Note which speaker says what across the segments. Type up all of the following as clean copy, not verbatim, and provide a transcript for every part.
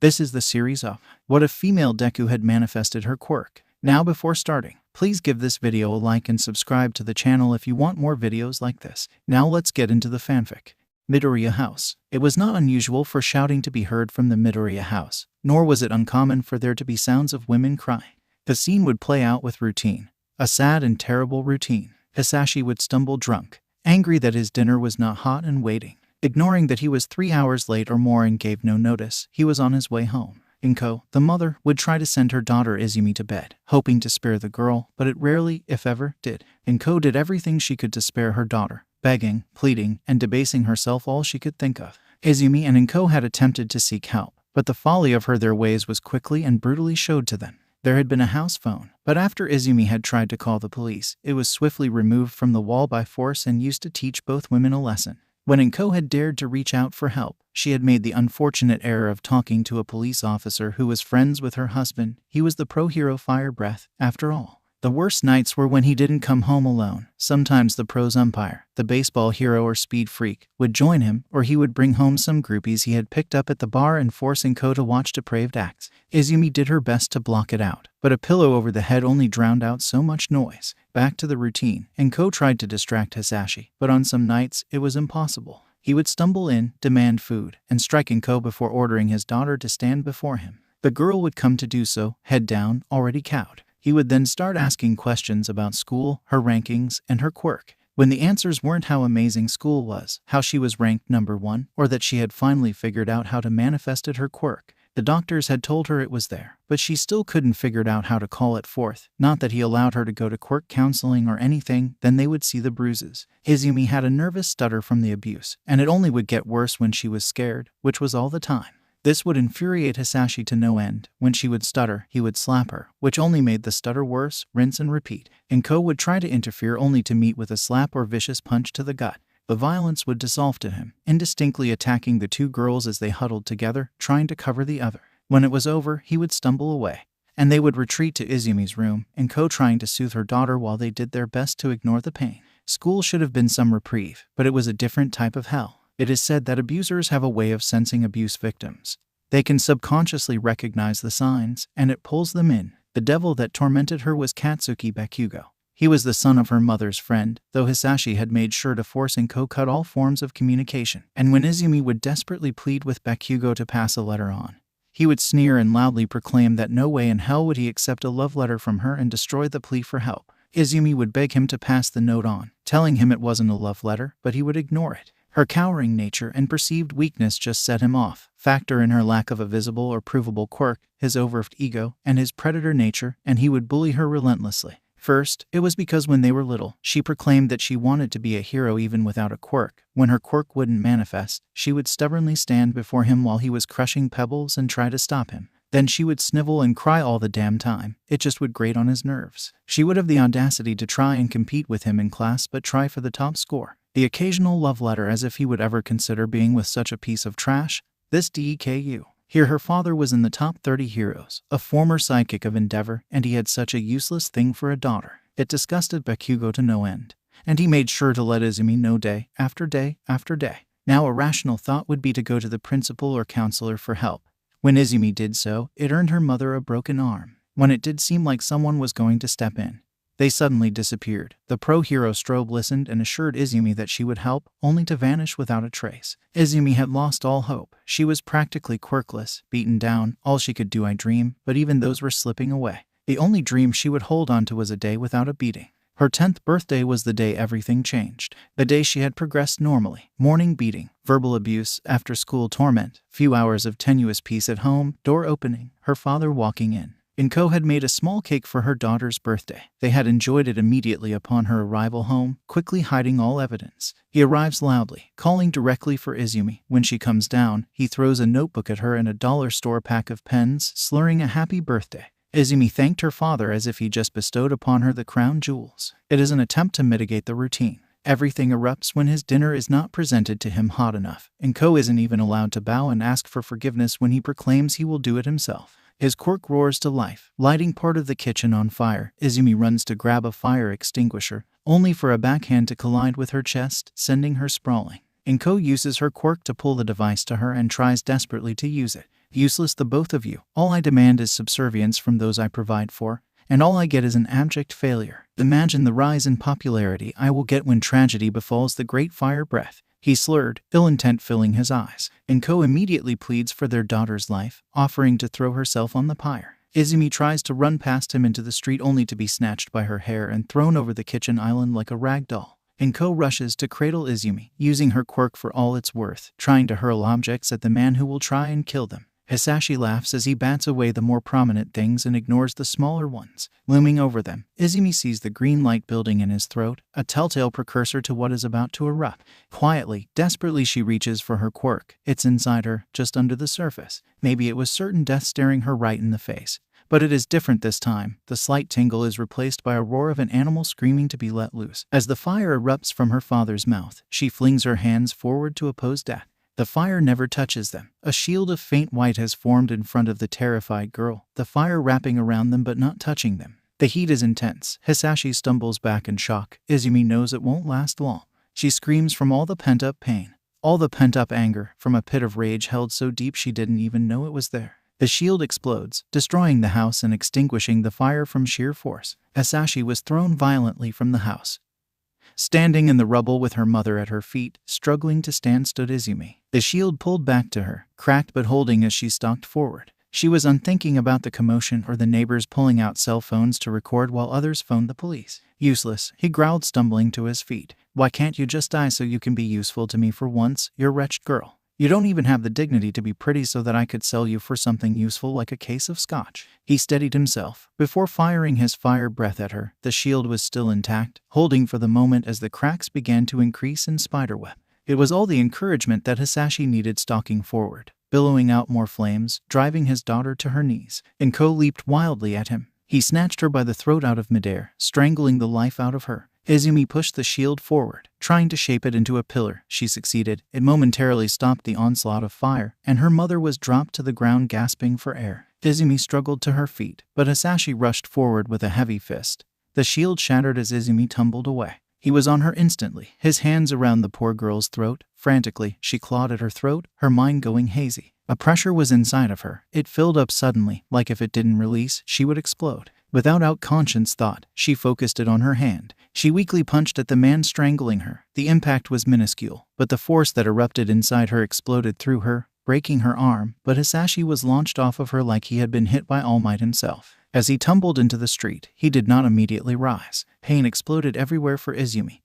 Speaker 1: This is the series of What if Female Deku had manifested her quirk. Now before starting, please give this video a like and subscribe to the channel if you want more videos like this. Now let's get into the fanfic. Midoriya House. It was not unusual for shouting to be heard from the Midoriya house, nor was it uncommon for there to be sounds of women crying. The scene would play out with routine. A sad and terrible routine. Hashi would stumble drunk, angry that his dinner was not hot and waiting. Ignoring that he was 3 hours late or more and gave no notice, he was on his way home. Inko, the mother, would try to send her daughter Izumi to bed, hoping to spare the girl, but it rarely, if ever, did. Inko did everything she could to spare her daughter, begging, pleading, and debasing herself all she could think of. Izumi and Inko had attempted to seek help, but the folly of their ways was quickly and brutally showed to them. There had been a house phone, but after Izumi had tried to call the police, it was swiftly removed from the wall by force and used to teach both women a lesson. When Inko had dared to reach out for help, she had made the unfortunate error of talking to a police officer who was friends with her husband. He was the pro-hero Fire Breath, after all. The worst nights were when he didn't come home alone. Sometimes the pros umpire, the baseball hero or speed freak, would join him, or he would bring home some groupies he had picked up at the bar and force Inko to watch depraved acts. Izumi did her best to block it out, but a pillow over the head only drowned out so much noise. Back to the routine, Inko tried to distract Hashi, but on some nights it was impossible. He would stumble in, demand food, and strike Inko before ordering his daughter to stand before him. The girl would come to do so, head down, already cowed. He would then start asking questions about school, her rankings, and her quirk. When the answers weren't how amazing school was, how she was ranked number 1, or that she had finally figured out how to manifested her quirk. The doctors had told her it was there, but she still couldn't figure out how to call it forth. Not that he allowed her to go to quirk counseling or anything, then they would see the bruises. Izumi had a nervous stutter from the abuse, and it only would get worse when she was scared, which was all the time. This would infuriate Hashi to no end. When she would stutter, he would slap her, which only made the stutter worse. Rinse and repeat. Inko would try to interfere only to meet with a slap or vicious punch to the gut. The violence would dissolve to him, indistinctly attacking the two girls as they huddled together, trying to cover the other. When it was over, he would stumble away, and they would retreat to Izumi's room, Inko trying to soothe her daughter while they did their best to ignore the pain. School should have been some reprieve, but it was a different type of hell. It is said that abusers have a way of sensing abuse victims. They can subconsciously recognize the signs, and it pulls them in. The devil that tormented her was Katsuki Bakugo. He was the son of her mother's friend, though Hashi had made sure to force Inko cut all forms of communication. And when Izumi would desperately plead with Bakugo to pass a letter on, he would sneer and loudly proclaim that no way in hell would he accept a love letter from her and destroy the plea for help. Izumi would beg him to pass the note on, telling him it wasn't a love letter, but he would ignore it. Her cowering nature and perceived weakness just set him off. Factor in her lack of a visible or provable quirk, his overwrought ego, and his predator nature, and he would bully her relentlessly. First, it was because when they were little, she proclaimed that she wanted to be a hero even without a quirk. When her quirk wouldn't manifest, she would stubbornly stand before him while he was crushing pebbles and try to stop him. Then she would snivel and cry all the damn time. It just would grate on his nerves. She would have the audacity to try and compete with him in class but try for the top score. The occasional love letter, as if he would ever consider being with such a piece of trash. This DEKU. Here her father was in the top 30 heroes, a former sidekick of Endeavor, and he had such a useless thing for a daughter. It disgusted Bakugo to no end, and he made sure to let Izumi know day after day after day. Now a rational thought would be to go to the principal or counselor for help. When Izumi did so, it earned her mother a broken arm. When it did seem like someone was going to step in, they suddenly disappeared. The pro-hero strobe listened and assured Izumi that she would help, only to vanish without a trace. Izumi had lost all hope. She was practically quirkless, beaten down. All she could do I dream, but even those were slipping away. The only dream she would hold on to was a day without a beating. Her 10th birthday was the day everything changed. The day she had progressed normally. Morning beating, verbal abuse, after-school torment, few hours of tenuous peace at home, door opening, her father walking in. Inko had made a small cake for her daughter's birthday. They had enjoyed it immediately upon her arrival home, quickly hiding all evidence. He arrives loudly, calling directly for Izumi. When she comes down, he throws a notebook at her and a dollar store pack of pens, slurring a happy birthday. Izumi thanked her father as if he just bestowed upon her the crown jewels. It is an attempt to mitigate the routine. Everything erupts when his dinner is not presented to him hot enough. Inko isn't even allowed to bow and ask for forgiveness when he proclaims he will do it himself. His quirk roars to life, lighting part of the kitchen on fire. Izumi runs to grab a fire extinguisher, only for a backhand to collide with her chest, sending her sprawling. Inko uses her quirk to pull the device to her and tries desperately to use it. Useless the both of you. All I demand is subservience from those I provide for, and all I get is an abject failure. Imagine the rise in popularity I will get when tragedy befalls the great fire breath." He slurred, ill intent filling his eyes. Inko immediately pleads for their daughter's life, offering to throw herself on the pyre. Izumi tries to run past him into the street only to be snatched by her hair and thrown over the kitchen island like a rag doll. Inko rushes to cradle Izumi, using her quirk for all it's worth, trying to hurl objects at the man who will try and kill them. Hashi laughs as he bats away the more prominent things and ignores the smaller ones. Looming over them, Izumi sees the green light building in his throat, a telltale precursor to what is about to erupt. Quietly, desperately she reaches for her quirk. It's inside her, just under the surface. Maybe it was certain death staring her right in the face. But it is different this time. The slight tingle is replaced by a roar of an animal screaming to be let loose. As the fire erupts from her father's mouth, she flings her hands forward to oppose death. The fire never touches them. A shield of faint white has formed in front of the terrified girl, the fire wrapping around them but not touching them. The heat is intense. Hashi stumbles back in shock. Izumi knows it won't last long. She screams from all the pent-up pain, all the pent-up anger, from a pit of rage held so deep she didn't even know it was there. The shield explodes, destroying the house and extinguishing the fire from sheer force. Hashi was thrown violently from the house. Standing in the rubble with her mother at her feet, struggling to stand, stood Izumi. The shield pulled back to her, cracked but holding as she stalked forward. She was unthinking about the commotion or the neighbors pulling out cell phones to record while others phoned the police. "Useless," he growled, stumbling to his feet. "Why can't you just die so you can be useful to me for once, you wretched girl? You don't even have the dignity to be pretty so that I could sell you for something useful like a case of scotch." He steadied himself. Before firing his fire breath at her, the shield was still intact, holding for the moment as the cracks began to increase in spiderweb. It was all the encouragement that Hashi needed, stalking forward, billowing out more flames, driving his daughter to her knees. Inko leaped wildly at him. He snatched her by the throat out of midair, strangling the life out of her. Izumi pushed the shield forward, trying to shape it into a pillar. She succeeded. It momentarily stopped the onslaught of fire, and her mother was dropped to the ground gasping for air. Izumi struggled to her feet, but Hashi rushed forward with a heavy fist. The shield shattered as Izumi tumbled away. He was on her instantly, his hands around the poor girl's throat. Frantically, she clawed at her throat, her mind going hazy. A pressure was inside of her. It filled up suddenly, like if it didn't release, she would explode. Without conscious thought, she focused it on her hand. She weakly punched at the man strangling her. The impact was minuscule, but the force that erupted inside her exploded through her, breaking her arm. But Hashi was launched off of her like he had been hit by All Might himself. As he tumbled into the street, he did not immediately rise. Pain exploded everywhere for Izumi.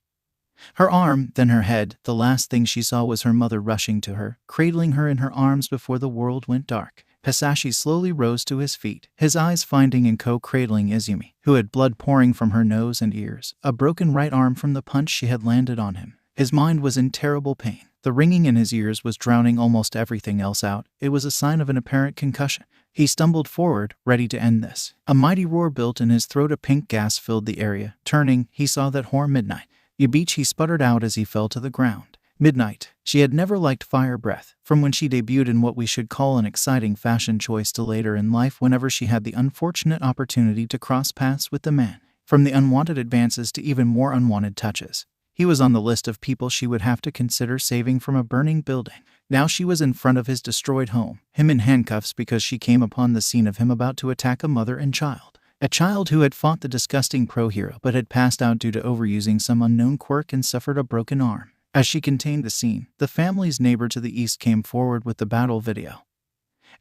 Speaker 1: Her arm, then her head. The last thing she saw was her mother rushing to her, cradling her in her arms before the world went dark. Hashi slowly rose to his feet, his eyes finding Inko cradling Izumi, who had blood pouring from her nose and ears, a broken right arm from the punch she had landed on him. His mind was in terrible pain. The ringing in his ears was drowning almost everything else out. It was a sign of an apparent concussion. He stumbled forward, ready to end this. A mighty roar built in his throat. A pink gas filled the area. Turning, he saw that whore Midnight. "You beach," he sputtered out as he fell to the ground. Midnight. She had never liked fire breath, from when she debuted in what we should call an exciting fashion choice to later in life whenever she had the unfortunate opportunity to cross paths with the man. From the unwanted advances to even more unwanted touches. He was on the list of people she would have to consider saving from a burning building. Now she was in front of his destroyed home, him in handcuffs because she came upon the scene of him about to attack a mother and child. A child who had fought the disgusting pro-hero but had passed out due to overusing some unknown quirk and suffered a broken arm. As she contained the scene, the family's neighbor to the east came forward with the battle video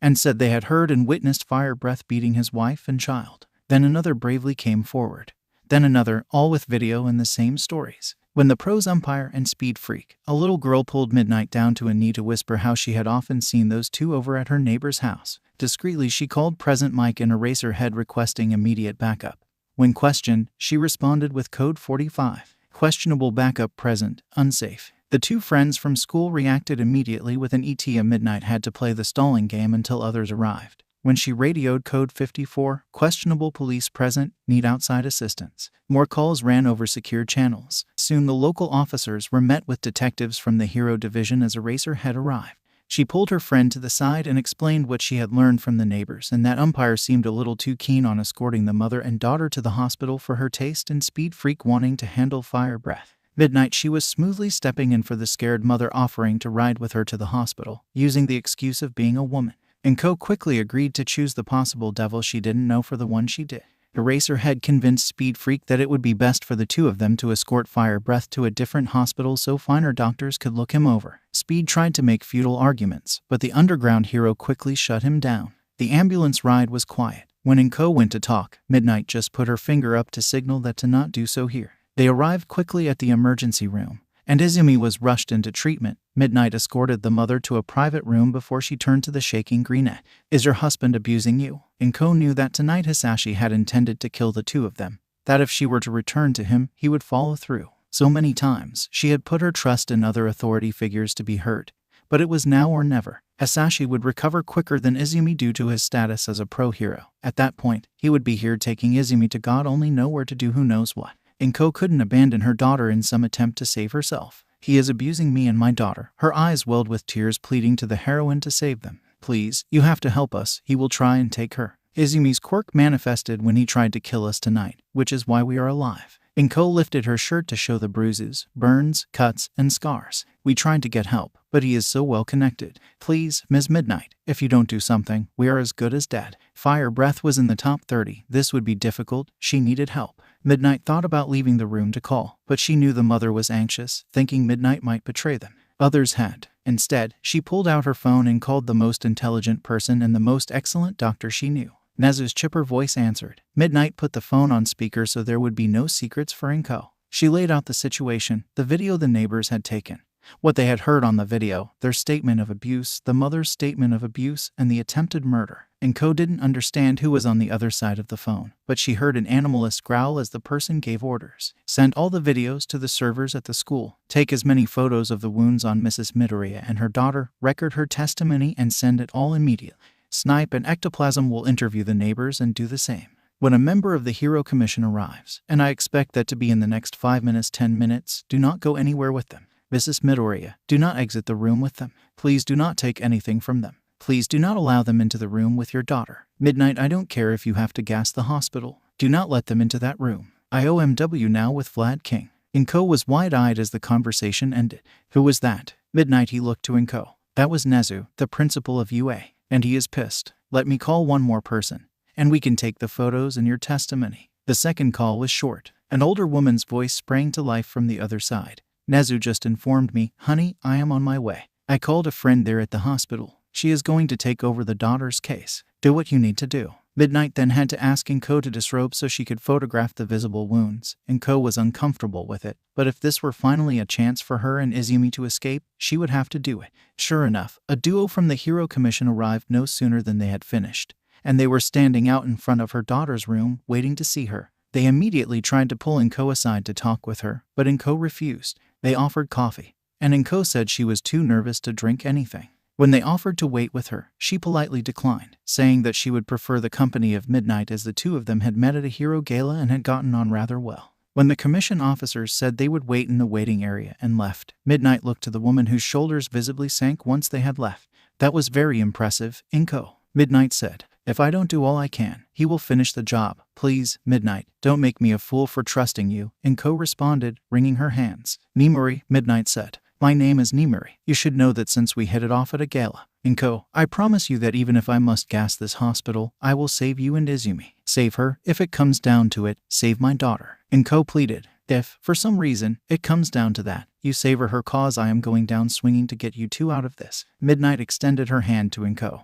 Speaker 1: and said they had heard and witnessed fire breath beating his wife and child. Then another bravely came forward. Then another, all with video and the same stories. When the pros umpire and speed freak, a little girl pulled Midnight down to a knee to whisper how she had often seen those two over at her neighbor's house. Discreetly, she called present Mike in Eraserhead requesting immediate backup. When questioned, she responded with code 45. Questionable backup present, unsafe. The two friends from school reacted immediately with an ETA. Midnight had to play the stalling game until others arrived. When she radioed code 54, questionable police present, need outside assistance. More calls ran over secure channels. Soon the local officers were met with detectives from the Hero Division as Eraserhead arrived. She pulled her friend to the side and explained what she had learned from the neighbors, and that umpire seemed a little too keen on escorting the mother and daughter to the hospital for her taste and speed freak wanting to handle fire breath. Midnight, she was smoothly stepping in for the scared mother, offering to ride with her to the hospital, using the excuse of being a woman. Inko quickly agreed to choose the possible devil she didn't know for the one she did. Eraserhead convinced Speed Freak that it would be best for the two of them to escort Fire Breath to a different hospital so finer doctors could look him over. Speed tried to make futile arguments, but the underground hero quickly shut him down. The ambulance ride was quiet. When Inko went to talk, Midnight just put her finger up to signal that to not do so here. They arrived quickly at the emergency room, and Izumi was rushed into treatment. Midnight escorted the mother to a private room before she turned to the shaking brunette. "Is your husband abusing you?" Inko knew that tonight Hashi had intended to kill the two of them, that if she were to return to him, he would follow through. So many times, she had put her trust in other authority figures to be heard, but it was now or never. Hashi would recover quicker than Izumi due to his status as a pro-hero. At that point, he would be here taking Izumi to God only know where to do who knows what. Inko couldn't abandon her daughter in some attempt to save herself. "He is abusing me and my daughter." Her eyes welled with tears, pleading to the heroine to save them. "Please, you have to help us. He will try and take her. Izumi's quirk manifested when he tried to kill us tonight, which is why we are alive." Inko lifted her shirt to show the bruises, burns, cuts, and scars. "We tried to get help, but he is so well connected. Please, Ms. Midnight, if you don't do something, we are as good as dead." Fire Breath was in the top 30. This would be difficult. She needed help. Midnight thought about leaving the room to call, but she knew the mother was anxious, thinking Midnight might betray them. Others had. Instead, she pulled out her phone and called the most intelligent person and the most excellent doctor she knew. Nezu's chipper voice answered. Midnight put the phone on speaker so there would be no secrets for Inko. She laid out the situation, the video the neighbors had taken, what they had heard on the video, their statement of abuse, the mother's statement of abuse, and the attempted murder. Inko didn't understand who was on the other side of the phone, but she heard an animalist growl as the person gave orders. "Send all the videos to the servers at the school. Take as many photos of the wounds on Mrs. Midoriya and her daughter, record her testimony, and send it all immediately. Snipe and Ectoplasm will interview the neighbors and do the same. When a member of the Hero Commission arrives, and I expect that to be in the next 5 minutes, 10 minutes, do not go anywhere with them. Mrs. Midoriya, do not exit the room with them. Please do not take anything from them. Please do not allow them into the room with your daughter. Midnight, I don't care if you have to gas the hospital. Do not let them into that room. IOMW now with Vlad King." Inko was wide-eyed as the conversation ended. "Who was that?" Midnight, he looked to Inko. "That was Nezu, the principal of UA. And he is pissed. Let me call one more person, and we can take the photos and your testimony." The second call was short. An older woman's voice sprang to life from the other side. "Nezu just informed me, honey, I am on my way. I called a friend there at the hospital. She is going to take over the daughter's case. Do what you need to do." Midnight then had to ask Inko to disrobe so she could photograph the visible wounds. Inko was uncomfortable with it, but if this were finally a chance for her and Izumi to escape, she would have to do it. Sure enough, a duo from the Hero Commission arrived no sooner than they had finished, and they were standing out in front of her daughter's room, waiting to see her. They immediately tried to pull Inko aside to talk with her, but Inko refused. They offered coffee, and Inko said she was too nervous to drink anything. When they offered to wait with her, she politely declined, saying that she would prefer the company of Midnight as the two of them had met at a hero gala and had gotten on rather well. When the commission officers said they would wait in the waiting area and left, Midnight looked to the woman whose shoulders visibly sank once they had left. "That was very impressive, Inko," Midnight said. "If I don't do all I can, he will finish the job. Please, Midnight, don't make me a fool for trusting you," Inko responded, wringing her hands. "Nimuri," Midnight said. "My name is Nimuri. You should know that since we hit it off at a gala. Inko, I promise you that even if I must gas this hospital, I will save you and Izumi. Save her, if it comes down to it, save my daughter." Inko pleaded. "If, for some reason, it comes down to that, you savor her cause, I am going down swinging to get you two out of this." Midnight extended her hand to Inko,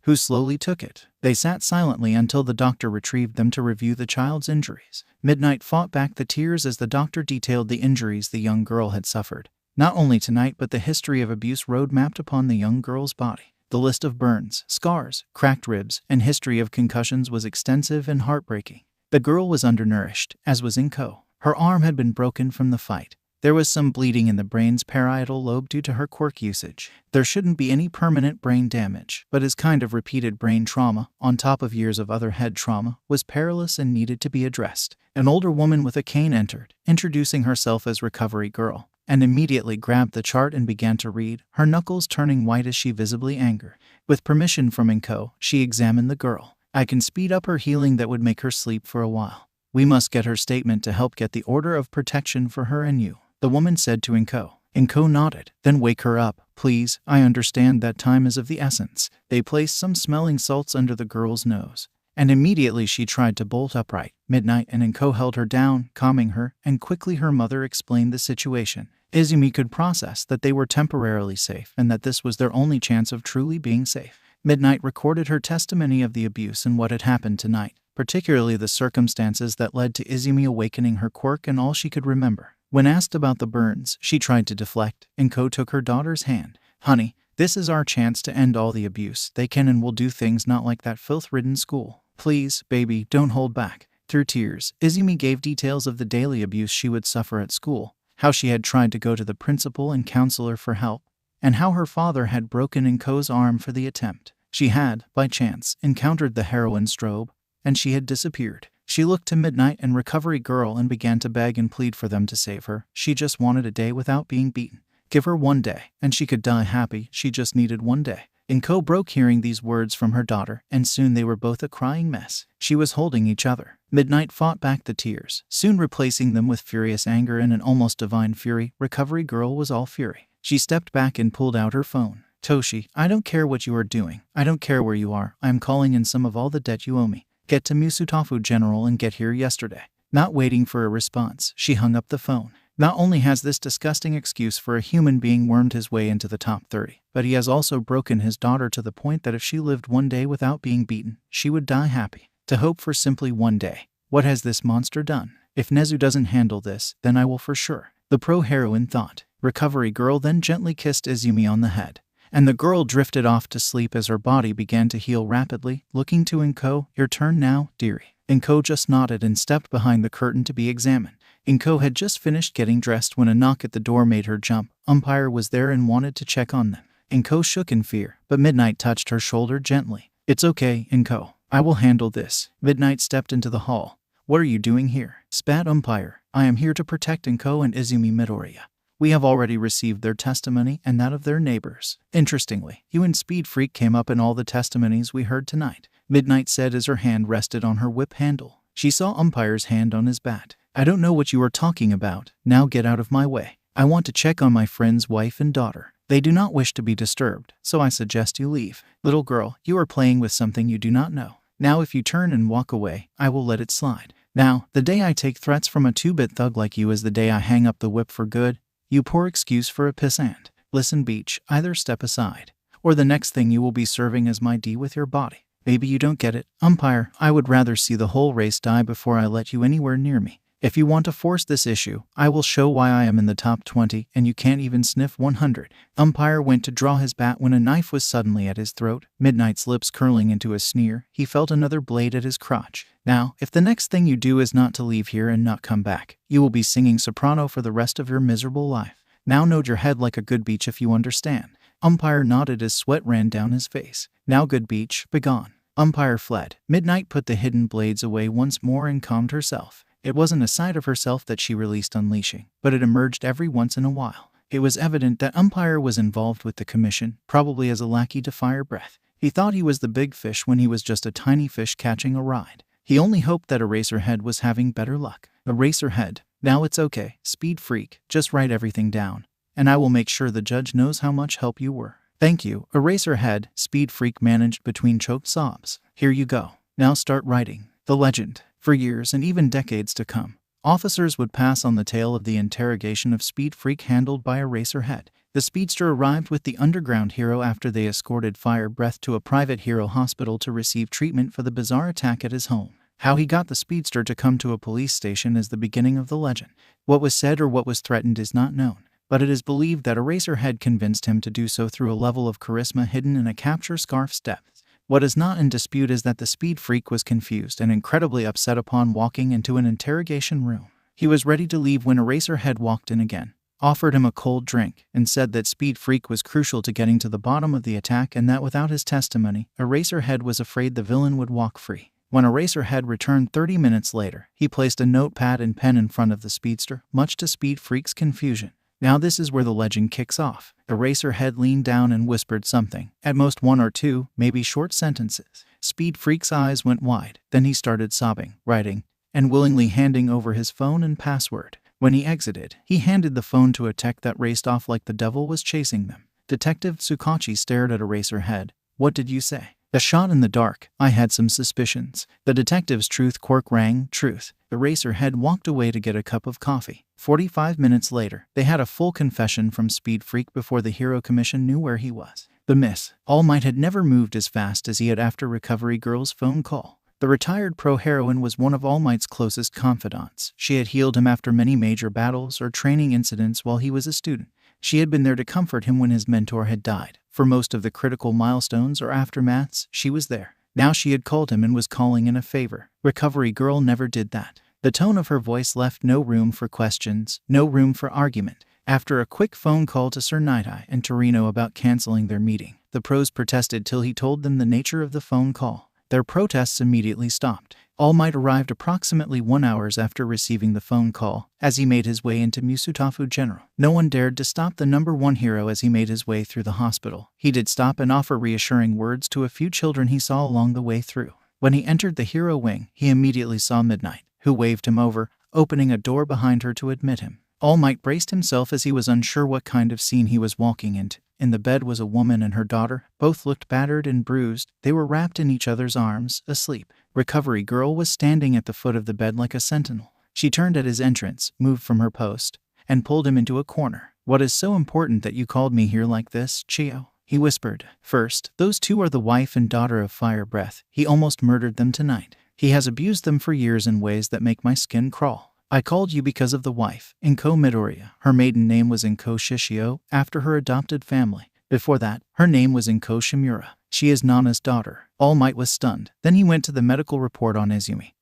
Speaker 1: who slowly took it. They sat silently until the doctor retrieved them to review the child's injuries. Midnight fought back the tears as the doctor detailed the injuries the young girl had suffered. Not only tonight, but the history of abuse road mapped upon the young girl's body. The list of burns, scars, cracked ribs, and history of concussions was extensive and heartbreaking. The girl was undernourished, as was Inko. Her arm had been broken from the fight. There was some bleeding in the brain's parietal lobe due to her quirk usage. There shouldn't be any permanent brain damage, but his kind of repeated brain trauma, on top of years of other head trauma, was perilous and needed to be addressed. An older woman with a cane entered, introducing herself as Recovery Girl, and immediately grabbed the chart and began to read, her knuckles turning white as she visibly angered. With permission from Inko, she examined the girl. "I can speed up her healing that would make her sleep for a while. We must get her statement to help get the order of protection for her and you," the woman said to Inko. Inko nodded. Then wake her up, please. I understand that time is of the essence. They placed some smelling salts under the girl's nose, and immediately she tried to bolt upright. Midnight and Inko held her down, calming her, and quickly her mother explained the situation. Izumi could process that they were temporarily safe and that this was their only chance of truly being safe. Midnight recorded her testimony of the abuse and what had happened tonight, particularly the circumstances that led to Izumi awakening her quirk and all she could remember. When asked about the burns, she tried to deflect. Inko took her daughter's hand. Honey, this is our chance to end all the abuse. They can and will do things not like that filth-ridden school. Please, baby, don't hold back. Through tears, Izumi gave details of the daily abuse she would suffer at school, how she had tried to go to the principal and counselor for help, and how her father had broken Inko's arm for the attempt. She had, by chance, encountered the heroine strobe, and she had disappeared. She looked to Midnight and Recovery Girl and began to beg and plead for them to save her. She just wanted a day without being beaten. Give her one day, and she could die happy. She just needed one day. Inko broke hearing these words from her daughter, and soon they were both a crying mess. She was holding each other. Midnight fought back the tears, soon replacing them with furious anger and an almost divine fury. Recovery Girl was all fury. She stepped back and pulled out her phone. Toshi, I don't care what you are doing. I don't care where you are. I am calling in some of all the debt you owe me. Get to Musutafu General and get here yesterday. Not waiting for a response, she hung up the phone. Not only has this disgusting excuse for a human being wormed his way into the top 30, but he has also broken his daughter to the point that if she lived one day without being beaten, she would die happy. To hope for simply one day. What has this monster done? If Nezu doesn't handle this, then I will for sure. The pro-heroine thought. Recovery Girl then gently kissed Izumi on the head, and the girl drifted off to sleep as her body began to heal rapidly. Looking to Inko, your turn now, dearie. Inko just nodded and stepped behind the curtain to be examined. Inko had just finished getting dressed when a knock at the door made her jump. Umpire was there and wanted to check on them. Inko shook in fear, but Midnight touched her shoulder gently. It's okay, Inko. I will handle this. Midnight stepped into the hall. What are you doing here? Spat Umpire. I am here to protect Inko and Izumi Midoriya. We have already received their testimony and that of their neighbors. Interestingly, you and Speed Freak came up in all the testimonies we heard tonight, Midnight said as her hand rested on her whip handle. She saw Umpire's hand on his bat. I don't know what you are talking about. Now get out of my way. I want to check on my friend's wife and daughter. They do not wish to be disturbed, so I suggest you leave. Little girl, you are playing with something you do not know. Now if you turn and walk away, I will let it slide. Now, the day I take threats from a 2-bit thug like you is the day I hang up the whip for good. You poor excuse for a pissant. Listen, Beach, either step aside, or the next thing you will be serving as my D with your body. Maybe you don't get it. Umpire, I would rather see the whole race die before I let you anywhere near me. If you want to force this issue, I will show why I am in the top 20 and you can't even sniff 100. Umpire went to draw his bat when a knife was suddenly at his throat, Midnight's lips curling into a sneer. He felt another blade at his crotch. Now, if the next thing you do is not to leave here and not come back, you will be singing soprano for the rest of your miserable life. Now nod your head like a good Beach if you understand. Umpire nodded as sweat ran down his face. Now good Beach, begone. Umpire fled. Midnight put the hidden blades away once more and calmed herself. It wasn't a side of herself that she released unleashing, but it emerged every once in a while. It was evident that Umpire was involved with the commission, probably as a lackey to fire breath. He thought he was the big fish when he was just a tiny fish catching a ride. He only hoped that Eraserhead was having better luck. Eraserhead, now it's okay, Speed Freak, just write everything down, and I will make sure the judge knows how much help you were. Thank you, Eraserhead, Speed Freak managed between choked sobs. Here you go. Now start writing. The legend. For years and even decades to come, officers would pass on the tale of the interrogation of Speed Freak handled by Eraserhead. The speedster arrived with the underground hero after they escorted Fire Breath to a private hero hospital to receive treatment for the bizarre attack at his home. How he got the speedster to come to a police station is the beginning of the legend. What was said or what was threatened is not known, but it is believed that Eraserhead convinced him to do so through a level of charisma hidden in a capture scarf's depths. What is not in dispute is that the Speed Freak was confused and incredibly upset upon walking into an interrogation room. He was ready to leave when Eraserhead walked in again, offered him a cold drink, and said that Speed Freak was crucial to getting to the bottom of the attack and that without his testimony, Eraserhead was afraid the villain would walk free. When Eraserhead returned 30 minutes later, he placed a notepad and pen in front of the speedster, much to Speed Freak's confusion. Now this is where the legend kicks off. Eraserhead leaned down and whispered something, at most 1 or 2, maybe short sentences. Speed Freak's eyes went wide, then he started sobbing, writing, and willingly handing over his phone and password. When he exited, he handed the phone to a tech that raced off like the devil was chasing them. Detective Tsukachi stared at Eraserhead. "What did you say?" "A shot in the dark. I had some suspicions." The detective's truth quirk rang. Truth. Eraserhead walked away to get a cup of coffee. 45 minutes later, they had a full confession from Speed Freak before the Hero Commission knew where he was. The miss. All Might had never moved as fast as he had after Recovery Girl's phone call. The retired pro-heroine was one of All Might's closest confidants. She had healed him after many major battles or training incidents while he was a student. She had been there to comfort him when his mentor had died. For most of the critical milestones or aftermaths, she was there. Now she had called him and was calling in a favor. Recovery Girl never did that. The tone of her voice left no room for questions, no room for argument. After a quick phone call to Sir Nighthigh and Torino about canceling their meeting, the pros protested till he told them the nature of the phone call. Their protests immediately stopped. All Might arrived approximately 1 hour after receiving the phone call, as he made his way into Musutafu General. No one dared to stop the #1 hero as he made his way through the hospital. He did stop and offer reassuring words to a few children he saw along the way through. When he entered the hero wing, he immediately saw Midnight, who waved him over, opening a door behind her to admit him. All Might braced himself as he was unsure what kind of scene he was walking into. In the bed was a woman and her daughter. Both looked battered and bruised. They were wrapped in each other's arms, asleep. Recovery Girl was standing at the foot of the bed like a sentinel. She turned at his entrance, moved from her post, and pulled him into a corner. "What is so important that you called me here like this, Chio?" he whispered. "First, those two are the wife and daughter of Fire Breath. He almost murdered them tonight. He has abused them for years in ways that make my skin crawl. I called you because of the wife, Izuku Midoriya. Her maiden name was Izuku Shishio, after her adopted family. Before that, her name was Izuku Shimura. She is Nana's daughter." All Might was stunned. Then he went to the medical report on Izumi.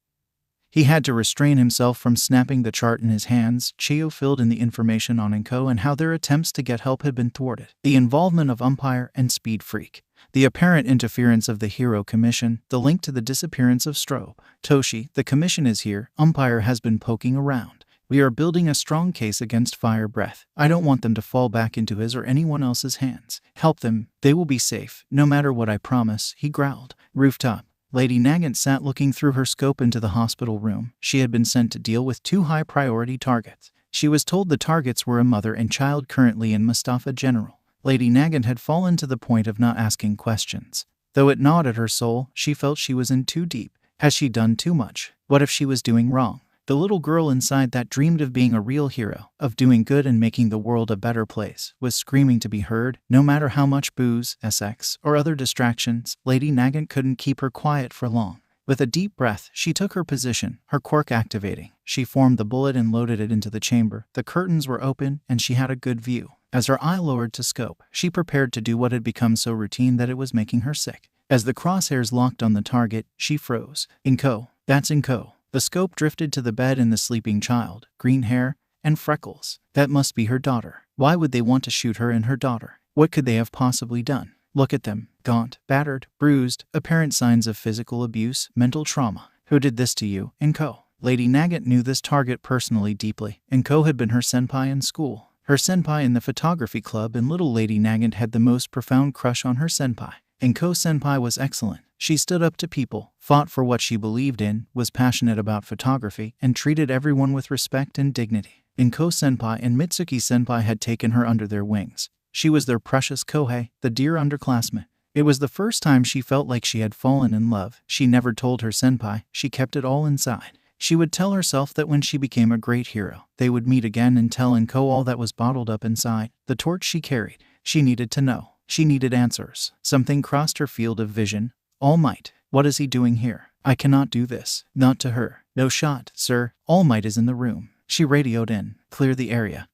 Speaker 1: He had to restrain himself from snapping the chart in his hands. Chio filled in the information on Izuku and how their attempts to get help had been thwarted. The involvement of Umpire and Speed Freak. The apparent interference of the Hero Commission, the link to the disappearance of Strobe. "Toshi, the Commission is here. Umpire has been poking around. We are building a strong case against Fire Breath. I don't want them to fall back into his or anyone else's hands. Help them. They will be safe, no matter what I promise," he growled. Rooftop. Lady Nagant sat looking through her scope into the hospital room. She had been sent to deal with 2 high-priority targets. She was told the targets were a mother and child currently in Mustafa General. Lady Nagant had fallen to the point of not asking questions. Though it gnawed at her soul, she felt she was in too deep. Had she done too much? What if she was doing wrong? The little girl inside that dreamed of being a real hero, of doing good and making the world a better place, was screaming to be heard. No matter how much booze, sex, or other distractions, Lady Nagant couldn't keep her quiet for long. With a deep breath, she took her position, her quirk activating. She formed the bullet and loaded it into the chamber. The curtains were open, and she had a good view. As her eye lowered to scope, she prepared to do what had become so routine that it was making her sick. As the crosshairs locked on the target, she froze. "Inko. That's Inko." The scope drifted to the bed and the sleeping child, green hair, and freckles. That must be her daughter. Why would they want to shoot her and her daughter? What could they have possibly done? Look at them. Gaunt, battered, bruised, apparent signs of physical abuse, mental trauma. Who did this to you, Inko? Lady Nagant knew this target personally deeply. Inko had been her senpai in school. Her senpai in the photography club, and little Lady Nagant had the most profound crush on her senpai. Inko senpai was excellent. She stood up to people, fought for what she believed in, was passionate about photography, and treated everyone with respect and dignity. Inko senpai and Mitsuki senpai had taken her under their wings. She was their precious Kohei, the dear underclassman. It was the first time she felt like she had fallen in love. She never told her senpai, she kept it all inside. She would tell herself that when she became a great hero, they would meet again and tell Inko all that was bottled up inside, the torch she carried. She needed to know. She needed answers. Something crossed her field of vision. All Might. What is he doing here? I cannot do this. Not to her. No shot, sir. All Might is in the room. She radioed in. Clear the area.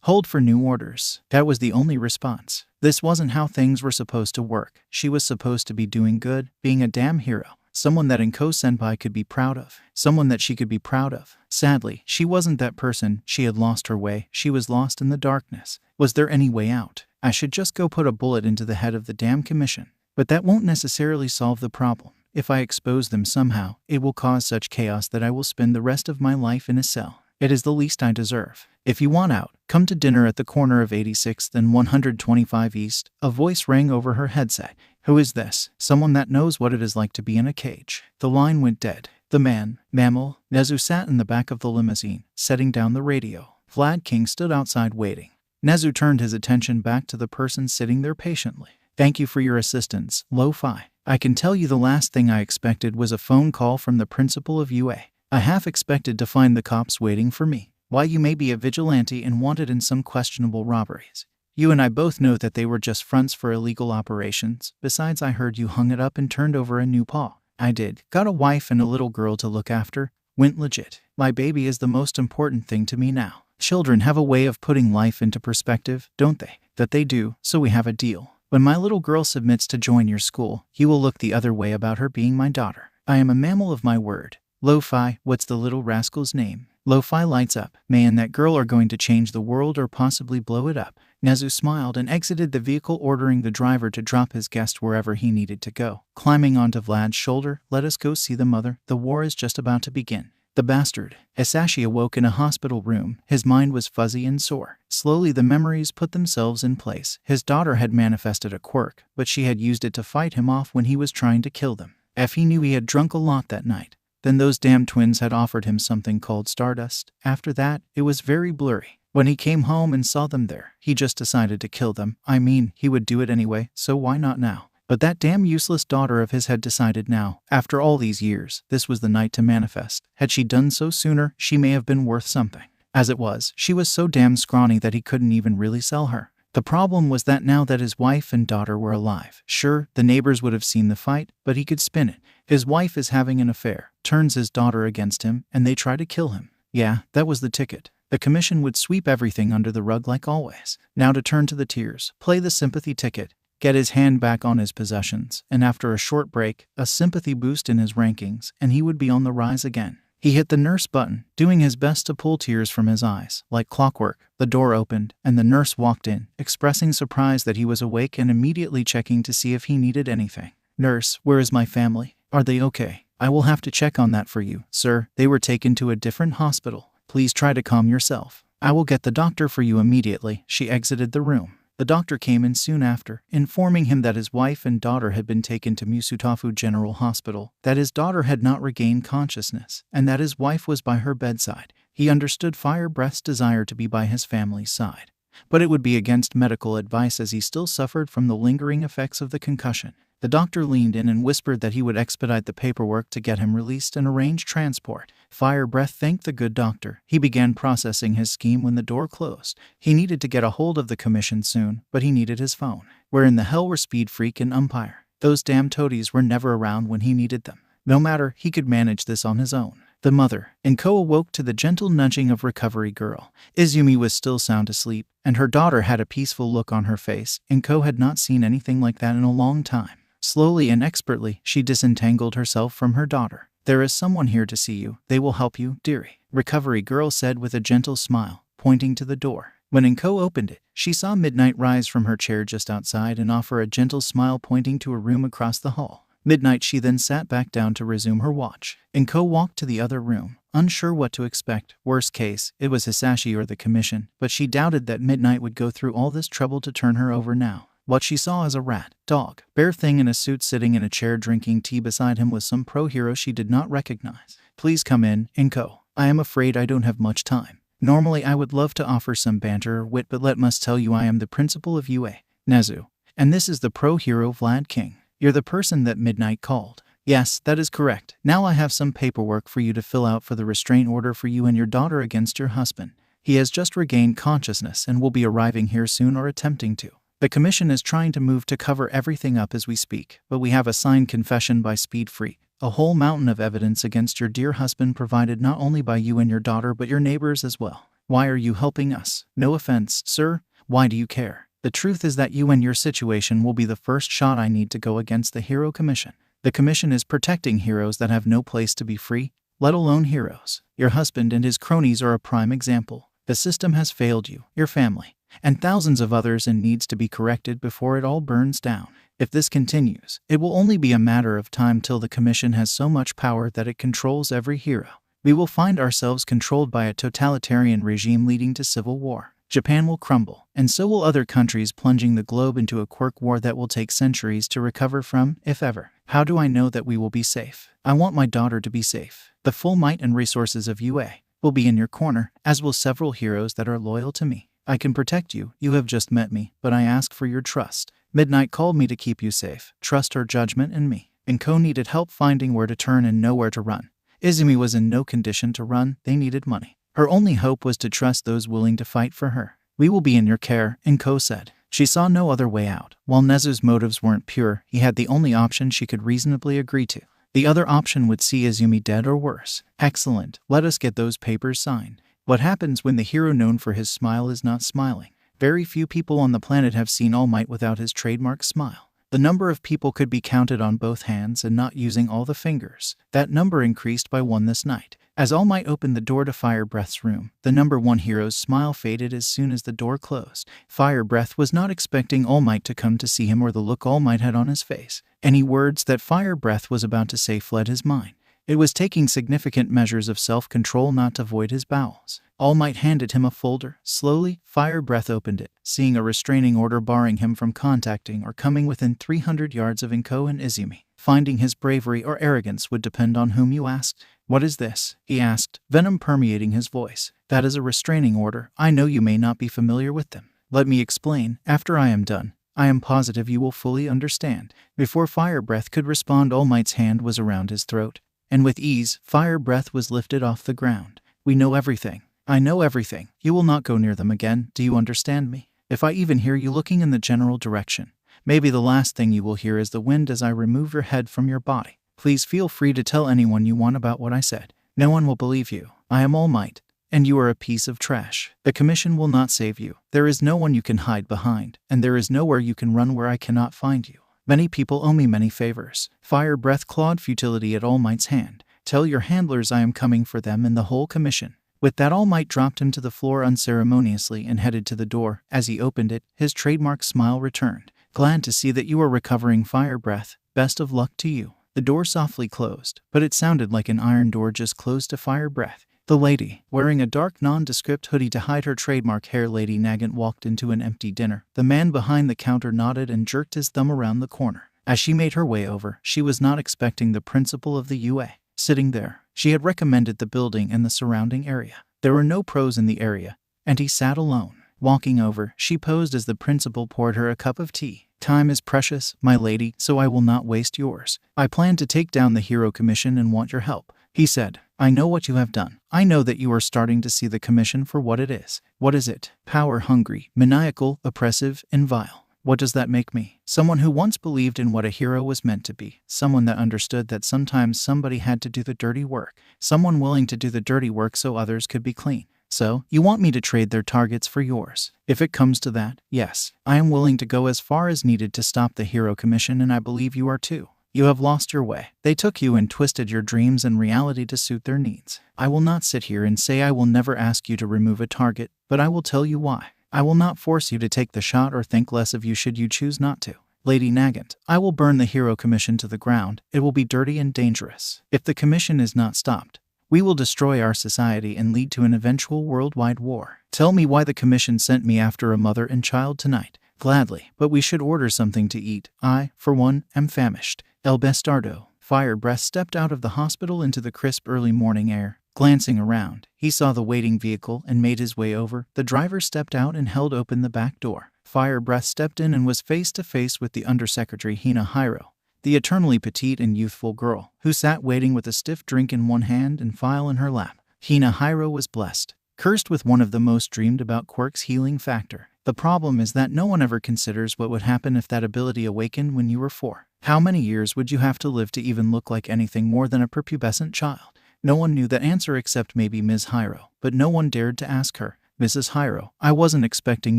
Speaker 1: Hold for new orders. That was the only response. This wasn't how things were supposed to work. She was supposed to be doing good, being a damn hero. Someone that Inko senpai could be proud of. Someone that she could be proud of. Sadly, she wasn't that person. She had lost her way. She was lost in the darkness. Was there any way out? I should just go put a bullet into the head of the damn commission. But that won't necessarily solve the problem. If I expose them somehow, it will cause such chaos that I will spend the rest of my life in a cell. It is the least I deserve. If you want out, come to dinner at the corner of 86th and 125 East. A voice rang over her headset. Who is this? Someone that knows what it is like to be in a cage. The line went dead. The man, mammal, Nezu sat in the back of the limousine, setting down the radio. Vlad King stood outside waiting. Nezu turned his attention back to the person sitting there patiently. Thank you for your assistance, Lo-Fi. I can tell you the last thing I expected was a phone call from the principal of UA. I half expected to find the cops waiting for me. Why, you may be a vigilante and wanted in some questionable robberies. You and I both know that they were just fronts for illegal operations. Besides, I heard you hung it up and turned over a new paw. I did. Got a wife and a little girl to look after. Went legit. My baby is the most important thing to me now. Children have a way of putting life into perspective, don't they? That they do, so we have a deal. When my little girl submits to join your school, you will look the other way about her being my daughter. I am a mammal of my word. Lo-Fi, what's the little rascal's name? Lo-Fi lights up. May and that girl are going to change the world or possibly blow it up. Nezu smiled and exited the vehicle, ordering the driver to drop his guest wherever he needed to go. Climbing onto Vlad's shoulder, let us go see the mother. The war is just about to begin. The bastard. As Hashi awoke in a hospital room, his mind was fuzzy and sore. Slowly the memories put themselves in place. His daughter had manifested a quirk, but she had used it to fight him off when he was trying to kill them. He knew he had drunk a lot that night. Then those damn twins had offered him something called stardust. After that, it was very blurry. When he came home and saw them there, he just decided to kill them. I mean, he would do it anyway, so why not now? But that damn useless daughter of his had decided now, after all these years, this was the night to manifest. Had she done so sooner, she may have been worth something. As it was, she was so damn scrawny that he couldn't even really sell her. The problem was that now that his wife and daughter were alive, sure, the neighbors would have seen the fight, but he could spin it. His wife is having an affair, turns his daughter against him, and they try to kill him. Yeah, that was the ticket. The commission would sweep everything under the rug like always. Now to turn to the tears, play the sympathy ticket, get his hand back on his possessions, and after a short break, a sympathy boost in his rankings, and he would be on the rise again. He hit the nurse button, doing his best to pull tears from his eyes. Like clockwork, the door opened, and the nurse walked in, expressing surprise that he was awake and immediately checking to see if he needed anything. Nurse, where is my family? Are they okay? I will have to check on that for you, sir. They were taken to a different hospital. Please try to calm yourself. I will get the doctor for you immediately. She exited the room. The doctor came in soon after, informing him that his wife and daughter had been taken to Musutafu General Hospital, that his daughter had not regained consciousness, and that his wife was by her bedside. He understood Fire Breath's desire to be by his family's side, but it would be against medical advice as he still suffered from the lingering effects of the concussion. The doctor leaned in and whispered that he would expedite the paperwork to get him released and arrange transport. Fire Breath thanked the good doctor. He began processing his scheme when the door closed. He needed to get a hold of the commission soon, but he needed his phone. Where in the hell were Speed Freak and Umpire? Those damn toadies were never around when he needed them. No matter, he could manage this on his own. The mother, Inko, awoke to the gentle nudging of Recovery Girl. Izumi was still sound asleep, and her daughter had a peaceful look on her face. Inko had not seen anything like that in a long time. Slowly and expertly, she disentangled herself from her daughter. There is someone here to see you. They will help you, dearie, Recovery Girl said with a gentle smile, pointing to the door. When Inko opened it, she saw Midnight rise from her chair just outside and offer a gentle smile, pointing to a room across the hall. Midnight she then sat back down to resume her watch. Inko walked to the other room, unsure what to expect. Worst case, it was Hisashi or the commission, but she doubted that Midnight would go through all this trouble to turn her over now. What she saw as a rat, dog, bear thing in a suit sitting in a chair drinking tea beside him was some pro-hero she did not recognize. Please come in, Inko. I am afraid I don't have much time. Normally I would love to offer some banter or wit, but must tell you I am the principal of UA, Nezu. And this is the pro-hero Vlad King. You're the person that Midnight called. Yes, that is correct. Now I have some paperwork for you to fill out for the restraint order for you and your daughter against your husband. He has just regained consciousness and will be arriving here soon or attempting to. The commission is trying to move to cover everything up as we speak, but we have a signed confession by Speed Freak, a whole mountain of evidence against your dear husband provided not only by you and your daughter but your neighbors as well. Why are you helping us? No offense, sir. Why do you care? The truth is that you and your situation will be the first shot I need to go against the Hero Commission. The commission is protecting heroes that have no place to be free, let alone heroes. Your husband and his cronies are a prime example. The system has failed you, your family, and thousands of others and needs to be corrected before it all burns down. If this continues, it will only be a matter of time till the commission has so much power that it controls every hero. We will find ourselves controlled by a totalitarian regime leading to civil war. Japan will crumble, and so will other countries, plunging the globe into a quirk war that will take centuries to recover from, if ever. How do I know that we will be safe? I want my daughter to be safe. The full might and resources of UA will be in your corner, as will several heroes that are loyal to me. I can protect you. You have just met me, but I ask for your trust. Midnight called me to keep you safe. Trust her judgment in me. Inko needed help finding where to turn and know where to run. Izumi was in no condition to run. They needed money. Her only hope was to trust those willing to fight for her. We will be in your care, Inko said. She saw no other way out. While Nezu's motives weren't pure, he had the only option she could reasonably agree to. The other option would see Izumi dead or worse. Excellent. Let us get those papers signed. What happens when the hero known for his smile is not smiling? Very few people on the planet have seen All Might without his trademark smile. The number of people could be counted on both hands and not using all the fingers. That number increased by 1 this night. As All Might opened the door to Fire Breath's room, the number 1 hero's smile faded as soon as the door closed. Fire Breath was not expecting All Might to come to see him or the look All Might had on his face. Any words that Fire Breath was about to say fled his mind. It was taking significant measures of self-control not to void his bowels. All Might handed him a folder. Slowly, Fire Breath opened it, seeing a restraining order barring him from contacting or coming within 300 yards of Inko and Izumi. Finding his bravery or arrogance would depend on whom you asked. What is this? He asked, venom permeating his voice. That is a restraining order. I know you may not be familiar with them. Let me explain. After I am done, I am positive you will fully understand. Before Fire Breath could respond, All Might's hand was around his throat, and with ease, Fire Breath was lifted off the ground. We know everything. I know everything. You will not go near them again. Do you understand me? If I even hear you looking in the general direction, maybe the last thing you will hear is the wind as I remove your head from your body. Please feel free to tell anyone you want about what I said. No one will believe you. I am All Might, and you are a piece of trash. The Commission will not save you. There is no one you can hide behind, and there is nowhere you can run where I cannot find you. Many people owe me many favors. Fire Breath clawed futility at All Might's hand. Tell your handlers I am coming for them and the whole Commission. With that, All Might dropped him to the floor unceremoniously and headed to the door. As he opened it, his trademark smile returned. Glad to see that you are recovering, Fire Breath. Best of luck to you. The door softly closed, but it sounded like an iron door just closed to Fire Breath. The lady, wearing a dark nondescript hoodie to hide her trademark hair, Lady Nagant, walked into an empty dinner. The man behind the counter nodded and jerked his thumb around the corner. As she made her way over, she was not expecting the principal of the UA sitting there. She had recommended the building and the surrounding area. There were no pros in the area, and he sat alone. Walking over, she posed as the principal poured her a cup of tea. Time is precious, my lady, so I will not waste yours. I plan to take down the Hero Commission and want your help, he said. I know what you have done. I know that you are starting to see the Commission for what it is. What is it? Power-hungry, maniacal, oppressive, and vile. What does that make me? Someone who once believed in what a hero was meant to be. Someone that understood that sometimes somebody had to do the dirty work. Someone willing to do the dirty work so others could be clean. So, you want me to trade their targets for yours? If it comes to that, yes. I am willing to go as far as needed to stop the Hero Commission, and I believe you are too. You have lost your way. They took you and twisted your dreams and reality to suit their needs. I will not sit here and say I will never ask you to remove a target, but I will tell you why. I will not force you to take the shot or think less of you should you choose not to. Lady Nagant, I will burn the Hero Commission to the ground. It will be dirty and dangerous. If the Commission is not stopped, we will destroy our society and lead to an eventual worldwide war. Tell me why the Commission sent me after a mother and child tonight. Gladly, but we should order something to eat. I, for one, am famished. El Bastardo. Fire Breath stepped out of the hospital into the crisp early morning air. Glancing around, he saw the waiting vehicle and made his way over. The driver stepped out and held open the back door. Fire Breath stepped in and was face to face with the Undersecretary Hina Hiro, the eternally petite and youthful girl, who sat waiting with a stiff drink in one hand and file in her lap. Hina Hiro was blessed, cursed with one of the most dreamed about quirks' healing factor. The problem is that no one ever considers what would happen if that ability awakened when you were 4. How many years would you have to live to even look like anything more than a prepubescent child? No one knew that answer except maybe Ms. Hiro, but no one dared to ask her. Mrs. Hiro, I wasn't expecting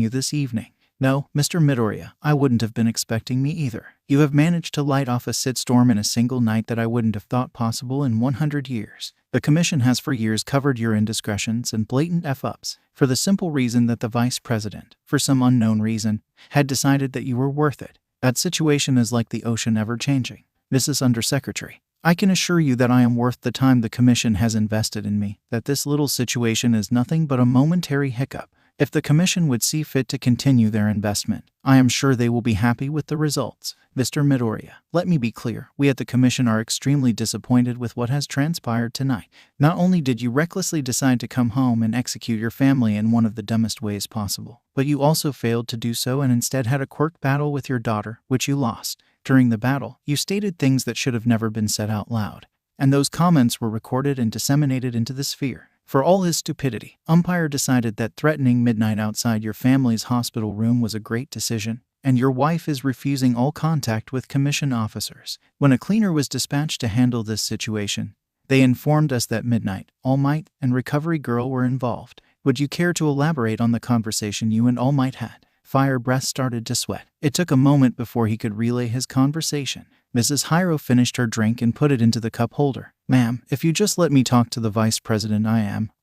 Speaker 1: you this evening. No, Mr. Midoriya, I wouldn't have been expecting me either. You have managed to light off a shitstorm in a single night that I wouldn't have thought possible in 100 years. The Commission has for years covered your indiscretions and blatant F-ups, for the simple reason that the Vice President, for some unknown reason, had decided that you were worth it. That situation is like the ocean ever-changing. Mrs. Undersecretary, I can assure you that I am worth the time the Commission has invested in me, that this little situation is nothing but a momentary hiccup. If the commission would see fit to continue their investment, I am sure they will be happy with the results. Mr. Midoriya, let me be clear. We at the commission are extremely disappointed with what has transpired tonight. Not only did you recklessly decide to come home and execute your family in one of the dumbest ways possible, but you also failed to do so and instead had a quirk battle with your daughter, which you lost. During the battle, you stated things that should have never been said out loud, and those comments were recorded and disseminated into the sphere. For all his stupidity, Umpire decided that threatening midnight outside your family's hospital room was a great decision, and your wife is refusing all contact with commission officers. When a cleaner was dispatched to handle this situation, they informed us that Midnight, All Might, and Recovery Girl were involved. Would you care to elaborate on the conversation you and All Might had? Fire Breath started to sweat. It took a moment before he could relay his conversation. Mrs. Hiro finished her drink and put it into the cup holder. Ma'am, if you just let me talk to the vice president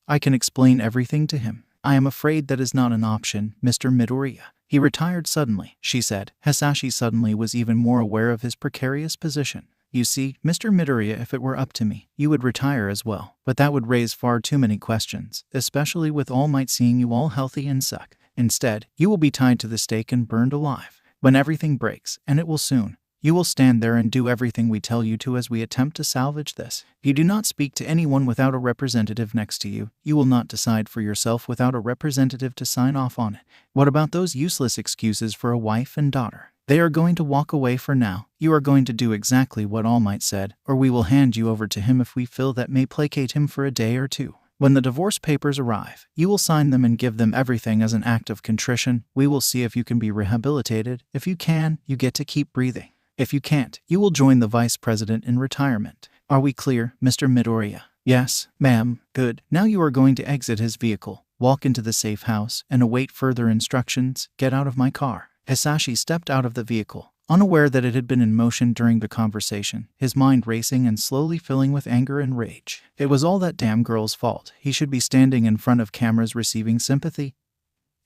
Speaker 1: I can explain everything to him. I am afraid that is not an option, Mr. Midoriya. He retired suddenly, she said. Hashi suddenly was even more aware of his precarious position. You see, Mr. Midoriya, if it were up to me, you would retire as well. But that would raise far too many questions, especially with All Might seeing you all healthy and suck. Instead, you will be tied to the stake and burned alive. When everything breaks, and it will soon, you will stand there and do everything we tell you to as we attempt to salvage this. You do not speak to anyone without a representative next to you. You will not decide for yourself without a representative to sign off on it. What about those useless excuses for a wife and daughter? They are going to walk away for now. You are going to do exactly what All Might said, or we will hand you over to him if we feel that may placate him for a day or two. When the divorce papers arrive, you will sign them and give them everything as an act of contrition. We will see if you can be rehabilitated. If you can, you get to keep breathing. If you can't, you will join the vice president in retirement. Are we clear, Mr. Midoriya? Yes, ma'am. Good. Now you are going to exit his vehicle, walk into the safe house, and await further instructions. Get out of my car. Hashi stepped out of the vehicle, unaware that it had been in motion during the conversation, his mind racing and slowly filling with anger and rage. It was all that damn girl's fault. He should be standing in front of cameras receiving sympathy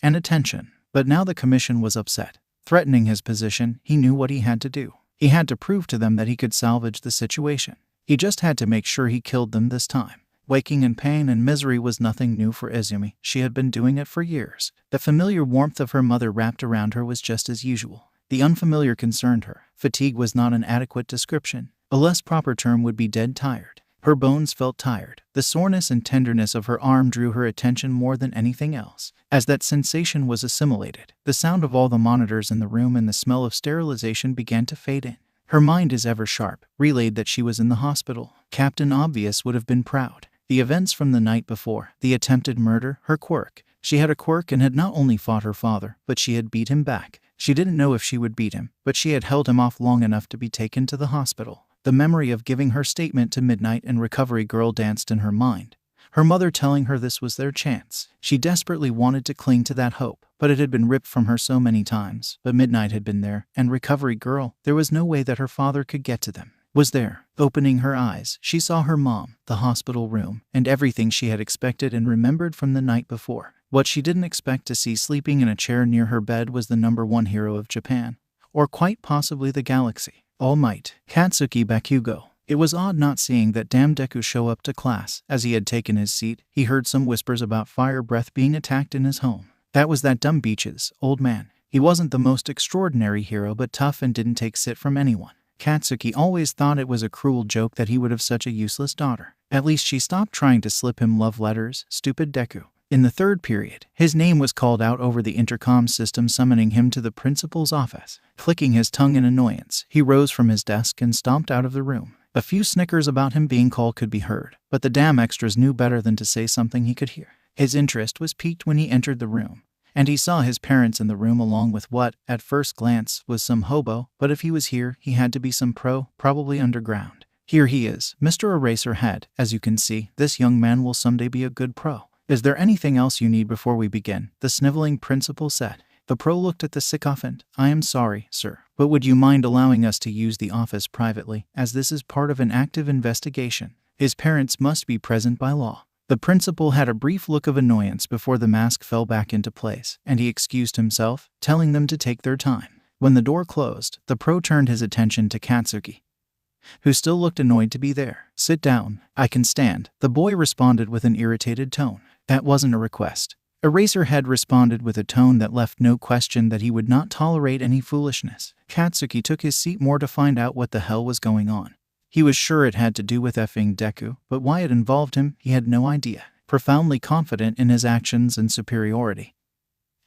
Speaker 1: and attention. But now the commission was upset. Threatening his position, he knew what he had to do. He had to prove to them that he could salvage the situation. He just had to make sure he killed them this time. Waking in pain and misery was nothing new for Izumi. She had been doing it for years. The familiar warmth of her mother wrapped around her was just as usual. The unfamiliar concerned her. Fatigue was not an adequate description. A less proper term would be dead tired. Her bones felt tired. The soreness and tenderness of her arm drew her attention more than anything else. As that sensation was assimilated, the sound of all the monitors in the room and the smell of sterilization began to fade in. Her mind, as ever sharp, relayed that she was in the hospital. Captain Obvious would have been proud. The events from the night before, the attempted murder, her quirk. She had a quirk and had not only fought her father, but she had beat him back. She didn't know if she would beat him, but she had held him off long enough to be taken to the hospital. The memory of giving her statement to Midnight and Recovery Girl danced in her mind. Her mother telling her this was their chance. She desperately wanted to cling to that hope, but it had been ripped from her so many times. But Midnight had been there, and Recovery Girl, there was no way that her father could get to them. Was there. Opening her eyes, she saw her mom, the hospital room, and everything she had expected and remembered from the night before. What she didn't expect to see sleeping in a chair near her bed was the #1 hero of Japan, or quite possibly the galaxy. All Might, Katsuki Bakugo. It was odd not seeing that damn Deku show up to class. As he had taken his seat, he heard some whispers about Fire Breath being attacked in his home. That was that dumb Beaches, old man. He wasn't the most extraordinary hero, but tough and didn't take shit from anyone. Katsuki always thought it was a cruel joke that he would have such a useless daughter. At least she stopped trying to slip him love letters, stupid Deku. In the third period, his name was called out over the intercom system, summoning him to the principal's office. Clicking his tongue in annoyance, he rose from his desk and stomped out of the room. A few snickers about him being called could be heard, but the damn extras knew better than to say something he could hear. His interest was piqued when he entered the room, and he saw his parents in the room along with what, at first glance, was some hobo, but if he was here, he had to be some pro, probably underground. Here he is, Mr. Eraserhead. As you can see, this young man will someday be a good pro. Is there anything else you need before we begin? The sniveling principal said. The pro looked at the sycophant. I am sorry, sir, but would you mind allowing us to use the office privately, as this is part of an active investigation? His parents must be present by law. The principal had a brief look of annoyance before the mask fell back into place, and he excused himself, telling them to take their time. When the door closed, the pro turned his attention to Katsuki, who still looked annoyed to be there. Sit down. I can stand, the boy responded with an irritated tone. That wasn't a request. Eraserhead responded with a tone that left no question that he would not tolerate any foolishness. Katsuki took his seat more to find out what the hell was going on. He was sure it had to do with effing Deku, but why it involved him, he had no idea. Profoundly confident in his actions and superiority,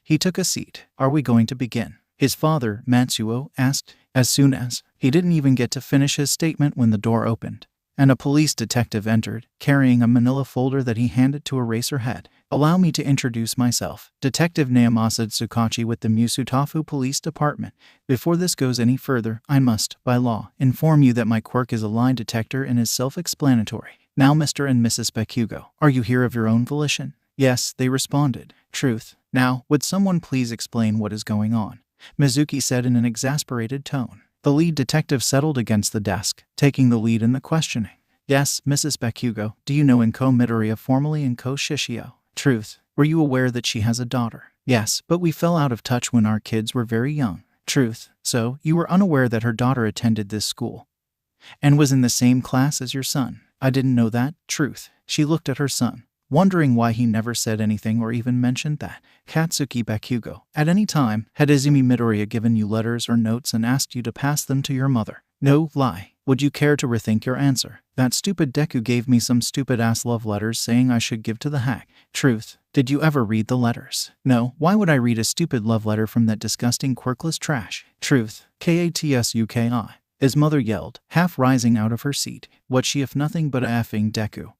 Speaker 1: he took a seat. "Are we going to begin?" his father, Matsuo, asked. As soon as he didn't even get to finish his statement when the door opened, and a police detective entered, carrying a manila folder that he handed to Eraserhead. "Allow me to introduce myself, Detective Naomasa Tsukachi with the Musutafu Police Department. Before this goes any further, I must, by law, inform you that my quirk is a lie detector and is self-explanatory. Now, Mr. and Mrs. Bakugo, are you here of your own volition?" "Yes," they responded. "Truth. Now, would someone please explain what is going on?" Mizuki said in an exasperated tone. The lead detective settled against the desk, taking the lead in the questioning. "Yes, Mrs. Bakugo, do you know Izuku Midoriya, formerly Izuku Shishio?" "Truth. Were you aware that she has a daughter?" "Yes, but we fell out of touch when our kids were very young." "Truth. So, you were unaware that her daughter attended this school and was in the same class as your son?" "I didn't know that." "Truth." She looked at her son, wondering why he never said anything or even mentioned that. "Katsuki Bakugo, at any time, had Izumi Midoriya given you letters or notes and asked you to pass them to your mother?" "No." "Lie. Would you care to rethink your answer?" "That stupid Deku gave me some stupid-ass love letters saying I should give to the hack." "Truth. Did you ever read the letters?" "No. Why would I read a stupid love letter from that disgusting quirkless trash?" "Truth." "Katsuki," his mother yelled, half rising out of her seat. "What's she if nothing but a effing Deku?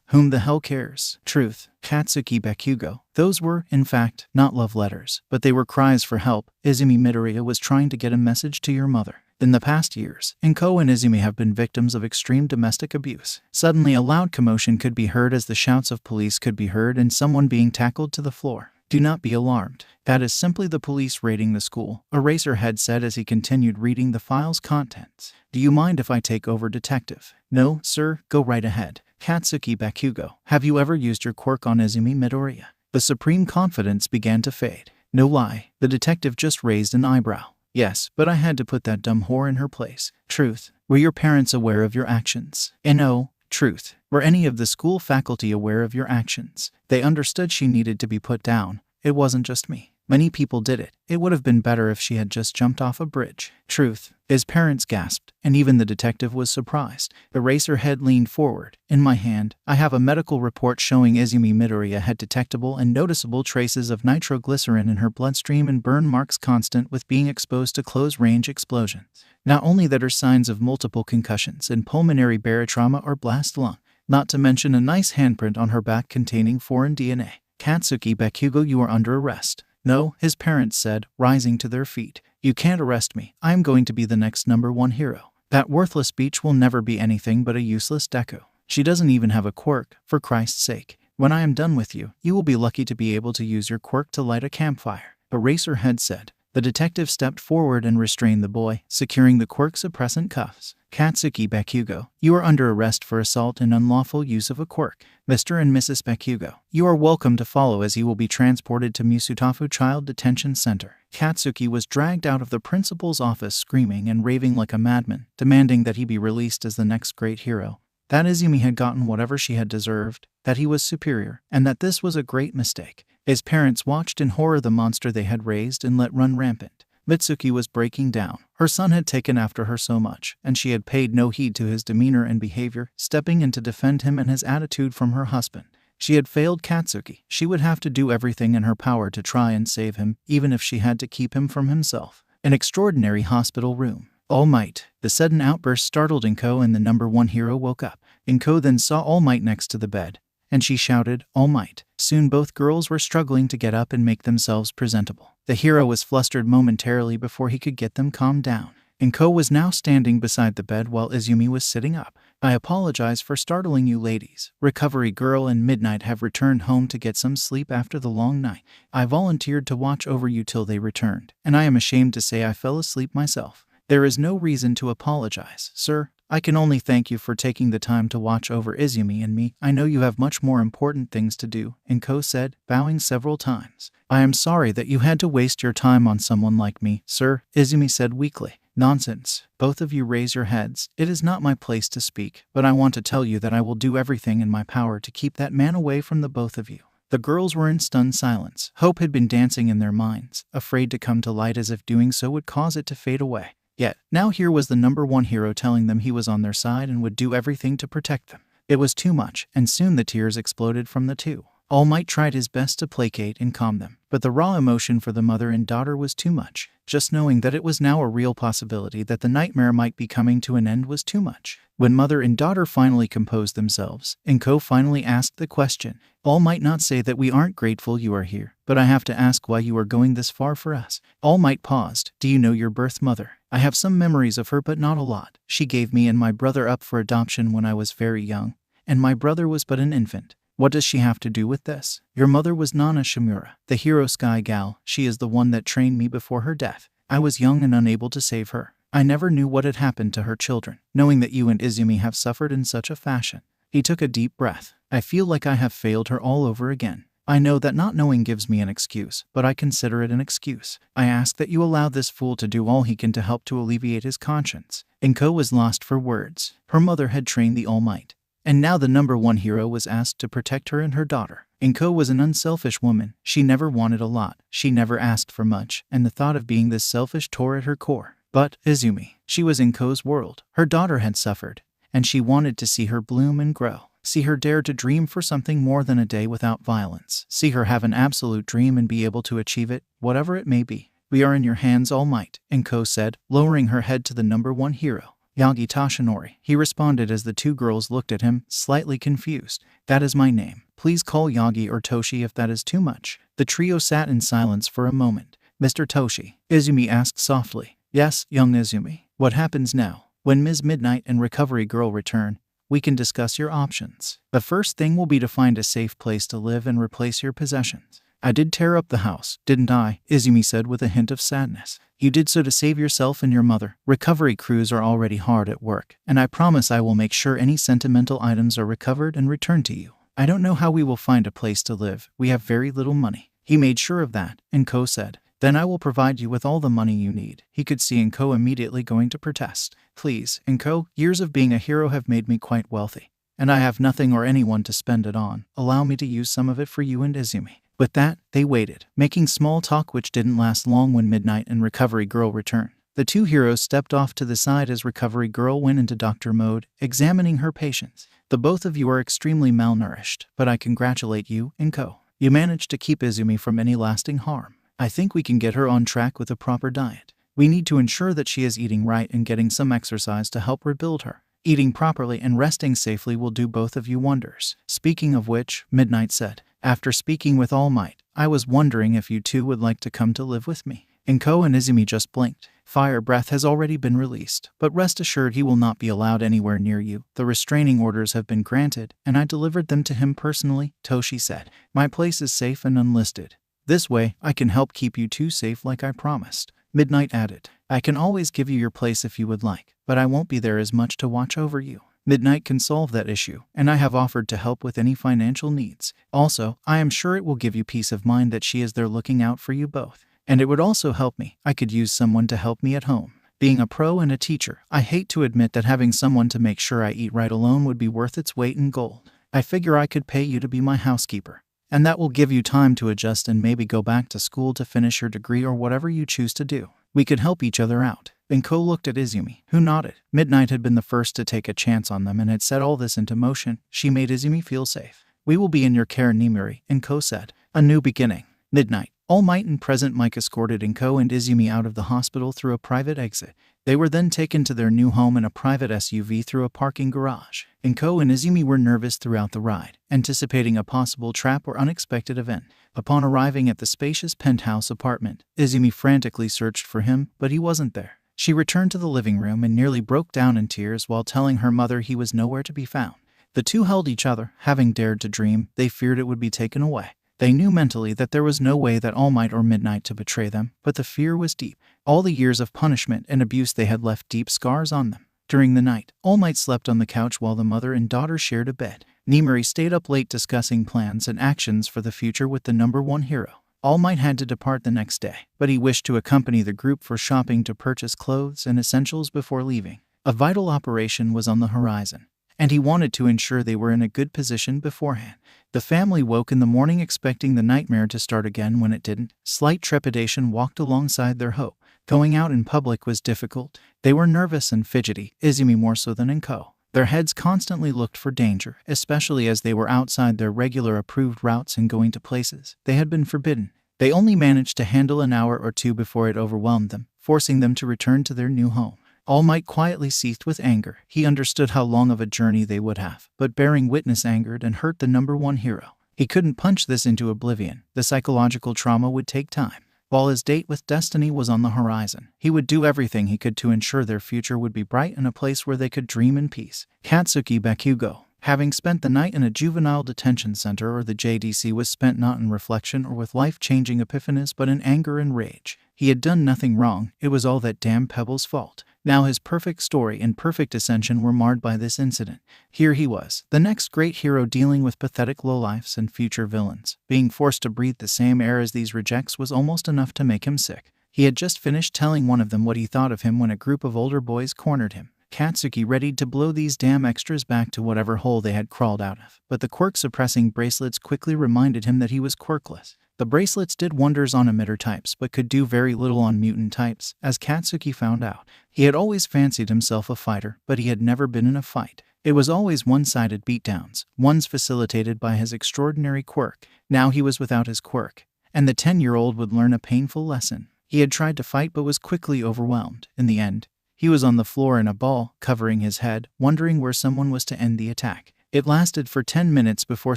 Speaker 1: Whom the hell cares?" "Truth." Katsuki Bakugo. Those were, in fact, not love letters, but they were cries for help. Izumi Midoriya was trying to get a message to your mother. In the past years, Inko and Izumi have been victims of extreme domestic abuse. Suddenly a loud commotion could be heard as the shouts of police could be heard and someone being tackled to the floor. "Do not be alarmed. That is simply the police raiding the school," Eraserhead said as he continued reading the file's contents. "Do you mind if I take over, Detective?" "No, sir, go right ahead." Katsuki Bakugo, have you ever used your quirk on Izumi Midoriya? The supreme confidence began to fade. "No lie." The detective just raised an eyebrow. "Yes, but I had to put that dumb whore in her place." "Truth. Were your parents aware of your actions?" "No." "Truth. Were any of the school faculty aware of your actions?" "They understood she needed to be put down. It wasn't just me. Many people did it. It would have been better if she had just jumped off a bridge." "Truth." His parents gasped, and even the detective was surprised. Eraserhead leaned forward. "In my hand, I have a medical report showing Izumi Midoriya had detectable and noticeable traces of nitroglycerin in her bloodstream and burn marks constant with being exposed to close-range explosions. Not only that, are signs of multiple concussions and pulmonary barotrauma or blast lung, not to mention a nice handprint on her back containing foreign DNA." "Katsuki Bakugo, you are under arrest." "No," his parents said, rising to their feet. "You can't arrest me. I am going to be the next #1 hero. That worthless beach will never be anything but a useless Deku. She doesn't even have a quirk, for Christ's sake. When I am done with you, you will be lucky to be able to use your quirk to light a campfire," Eraserhead said. The detective stepped forward and restrained the boy, securing the quirk-suppressant cuffs. "Katsuki Bakugo, you are under arrest for assault and unlawful use of a quirk. Mr. and Mrs. Bakugo, you are welcome to follow as he will be transported to Musutafu Child Detention Center." Katsuki was dragged out of the principal's office screaming and raving like a madman, demanding that he be released as the next great hero. That Izumi had gotten whatever she had deserved, that he was superior, and that this was a great mistake. His parents watched in horror the monster they had raised and let run rampant. Mitsuki was breaking down. Her son had taken after her so much, and she had paid no heed to his demeanor and behavior, stepping in to defend him and his attitude from her husband. She had failed Katsuki. She would have to do everything in her power to try and save him, even if she had to keep him from himself. An extraordinary hospital room. All Might. The sudden outburst startled Inko and the #1 hero woke up. Inko then saw All Might next to the bed, and she shouted, "All Might." Soon both girls were struggling to get up and make themselves presentable. The hero was flustered momentarily before he could get them calmed down. Inko was now standing beside the bed while Izumi was sitting up. "I apologize for startling you ladies. Recovery Girl and Midnight have returned home to get some sleep after the long night. I volunteered to watch over you till they returned, and I am ashamed to say I fell asleep myself. There is no reason to apologize, sir. I can only thank you for taking the time to watch over Izumi and me. I know you have much more important things to do," Inko said, bowing several times. "I am sorry that you had to waste your time on someone like me, sir," Izumi said weakly. "Nonsense. Both of you raise your heads. It is not my place to speak, but I want to tell you that I will do everything in my power to keep that man away from the both of you." The girls were in stunned silence. Hope had been dancing in their minds, afraid to come to light as if doing so would cause it to fade away. Yet, now here was the number one hero telling them he was on their side and would do everything to protect them. It was too much, and soon the tears exploded from the two. All Might tried his best to placate and calm them, but the raw emotion for the mother and daughter was too much. Just knowing that it was now a real possibility that the nightmare might be coming to an end was too much. When mother and daughter finally composed themselves, Inko finally asked the question. All Might not say that we aren't grateful you are here, but I have to ask why you are going this far for us. All Might paused. Do you know your birth mother? I have some memories of her, but not a lot. She gave me and my brother up for adoption when I was very young, and my brother was but an infant. What does she have to do with this? Your mother was Nana Shimura, the hero Sky Gal. She is the one that trained me before her death. I was young and unable to save her. I never knew what had happened to her children, knowing that you and Izumi have suffered in such a fashion. He took a deep breath. I feel like I have failed her all over again. I know that not knowing gives me an excuse, but I consider it an excuse. I ask that you allow this fool to do all he can to help to alleviate his conscience. Inko was lost for words. Her mother had trained the All Might, and now the number one hero was asked to protect her and her daughter. Inko was an unselfish woman. She never wanted a lot. She never asked for much, and the thought of being this selfish tore at her core. But Izumi, she was Inko's world. Her daughter had suffered, and she wanted to see her bloom and grow. See her dare to dream for something more than a day without violence. See her have an absolute dream and be able to achieve it, whatever it may be. We are in your hands, All Might, Inko said, lowering her head to the number one hero. Yagi Tashinori, he responded as the two girls looked at him, slightly confused. That is my name. Please call Yagi or Toshi if that is too much. The trio sat in silence for a moment. Mr. Toshi, Izumi asked softly. Yes, young Izumi. What happens now? When Ms. Midnight and Recovery Girl return, we can discuss your options. The first thing will be to find a safe place to live and replace your possessions. I did tear up the house, didn't I? Izumi said with a hint of sadness. You did so to save yourself and your mother. Recovery crews are already hard at work, and I promise I will make sure any sentimental items are recovered and returned to you. I don't know how we will find a place to live. We have very little money. He made sure of that, Inko said. Then I will provide you with all the money you need. He could see Inko immediately going to protest. Please, Inko, years of being a hero have made me quite wealthy, and I have nothing or anyone to spend it on. Allow me to use some of it for you and Izumi. With that, they waited, making small talk which didn't last long when Midnight and Recovery Girl returned. The two heroes stepped off to the side as Recovery Girl went into doctor mode, examining her patients. The both of you are extremely malnourished, but I congratulate you, Inko. You managed to keep Izumi from any lasting harm. I think we can get her on track with a proper diet. We need to ensure that she is eating right and getting some exercise to help rebuild her. Eating properly and resting safely will do both of you wonders. Speaking of which, Midnight said, after speaking with All Might, I was wondering if you two would like to come to live with me. Inko and Izumi just blinked. Fire breath has already been released, but rest assured he will not be allowed anywhere near you. The restraining orders have been granted, and I delivered them to him personally, Toshi said. My place is safe and unlisted. This way, I can help keep you two safe like I promised. Midnight added, I can always give you your place if you would like, but I won't be there as much to watch over you. Midnight can solve that issue, and I have offered to help with any financial needs. Also, I am sure it will give you peace of mind that she is there looking out for you both. And it would also help me. I could use someone to help me at home. Being a pro and a teacher, I hate to admit that having someone to make sure I eat right alone would be worth its weight in gold. I figure I could pay you to be my housekeeper, and that will give you time to adjust and maybe go back to school to finish your degree or whatever you choose to do. We could help each other out. Inko looked at Izumi, who nodded. Midnight had been the first to take a chance on them and had set all this into motion. She made Izumi feel safe. We will be in your care, Nimuri, Inko said. A new beginning. Midnight. All Might and Present Mike escorted Inko and Izumi out of the hospital through a private exit. They were then taken to their new home in a private SUV through a parking garage. Inko and Izumi were nervous throughout the ride, anticipating a possible trap or unexpected event. Upon arriving at the spacious penthouse apartment, Izumi frantically searched for him, but he wasn't there. She returned to the living room and nearly broke down in tears while telling her mother he was nowhere to be found. The two held each other, having dared to dream. They feared it would be taken away. They knew mentally that there was no way that All Might or Midnight to betray them, but the fear was deep. All the years of punishment and abuse they had left deep scars on them. During the night, All Might slept on the couch while the mother and daughter shared a bed. Nimuri stayed up late discussing plans and actions for the future with the number one hero. All Might had to depart the next day, but he wished to accompany the group for shopping to purchase clothes and essentials before leaving. A vital operation was on the horizon, and he wanted to ensure they were in a good position beforehand. The family woke in the morning expecting the nightmare to start again when it didn't. Slight trepidation walked alongside their hope. Going out in public was difficult. They were nervous and fidgety, Izumi more so than Inko. Their heads constantly looked for danger, especially as they were outside their regular approved routes and going to places they had been forbidden. They only managed to handle an hour or two before it overwhelmed them, forcing them to return to their new home. All Might quietly seethed with anger. He understood how long of a journey they would have, but bearing witness angered and hurt the number one hero. He couldn't punch this into oblivion. The psychological trauma would take time. While his date with Destiny was on the horizon, he would do everything he could to ensure their future would be bright and a place where they could dream in peace. Katsuki Bakugo, having spent the night in a juvenile detention center or the JDC, was spent not in reflection or with life-changing epiphanies but in anger and rage. He had done nothing wrong. It was all that damn Pebble's fault. Now his perfect story and perfect ascension were marred by this incident. Here he was, the next great hero, dealing with pathetic lowlifes and future villains. Being forced to breathe the same air as these rejects was almost enough to make him sick. He had just finished telling one of them what he thought of him when a group of older boys cornered him. Katsuki readied to blow these damn extras back to whatever hole they had crawled out of, but the quirk-suppressing bracelets quickly reminded him that he was quirkless. The bracelets did wonders on emitter types but could do very little on mutant types, as Katsuki found out. He had always fancied himself a fighter, but he had never been in a fight. It was always one-sided beatdowns, ones facilitated by his extraordinary quirk. Now he was without his quirk, and the 10-year-old would learn a painful lesson. He had tried to fight but was quickly overwhelmed. In the end, he was on the floor in a ball, covering his head, wondering where someone was to end the attack. It lasted for 10 minutes before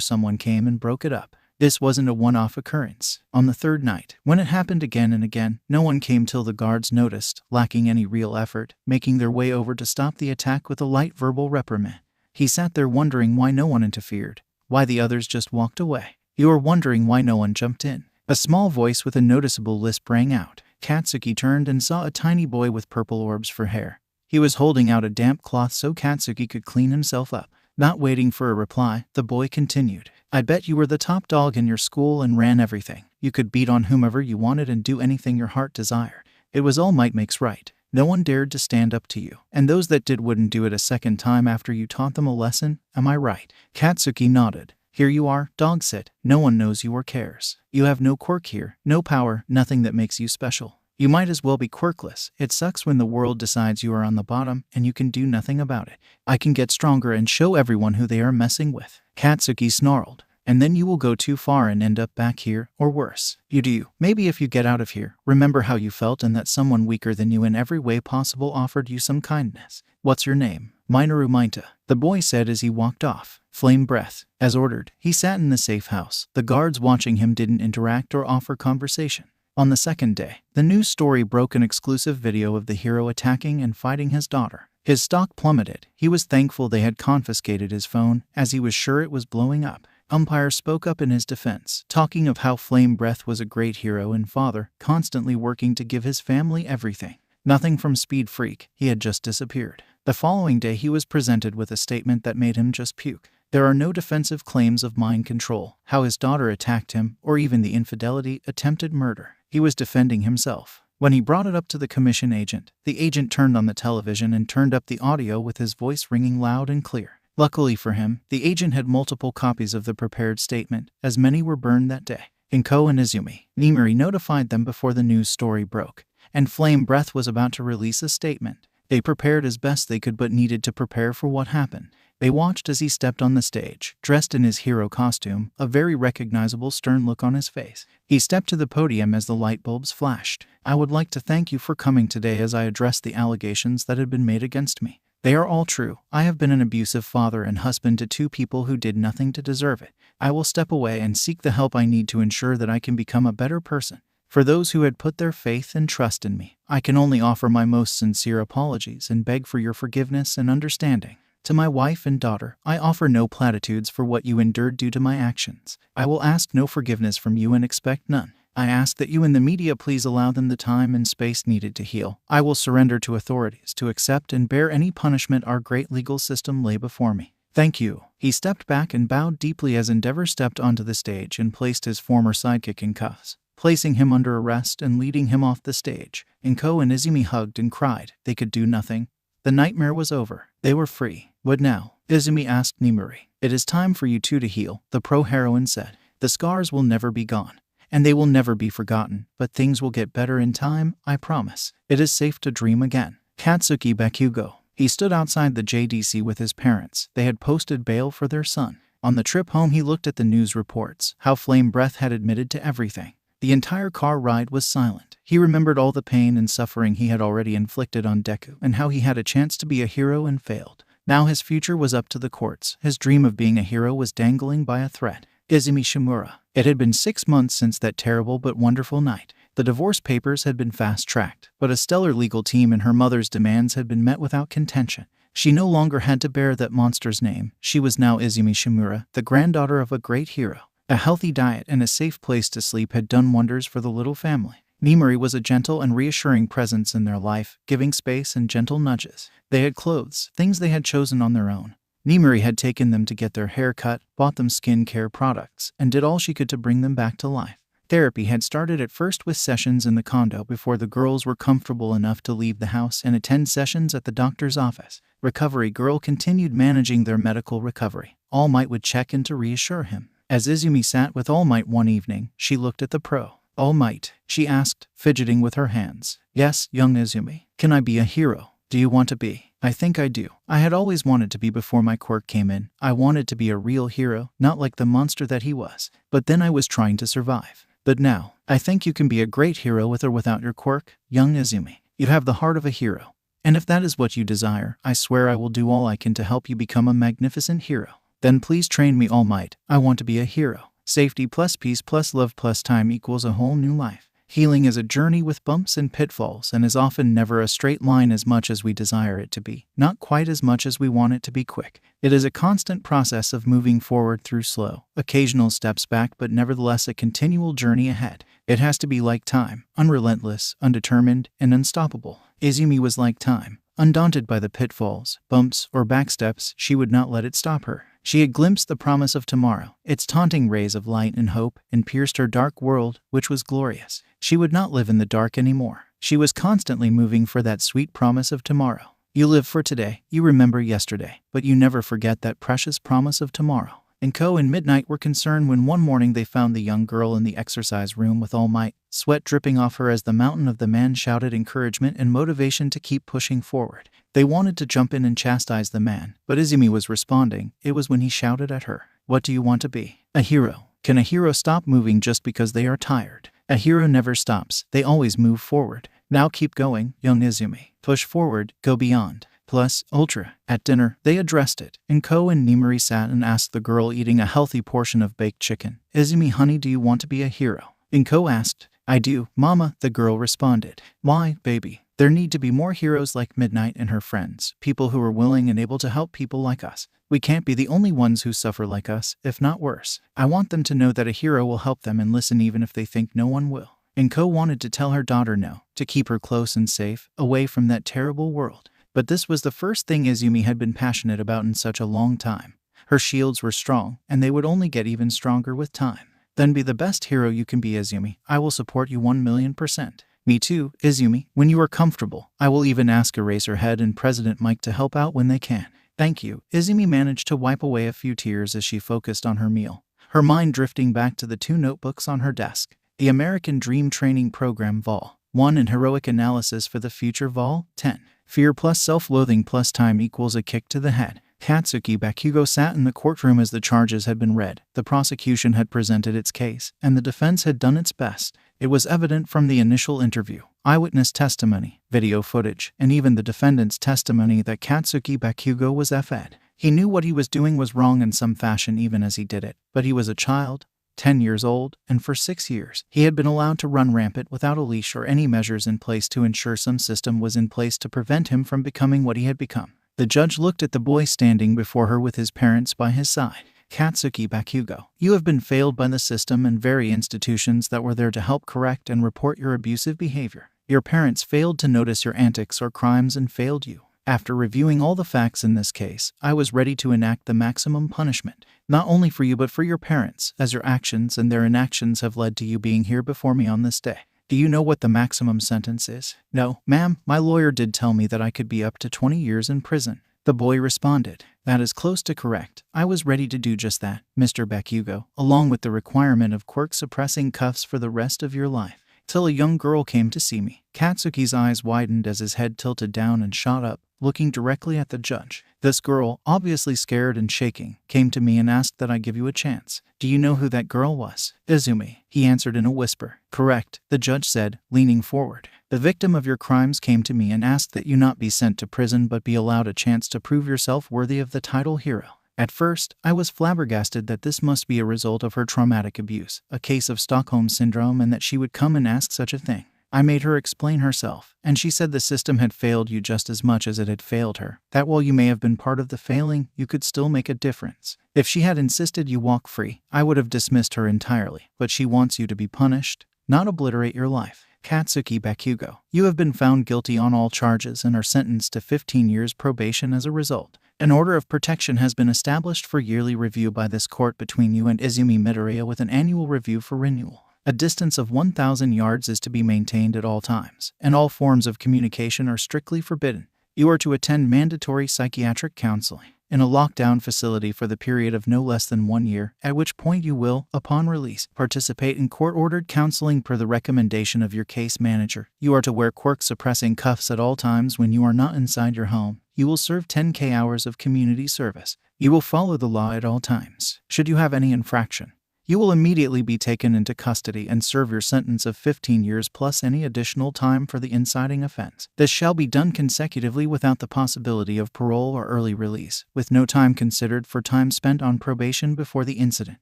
Speaker 1: someone came and broke it up. This wasn't a one-off occurrence. On the third night, when it happened again and again, no one came till the guards noticed, lacking any real effort, making their way over to stop the attack with a light verbal reprimand. He sat there wondering why no one interfered, why the others just walked away. You are wondering why no one jumped in. A small voice with a noticeable lisp rang out. Katsuki turned and saw a tiny boy with purple orbs for hair. He was holding out a damp cloth so Katsuki could clean himself up. Not waiting for a reply, the boy continued. I bet you were the top dog in your school and ran everything. You could beat on whomever you wanted and do anything your heart desired. It was all might makes right. No one dared to stand up to you, and those that did wouldn't do it a second time after you taught them a lesson. Am I right? Katsuki nodded. Here you are, dog said. No one knows you or cares. You have no quirk here, no power, nothing that makes you special. You might as well be quirkless. It sucks when the world decides you are on the bottom and you can do nothing about it. I can get stronger and show everyone who they are messing with. Katsuki snarled. And then you will go too far and end up back here, or worse. You do. Maybe if you get out of here, remember how you felt and that someone weaker than you in every way possible offered you some kindness. What's your name? Minoru Mainta, the boy said as he walked off. Flame breath. As ordered, he sat in the safe house. The guards watching him didn't interact or offer conversation. On the second day, the news story broke an exclusive video of the hero attacking and fighting his daughter. His stock plummeted. He was thankful they had confiscated his phone, as he was sure it was blowing up. Umpire spoke up in his defense, talking of how Flame Breath was a great hero and father, constantly working to give his family everything. Nothing from Speed Freak, he had just disappeared. The following day he was presented with a statement that made him just puke. There are no defensive claims of mind control, how his daughter attacked him, or even the infidelity, attempted murder. He was defending himself. When he brought it up to the commission agent, the agent turned on the television and turned up the audio with his voice ringing loud and clear. Luckily for him, the agent had multiple copies of the prepared statement, as many were burned that day. Inko and Izumi, Nimuri notified them before the news story broke, and Flame Breath was about to release a statement. They prepared as best they could but needed to prepare for what happened. They watched as he stepped on the stage, dressed in his hero costume, a very recognizable stern look on his face. He stepped to the podium as the light bulbs flashed. I would like to thank you for coming today as I address the allegations that had been made against me. They are all true. I have been an abusive father and husband to two people who did nothing to deserve it. I will step away and seek the help I need to ensure that I can become a better person. For those who had put their faith and trust in me, I can only offer my most sincere apologies and beg for your forgiveness and understanding. To my wife and daughter, I offer no platitudes for what you endured due to my actions. I will ask no forgiveness from you and expect none. I ask that you and the media please allow them the time and space needed to heal. I will surrender to authorities to accept and bear any punishment our great legal system lay before me. Thank you. He stepped back and bowed deeply as Endeavor stepped onto the stage and placed his former sidekick in cuffs, placing him under arrest and leading him off the stage. Inko and Izumi hugged and cried. They could do nothing. The nightmare was over. They were free. What now? Izumi asked Nimuri. It is time for you two to heal, the pro-heroine said. The scars will never be gone, and they will never be forgotten, but things will get better in time, I promise. It is safe to dream again. Katsuki Bakugo. He stood outside the JDC with his parents. They had posted bail for their son. On the trip home he looked at the news reports, how Flame Breath had admitted to everything. The entire car ride was silent. He remembered all the pain and suffering he had already inflicted on Deku, and how he had a chance to be a hero and failed. Now his future was up to the courts. His dream of being a hero was dangling by a thread. Izumi Shimura. It had been 6 months since that terrible but wonderful night. The divorce papers had been fast-tracked, but a stellar legal team and her mother's demands had been met without contention. She no longer had to bear that monster's name. She was now Izumi Shimura, the granddaughter of a great hero. A healthy diet and a safe place to sleep had done wonders for the little family. Nimuri was a gentle and reassuring presence in their life, giving space and gentle nudges. They had clothes, things they had chosen on their own. Nimuri had taken them to get their hair cut, bought them skincare products, and did all she could to bring them back to life. Therapy had started at first with sessions in the condo before the girls were comfortable enough to leave the house and attend sessions at the doctor's office. Recovery Girl continued managing their medical recovery. All Might would check in to reassure him. As Izumi sat with All Might one evening, she looked at the pro. All Might, she asked, fidgeting with her hands. Yes, young Izumi. Can I be a hero? Do you want to be? I think I do. I had always wanted to be before my quirk came in. I wanted to be a real hero, not like the monster that he was. But then I was trying to survive. But now, I think you can be a great hero with or without your quirk, young Izumi. You have the heart of a hero. And if that is what you desire, I swear I will do all I can to help you become a magnificent hero. Then please train me, All Might. I want to be a hero. Safety plus peace plus love plus time equals a whole new life. Healing is a journey with bumps and pitfalls and is often never a straight line as much as we desire it to be, not quite as much as we want it to be quick. It is a constant process of moving forward through slow, occasional steps back but nevertheless a continual journey ahead. It has to be like time, unrelentless, undetermined, and unstoppable. Izumi was like time. Undaunted by the pitfalls, bumps, or backsteps, she would not let it stop her. She had glimpsed the promise of tomorrow, its taunting rays of light and hope, and pierced her dark world, which was glorious. She would not live in the dark anymore. She was constantly moving for that sweet promise of tomorrow. You live for today, you remember yesterday, but you never forget that precious promise of tomorrow. Inko and Midnight were concerned when one morning they found the young girl in the exercise room with All Might, sweat dripping off her as the mountain of the man shouted encouragement and motivation to keep pushing forward. They wanted to jump in and chastise the man, but Izumi was responding. It was when he shouted at her, "What do you want to be? A hero. Can a hero stop moving just because they are tired? A hero never stops, they always move forward. Now keep going, young Izumi. Push forward, go beyond. Plus, ultra." At dinner, they addressed it. Inko and Nimuri sat and asked the girl eating a healthy portion of baked chicken, "Izumi, honey, do you want to be a hero?" Inko asked. "I do, Mama," the girl responded. "Why, baby? There need to be more heroes like Midnight and her friends, people who are willing and able to help people like us. We can't be the only ones who suffer like us, if not worse. I want them to know that a hero will help them and listen even if they think no one will." Inko wanted to tell her daughter no, to keep her close and safe, away from that terrible world. But this was the first thing Izumi had been passionate about in such a long time. Her shields were strong, and they would only get even stronger with time. Then be the best hero you can be, Izumi. I will support you 1,000,000%. Me too, Izumi. When you are comfortable, I will even ask Eraserhead and President Mike to help out when they can. Thank you. Izumi managed to wipe away a few tears as she focused on her meal, her mind drifting back to the 2 notebooks on her desk. The American Dream Training Program Vol. 1 and Heroic Analysis for the Future Vol. 10. Fear plus self-loathing plus time equals a kick to the head. Katsuki Bakugo sat in the courtroom as the charges had been read. The prosecution had presented its case, and the defense had done its best. It was evident from the initial interview, eyewitness testimony, video footage, and even the defendant's testimony that Katsuki Bakugo was F.ed. He knew what he was doing was wrong in some fashion even as he did it, but he was a child, 10 years old, and for 6 years, he had been allowed to run rampant without a leash or any measures in place to ensure some system was in place to prevent him from becoming what he had become. The judge looked at the boy standing before her with his parents by his side. Katsuki Bakugo, you have been failed by the system and very institutions that were there to help correct and report your abusive behavior. Your parents failed to notice your antics or crimes and failed you. After reviewing all the facts in this case, I was ready to enact the maximum punishment, not only for you but for your parents, as your actions and their inactions have led to you being here before me on this day. Do you know what the maximum sentence is? No, ma'am, my lawyer did tell me that I could be up to 20 years in prison. The boy responded. That is close to correct. I was ready to do just that, Mr. Bakugo, along with the requirement of quirk-suppressing cuffs for the rest of your life. Till a young girl came to see me. Katsuki's eyes widened as his head tilted down and shot up, looking directly at the judge. This girl, obviously scared and shaking, came to me and asked that I give you a chance. Do you know who that girl was? Izumi, he answered in a whisper. Correct, the judge said, leaning forward. The victim of your crimes came to me and asked that you not be sent to prison but be allowed a chance to prove yourself worthy of the title hero. At first, I was flabbergasted that this must be a result of her traumatic abuse, a case of Stockholm Syndrome, and that she would come and ask such a thing. I made her explain herself, and she said the system had failed you just as much as it had failed her, that while you may have been part of the failing, you could still make a difference. If she had insisted you walk free, I would have dismissed her entirely, but she wants you to be punished, not obliterate your life. Katsuki Bakugo, you have been found guilty on all charges and are sentenced to 15 years probation as a result. An order of protection has been established for yearly review by this court between you and Izumi Midoriya, with an annual review for renewal. A distance of 1,000 yards is to be maintained at all times, and all forms of communication are strictly forbidden. You are to attend mandatory psychiatric counseling in a lockdown facility for the period of no less than 1 year, at which point you will, upon release, participate in court-ordered counseling per the recommendation of your case manager. You are to wear quirk-suppressing cuffs at all times when you are not inside your home. You will serve 10K hours of community service. You will follow the law at all times. Should you have any infraction, you will immediately be taken into custody and serve your sentence of 15 years plus any additional time for the inciting offense. This shall be done consecutively without the possibility of parole or early release, with no time considered for time spent on probation before the incident.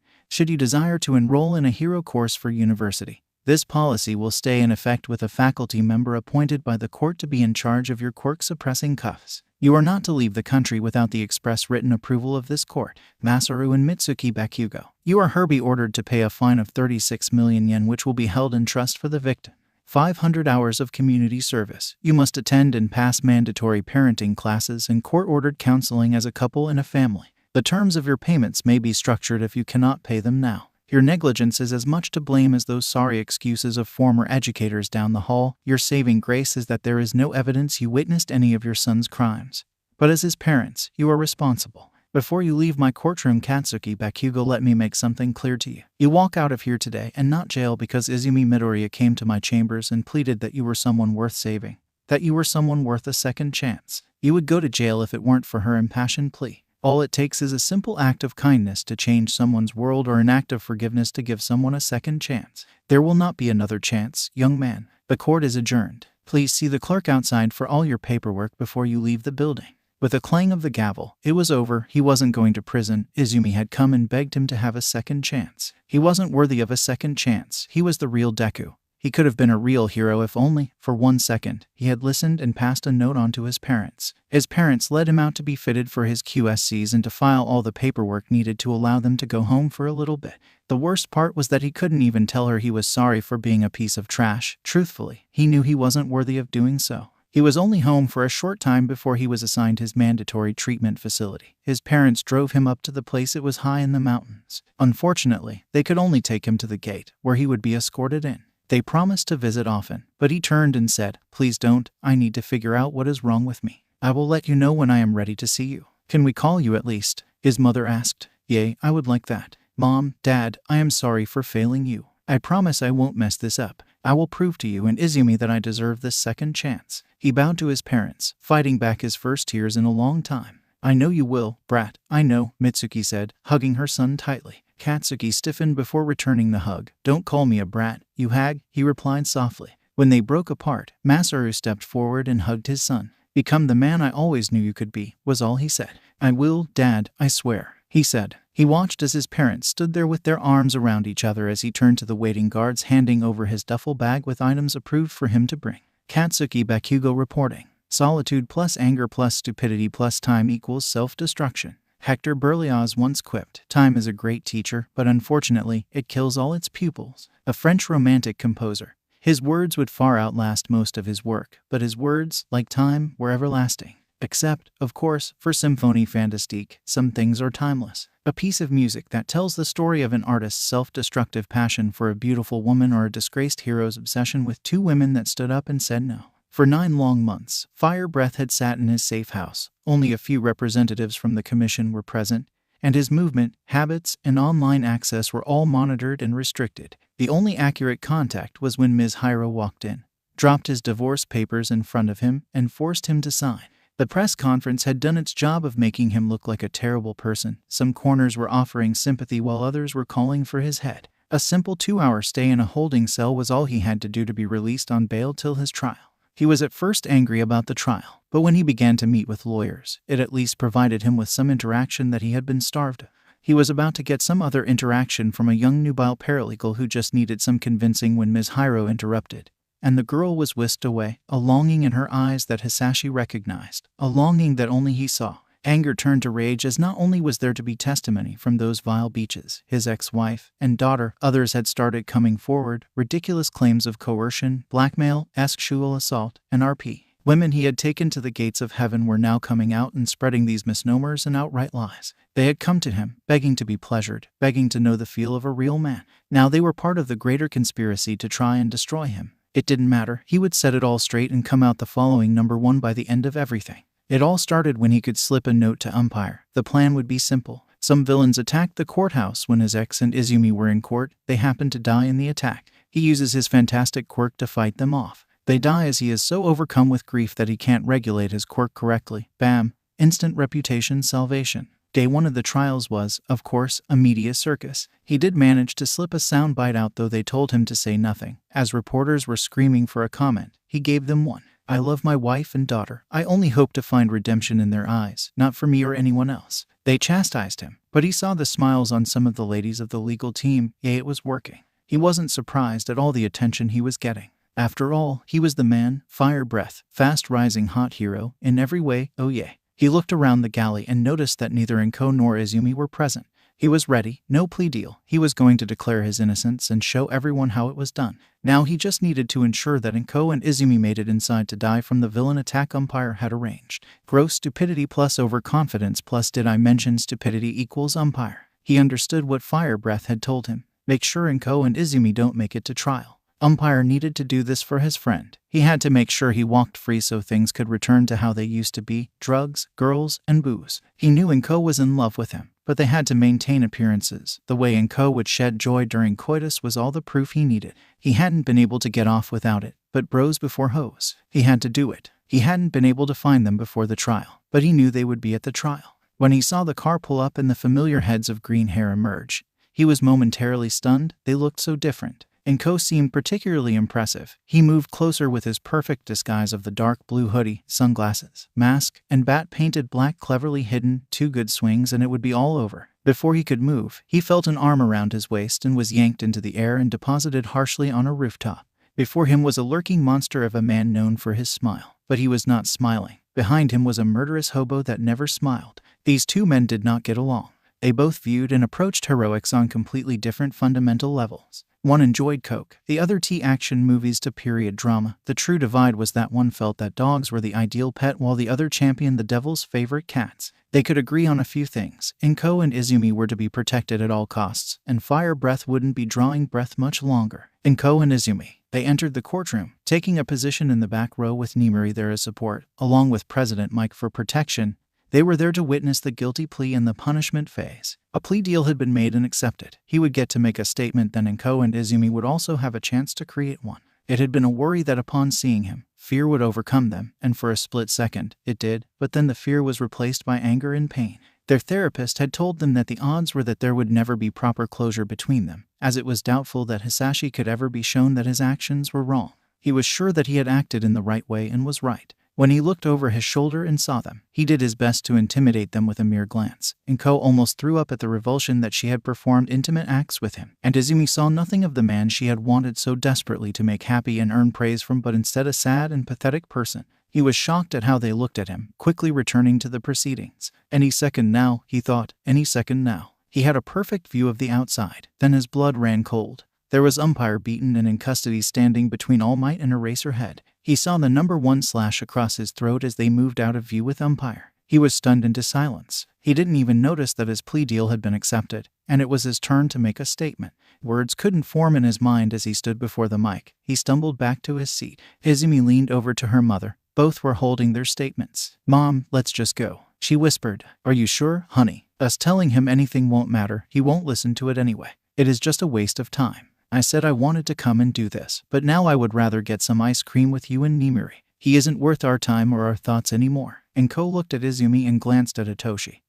Speaker 1: Should you desire to enroll in a hero course for university, this policy will stay in effect with a faculty member appointed by the court to be in charge of your quirk-suppressing cuffs. You are not to leave the country without the express written approval of this court. Masaru and Mitsuki Bakugo, you are hereby ordered to pay a fine of 36 million yen, which will be held in trust for the victim. 500 hours of community service. You must attend and pass mandatory parenting classes and court-ordered counseling as a couple and a family. The terms of your payments may be structured if you cannot pay them now. Your negligence is as much to blame as those sorry excuses of former educators down the hall. Your saving grace is that there is no evidence you witnessed any of your son's crimes. But as his parents, you are responsible. Before you leave my courtroom, Katsuki Bakugo, let me make something clear to you. You walk out of here today and not jail because Izumi Midoriya came to my chambers and pleaded that you were someone worth saving, that you were someone worth a second chance. You would go to jail if it weren't for her impassioned plea. All it takes is a simple act of kindness to change someone's world, or an act of forgiveness to give someone a second chance. There will not be another chance, young man. The court is adjourned. Please see the clerk outside for all your paperwork before you leave the building. With a clang of the gavel, it was over. He wasn't going to prison. Izumi had come and begged him to have a second chance. He wasn't worthy of a second chance. He was the real Deku. He could have been a real hero if only, for 1 second, he had listened and passed a note on to his parents. His parents led him out to be fitted for his QSCs and to file all the paperwork needed to allow them to go home for a little bit. The worst part was that he couldn't even tell her he was sorry for being a piece of trash. Truthfully, he knew he wasn't worthy of doing so. He was only home for a short time before he was assigned his mandatory treatment facility. His parents drove him up to the place. It was high in the mountains. Unfortunately, they could only take him to the gate, where he would be escorted in. They promised to visit often, but he turned and said, "Please don't. I need to figure out what is wrong with me. I will let you know when I am ready to see you." "Can we call you at least?" his mother asked. "Yay, I would like that. Mom, Dad, I am sorry for failing you. I promise I won't mess this up. I will prove to you and Izumi that I deserve this second chance." He bowed to his parents, fighting back his first tears in a long time. "I know you will, brat. I know," Mitsuki said, hugging her son tightly. Katsuki stiffened before returning the hug. "Don't call me a brat, you hag," he replied softly. When they broke apart, Masaru stepped forward and hugged his son. "Become the man I always knew you could be," was all he said. "I will, Dad, I swear," he said. He watched as his parents stood there with their arms around each other as he turned to the waiting guards, handing over his duffel bag with items approved for him to bring. Katsuki Bakugo reporting. Solitude plus anger plus stupidity plus time equals self-destruction. Hector Berlioz once quipped, "Time is a great teacher, but unfortunately, it kills all its pupils." A French romantic composer. His words would far outlast most of his work, but his words, like time, were everlasting. Except, of course, for Symphonie Fantastique, some things are timeless. A piece of music that tells the story of an artist's self-destructive passion for a beautiful woman or a disgraced hero's obsession with two women that stood up and said no. For 9 long months, Fire Breath had sat in his safe house. Only a few representatives from the commission were present, and his movement, habits, and online access were all monitored and restricted. The only accurate contact was when Ms. Hiro walked in, dropped his divorce papers in front of him, and forced him to sign. The press conference had done its job of making him look like a terrible person. Some corners were offering sympathy while others were calling for his head. A simple 2-hour stay in a holding cell was all he had to do to be released on bail till his trial. He was at first angry about the trial, but when he began to meet with lawyers, it at least provided him with some interaction that he had been starved of. He was about to get some other interaction from a young nubile paralegal who just needed some convincing when Ms. Hiro interrupted, and the girl was whisked away, a longing in her eyes that Hisashi recognized, a longing that only he saw. Anger turned to rage as not only was there to be testimony from those vile beaches, his ex-wife and daughter, others had started coming forward, ridiculous claims of coercion, blackmail, sexual assault, and RP. Women he had taken to the gates of heaven were now coming out and spreading these misnomers and outright lies. They had come to him, begging to be pleasured, begging to know the feel of a real man. Now they were part of the greater conspiracy to try and destroy him. It didn't matter, he would set it all straight and come out the following number 1 by the end of everything. It all started when he could slip a note to Umpire. The plan would be simple. Some villains attacked the courthouse when his ex and Izumi were in court. They happened to die in the attack. He uses his fantastic quirk to fight them off. They die as he is so overcome with grief that he can't regulate his quirk correctly. Bam! Instant reputation salvation. Day 1 of the trials was, of course, a media circus. He did manage to slip a soundbite out, though they told him to say nothing. As reporters were screaming for a comment, he gave them one. "I love my wife and daughter. I only hope to find redemption in their eyes, not for me or anyone else." They chastised him, but he saw the smiles on some of the ladies of the legal team. It was working. He wasn't surprised at all the attention he was getting. After all, he was the man, Fire Breath, fast-rising hot hero, in every way, oh yeah. He looked around the galley and noticed that neither Inko nor Izumi were present. He was ready, no plea deal. He was going to declare his innocence and show everyone how it was done. Now he just needed to ensure that Inko and Izumi made it inside to die from the villain attack Umpire had arranged. Gross stupidity plus overconfidence plus did I mention stupidity equals Umpire. He understood what Fire Breath had told him. Make sure Inko and Izumi don't make it to trial. Umpire needed to do this for his friend. He had to make sure he walked free so things could return to how they used to be, drugs, girls, and booze. He knew Inko was in love with him, but they had to maintain appearances. The way Inko would shed joy during coitus was all the proof he needed. He hadn't been able to get off without it, but bros before hoes. He had to do it. He hadn't been able to find them before the trial, but he knew they would be at the trial. When he saw the car pull up and the familiar heads of green hair emerge, he was momentarily stunned. They looked so different. Inko seemed particularly impressive. He moved closer with his perfect disguise of the dark blue hoodie, sunglasses, mask, and bat painted black cleverly hidden. 2 good swings and it would be all over. Before he could move, he felt an arm around his waist and was yanked into the air and deposited harshly on a rooftop. Before him was a lurking monster of a man known for his smile, but he was not smiling. Behind him was a murderous hobo that never smiled. These 2 men did not get along. They both viewed and approached heroics on completely different fundamental levels. One enjoyed coke, the other action movies to period drama. The true divide was that one felt that dogs were the ideal pet while the other championed the devil's favorite cats. They could agree on a few things. Inko and Izumi were to be protected at all costs, and Fire Breath wouldn't be drawing breath much longer. Inko and Izumi. They entered the courtroom, taking a position in the back row with Nimuri there as support, along with President Mike for protection. They were there to witness the guilty plea and the punishment phase. A plea deal had been made and accepted. He would get to make a statement, then Inko and Izumi would also have a chance to create one. It had been a worry that upon seeing him, fear would overcome them, and for a split second, it did, but then the fear was replaced by anger and pain. Their therapist had told them that the odds were that there would never be proper closure between them, as it was doubtful that Hisashi could ever be shown that his actions were wrong. He was sure that he had acted in the right way and was right. When he looked over his shoulder and saw them, he did his best to intimidate them with a mere glance. Inko almost threw up at the revulsion that she had performed intimate acts with him, and Izumi saw nothing of the man she had wanted so desperately to make happy and earn praise from, but instead a sad and pathetic person. He was shocked at how they looked at him, quickly returning to the proceedings. Any second now, he thought, any second now. He had a perfect view of the outside. Then his blood ran cold. There was Umpire beaten and in custody standing between All Might and Eraserhead. He saw the number 1 slash across his throat as they moved out of view with Umpire. He was stunned into silence. He didn't even notice that his plea deal had been accepted, and it was his turn to make a statement. Words couldn't form in his mind as he stood before the mic. He stumbled back to his seat. Izumi leaned over to her mother. Both were holding their statements. "Mom, let's just go," she whispered. "Are you sure, honey? Us telling him anything won't matter. He won't listen to it anyway. It is just a waste of time. I said I wanted to come and do this, but now I would rather get some ice cream with you and Nimiri. He isn't worth our time or our thoughts anymore." Enko looked at Izumi and glanced at Itoshi.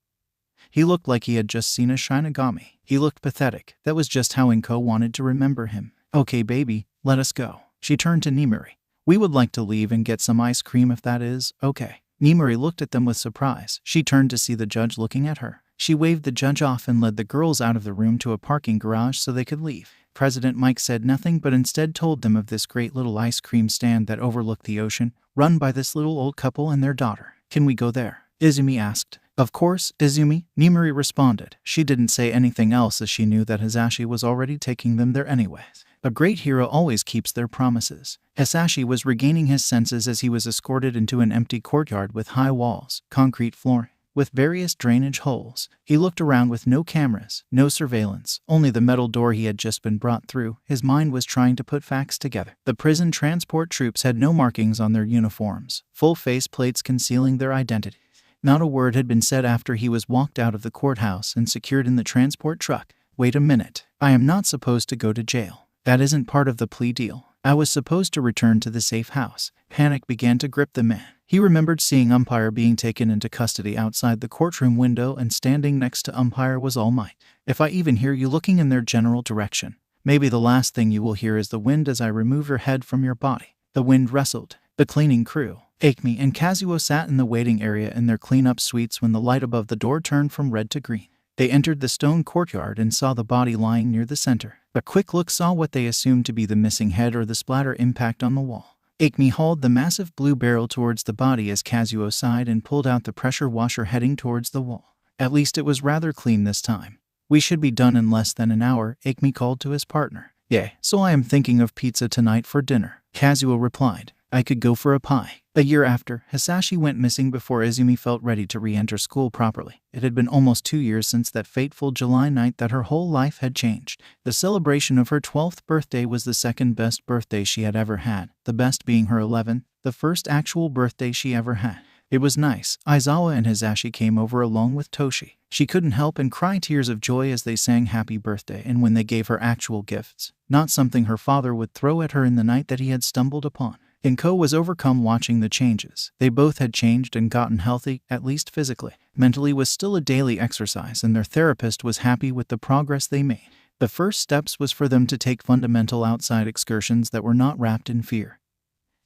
Speaker 1: He looked like he had just seen a Shinigami. He looked pathetic. That was just how Enko wanted to remember him. "Okay, baby, let us go." She turned to Nimiri. "We would like to leave and get some ice cream if that is okay." Nimiri looked at them with surprise. She turned to see the judge looking at her. She waved the judge off and led the girls out of the room to a parking garage so they could leave. President Mike said nothing but instead told them of this great little ice cream stand that overlooked the ocean, run by this little old couple and their daughter. "Can we go there?" Izumi asked. "Of course, Izumi," Nimiri responded. She didn't say anything else as she knew that Hisashi was already taking them there anyways. A great hero always keeps their promises. Hisashi was regaining his senses as he was escorted into an empty courtyard with high walls, concrete flooring, with various drainage holes. He looked around with no cameras, no surveillance, only the metal door he had just been brought through. His mind was trying to put facts together. The prison transport troops had no markings on their uniforms, full face plates concealing their identity. Not a word had been said after he was walked out of the courthouse and secured in the transport truck. "Wait a minute. I am not supposed to go to jail. That isn't part of the plea deal. I was supposed to return to the safe house." Panic began to grip the man. He remembered seeing Umpire being taken into custody outside the courtroom window, and standing next to Umpire was All Might. "If I even hear you looking in their general direction, maybe the last thing you will hear is the wind as I remove your head from your body." The wind wrestled. The cleaning crew, Akemi and Kazuo, sat in the waiting area in their cleanup suites when the light above the door turned from red to green. They entered the stone courtyard and saw the body lying near the center. A quick look saw what they assumed to be the missing head or the splatter impact on the wall. Akemi hauled the massive blue barrel towards the body as Kazuo sighed and pulled out the pressure washer, heading towards the wall. At least it was rather clean this time. "We should be done in less than an hour," Akemi called to his partner. "Yeah, so I am thinking of pizza tonight for dinner," Kazuo replied. "I could go for a pie." A year after, Hisashi went missing before Izumi felt ready to re-enter school properly. It had been almost 2 years since that fateful July night that her whole life had changed. The celebration of her 12th birthday was the second best birthday she had ever had, the best being her 11th, the first actual birthday she ever had. It was nice. Aizawa and Hisashi came over along with Toshi. She couldn't help and cry tears of joy as they sang happy birthday and when they gave her actual gifts, not something her father would throw at her in the night that he had stumbled upon. Enko was overcome watching the changes. They both had changed and gotten healthy, at least physically. Mentally was still a daily exercise, and their therapist was happy with the progress they made. The first steps was for them to take fundamental outside excursions that were not wrapped in fear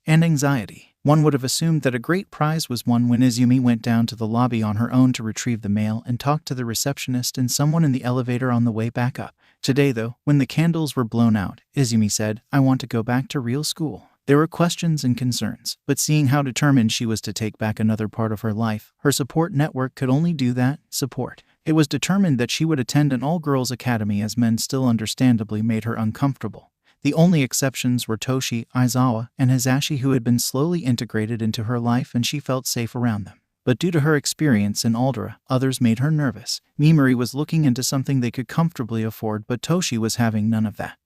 Speaker 1: and anxiety. One would have assumed that a great prize was won when Izumi went down to the lobby on her own to retrieve the mail and talk to the receptionist and someone in the elevator on the way back up. Today, though, when the candles were blown out, Izumi said, "I want to go back to real school." There were questions and concerns, but seeing how determined she was to take back another part of her life, her support network could only do that, support. It was determined that she would attend an all-girls academy as men still understandably made her uncomfortable. The only exceptions were Toshi, Aizawa, and Hisashi, who had been slowly integrated into her life and she felt safe around them. But due to her experience in Aldera, others made her nervous. Nimiri was looking into something they could comfortably afford, but Toshi was having none of that,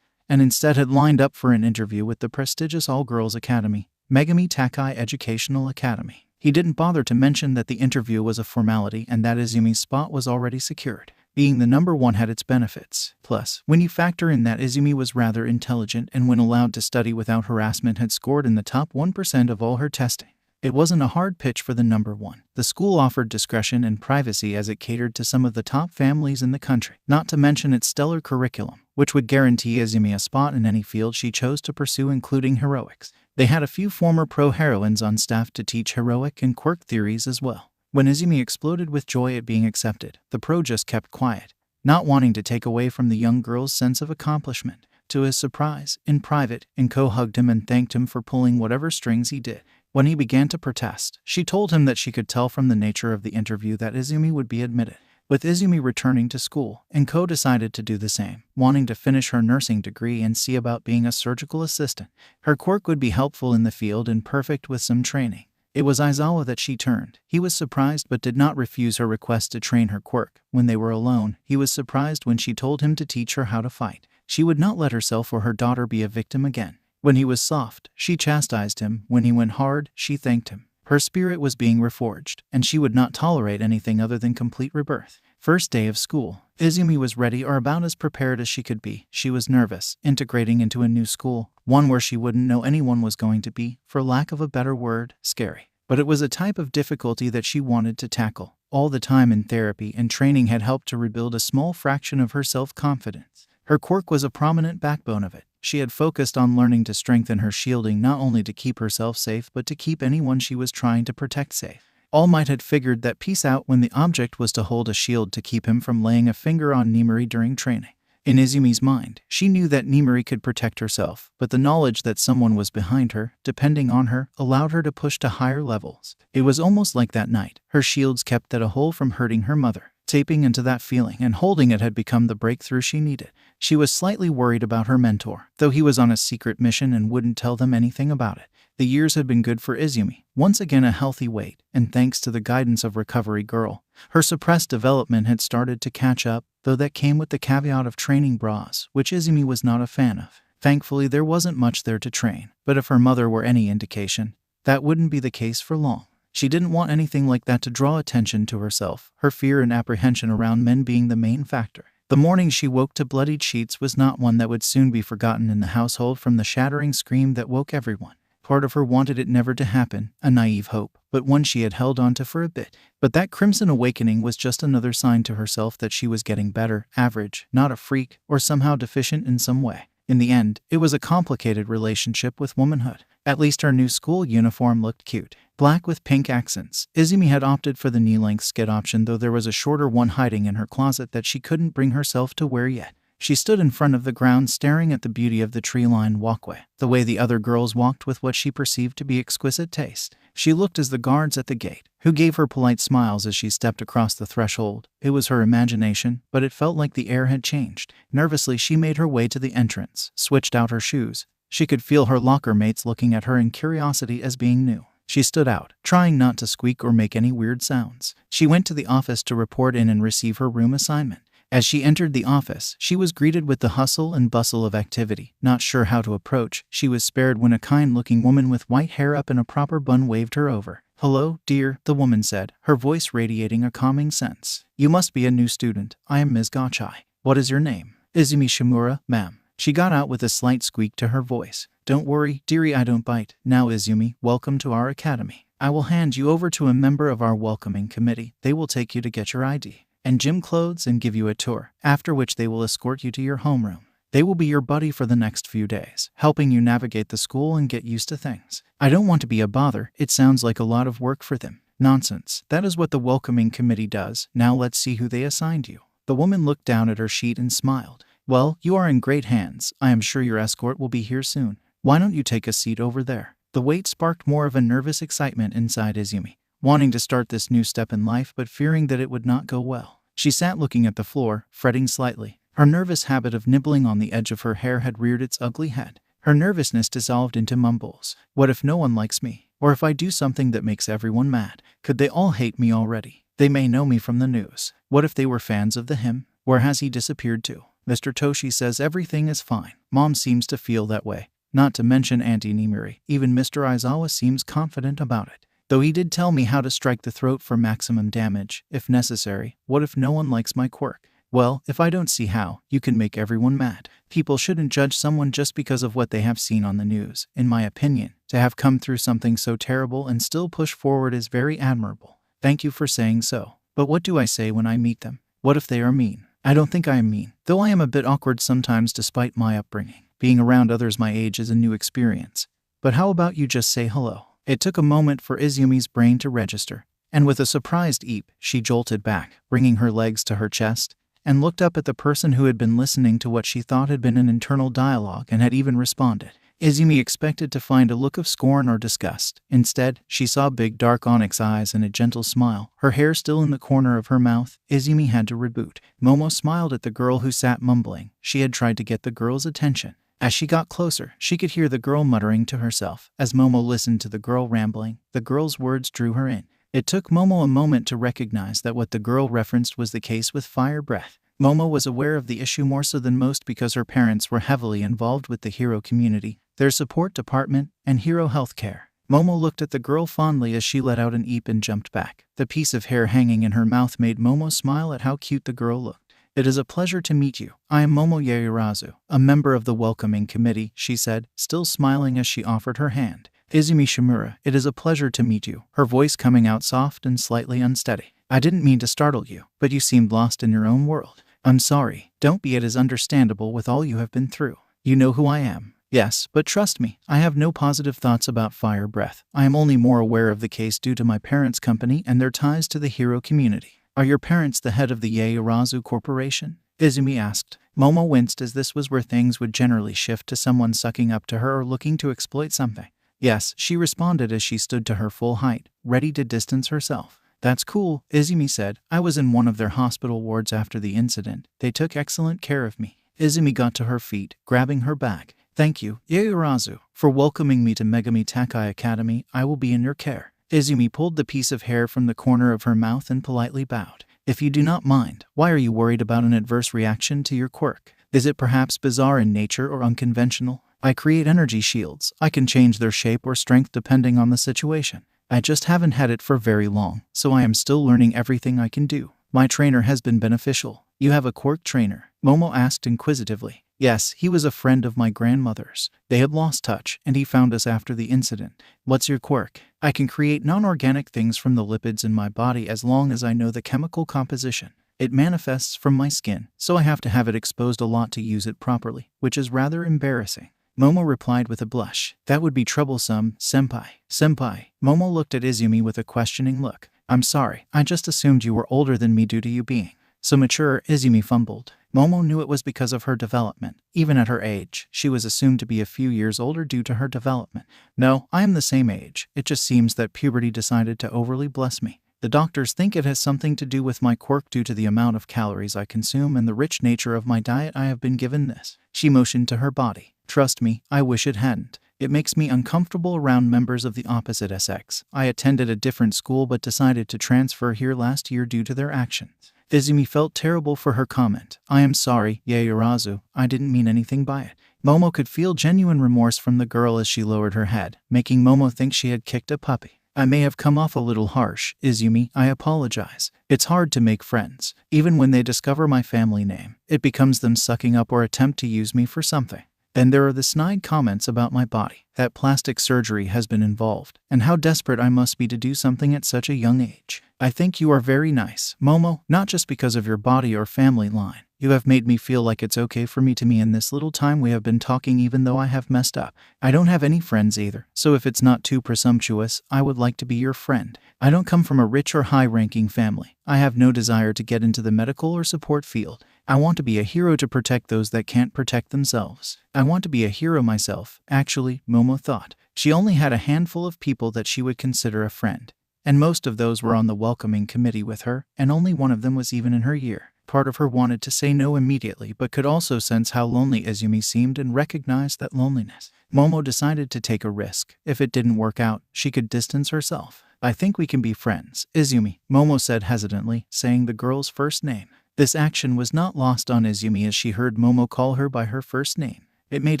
Speaker 1: and instead had lined up for an interview with the prestigious all-girls academy, Megami Takai Educational Academy. He didn't bother to mention that the interview was a formality and that Izumi's spot was already secured. Being the number one had its benefits. Plus, when you factor in that Izumi was rather intelligent and when allowed to study without harassment had scored in the top 1% of all her testing, it wasn't a hard pitch for the number one. The school offered discretion and privacy as it catered to some of the top families in the country, not to mention its stellar curriculum, which would guarantee Izumi a spot in any field she chose to pursue, including heroics. They had a few former pro-heroines on staff to teach heroic and quirk theories as well. When Izumi exploded with joy at being accepted, the pro just kept quiet, not wanting to take away from the young girl's sense of accomplishment. To his surprise, in private, Enko hugged him and thanked him for pulling whatever strings he did. When he began to protest, she told him that she could tell from the nature of the interview that Izumi would be admitted. With Izumi returning to school, Enko decided to do the same, wanting to finish her nursing degree and see about being a surgical assistant. Her quirk would be helpful in the field and perfect with some training. It was Aizawa that she turned. He was surprised but did not refuse her request to train her quirk. When they were alone, he was surprised when she told him to teach her how to fight. She would not let herself or her daughter be a victim again. When he was soft, she chastised him. When he went hard, she thanked him. Her spirit was being reforged, and she would not tolerate anything other than complete rebirth. First day of school. Izumi was ready or about as prepared as she could be. She was nervous, integrating into a new school, one where she wouldn't know anyone was going to be, for lack of a better word, scary. But it was a type of difficulty that she wanted to tackle. All the time in therapy and training had helped to rebuild a small fraction of her self-confidence. Her quirk was a prominent backbone of it. She had focused on learning to strengthen her shielding not only to keep herself safe but to keep anyone she was trying to protect safe. All Might had figured that piece out when the object was to hold a shield to keep him from laying a finger on Nemuri during training. In Izumi's mind, she knew that Nemuri could protect herself, but the knowledge that someone was behind her, depending on her, allowed her to push to higher levels. It was almost like that night. Her shields kept at a hole from hurting her mother. Taping into that feeling and holding it had become the breakthrough she needed. She was slightly worried about her mentor, though he was on a secret mission and wouldn't tell them anything about it. The years had been good for Izumi, once again a healthy weight, and thanks to the guidance of Recovery Girl, her suppressed development had started to catch up, though that came with the caveat of training bras, which Izumi was not a fan of. Thankfully, there wasn't much there to train, but if her mother were any indication, that wouldn't be the case for long. She didn't want anything like that to draw attention to herself, her fear and apprehension around men being the main factor. The morning she woke to bloodied sheets was not one that would soon be forgotten in the household from the shattering scream that woke everyone. Part of her wanted it never to happen, a naive hope, but one she had held on to for a bit. But that crimson awakening was just another sign to herself that she was getting better, average, not a freak, or somehow deficient in some way. In the end, it was a complicated relationship with womanhood. At least her new school uniform looked cute. Black with pink accents. Izumi had opted for the knee-length skid option, though there was a shorter one hiding in her closet that she couldn't bring herself to wear yet. She stood in front of the ground staring at the beauty of the tree-lined walkway, the way the other girls walked with what she perceived to be exquisite taste. She looked as the guards at the gate, who gave her polite smiles as she stepped across the threshold. It was her imagination, but it felt like the air had changed. Nervously, she made her way to the entrance, switched out her shoes. She could feel her locker mates looking at her in curiosity as being new. She stood out, trying not to squeak or make any weird sounds. She went to the office to report in and receive her room assignment. As she entered the office, she was greeted with the hustle and bustle of activity. Not sure how to approach, she was spared when a kind-looking woman with white hair up in a proper bun waved her over. "Hello, dear," the woman said, her voice radiating a calming sense. "You must be a new student. I am Ms. Gachai. What is your name?" "Izumi Shimura, ma'am." She got out with a slight squeak to her voice. "Don't worry, dearie, I don't bite. Now, Izumi, welcome to our academy. I will hand you over to a member of our welcoming committee. They will take you to get your ID and gym clothes and give you a tour, after which they will escort you to your homeroom. They will be your buddy for the next few days, helping you navigate the school and get used to things." "I don't want to be a bother. It sounds like a lot of work for them." "Nonsense. That is what the welcoming committee does. Now let's see who they assigned you." The woman looked down at her sheet and smiled. "Well, you are in great hands. I am sure your escort will be here soon. Why don't you take a seat over there?" The wait sparked more of a nervous excitement inside Izumi, wanting to start this new step in life but fearing that it would not go well. She sat looking at the floor, fretting slightly. Her nervous habit of nibbling on the edge of her hair had reared its ugly head. Her nervousness dissolved into mumbles. "What if no one likes me? Or if I do something that makes everyone mad? Could they all hate me already? They may know me from the news. What if they were fans of the him? Where has he disappeared to? Mr. Toshi says everything is fine. Mom seems to feel that way. Not to mention Auntie Nemuri. Even Mr. Aizawa seems confident about it. Though he did tell me how to strike the throat for maximum damage, if necessary. What if no one likes my quirk? Well, if I don't see how, you can make everyone mad. People shouldn't judge someone just because of what they have seen on the news. In my opinion, to have come through something so terrible and still push forward is very admirable. Thank you for saying so. But what do I say when I meet them? What if they are mean? I don't think I am mean, though I am a bit awkward sometimes despite my upbringing. Being around others my age is a new experience. But how about you just say hello?" It took a moment for Izumi's brain to register, and with a surprised eep, she jolted back, bringing her legs to her chest, and looked up at the person who had been listening to what she thought had been an internal dialogue and had even responded. Izumi expected to find a look of scorn or disgust. Instead, she saw big dark onyx eyes and a gentle smile, her hair still in the corner of her mouth. Izumi had to reboot. Momo smiled at the girl who sat mumbling. She had tried to get the girl's attention. As she got closer, she could hear the girl muttering to herself. As Momo listened to the girl rambling, the girl's words drew her in. It took Momo a moment to recognize that what the girl referenced was the case with fire breath. Momo was aware of the issue more so than most because her parents were heavily involved with the hero community, their support department, and hero healthcare. Momo looked at the girl fondly as she let out an eep and jumped back. The piece of hair hanging in her mouth made Momo smile at how cute the girl looked. "It is a pleasure to meet you. I am Momo Yaoyorozu, a member of the welcoming committee," she said, still smiling as she offered her hand. "Izumi Shimura, it is a pleasure to meet you," her voice coming out soft and slightly unsteady. "I didn't mean to startle you, but you seemed lost in your own world." "I'm sorry. Don't be. It is understandable with all you have been through. You know who I am." "Yes, but trust me, I have no positive thoughts about fire breath. I am only more aware of the case due to my parents' company and their ties to the hero community." "Are your parents the head of the Yaoyorozu Corporation?" Izumi asked. Momo winced as this was where things would generally shift to someone sucking up to her or looking to exploit something. "Yes," she responded as she stood to her full height, ready to distance herself. "That's cool," Izumi said. "I was in one of their hospital wards after the incident. They took excellent care of me." Izumi got to her feet, grabbing her bag. "Thank you, Yaoyorozu, for welcoming me to Megami Takai Academy. I will be in your care." Izumi pulled the piece of hair from the corner of her mouth and politely bowed. "If you do not mind, why are you worried about an adverse reaction to your quirk? Is it perhaps bizarre in nature or unconventional? I create energy shields. I can change their shape or strength depending on the situation. I just haven't had it for very long, so I am still learning everything I can do. My trainer has been beneficial." "You have a quirk trainer?" Momo asked inquisitively. "Yes, he was a friend of my grandmother's. They had lost touch, and he found us after the incident." "What's your quirk?" "I can create non-organic things from the lipids in my body as long as I know the chemical composition. It manifests from my skin, so I have to have it exposed a lot to use it properly, which is rather embarrassing." Momo replied with a blush. "That would be troublesome, senpai." "Senpai?" Momo looked at Izumi with a questioning look. "I'm sorry, I just assumed you were older than me due to you being so mature," Izumi fumbled. Momo knew it was because of her development. Even at her age, she was assumed to be a few years older due to her development. "No, I am the same age. It just seems that puberty decided to overly bless me. The doctors think it has something to do with my quirk due to the amount of calories I consume and the rich nature of my diet. I have been given this." She motioned to her body. "Trust me, I wish it hadn't. It makes me uncomfortable around members of the opposite sex. I attended a different school but decided to transfer here last year due to their actions." Izumi felt terrible for her comment. "I am sorry, Yaoyorozu. I didn't mean anything by it." Momo could feel genuine remorse from the girl as she lowered her head, making Momo think she had kicked a puppy. "I may have come off a little harsh, Izumi. I apologize. It's hard to make friends. Even when they discover my family name, it becomes them sucking up or attempt to use me for something. Then there are the snide comments about my body, that plastic surgery has been involved, and how desperate I must be to do something at such a young age. I think you are very nice, Momo, not just because of your body or family line. You have made me feel like it's okay for me to me in this little time we have been talking even though I have messed up. I don't have any friends either, so if it's not too presumptuous, I would like to be your friend. I don't come from a rich or high-ranking family. I have no desire to get into the medical or support field. I want to be a hero to protect those that can't protect themselves. I want to be a hero myself." Actually, Momo thought, she only had a handful of people that she would consider a friend. And most of those were on the welcoming committee with her, and only one of them was even in her year. Part of her wanted to say no immediately but could also sense how lonely Izumi seemed and recognized that loneliness. Momo decided to take a risk. If it didn't work out, she could distance herself. "I think we can be friends, Izumi," Momo said hesitantly, saying the girl's first name. This action was not lost on Izumi as she heard Momo call her by her first name. It made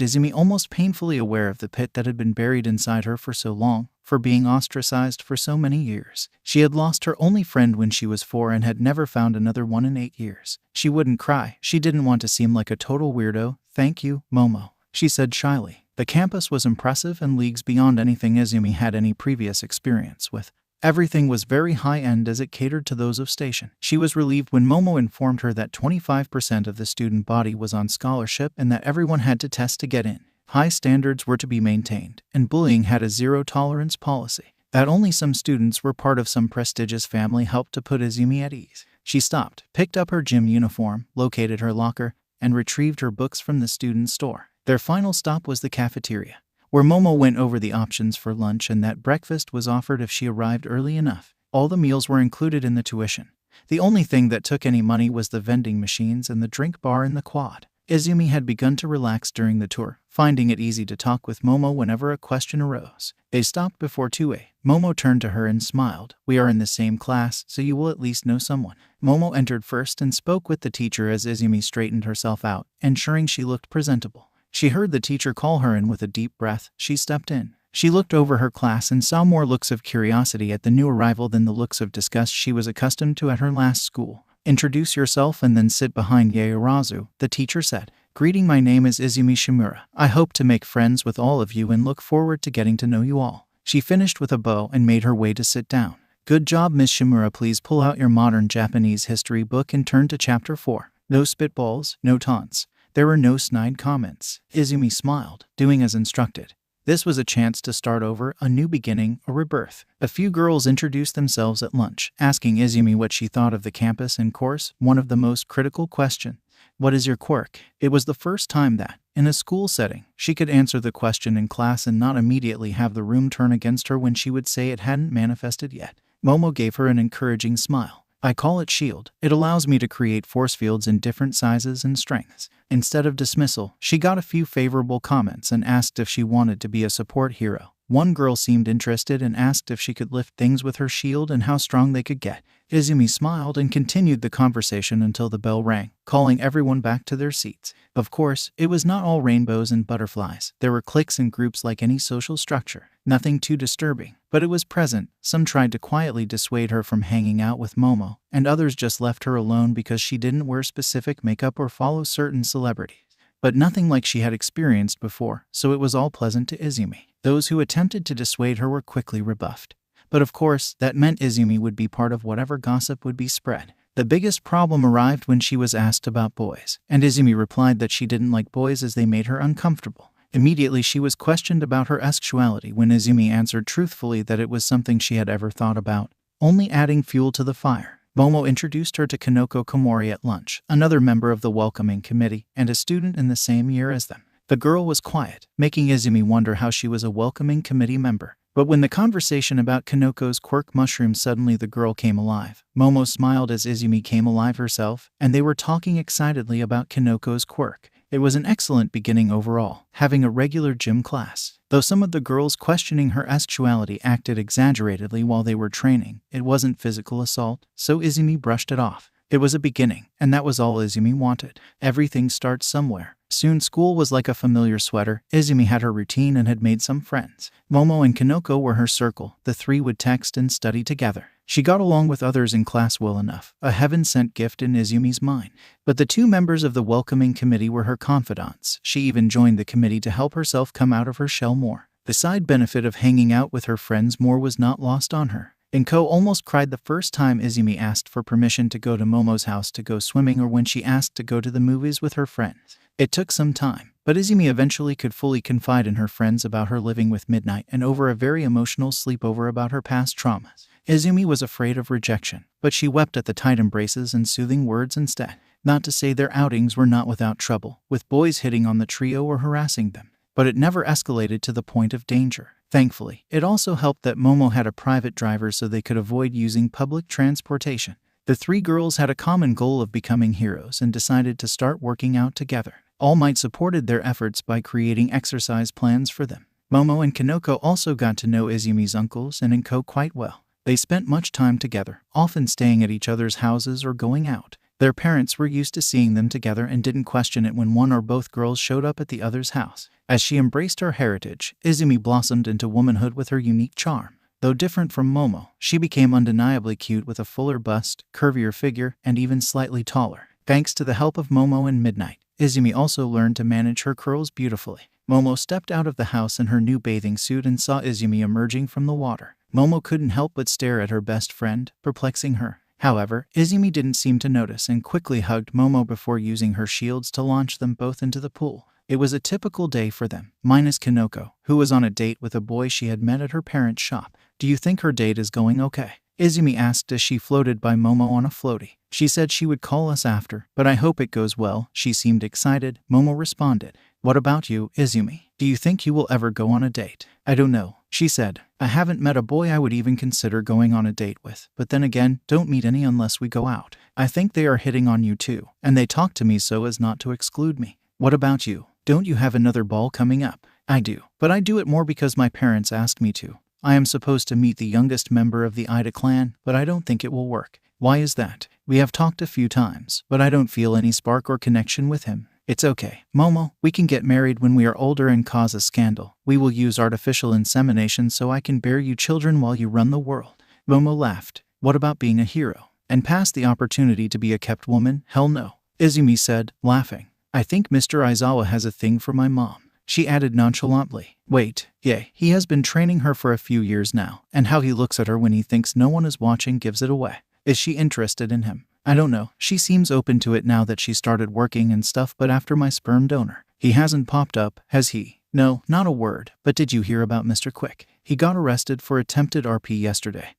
Speaker 1: Izumi almost painfully aware of the pit that had been buried inside her for so long, for being ostracized for so many years. She had lost her only friend when she was 4 and had never found another one in 8 years. She wouldn't cry. She didn't want to seem like a total weirdo. "Thank you, Momo," she said shyly. The campus was impressive and leagues beyond anything Izumi had any previous experience with. Everything was very high-end as it catered to those of station. She was relieved when Momo informed her that 25% of the student body was on scholarship and that everyone had to test to get in. High standards were to be maintained, and bullying had a zero-tolerance policy. That only some students were part of some prestigious family helped to put Izumi at ease. She stopped, picked up her gym uniform, located her locker, and retrieved her books from the student store. Their final stop was the cafeteria, where Momo went over the options for lunch and that breakfast was offered if she arrived early enough. All the meals were included in the tuition. The only thing that took any money was the vending machines and the drink bar in the quad. Izumi had begun to relax during the tour, finding it easy to talk with Momo whenever a question arose. They stopped before 2A. Momo turned to her and smiled. "We are in the same class, so you will at least know someone." Momo entered first and spoke with the teacher as Izumi straightened herself out, ensuring she looked presentable. She heard the teacher call her, and with a deep breath, she stepped in. She looked over her class and saw more looks of curiosity at the new arrival than the looks of disgust she was accustomed to at her last school. "Introduce yourself and then sit behind Yaorazu," the teacher said. "Greeting, my name is Izumi Shimura. I hope to make friends with all of you and look forward to getting to know you all." She finished with a bow and made her way to sit down. "Good job, Miss Shimura. Please pull out your modern Japanese history book and turn to chapter 4. No spitballs, no taunts." There were no snide comments. Izumi smiled, doing as instructed. This was a chance to start over, a new beginning, a rebirth. A few girls introduced themselves at lunch, asking Izumi what she thought of the campus and course. One of the most critical questions: "What is your quirk?" It was the first time that, in a school setting, she could answer the question in class and not immediately have the room turn against her when she would say it hadn't manifested yet. Momo gave her an encouraging smile. "I call it shield. It allows me to create force fields in different sizes and strengths." Instead of dismissal, she got a few favorable comments and asked if she wanted to be a support hero. One girl seemed interested and asked if she could lift things with her shield and how strong they could get. Izumi smiled and continued the conversation until the bell rang, calling everyone back to their seats. Of course, it was not all rainbows and butterflies. There were cliques and groups like any social structure. Nothing too disturbing, but it was present. Some tried to quietly dissuade her from hanging out with Momo, and others just left her alone because she didn't wear specific makeup or follow certain celebrities. But nothing like she had experienced before, so it was all pleasant to Izumi. Those who attempted to dissuade her were quickly rebuffed. But of course, that meant Izumi would be part of whatever gossip would be spread. The biggest problem arrived when she was asked about boys, and Izumi replied that she didn't like boys as they made her uncomfortable. Immediately she was questioned about her sexuality when Izumi answered truthfully that it was something she had ever thought about, only adding fuel to the fire. Momo introduced her to Kanoko Komori at lunch, another member of the welcoming committee, and a student in the same year as them. The girl was quiet, making Izumi wonder how she was a welcoming committee member. But when the conversation about Kanoko's quirk mushroom suddenly the girl came alive, Momo smiled as Izumi came alive herself, and they were talking excitedly about Kanoko's quirk. It was an excellent beginning overall, having a regular gym class. Though some of the girls questioning her sexuality acted exaggeratedly while they were training, it wasn't physical assault, so Izumi brushed it off. It was a beginning, and that was all Izumi wanted. Everything starts somewhere. Soon school was like a familiar sweater. Izumi had her routine and had made some friends. Momo and Kanoko were her circle. The three would text and study together. She got along with others in class well enough, a heaven-sent gift in Izumi's mind. But the two members of the welcoming committee were her confidants. She even joined the committee to help herself come out of her shell more. The side benefit of hanging out with her friends more was not lost on her. Inko almost cried the first time Izumi asked for permission to go to Momo's house to go swimming or when she asked to go to the movies with her friends. It took some time, but Izumi eventually could fully confide in her friends about her living with Midnight and over a very emotional sleepover about her past traumas. Izumi was afraid of rejection, but she wept at the tight embraces and soothing words instead. Not to say their outings were not without trouble, with boys hitting on the trio or harassing them, but it never escalated to the point of danger. Thankfully, it also helped that Momo had a private driver so they could avoid using public transportation. The three girls had a common goal of becoming heroes and decided to start working out together. All Might supported their efforts by creating exercise plans for them. Momo and Kanoko also got to know Izumi's uncles and Inko quite well. They spent much time together, often staying at each other's houses or going out. Their parents were used to seeing them together and didn't question it when one or both girls showed up at the other's house. As she embraced her heritage, Izumi blossomed into womanhood with her unique charm. Though different from Momo, she became undeniably cute with a fuller bust, curvier figure, and even slightly taller. Thanks to the help of Momo and Midnight, Izumi also learned to manage her curls beautifully. Momo stepped out of the house in her new bathing suit and saw Izumi emerging from the water. Momo couldn't help but stare at her best friend, perplexing her. However, Izumi didn't seem to notice and quickly hugged Momo before using her shields to launch them both into the pool. It was a typical day for them, minus Kanoko, who was on a date with a boy she had met at her parents' shop. "Do you think her date is going okay?" Izumi asked as she floated by Momo on a floaty. "She said she would call us after, but I hope it goes well." She seemed excited. Momo responded. "What about you, Izumi? Do you think you will ever go on a date?" "I don't know," she said. "I haven't met a boy I would even consider going on a date with. But then again, don't meet any unless we go out. I think they are hitting on you too, and they talk to me so as not to exclude me." What about you? Don't you have another ball coming up? I do, but I do it more because my parents asked me to. I am supposed to meet the youngest member of the Ida clan, but I don't think it will work. Why is that? We have talked a few times, but I don't feel any spark or connection with him. It's okay, Momo, we can get married when we are older and cause a scandal. We will use artificial insemination so I can bear you children while you run the world. Momo laughed. What about being a hero? And pass the opportunity to be a kept woman? Hell no. Izumi said, laughing. I think Mr. Aizawa has a thing for my mom. She added nonchalantly. Wait, yeah, he has been training her for a few years now, and how he looks at her when he thinks no one is watching gives it away. Is she interested in him? I don't know. She seems open to it now that she started working and stuff, but after my sperm donor. He hasn't popped up, has he? No, not a word. But did you hear about Mr. Quick? He got arrested for attempted RP yesterday.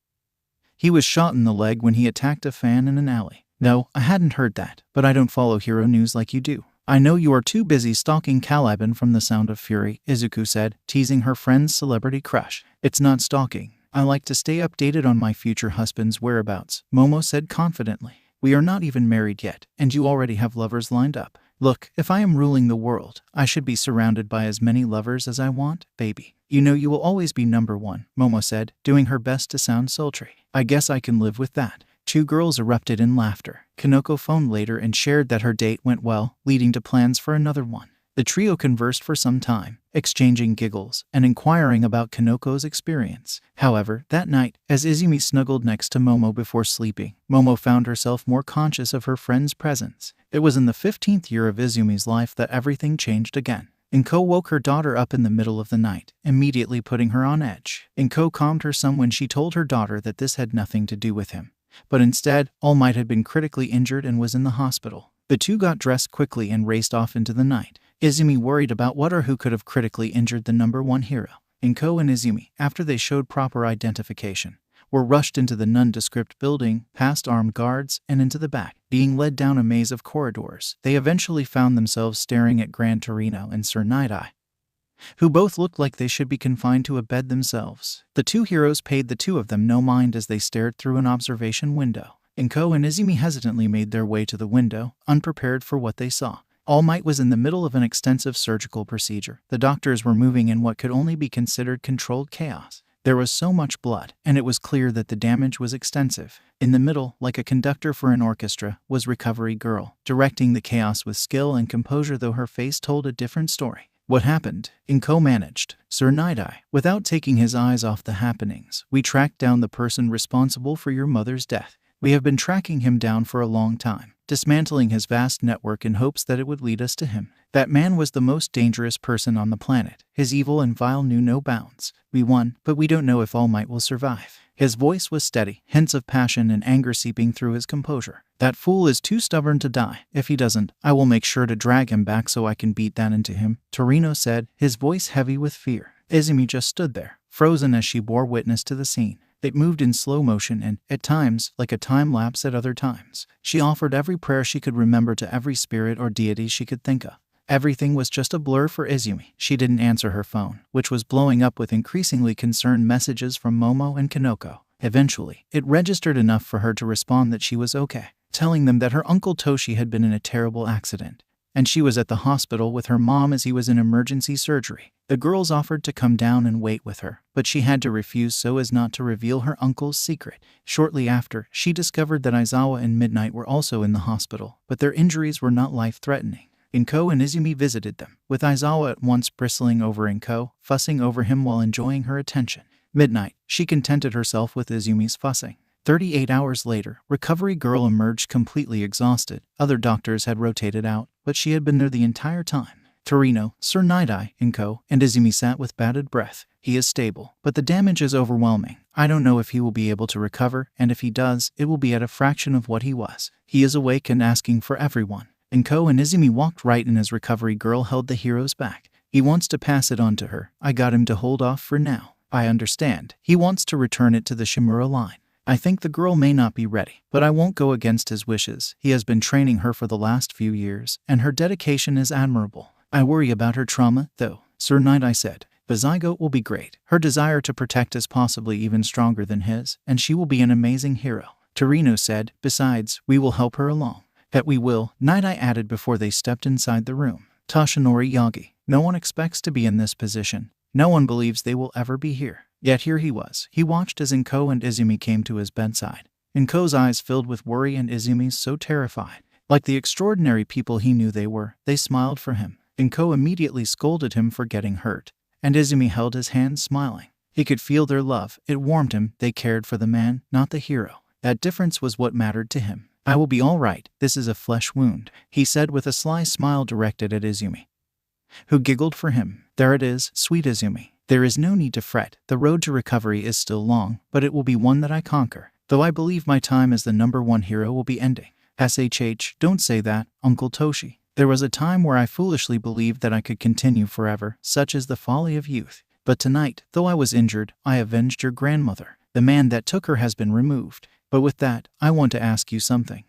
Speaker 1: He was shot in the leg when he attacked a fan in an alley. No, I hadn't heard that, but I don't follow hero news like you do. I know you are too busy stalking Caliban from The Sound of Fury, Izuku said, teasing her friend's celebrity crush. It's not stalking. I like to stay updated on my future husband's whereabouts, Momo said confidently. We are not even married yet, and you already have lovers lined up. Look, if I am ruling the world, I should be surrounded by as many lovers as I want, baby. You know you will always be number one, Momo said, doing her best to sound sultry. I guess I can live with that. Two girls erupted in laughter. Kanoko phoned later and shared that her date went well, leading to plans for another one. The trio conversed for some time, exchanging giggles and inquiring about Kanoko's experience. However, that night, as Izumi snuggled next to Momo before sleeping, Momo found herself more conscious of her friend's presence. It was in the 15th year of Izumi's life that everything changed again. Inko woke her daughter up in the middle of the night, immediately putting her on edge. Inko calmed her some when she told her daughter that this had nothing to do with him. But instead, All Might had been critically injured and was in the hospital. The two got dressed quickly and raced off into the night. Izumi worried about what or who could have critically injured the number one hero. Inko and Izumi, after they showed proper identification, were rushed into the nondescript building, past armed guards, and into the back. Being led down a maze of corridors, they eventually found themselves staring at Gran Torino and Sir Night-Eye, who both looked like they should be confined to a bed themselves. The two heroes paid the two of them no mind as they stared through an observation window. Inko and Izumi hesitantly made their way to the window, unprepared for what they saw. All Might was in the middle of an extensive surgical procedure. The doctors were moving in what could only be considered controlled chaos. There was so much blood, and it was clear that the damage was extensive. In the middle, like a conductor for an orchestra, was Recovery Girl, directing the chaos with skill and composure, though her face told a different story. What happened? Inko managed. Sir Night-Eye, without taking his eyes off the happenings, we tracked down the person responsible for your mother's death. We have been tracking him down for a long time, dismantling his vast network in hopes that it would lead us to him. That man was the most dangerous person on the planet. His evil and vile knew no bounds. We won, but we don't know if All Might will survive. His voice was steady, hints of passion and anger seeping through his composure. That fool is too stubborn to die. If he doesn't, I will make sure to drag him back so I can beat that into him, Torino said, his voice heavy with fear. Izumi just stood there, frozen as she bore witness to the scene. It moved in slow motion and, at times, like a time lapse at other times. She offered every prayer she could remember to every spirit or deity she could think of. Everything was just a blur for Izumi. She didn't answer her phone, which was blowing up with increasingly concerned messages from Momo and Kanoko. Eventually, it registered enough for her to respond that she was okay, telling them that her uncle Toshi had been in a terrible accident, and she was at the hospital with her mom as he was in emergency surgery. The girls offered to come down and wait with her, but she had to refuse so as not to reveal her uncle's secret. Shortly after, she discovered that Aizawa and Midnight were also in the hospital, but their injuries were not life-threatening. Inko and Izumi visited them, with Aizawa at once bristling over Inko, fussing over him while enjoying her attention. Midnight, she contented herself with Izumi's fussing. 38 hours later, Recovery Girl emerged completely exhausted. Other doctors had rotated out, but she had been there the entire time. Torino, Sir Night-Eye, Inko, and Izumi sat with bated breath. He is stable, but the damage is overwhelming. I don't know if he will be able to recover, and if he does, it will be at a fraction of what he was. He is awake and asking for everyone. Inko and Izumi walked right in as Recovery Girl held the heroes back. He wants to pass it on to her. I got him to hold off for now. I understand. He wants to return it to the Shimura line. I think the girl may not be ready, but I won't go against his wishes. He has been training her for the last few years, and her dedication is admirable. I worry about her trauma, though, Sir Night-Eye said. The zygote will be great. Her desire to protect is possibly even stronger than his, and she will be an amazing hero, Torino said. Besides, we will help her along. That we will, Night-Eye added before they stepped inside the room. Toshinori Yagi. No one expects to be in this position. No one believes they will ever be here. Yet here he was. He watched as Inko and Izumi came to his bedside. Inko's eyes filled with worry and Izumi's so terrified. Like the extraordinary people he knew they were, they smiled for him. Inko immediately scolded him for getting hurt, and Izumi held his hand smiling. He could feel their love. It warmed him. They cared for the man, not the hero. That difference was what mattered to him. I will be all right. This is a flesh wound, he said with a sly smile directed at Izumi, who giggled for him. There it is, sweet Izumi. There is no need to fret. The road to recovery is still long, but it will be one that I conquer. Though I believe my time as the #1 hero will be ending. SHH, don't say that, Uncle Toshi. There was a time where I foolishly believed that I could continue forever, such is the folly of youth. But tonight, though I was injured, I avenged your grandmother. The man that took her has been removed. But with that, I want to ask you something.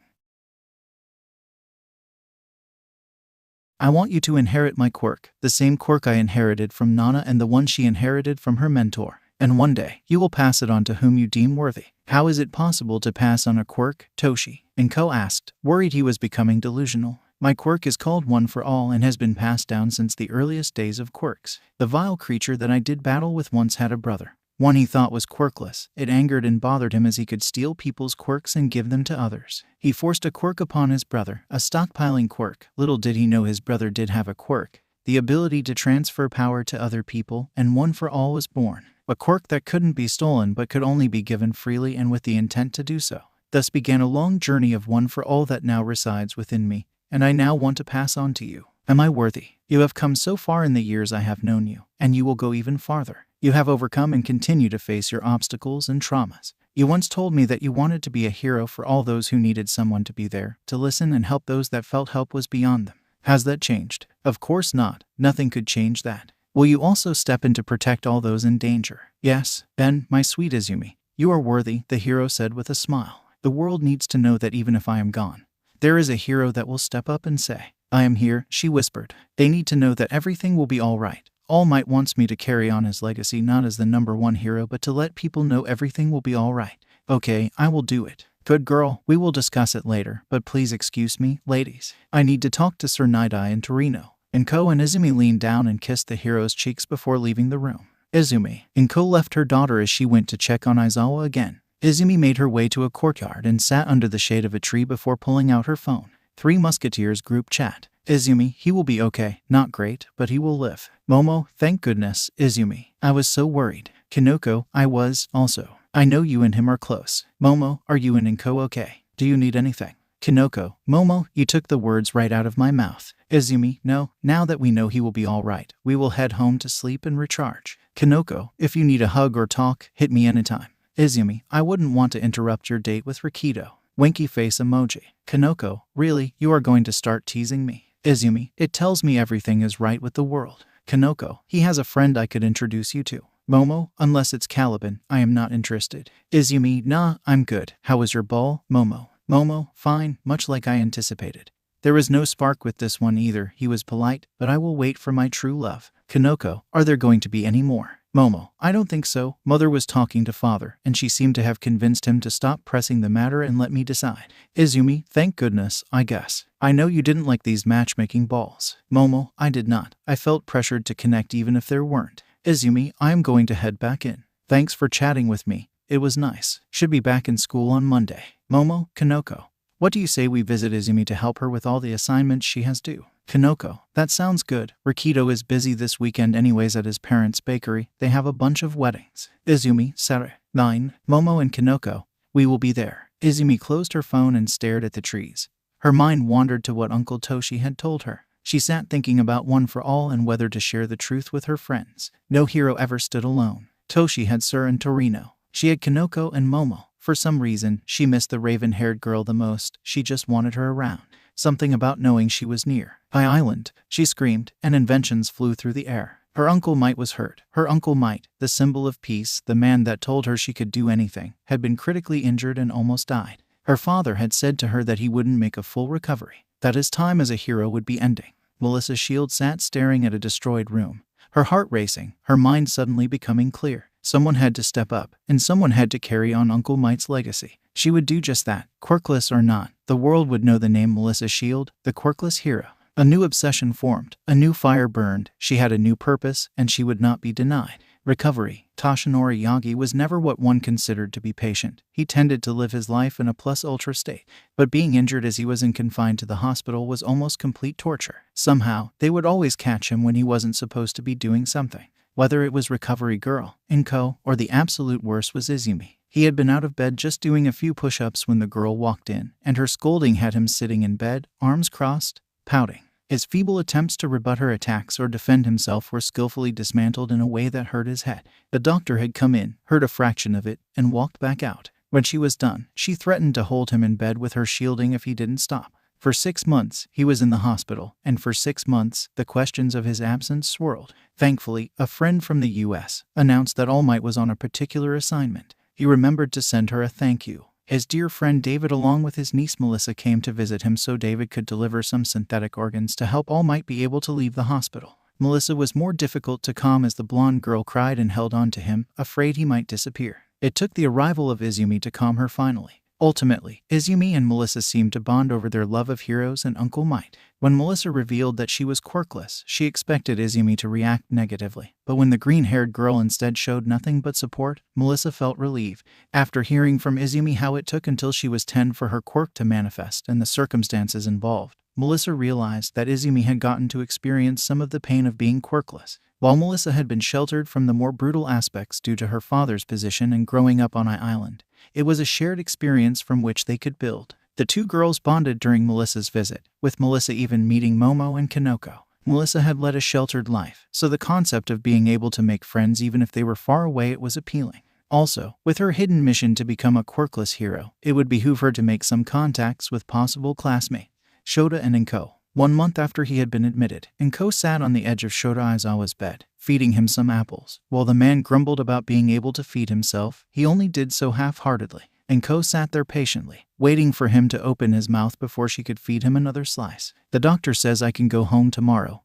Speaker 1: I want you to inherit my quirk, the same quirk I inherited from Nana and the one she inherited from her mentor. And one day, you will pass it on to whom you deem worthy. How is it possible to pass on a quirk, Toshi? Inko asked, worried he was becoming delusional. My quirk is called One for All and has been passed down since the earliest days of quirks. The vile creature that I did battle with once had a brother. One he thought was quirkless. It angered and bothered him as he could steal people's quirks and give them to others. He forced a quirk upon his brother, a stockpiling quirk. Little did he know his brother did have a quirk, the ability to transfer power to other people, and One for All was born. A quirk that couldn't be stolen but could only be given freely and with the intent to do so. Thus began a long journey of One for All that now resides within me, and I now want to pass on to you. Am I worthy? You have come so far in the years I have known you, and you will go even farther. You have overcome and continue to face your obstacles and traumas. You once told me that you wanted to be a hero for all those who needed someone to be there, to listen and help those that felt help was beyond them. Has that changed? Of course not. Nothing could change that. Will you also step in to protect all those in danger? Yes, then, my sweet Izumi. You are worthy, the hero said with a smile. The world needs to know that even if I am gone, there is a hero that will step up and say, I am here, she whispered. They need to know that everything will be all right. All Might wants me to carry on his legacy not as the #1 hero but to let people know everything will be all right. Okay, I will do it. Good girl, we will discuss it later, but please excuse me, ladies. I need to talk to Sir Nidai and Torino. Inko and Izumi leaned down and kissed the hero's cheeks before leaving the room. Izumi. Inko left her daughter as she went to check on Aizawa again. Izumi made her way to a courtyard and sat under the shade of a tree before pulling out her phone. Three Musketeers group chat. Izumi, he will be okay. Not great, but he will live. Momo, thank goodness. Izumi, I was so worried. Kinoko, I was, also. I know you and him are close. Momo, are you and Inko okay? Do you need anything? Kinoko, Momo, you took the words right out of my mouth. Izumi, no, now that we know he will be all right, we will head home to sleep and recharge. Kinoko, if you need a hug or talk, hit me anytime. Izumi, I wouldn't want to interrupt your date with Rikido. Winky face emoji. Kinoko, really, you are going to start teasing me? Izumi, it tells me everything is right with the world. Kinoko, he has a friend I could introduce you to. Momo, unless it's Caliban, I am not interested. Izumi, nah, I'm good. How was your ball? Momo, fine, much like I anticipated. There was no spark with this one either. He was polite, but I will wait for my true love. Kinoko, are there going to be any more? Momo, I don't think so. Mother was talking to father, and she seemed to have convinced him to stop pressing the matter and let me decide. Izumi, thank goodness, I guess. I know you didn't like these matchmaking balls. Momo, I did not. I felt pressured to connect even if there weren't. Izumi, I am going to head back in. Thanks for chatting with me. It was nice. Should be back in school on Monday. Momo, Kinoko. What do you say we visit Izumi to help her with all the assignments she has due? Kinoko, that sounds good. Rikido is busy this weekend anyways at his parents' bakery. They have a bunch of weddings. Izumi, Sere, 9, Momo and Kinoko. We will be there. Izumi closed her phone and stared at the trees. Her mind wandered to what Uncle Toshi had told her. She sat thinking about One for All and whether to share the truth with her friends. No hero ever stood alone. Toshi had Sir and Torino. She had Kinoko and Momo. For some reason, she missed the raven-haired girl the most. She just wanted her around. Something about knowing she was near. High Island, she screamed, and inventions flew through the air. Her Uncle Might was hurt. Her Uncle Might, the symbol of peace, the man that told her she could do anything, had been critically injured and almost died. Her father had said to her that he wouldn't make a full recovery, that his time as a hero would be ending. Melissa Shield sat staring at a destroyed room, her heart racing, her mind suddenly becoming clear. Someone had to step up, and someone had to carry on Uncle Might's legacy. She would do just that, quirkless or not. The world would know the name Melissa Shield, the quirkless hero. A new obsession formed, a new fire burned, she had a new purpose, and she would not be denied. Recovery. Toshinori Yagi was never what one considered to be patient. He tended to live his life in a plus-ultra state, but being injured as he was confined to the hospital was almost complete torture. Somehow, they would always catch him when he wasn't supposed to be doing something. Whether it was Recovery Girl, Inko, or the absolute worst was Izumi. He had been out of bed just doing a few push-ups when the girl walked in, and her scolding had him sitting in bed, arms crossed, pouting. His feeble attempts to rebut her attacks or defend himself were skillfully dismantled in a way that hurt his head. The doctor had come in, heard a fraction of it, and walked back out. When she was done, she threatened to hold him in bed with her shielding if he didn't stop. For 6 months, he was in the hospital, and for 6 months, the questions of his absence swirled. Thankfully, a friend from the U.S. announced that All Might was on a particular assignment. He remembered to send her a thank you. His dear friend David along with his niece Melissa came to visit him so David could deliver some synthetic organs to help All Might be able to leave the hospital. Melissa was more difficult to calm as the blonde girl cried and held on to him, afraid he might disappear. It took the arrival of Izumi to calm her finally. Ultimately, Izumi and Melissa seemed to bond over their love of heroes and Uncle Might. When Melissa revealed that she was quirkless, she expected Izumi to react negatively. But when the green-haired girl instead showed nothing but support, Melissa felt relieved. After hearing from Izumi how it took until she was 10 for her quirk to manifest and the circumstances involved, Melissa realized that Izumi had gotten to experience some of the pain of being quirkless. While Melissa had been sheltered from the more brutal aspects due to her father's position and growing up on an island, it was a shared experience from which they could build. The two girls bonded during Melissa's visit, with Melissa even meeting Momo and Kanoko. Melissa had led a sheltered life, so the concept of being able to make friends even if they were far away was appealing. Also, with her hidden mission to become a quirkless hero, it would behoove her to make some contacts with possible classmates, Shota and Inko. 1 month after he had been admitted, Inko sat on the edge of Shota Aizawa's bed, feeding him some apples. While the man grumbled about being able to feed himself, he only did so half-heartedly. Inko sat there patiently, waiting for him to open his mouth before she could feed him another slice. "The doctor says I can go home tomorrow,"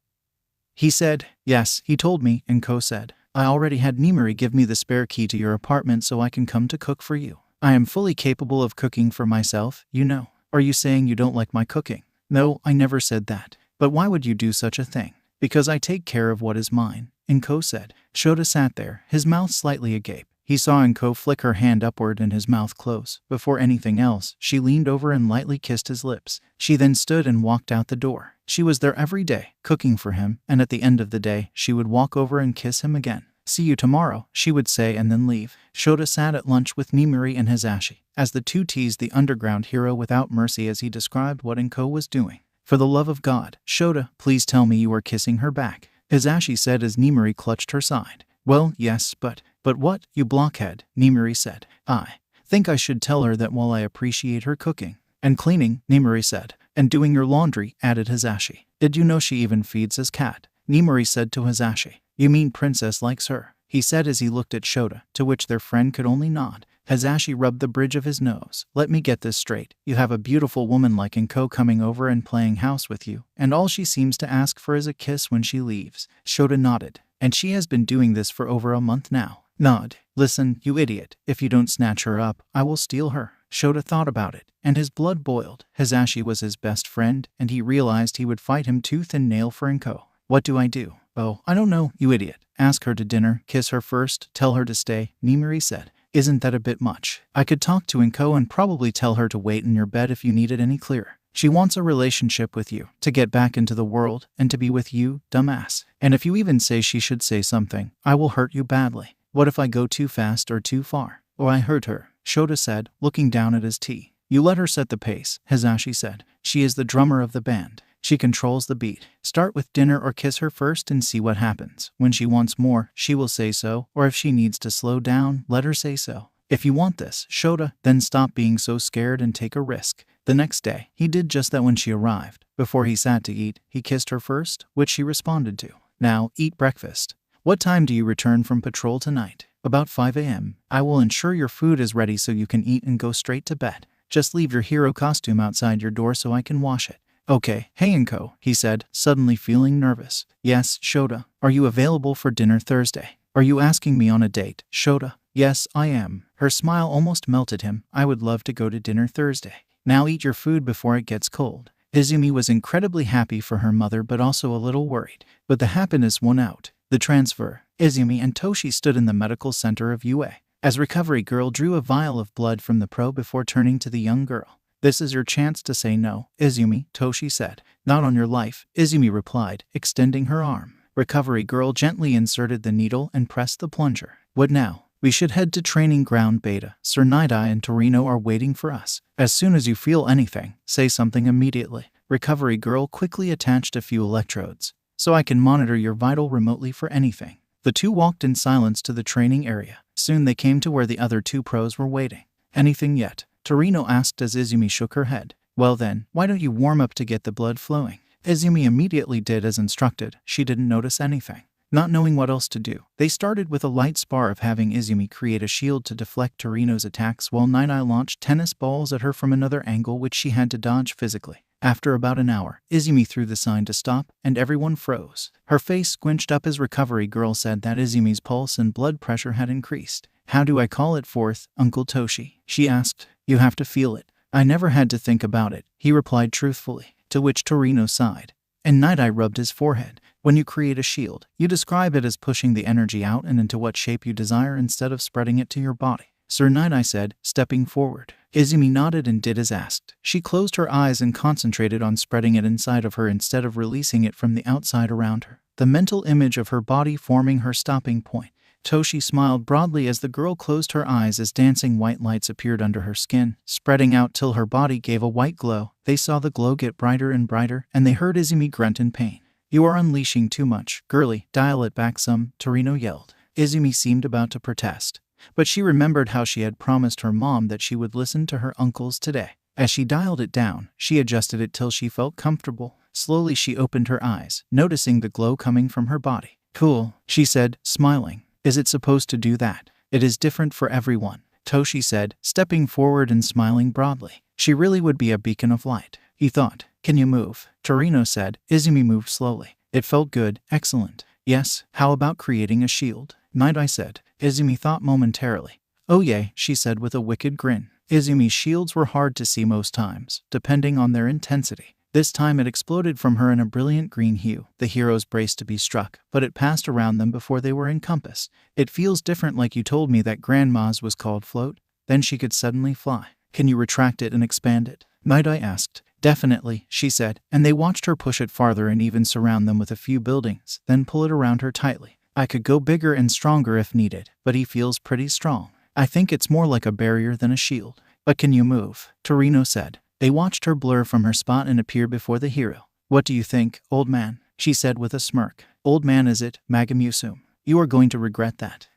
Speaker 1: he said. "Yes, he told me," Inko said. "I already had Nimuri give me the spare key to your apartment so I can come to cook for you. I am fully capable of cooking for myself, you know." "Are you saying you don't like my cooking?" "No, I never said that. But why would you do such a thing?" "Because I take care of what is mine," Inko said. Shota sat there, his mouth slightly agape. He saw Inko flick her hand upward and his mouth close. Before anything else, she leaned over and lightly kissed his lips. She then stood and walked out the door. She was there every day, cooking for him, and at the end of the day, she would walk over and kiss him again. "See you tomorrow," she would say and then leave. Shota sat at lunch with Nimuri and Hashi, as the two teased the underground hero without mercy as he described what Inko was doing. "For the love of God, Shota, please tell me you are kissing her back," Hashi said as Nimuri clutched her side. "Well, yes, but what, you blockhead," Nimuri said. "I think I should tell her that while I appreciate her cooking and cleaning," Nimuri said. "And doing your laundry," added Hashi. "Did you know she even feeds his cat?" Nimuri said to Hashi. "You mean Princess likes her?" he said as he looked at Shota, to which their friend could only nod. Hashi rubbed the bridge of his nose. "Let me get this straight. You have a beautiful woman like Inko coming over and playing house with you, and all she seems to ask for is a kiss when she leaves." Shota nodded. "And she has been doing this for over a month now." Nod. "Listen, you idiot. If you don't snatch her up, I will steal her." Shota thought about it, and his blood boiled. Hashi was his best friend, and he realized he would fight him tooth and nail for Inko. "What do I do?" "Oh, I don't know, you idiot. Ask her to dinner, kiss her first, tell her to stay," Nimuri said. "Isn't that a bit much? I could talk to Inko and probably tell her to wait in your bed if you need it any clearer. She wants a relationship with you, to get back into the world, and to be with you, dumbass. And if you even say she should say something, I will hurt you badly. What if I go too fast or too far? Or I hurt her?" Shota said, looking down at his tea. "You let her set the pace," Hashi said. "She is the drummer of the band. She controls the beat. Start with dinner or kiss her first and see what happens. When she wants more, she will say so, or if she needs to slow down, let her say so. If you want this, Shota, then stop being so scared and take a risk." The next day, he did just that when she arrived. Before he sat to eat, he kissed her first, which she responded to. "Now, eat breakfast. What time do you return from patrol tonight?" "About 5 a.m. I will ensure your food is ready so you can eat and go straight to bed. Just leave your hero costume outside your door so I can wash it." "Okay, hey Inko," he said, suddenly feeling nervous. "Yes, Shota. Are you available for dinner Thursday?" "Are you asking me on a date, Shota?" "Yes, I am." Her smile almost melted him. "I would love to go to dinner Thursday." "Now eat your food before it gets cold." Izumi was incredibly happy for her mother but also a little worried. But the happiness won out. The transfer. Izumi and Toshi stood in the medical center of UA. As Recovery Girl drew a vial of blood from the pro before turning to the young girl. "This is your chance to say no, Izumi," Toshi said. "Not on your life," Izumi replied, extending her arm. Recovery Girl gently inserted the needle and pressed the plunger. "What now?" "We should head to training ground Beta. Sir Nidai and Torino are waiting for us. As soon as you feel anything, say something immediately." Recovery Girl quickly attached a few electrodes. "So I can monitor your vital remotely for anything." The two walked in silence to the training area. Soon they came to where the other two pros were waiting. "Anything yet?" Torino asked as Izumi shook her head. "Well then, why don't you warm up to get the blood flowing?" Izumi immediately did as instructed. She didn't notice anything. Not knowing what else to do, they started with a light spar of having Izumi create a shield to deflect Torino's attacks while Nidai launched tennis balls at her from another angle which she had to dodge physically. After about an hour, Izumi threw the sign to stop, and everyone froze. Her face squinched up as Recovery Girl said that Izumi's pulse and blood pressure had increased. "How do I call it forth, Uncle Toshi?" she asked. "You have to feel it." "I never had to think about it," he replied truthfully, to which Torino sighed. And Nidai rubbed his forehead. "When you create a shield, you describe it as pushing the energy out and into what shape you desire instead of spreading it to your body," Sir Nidai said, stepping forward. Izumi nodded and did as asked. She closed her eyes and concentrated on spreading it inside of her instead of releasing it from the outside around her. The mental image of her body forming her stopping point. Toshi smiled broadly as the girl closed her eyes as dancing white lights appeared under her skin, spreading out till her body gave a white glow. They saw the glow get brighter and brighter, and they heard Izumi grunt in pain. "You are unleashing too much, girlie, dial it back some," Torino yelled. Izumi seemed about to protest, but she remembered how she had promised her mom that she would listen to her uncles today. As she dialed it down, she adjusted it till she felt comfortable. Slowly she opened her eyes, noticing the glow coming from her body. "Cool," she said, smiling. "Is it supposed to do that?" "It is different for everyone," Toshi said, stepping forward and smiling broadly. "She really would be a beacon of light," he thought. "Can you move?" Torino said. Izumi moved slowly. "It felt good, excellent." "Yes, how about creating a shield?" Nidai said. Izumi thought momentarily. "Oh yay," she said with a wicked grin. Izumi's shields were hard to see most times, depending on their intensity. This time it exploded from her in a brilliant green hue. The heroes braced to be struck, but it passed around them before they were encompassed. "It feels different, like you told me that Grandma's was called Float." Then she could suddenly fly. "Can you retract it and expand it?" Nidai asked. "Definitely," she said, and they watched her push it farther and even surround them with a few buildings, then pull it around her tightly. "I could go bigger and stronger if needed, but he feels pretty strong. I think it's more like a barrier than a shield." "But can you move?" Torino said. They watched her blur from her spot and appear before the hero. "What do you think, old man?" she said with a smirk. "Old man is it, Magamusum? You are going to regret that."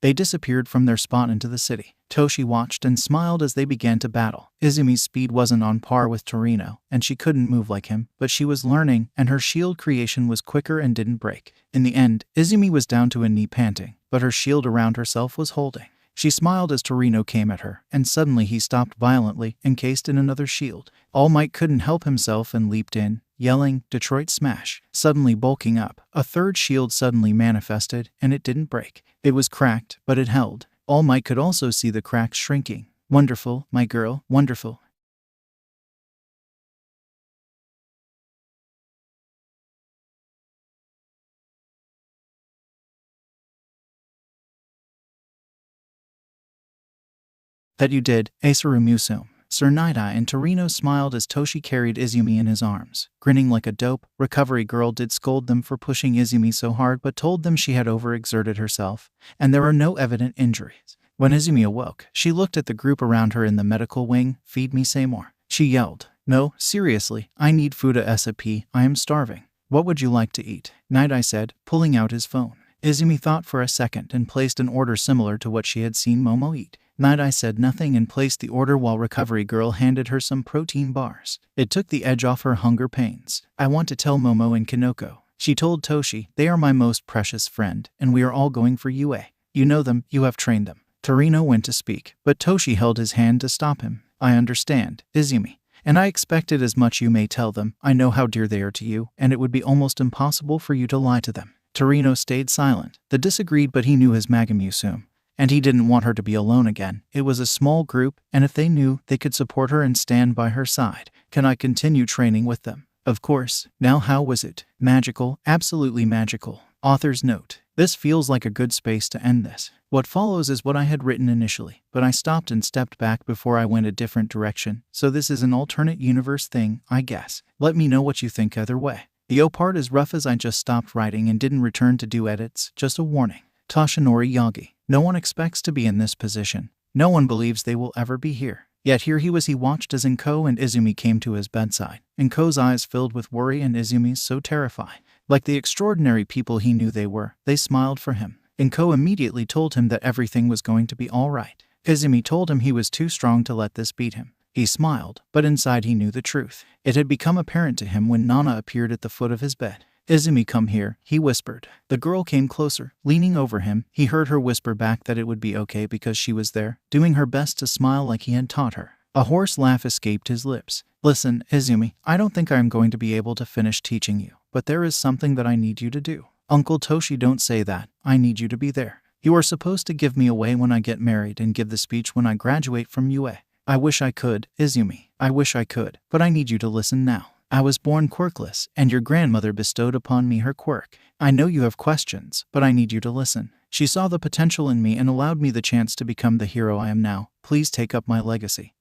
Speaker 1: They disappeared from their spot into the city. Toshi watched and smiled as they began to battle. Izumi's speed wasn't on par with Torino, and she couldn't move like him, but she was learning, and her shield creation was quicker and didn't break. In the end, Izumi was down to a knee panting, but her shield around herself was holding. She smiled as Torino came at her, and suddenly he stopped violently, encased in another shield. All Might couldn't help himself and leaped in, yelling, "Detroit Smash!" Suddenly bulking up, a third shield suddenly manifested, and it didn't break. It was cracked, but it held. All Might could also see the cracks shrinking. "Wonderful, my girl, wonderful." "That you did, Asaru Musum." Sir Nidai and Torino smiled as Toshi carried Izumi in his arms. Grinning like a dope, Recovery Girl did scold them for pushing Izumi so hard but told them she had overexerted herself, and there were no evident injuries. When Izumi awoke, she looked at the group around her in the medical wing. "Feed me say more," she yelled. "No, seriously, I need food ASAP, I am starving." "What would you like to eat?" Nidai said, pulling out his phone. Izumi thought for a second and placed an order similar to what she had seen Momo eat. Nidai said nothing and placed the order while Recovery Girl handed her some protein bars. It took the edge off her hunger pains. "I want to tell Momo and Kinoko," she told Toshi. "They are my most precious friend, and we are all going for UA. You know them, you have trained them." Torino went to speak, but Toshi held his hand to stop him. "I understand, Izumi. And I expected as much. You may tell them. I know how dear they are to you, and it would be almost impossible for you to lie to them." Torino stayed silent. The disagreed, but he knew his Magamusum. And he didn't want her to be alone again. It was a small group, and if they knew, they could support her and stand by her side. Can I continue training with them? Of course. Now how was it? Magical, absolutely magical. Author's note. This feels like a good space to end this. What follows is what I had written initially, but I stopped and stepped back before I went a different direction, so this is an alternate universe thing, I guess. Let me know what you think either way. The O part is rough as I just stopped writing and didn't return to do edits, just a warning. Toshinori Yagi. No one expects to be in this position. No one believes they will ever be here. Yet here he was. He watched as Inko and Izumi came to his bedside. Inko's eyes filled with worry and Izumi's so terrified. Like the extraordinary people he knew they were, they smiled for him. Inko immediately told him that everything was going to be all right. Izumi told him he was too strong to let this beat him. He smiled, but inside he knew the truth. It had become apparent to him when Nana appeared at the foot of his bed. Izumi, come here, he whispered. The girl came closer, leaning over him. He heard her whisper back that it would be okay because she was there, doing her best to smile like he had taught her. A hoarse laugh escaped his lips. Listen, Izumi, I don't think I am going to be able to finish teaching you, but there is something that I need you to do. Uncle Toshi, don't say that. I need you to be there. You are supposed to give me away when I get married and give the speech when I graduate from UA. I wish I could, Izumi. I wish I could, but I need you to listen now. I was born quirkless, and your grandmother bestowed upon me her quirk. I know you have questions, but I need you to listen. She saw the potential in me and allowed me the chance to become the hero I am now. Please take up my legacy.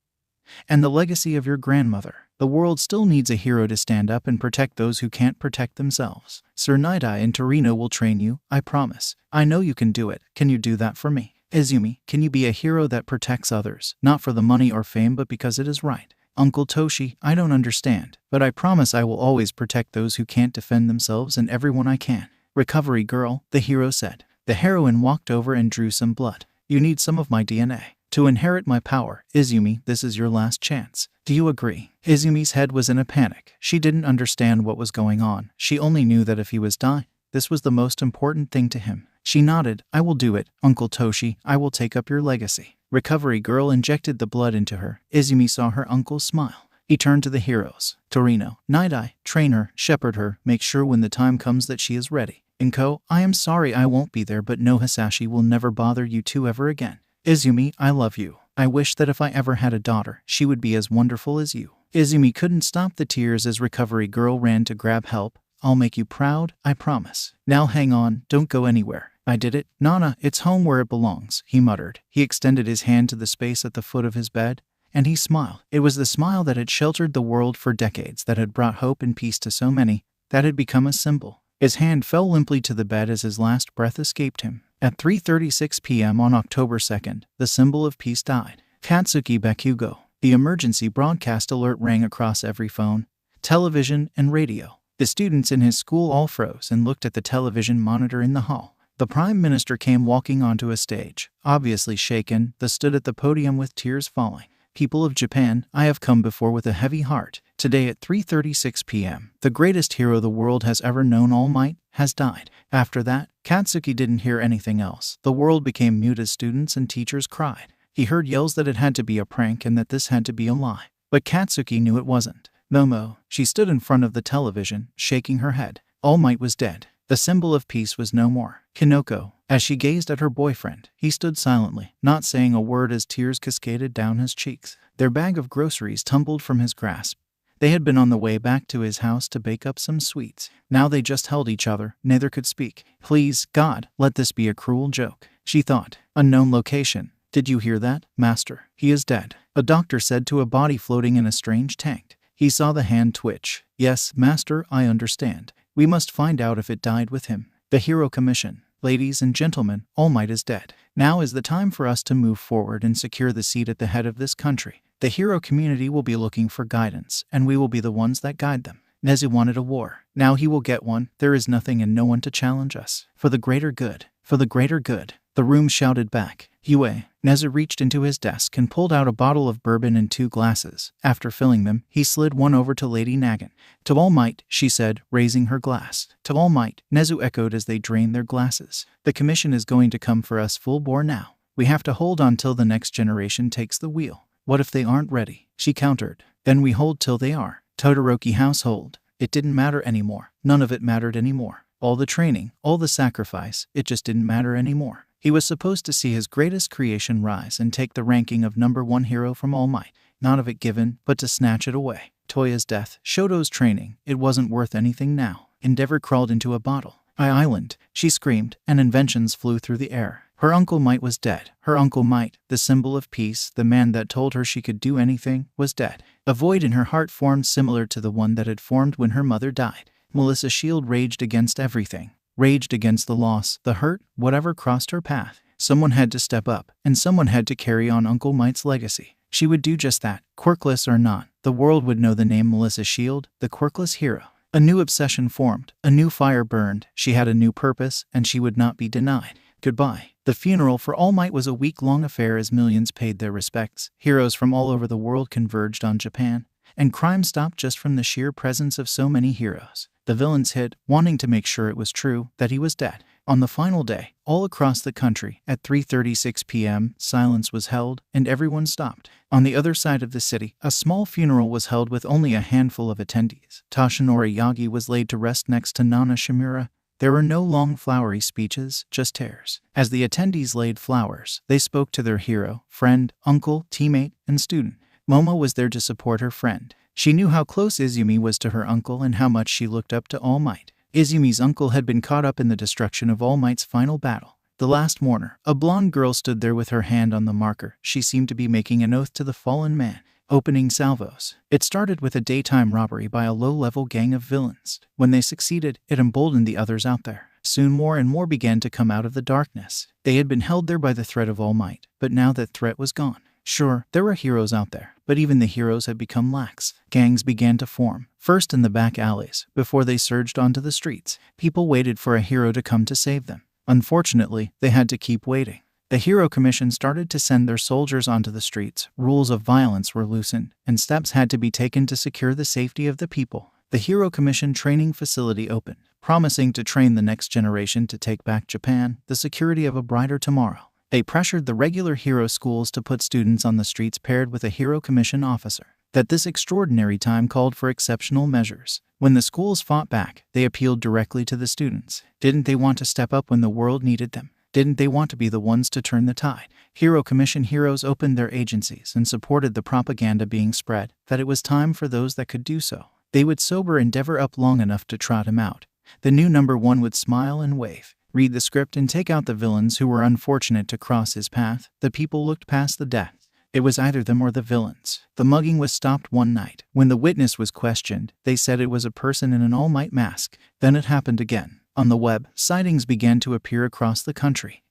Speaker 1: And the legacy of your grandmother. The world still needs a hero to stand up and protect those who can't protect themselves. Sir Nidai and Torino will train you, I promise. I know you can do it. Can you do that for me? Izumi, can you be a hero that protects others, not for the money or fame but because it is right? Uncle Toshi, I don't understand, but I promise I will always protect those who can't defend themselves and everyone I can. Recovery girl, the hero said. The heroine walked over and drew some blood. You need some of my DNA to inherit my power. Izumi, this is your last chance. Do you agree? Izumi's head was in a panic. She didn't understand what was going on. She only knew that if he was dying, this was the most important thing to him. She nodded. I will do it, Uncle Toshi. I will take up your legacy. Recovery girl injected the blood into her. Izumi saw her uncle smile. He turned to the heroes. Torino, Nidai, train her, shepherd her, make sure when the time comes that she is ready. Inko, I am sorry I won't be there, but no, Hasashi will never bother you two ever again. Izumi, I love you. I wish that if I ever had a daughter, she would be as wonderful as you. Izumi couldn't stop the tears as Recovery girl ran to grab help. I'll make you proud, I promise. Now hang on, don't go anywhere. I did it. Nana, it's home where it belongs, he muttered. He extended his hand to the space at the foot of his bed, and he smiled. It was the smile that had sheltered the world for decades, that had brought hope and peace to so many, that had become a symbol. His hand fell limply to the bed as his last breath escaped him. At 3:36 p.m. on October 2nd, the symbol of peace died. Katsuki Bakugo. The emergency broadcast alert rang across every phone, television, and radio. The students in his school all froze and looked at the television monitor in the hall. The Prime Minister came walking onto a stage, obviously shaken, stood at the podium with tears falling. People of Japan, I have come before with a heavy heart. Today at 3:36 p.m., the greatest hero the world has ever known, All Might, has died. After that, Katsuki didn't hear anything else. The world became mute as students and teachers cried. He heard yells that it had to be a prank and that this had to be a lie. But Katsuki knew it wasn't. Momo, she stood in front of the television, shaking her head. All Might was dead. The symbol of peace was no more. Kinoko, as she gazed at her boyfriend, he stood silently, not saying a word as tears cascaded down his cheeks. Their bag of groceries tumbled from his grasp. They had been on the way back to his house to bake up some sweets. Now they just held each other. Neither could speak. Please, God, let this be a cruel joke, she thought. Unknown location. Did you hear that, Master? He is dead, a doctor said to a body floating in a strange tank. He saw the hand twitch. Yes, Master, I understand. We must find out if it died with him. The Hero Commission. Ladies and gentlemen, All Might is dead. Now is the time for us to move forward and secure the seat at the head of this country. The hero community will be looking for guidance, and we will be the ones that guide them. Nezu wanted a war. Now he will get one. There is nothing and no one to challenge us. For the greater good. For the greater good. The room shouted back. Yue. Nezu reached into his desk and pulled out a bottle of bourbon and 2 glasses. After filling them, he slid one over to Lady Nagin. To All Might, she said, raising her glass. To All Might, Nezu echoed as they drained their glasses. The commission is going to come for us full bore now. We have to hold on till the next generation takes the wheel. What if they aren't ready? She countered. Then we hold till they are. Todoroki household. It didn't matter anymore. None of it mattered anymore. All the training, all the sacrifice, it just didn't matter anymore. He was supposed to see his greatest creation rise and take the ranking of #1 hero from All Might. not of it given, but to snatch it away. Toya's death, Shoto's training, it wasn't worth anything now. Endeavor crawled into a bottle. Island, she screamed, and inventions flew through the air. Her Uncle Might was dead. Her Uncle Might, the symbol of peace, the man that told her she could do anything, was dead. A void in her heart formed similar to the one that had formed when her mother died. Melissa's shield raged against everything. Raged against the loss, the hurt, whatever crossed her path. Someone had to step up, and someone had to carry on Uncle Might's legacy. She would do just that, quirkless or not. The world would know the name Melissa Shield, the quirkless hero. A new obsession formed, a new fire burned, she had a new purpose, and she would not be denied. Goodbye. The funeral for All Might was a week-long affair as millions paid their respects. Heroes from all over the world converged on Japan, and crime stopped just from the sheer presence of so many heroes. The villains hid, wanting to make sure it was true, that he was dead. On the final day, all across the country, at 3:36 p.m., silence was held, and everyone stopped. On the other side of the city, a small funeral was held with only a handful of attendees. Toshinori Yagi was laid to rest next to Nana Shimura. There were no long flowery speeches, just tears. As the attendees laid flowers, they spoke to their hero, friend, uncle, teammate, and student. Momo was there to support her friend. She knew how close Izumi was to her uncle and how much she looked up to All Might. Izumi's uncle had been caught up in the destruction of All Might's final battle. The last mourner, a blonde girl, stood there with her hand on the marker. She seemed to be making an oath to the fallen man. Opening salvos. It started with a daytime robbery by a low-level gang of villains. When they succeeded, it emboldened the others out there. Soon more and more began to come out of the darkness. They had been held there by the threat of All Might, but now that threat was gone. Sure, there were heroes out there, but even the heroes had become lax. Gangs began to form, first in the back alleys, before they surged onto the streets. People waited for a hero to come to save them. Unfortunately, they had to keep waiting. The Hero Commission started to send their soldiers onto the streets. Rules of violence were loosened, and steps had to be taken to secure the safety of the people. The Hero Commission training facility opened, promising to train the next generation to take back Japan, the security of a brighter tomorrow. They pressured the regular hero schools to put students on the streets paired with a Hero Commission officer. That this extraordinary time called for exceptional measures. When the schools fought back, they appealed directly to the students. Didn't they want to step up when the world needed them? Didn't they want to be the ones to turn the tide? Hero Commission heroes opened their agencies and supported the propaganda being spread that it was time for those that could do so. They would sober Endeavor up long enough to trot him out. The new #1 would smile and wave, read the script and take out the villains who were unfortunate to cross his path. The people looked past the death. It was either them or the villains. The mugging was stopped one night. When the witness was questioned, they said it was a person in an All Might mask. Then it happened again. On the web, sightings began to appear across the country.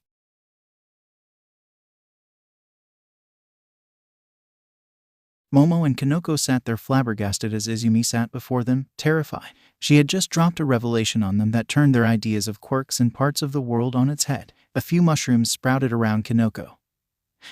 Speaker 1: Momo and Kanoko sat there flabbergasted as Izumi sat before them, terrified. She had just dropped a revelation on them that turned their ideas of quirks and parts of the world on its head. A few mushrooms sprouted around Kanoko,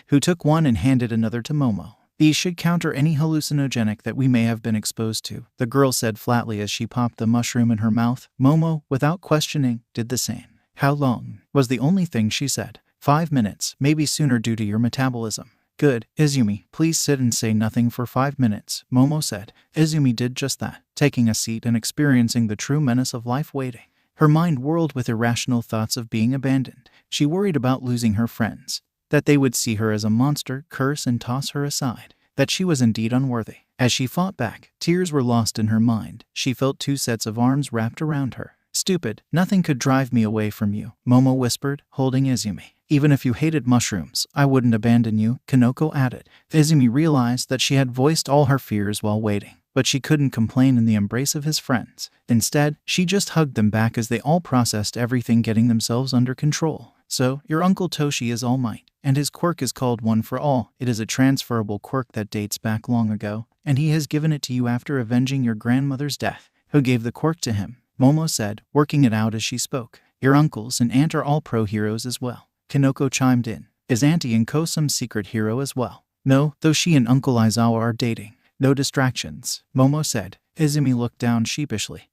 Speaker 1: who took one and handed another to Momo. These should counter any hallucinogenic that we may have been exposed to, the girl said flatly as she popped the mushroom in her mouth. Momo, without questioning, did the same. How long? Was the only thing she said. 5 minutes, maybe sooner due to your metabolism. Good. Izumi, please sit and say nothing for 5 minutes, Momo said. Izumi did just that, taking a seat and experiencing the true menace of life waiting. Her mind whirled with irrational thoughts of being abandoned. She worried about losing her friends, that they would see her as a monster, curse and toss her aside, that she was indeed unworthy. As she fought back, tears were lost in her mind. She felt 2 sets of arms wrapped around her. Stupid, nothing could drive me away from you, Momo whispered, holding Izumi. Even if you hated mushrooms, I wouldn't abandon you, Kanoko added. Izumi realized that she had voiced all her fears while waiting, but she couldn't complain in the embrace of his friends. Instead, she just hugged them back as they all processed everything, getting themselves under control. So, your Uncle Toshi is All Might, and his quirk is called One for All. It is a transferable quirk that dates back long ago, and he has given it to you after avenging your grandmother's death. Who gave the quirk to him? Momo said, working it out as she spoke. Your uncles and aunt are all pro heroes as well. Kanoko chimed in. Is Auntie Inko some secret hero as well? No, though she and Uncle Aizawa are dating. No distractions, Momo said. Izumi looked down sheepishly,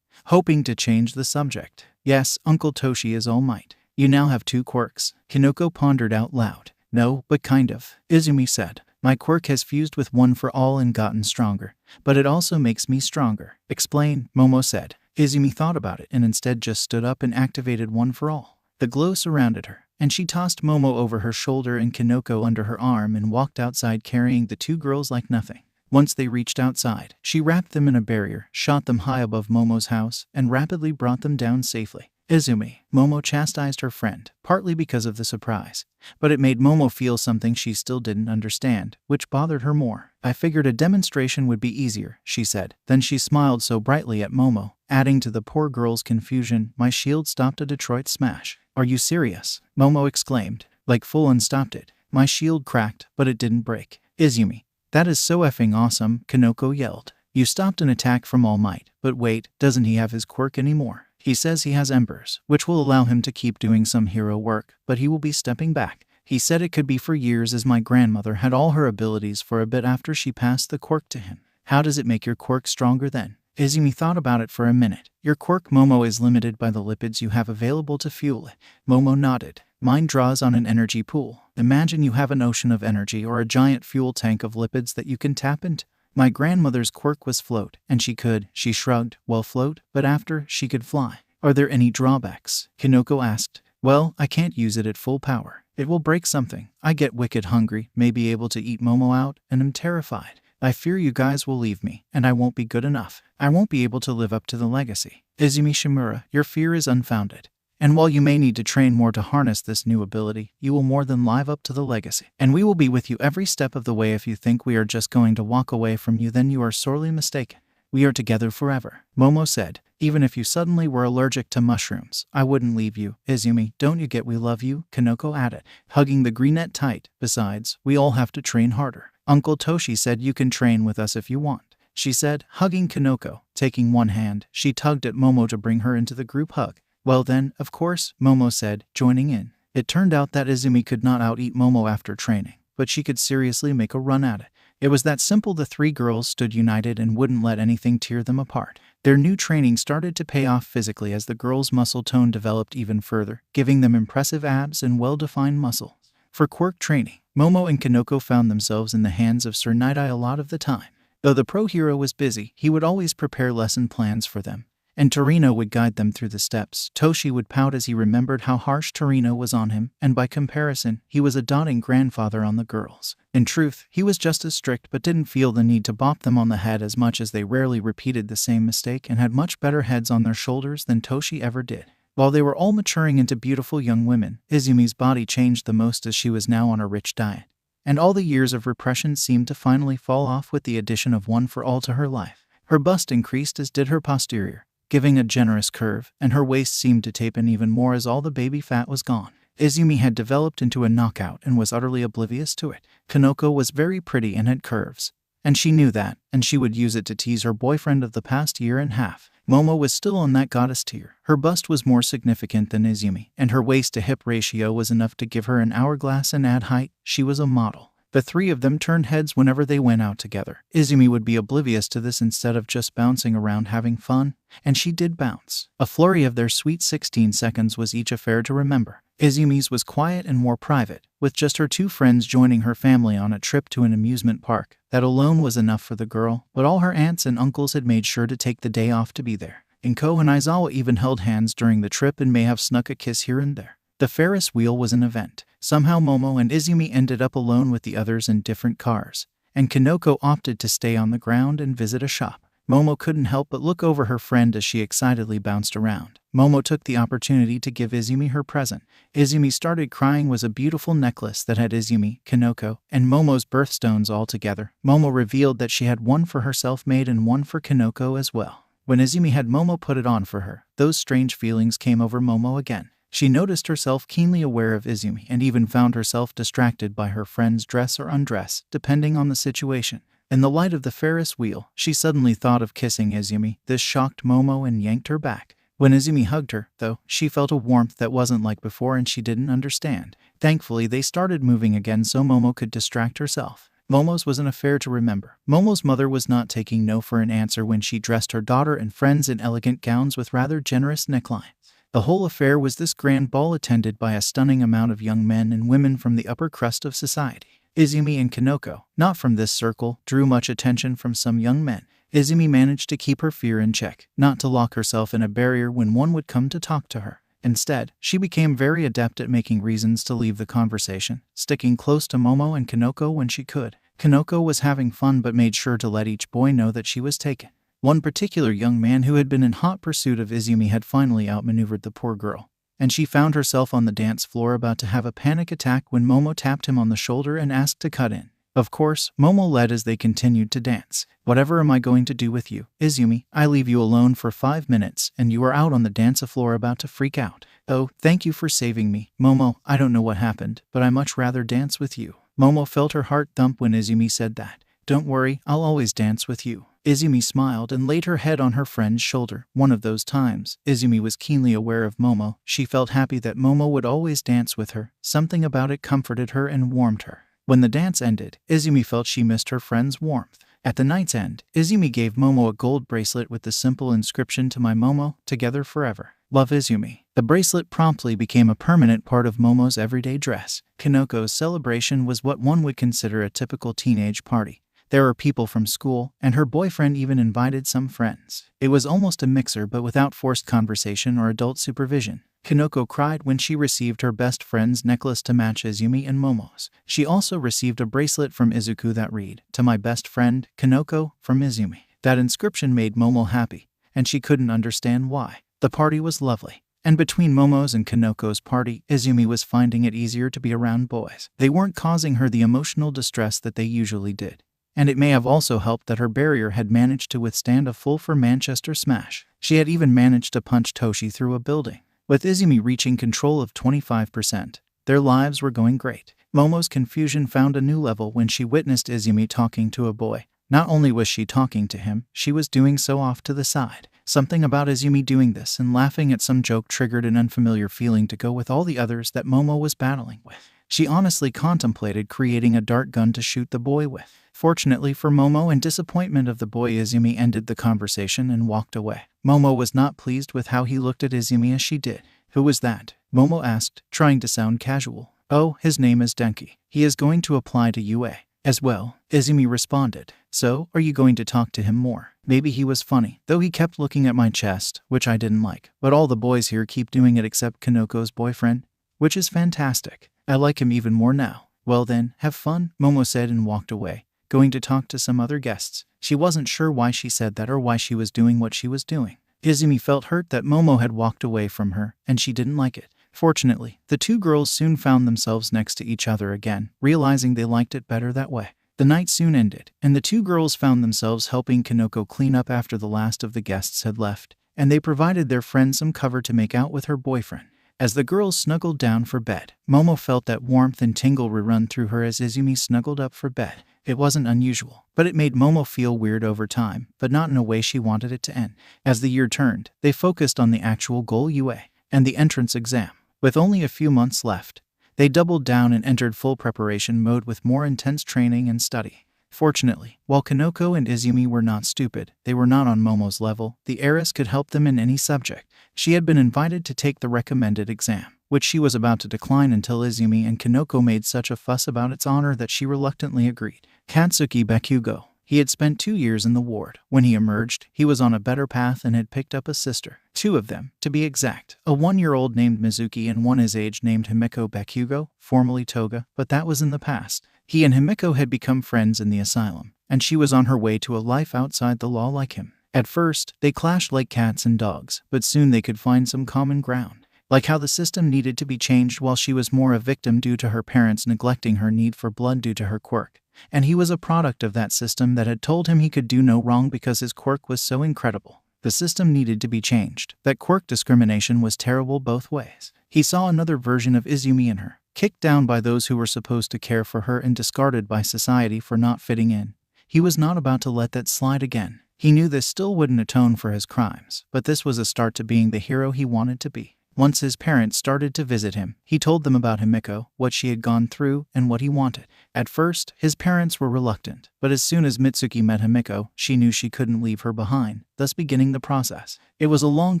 Speaker 1: hoping to change the subject. Yes, Uncle Toshi is All Might. You now have 2 quirks, Kanoko pondered out loud. No, but kind of, Izumi said. My quirk has fused with One for All and gotten stronger, but it also makes me stronger. Explain, Momo said. Izumi thought about it and instead just stood up and activated One for All. The glow surrounded her, and she tossed Momo over her shoulder and Kinoko under her arm and walked outside carrying the two girls like nothing. Once they reached outside, she wrapped them in a barrier, shot them high above Momo's house, and rapidly brought them down safely. Izumi, Momo chastised her friend, partly because of the surprise. But it made Momo feel something she still didn't understand, which bothered her more. I figured a demonstration would be easier, she said. Then she smiled so brightly at Momo, adding to the poor girl's confusion, my shield stopped a Detroit smash. Are you serious? Momo exclaimed. Like full-on stopped it. My shield cracked, but it didn't break. Izumi. That is so effing awesome, Kinoko yelled. You stopped an attack from All Might, but wait, doesn't he have his quirk anymore? He says he has embers, which will allow him to keep doing some hero work, but he will be stepping back. He said it could be for years as my grandmother had all her abilities for a bit after she passed the quirk to him. How does it make your quirk stronger then? Izumi thought about it for a minute. Your quirk, Momo, is limited by the lipids you have available to fuel it. Momo nodded. Mine draws on an energy pool. Imagine you have an ocean of energy or a giant fuel tank of lipids that you can tap into. My grandmother's quirk was float, and she shrugged, well, float, but after, she could fly. Are there any drawbacks? Kinoko asked. Well, I can't use it at full power. It will break something. I get wicked hungry, may be able to eat Momo out, and am terrified. I fear you guys will leave me, and I won't be good enough. I won't be able to live up to the legacy. Izumi Shimura, your fear is unfounded. And while you may need to train more to harness this new ability, you will more than live up to the legacy. And we will be with you every step of the way. If you think we are just going to walk away from you, then you are sorely mistaken. We are together forever, Momo said. Even if you suddenly were allergic to mushrooms, I wouldn't leave you. Izumi, don't you get we love you? Kinoko added, hugging the greenette tight. Besides, we all have to train harder. Uncle Toshi said you can train with us if you want, she said, hugging Kinoko. Taking one hand, she tugged at Momo to bring her into the group hug. Well then, of course, Momo said, joining in. It turned out that Izumi could not out-eat Momo after training, but she could seriously make a run at it. It was that simple. The three girls stood united and wouldn't let anything tear them apart. Their new training started to pay off physically as the girls' muscle tone developed even further, giving them impressive abs and well-defined muscles. For quirk training, Momo and Kinoko found themselves in the hands of Sir Night-Eye a lot of the time. Though the pro hero was busy, he would always prepare lesson plans for them, and Torino would guide them through the steps. Toshi would pout as he remembered how harsh Torino was on him, and by comparison, he was a doting grandfather on the girls. In truth, he was just as strict but didn't feel the need to bop them on the head as much, as they rarely repeated the same mistake and had much better heads on their shoulders than Toshi ever did. While they were all maturing into beautiful young women, Izumi's body changed the most as she was now on a rich diet, and all the years of repression seemed to finally fall off with the addition of one for all to her life. Her bust increased as did her posterior, giving a generous curve, and her waist seemed to tape in even more as all the baby fat was gone. Izumi had developed into a knockout and was utterly oblivious to it. Kinoko was very pretty and had curves, and she knew that, and she would use it to tease her boyfriend of the past year and a half. Momo was still on that goddess tier. Her bust was more significant than Izumi, and her waist-to-hip ratio was enough to give her an hourglass and add height. She was a model. The three of them turned heads whenever they went out together. Izumi would be oblivious to this instead of just bouncing around having fun, and she did bounce. A flurry of their sweet 16 seconds was each affair to remember. Izumi's was quiet and more private, with just her two friends joining her family on a trip to an amusement park. That alone was enough for the girl, but all her aunts and uncles had made sure to take the day off to be there. Inko and Aizawa even held hands during the trip and may have snuck a kiss here and there. The Ferris wheel was an event. Somehow Momo and Izumi ended up alone with the others in different cars, and Kinoko opted to stay on the ground and visit a shop. Momo couldn't help but look over her friend as she excitedly bounced around. Momo took the opportunity to give Izumi her present. Izumi started crying. Was a beautiful necklace that had Izumi, Kinoko, and Momo's birthstones all together. Momo revealed that she had one for herself made and one for Kinoko as well. When Izumi had Momo put it on for her, those strange feelings came over Momo again. She noticed herself keenly aware of Izumi and even found herself distracted by her friend's dress or undress, depending on the situation. In the light of the Ferris wheel, she suddenly thought of kissing Izumi. This shocked Momo and yanked her back. When Izumi hugged her, though, she felt a warmth that wasn't like before and she didn't understand. Thankfully, they started moving again so Momo could distract herself. Momo's was an affair to remember. Momo's mother was not taking no for an answer when she dressed her daughter and friends in elegant gowns with rather generous necklines. The whole affair was this grand ball attended by a stunning amount of young men and women from the upper crust of society. Izumi and Kinoko, not from this circle, drew much attention from some young men. Izumi managed to keep her fear in check, not to lock herself in a barrier when one would come to talk to her. Instead, she became very adept at making reasons to leave the conversation, sticking close to Momo and Kanoko when she could. Kanoko was having fun but made sure to let each boy know that she was taken. One particular young man who had been in hot pursuit of Izumi had finally outmaneuvered the poor girl, and she found herself on the dance floor about to have a panic attack when Momo tapped him on the shoulder and asked to cut in. Of course, Momo led as they continued to dance. "Whatever am I going to do with you, Izumi? I leave you alone for 5 minutes, and you are out on the dance floor about to freak out." "Oh, thank you for saving me, Momo. I don't know what happened, but I much rather dance with you." Momo felt her heart thump when Izumi said that. "Don't worry, I'll always dance with you." Izumi smiled and laid her head on her friend's shoulder. One of those times, Izumi was keenly aware of Momo. She felt happy that Momo would always dance with her. Something about it comforted her and warmed her. When the dance ended, Izumi felt she missed her friend's warmth. At the night's end, Izumi gave Momo a gold bracelet with the simple inscription, "To my Momo, together forever. Love, Izumi." The bracelet promptly became a permanent part of Momo's everyday dress. Kanoko's celebration was what one would consider a typical teenage party. There were people from school, and her boyfriend even invited some friends. It was almost a mixer but without forced conversation or adult supervision. Kanoko cried when she received her best friend's necklace to match Izumi and Momo's. She also received a bracelet from Izuku that read, "To my best friend, Kanoko, from Izumi." That inscription made Momo happy, and she couldn't understand why. The party was lovely. And between Momo's and Kanoko's party, Izumi was finding it easier to be around boys. They weren't causing her the emotional distress that they usually did. And it may have also helped that her barrier had managed to withstand a full for Manchester smash. She had even managed to punch Toshi through a building. With Izumi reaching control of 25%, their lives were going great. Momo's confusion found a new level when she witnessed Izumi talking to a boy. Not only was she talking to him, she was doing so off to the side. Something about Izumi doing this and laughing at some joke triggered an unfamiliar feeling to go with all the others that Momo was battling with. She honestly contemplated creating a dart gun to shoot the boy with. Fortunately for Momo and disappointment of the boy, Izumi ended the conversation and walked away. Momo was not pleased with how he looked at Izumi as she did. "Who was that?" Momo asked, trying to sound casual. "Oh, his name is Denki. He is going to apply to UA as well," Izumi responded. "So, are you going to talk to him more?" "Maybe he was funny, though he kept looking at my chest, which I didn't like. But all the boys here keep doing it except Kanoko's boyfriend, which is fantastic. I like him even more now." "Well then, have fun," Momo said and walked away, going to talk to some other guests. She wasn't sure why she said that or why she was doing what she was doing. Izumi felt hurt that Momo had walked away from her, and she didn't like it. Fortunately, the two girls soon found themselves next to each other again, realizing they liked it better that way. The night soon ended, and the two girls found themselves helping Kanoko clean up after the last of the guests had left, and they provided their friend some cover to make out with her boyfriend. As the girls snuggled down for bed, Momo felt that warmth and tingle run through her as Izumi snuggled up for bed. It wasn't unusual, but it made Momo feel weird over time, but not in a way she wanted it to end. As the year turned, they focused on the actual goal, UA, and the entrance exam. With only a few months left, they doubled down and entered full preparation mode with more intense training and study. Fortunately, while Kanoko and Izumi were not stupid, they were not on Momo's level. The heiress could help them in any subject. She had been invited to take the recommended exam, which she was about to decline until Izumi and Kanoko made such a fuss about its honor that she reluctantly agreed. Katsuki Bakugo. He had spent 2 years in the ward. When he emerged, he was on a better path and had picked up a sister. 2 of them, to be exact. A 1-year-old named Mizuki and one his age named Himiko Bakugo, formerly Toga, but that was in the past. He and Himiko had become friends in the asylum, and she was on her way to a life outside the law like him. At first, they clashed like cats and dogs, but soon they could find some common ground. Like how the system needed to be changed while she was more a victim due to her parents neglecting her need for blood due to her quirk. And he was a product of that system that had told him he could do no wrong because his quirk was so incredible. The system needed to be changed. That quirk discrimination was terrible both ways. He saw another version of Izumi in her, kicked down by those who were supposed to care for her and discarded by society for not fitting in. He was not about to let that slide again. He knew this still wouldn't atone for his crimes, but this was a start to being the hero he wanted to be. Once his parents started to visit him, he told them about Himiko, what she had gone through, and what he wanted. At first, his parents were reluctant, but as soon as Mitsuki met Himiko, she knew she couldn't leave her behind, thus beginning the process. It was a long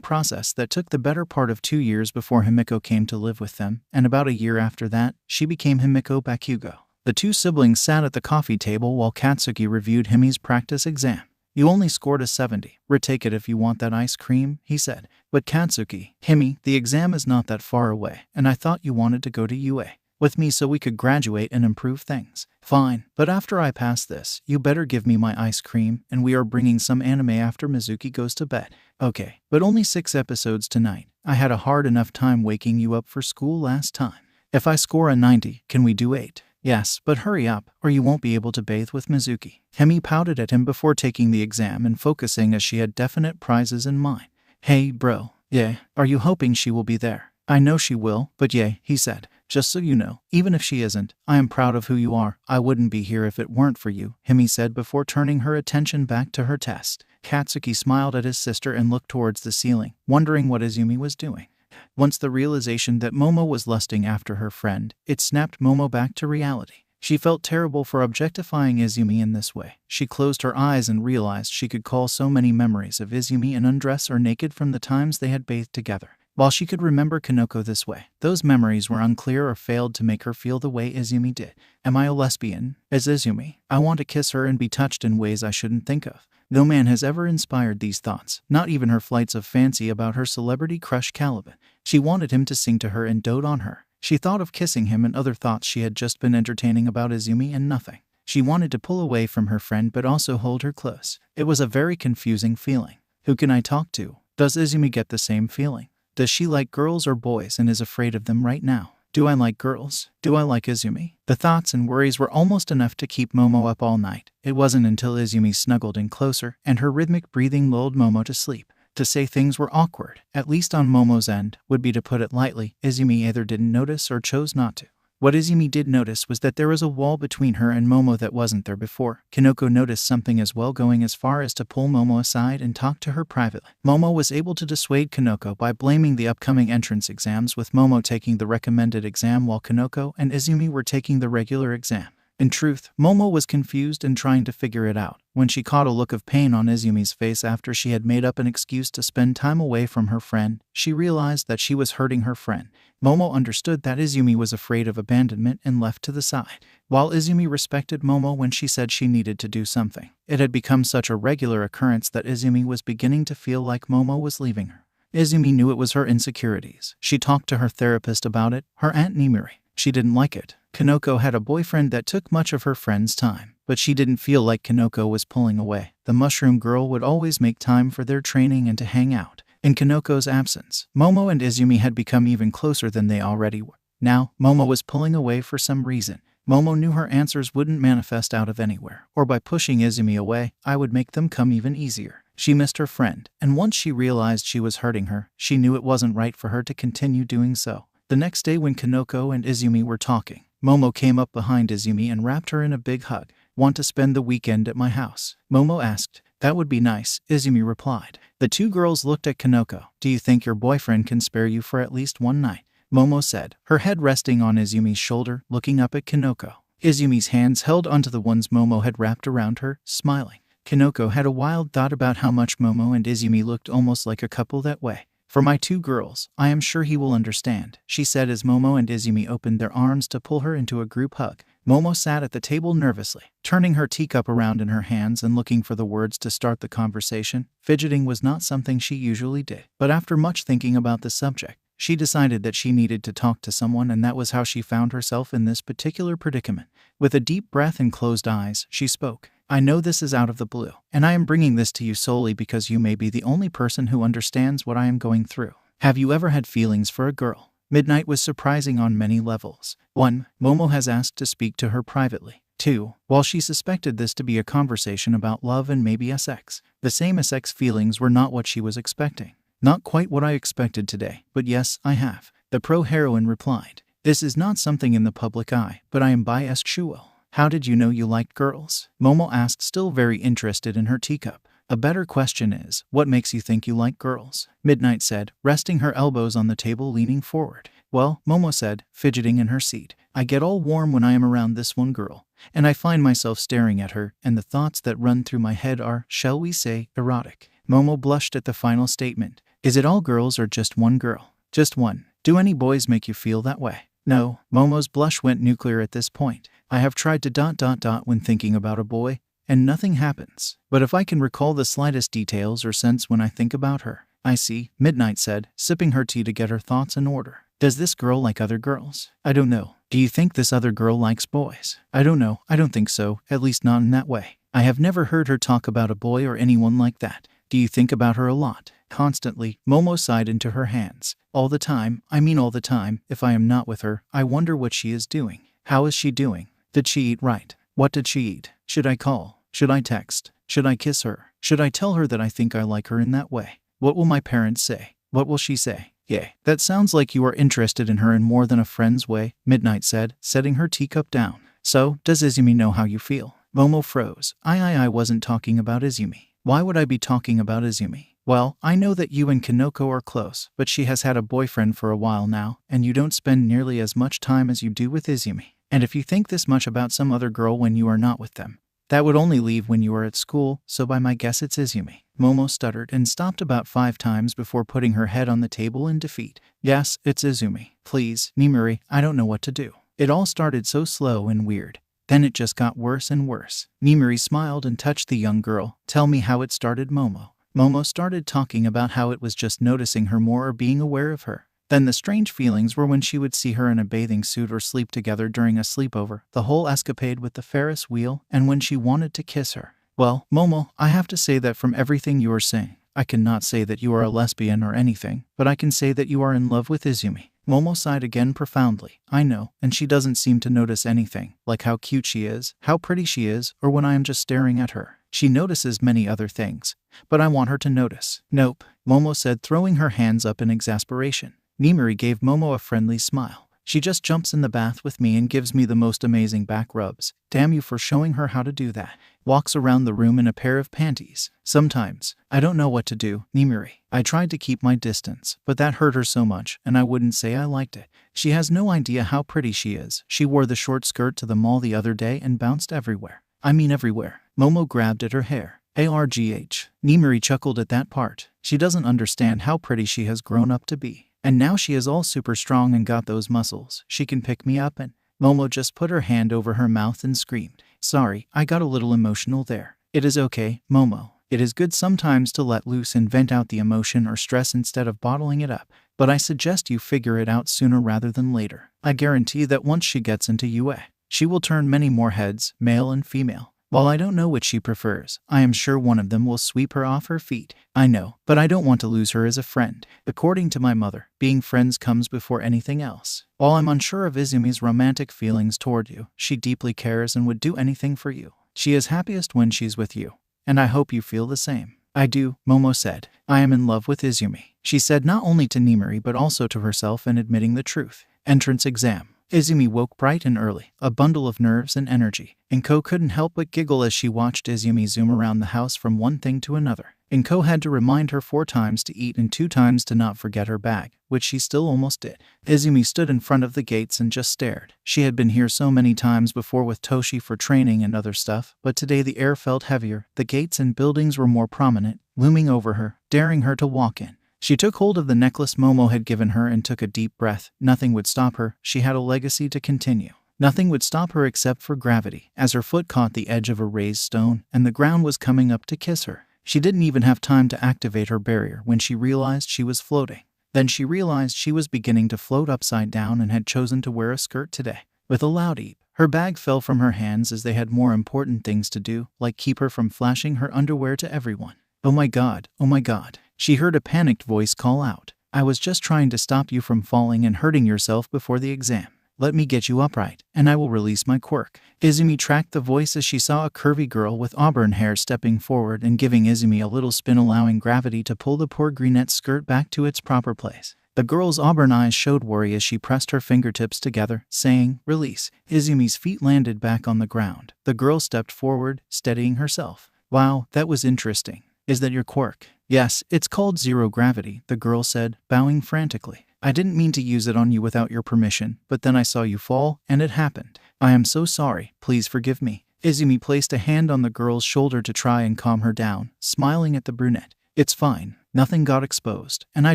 Speaker 1: process that took the better part of 2 years before Himiko came to live with them, and about a year after that, she became Himiko Bakugo. The two siblings sat at the coffee table while Katsuki reviewed Himi's practice exam. "You only scored a 70. Retake it if you want that ice cream," he said. But Katsuki, Himi, the exam is not that far away, and I thought you wanted to go to UA with me so we could graduate and improve things. Fine, but after I pass this, you better give me my ice cream, and we are bringing some anime after Mizuki goes to bed. Okay, but only 6 episodes tonight. I had a hard enough time waking you up for school last time. If I score a 90, can we do 8? Yes, but hurry up, or you won't be able to bathe with Mizuki. Himi pouted at him before taking the exam and focusing as she had definite prizes in mind. Hey, bro. Yeah, are you hoping she will be there? I know she will, but yeah, he said. Just so you know, even if she isn't, I am proud of who you are. I wouldn't be here if it weren't for you, Himi said before turning her attention back to her test. Katsuki smiled at his sister and looked towards the ceiling, wondering what Izumi was doing. Once the realization that Momo was lusting after her friend, it snapped Momo back to reality. She felt terrible for objectifying Izumi in this way. She closed her eyes and realized she could call so many memories of Izumi in undress or naked from the times they had bathed together. While she could remember Kanoko this way, those memories were unclear or failed to make her feel the way Izumi did. Am I a lesbian? As Izumi, I want to kiss her and be touched in ways I shouldn't think of. No man has ever inspired these thoughts, not even her flights of fancy about her celebrity crush Caliban. She wanted him to sing to her and dote on her. She thought of kissing him and other thoughts she had just been entertaining about Izumi and nothing. She wanted to pull away from her friend but also hold her close. It was a very confusing feeling. Who can I talk to? Does Izumi get the same feeling? Does she like girls or boys and is afraid of them right now? Do I like girls? Do I like Izumi? The thoughts and worries were almost enough to keep Momo up all night. It wasn't until Izumi snuggled in closer and her rhythmic breathing lulled Momo to sleep. To say things were awkward, at least on Momo's end, would be to put it lightly. Izumi either didn't notice or chose not to. What Izumi did notice was that there was a wall between her and Momo that wasn't there before. Kanoko noticed something as well, going as far as to pull Momo aside and talk to her privately. Momo was able to dissuade Kanoko by blaming the upcoming entrance exams, with Momo taking the recommended exam while Kanoko and Izumi were taking the regular exam. In truth, Momo was confused and trying to figure it out when she caught a look of pain on Izumi's face after she had made up an excuse to spend time away from her friend. She realized that she was hurting her friend. Momo understood that Izumi was afraid of abandonment and left to the side. While Izumi respected Momo when she said she needed to do something, it had become such a regular occurrence that Izumi was beginning to feel like Momo was leaving her. Izumi knew it was her insecurities. She talked to her therapist about it, her Aunt Nimuri. She didn't like it. Kanoko had a boyfriend that took much of her friend's time, but she didn't feel like Kanoko was pulling away. The mushroom girl would always make time for their training and to hang out. In Kanoko's absence, Momo and Izumi had become even closer than they already were. Now, Momo was pulling away for some reason. Momo knew her answers wouldn't manifest out of anywhere, or by pushing Izumi away, I would make them come even easier. She missed her friend, and once she realized she was hurting her, she knew it wasn't right for her to continue doing so. The next day when Kanoko and Izumi were talking, Momo came up behind Izumi and wrapped her in a big hug. Want to spend the weekend at my house? Momo asked. That would be nice, Izumi replied. The two girls looked at Kanoko. Do you think your boyfriend can spare you for at least one night? Momo said, her head resting on Izumi's shoulder, looking up at Kanoko. Izumi's hands held onto the ones Momo had wrapped around her, smiling. Kanoko had a wild thought about how much Momo and Izumi looked almost like a couple that way. For my two girls, I am sure he will understand, she said as Momo and Izumi opened their arms to pull her into a group hug. Momo sat at the table nervously, turning her teacup around in her hands and looking for the words to start the conversation. Fidgeting was not something she usually did, but after much thinking about the subject, she decided that she needed to talk to someone, and that was how she found herself in this particular predicament. With a deep breath and closed eyes, she spoke. I know this is out of the blue, and I am bringing this to you solely because you may be the only person who understands what I am going through. Have you ever had feelings for a girl? Midnight was surprising on many levels. 1. Momo has asked to speak to her privately. 2. While she suspected this to be a conversation about love and maybe sex, the same sex feelings were not what she was expecting. Not quite what I expected today, but yes, I have, the pro-heroine replied. This is not something in the public eye, but I am bisexual. How did you know you liked girls? Momo asked, still very interested in her teacup. A better question is, what makes you think you like girls? Midnight said, resting her elbows on the table, leaning forward. Well, Momo said, fidgeting in her seat, I get all warm when I am around this one girl, and I find myself staring at her, and the thoughts that run through my head are, shall we say, erotic. Momo blushed at the final statement. Is it all girls or just one girl? Just one. Do any boys make you feel that way? No. Momo's blush went nuclear at this point. I have tried to ... when thinking about a boy, and nothing happens. But if I can recall the slightest details or sense when I think about her, I see, Midnight said, sipping her tea to get her thoughts in order. Does this girl like other girls? I don't know. Do you think this other girl likes boys? I don't know. I don't think so, at least not in that way. I have never heard her talk about a boy or anyone like that. Do you think about her a lot? Constantly, Momo sighed into her hands. All the time, I mean all the time, if I am not with her, I wonder what she is doing. How is she doing? Did she eat right? What did she eat? Should I call? Should I text? Should I kiss her? Should I tell her that I think I like her in that way? What will my parents say? What will she say? Yeah, that sounds like you are interested in her in more than a friend's way, Midnight said, setting her teacup down. So, does Izumi know how you feel? Momo froze. I wasn't talking about Izumi. Why would I be talking about Izumi? Well, I know that you and Kanoko are close, but she has had a boyfriend for a while now, and you don't spend nearly as much time as you do with Izumi. And if you think this much about some other girl when you are not with them, that would only leave when you are at school, so by my guess it's Izumi. Momo stuttered and stopped about 5 times before putting her head on the table in defeat. Yes, it's Izumi. Please, Nimuri, I don't know what to do. It all started so slow and weird. Then it just got worse and worse. Nimuri smiled and touched the young girl. Tell me how it started, Momo. Momo started talking about how it was just noticing her more or being aware of her. Then the strange feelings were when she would see her in a bathing suit or sleep together during a sleepover, the whole escapade with the Ferris wheel, and when she wanted to kiss her. Well, Momo, I have to say that from everything you are saying, I cannot say that you are a lesbian or anything, but I can say that you are in love with Izumi. Momo sighed again profoundly. I know, and she doesn't seem to notice anything, like how cute she is, how pretty she is, or when I am just staring at her. She notices many other things, but I want her to notice. Nope, Momo said, throwing her hands up in exasperation. Nimuri gave Momo a friendly smile. She just jumps in the bath with me and gives me the most amazing back rubs. Damn you for showing her how to do that. Walks around the room in a pair of panties. Sometimes, I don't know what to do, Nimuri. I tried to keep my distance, but that hurt her so much, and I wouldn't say I liked it. She has no idea how pretty she is. She wore the short skirt to the mall the other day and bounced everywhere. I mean everywhere. Momo grabbed at her hair. ARGH. Nimuri chuckled at that part. She doesn't understand how pretty she has grown up to be. And now she is all super strong and got those muscles. She can pick me up and... Momo just put her hand over her mouth and screamed. Sorry, I got a little emotional there. It is okay, Momo. It is good sometimes to let loose and vent out the emotion or stress instead of bottling it up. But I suggest you figure it out sooner rather than later. I guarantee that once she gets into UA, she will turn many more heads, male and female. While I don't know which she prefers, I am sure one of them will sweep her off her feet. I know, but I don't want to lose her as a friend. According to my mother, being friends comes before anything else. While I'm unsure of Izumi's romantic feelings toward you, she deeply cares and would do anything for you. She is happiest when she's with you, and I hope you feel the same. I do, Momo said. I am in love with Izumi. She said not only to Nimuri but also to herself and admitting the truth. Entrance exam. Izumi woke bright and early, a bundle of nerves and energy. Inko couldn't help but giggle as she watched Izumi zoom around the house from one thing to another. Inko had to remind her 4 times to eat and 2 times to not forget her bag, which she still almost did. Izumi stood in front of the gates and just stared. She had been here so many times before with Toshi for training and other stuff, but today the air felt heavier, the gates and buildings were more prominent, looming over her, daring her to walk in. She took hold of the necklace Momo had given her and took a deep breath. Nothing would stop her. She had a legacy to continue. Nothing would stop her except for gravity, as her foot caught the edge of a raised stone, and the ground was coming up to kiss her. She didn't even have time to activate her barrier when she realized she was floating. Then she realized she was beginning to float upside down and had chosen to wear a skirt today. With a loud eep, her bag fell from her hands as they had more important things to do, like keep her from flashing her underwear to everyone. Oh my god, oh my god. She heard a panicked voice call out. I was just trying to stop you from falling and hurting yourself before the exam. Let me get you upright, and I will release my quirk. Izumi tracked the voice as she saw a curvy girl with auburn hair stepping forward and giving Izumi a little spin, allowing gravity to pull the poor greenette skirt back to its proper place. The girl's auburn eyes showed worry as she pressed her fingertips together, saying, release. Izumi's feet landed back on the ground. The girl stepped forward, steadying herself. Wow, that was interesting. Is that your quirk? Yes, it's called zero gravity, the girl said, bowing frantically. I didn't mean to use it on you without your permission, but then I saw you fall, and it happened. I am so sorry, please forgive me. Izumi placed a hand on the girl's shoulder to try and calm her down, smiling at the brunette. It's fine, nothing got exposed, and I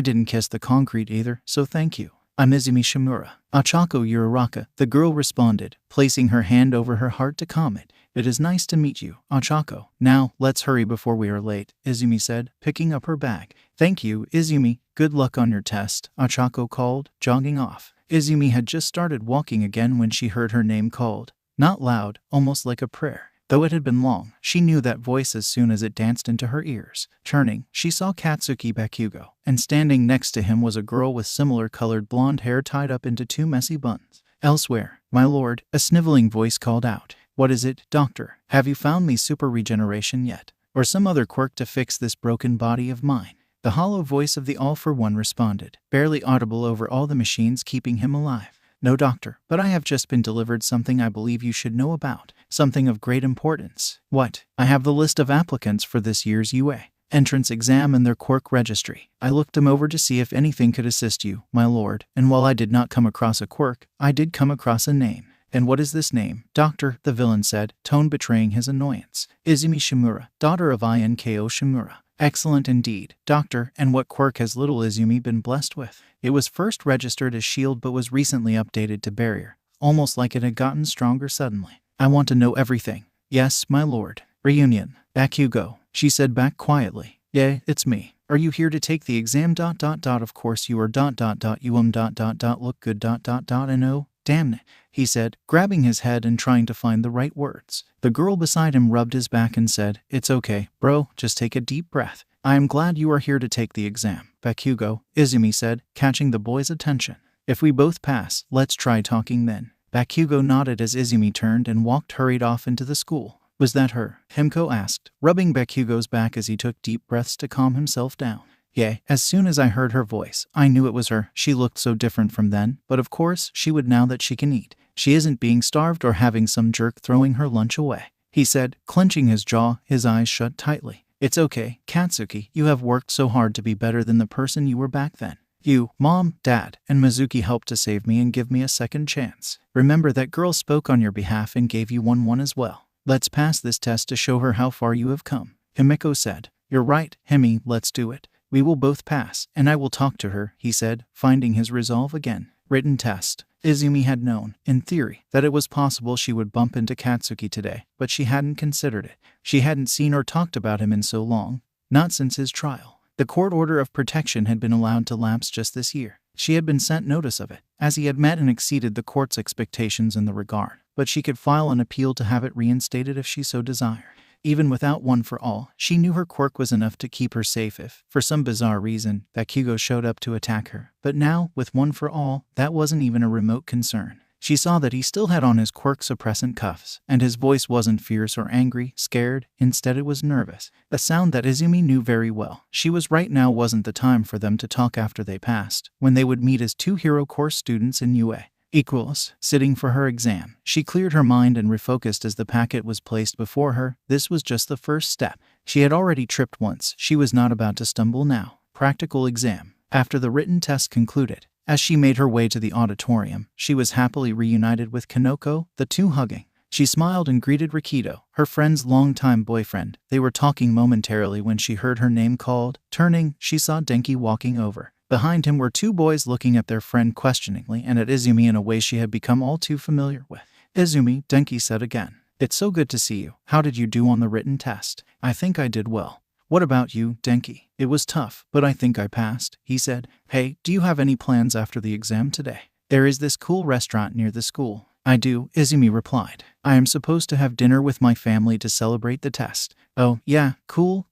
Speaker 1: didn't kiss the concrete either, so thank you. I'm Izumi Shimura. Ochako Uraraka, the girl responded, placing her hand over her heart to calm it. It is nice to meet you, Ochako. Now, let's hurry before we are late, Izumi said, picking up her bag. Thank you, Izumi. Good luck on your test, Ochako called, jogging off. Izumi had just started walking again when she heard her name called. Not loud, almost like a prayer. Though it had been long, she knew that voice as soon as it danced into her ears. Turning, she saw Katsuki Bakugo, and standing next to him was a girl with similar colored blonde hair tied up into two messy buns. Elsewhere, my lord, a sniveling voice called out. What is it, doctor? Have you found me super regeneration yet? Or some other quirk to fix this broken body of mine? The hollow voice of the All-for-One responded, barely audible over all the machines keeping him alive. No, doctor, but I have just been delivered something I believe you should know about. Something of great importance. What? I have the list of applicants for this year's UA entrance exam and their quirk registry. I looked them over to see if anything could assist you, my lord, and while I did not come across a quirk, I did come across a name. And what is this name? Doctor, the villain said, tone betraying his annoyance. Izumi Shimura, daughter of Inko Shimura. Excellent indeed, doctor, and what quirk has little Izumi been blessed with? It was first registered as Shield but was recently updated to Barrier, almost like it had gotten stronger suddenly. I want to know everything. Yes, my lord. Reunion. Bakugo, she said back quietly. Yeah, it's me. Are you here to take the exam? Of course you are. Look good. And oh, damn it, he said, grabbing his head and trying to find the right words. The girl beside him rubbed his back and said, It's okay, bro, just take a deep breath. I am glad you are here to take the exam, Bakugo, Izumi said, catching the boy's attention. If we both pass, let's try talking then. Bakugo nodded as Izumi turned and hurried off into the school. Was that her? Himiko asked, rubbing Bakugo's back as he took deep breaths to calm himself down. Yeah, as soon as I heard her voice, I knew it was her. She looked so different from then, but of course, she would now that she can eat. She isn't being starved or having some jerk throwing her lunch away, he said, clenching his jaw, his eyes shut tightly. It's okay, Katsuki, you have worked so hard to be better than the person you were back then. You, Mom, Dad, and Mizuki helped to save me and give me a second chance. Remember that girl spoke on your behalf and gave you one as well. Let's pass this test to show her how far you have come. Himiko said. You're right, Himi, let's do it. We will both pass, and I will talk to her, he said, finding his resolve again. Written test. Izumi had known, in theory, that it was possible she would bump into Katsuki today, but she hadn't considered it. She hadn't seen or talked about him in so long, not since his trial. The court order of protection had been allowed to lapse just this year. She had been sent notice of it, as he had met and exceeded the court's expectations in the regard, but she could file an appeal to have it reinstated if she so desired. Even without one for all, she knew her quirk was enough to keep her safe if, for some bizarre reason, Bakugo showed up to attack her. But now, with one for all, that wasn't even a remote concern. She saw that he still had on his quirk suppressant cuffs, and his voice wasn't fierce or angry, scared, instead it was nervous. A sound that Izumi knew very well. She was right now wasn't the time for them to talk after they passed, when they would meet as 2 hero course students in UA. Equals, sitting for her exam. She cleared her mind and refocused as the packet was placed before her. This was just the first step. She had already tripped once. She was not about to stumble now. Practical exam. After the written test concluded, as she made her way to the auditorium, she was happily reunited with Kanoko, the two hugging. She smiled and greeted Rikido, her friend's longtime boyfriend. They were talking momentarily when she heard her name called. Turning, she saw Denki walking over. Behind him were 2 boys looking at their friend questioningly and at Izumi in a way she had become all too familiar with. Izumi, Denki said again. It's so good to see you. How did you do on the written test? I think I did well. What about you, Denki? It was tough, but I think I passed, he said. Hey, do you have any plans after the exam today? There is this cool restaurant near the school. I do, Izumi replied. I am supposed to have dinner with my family to celebrate the test. Oh, yeah, cool,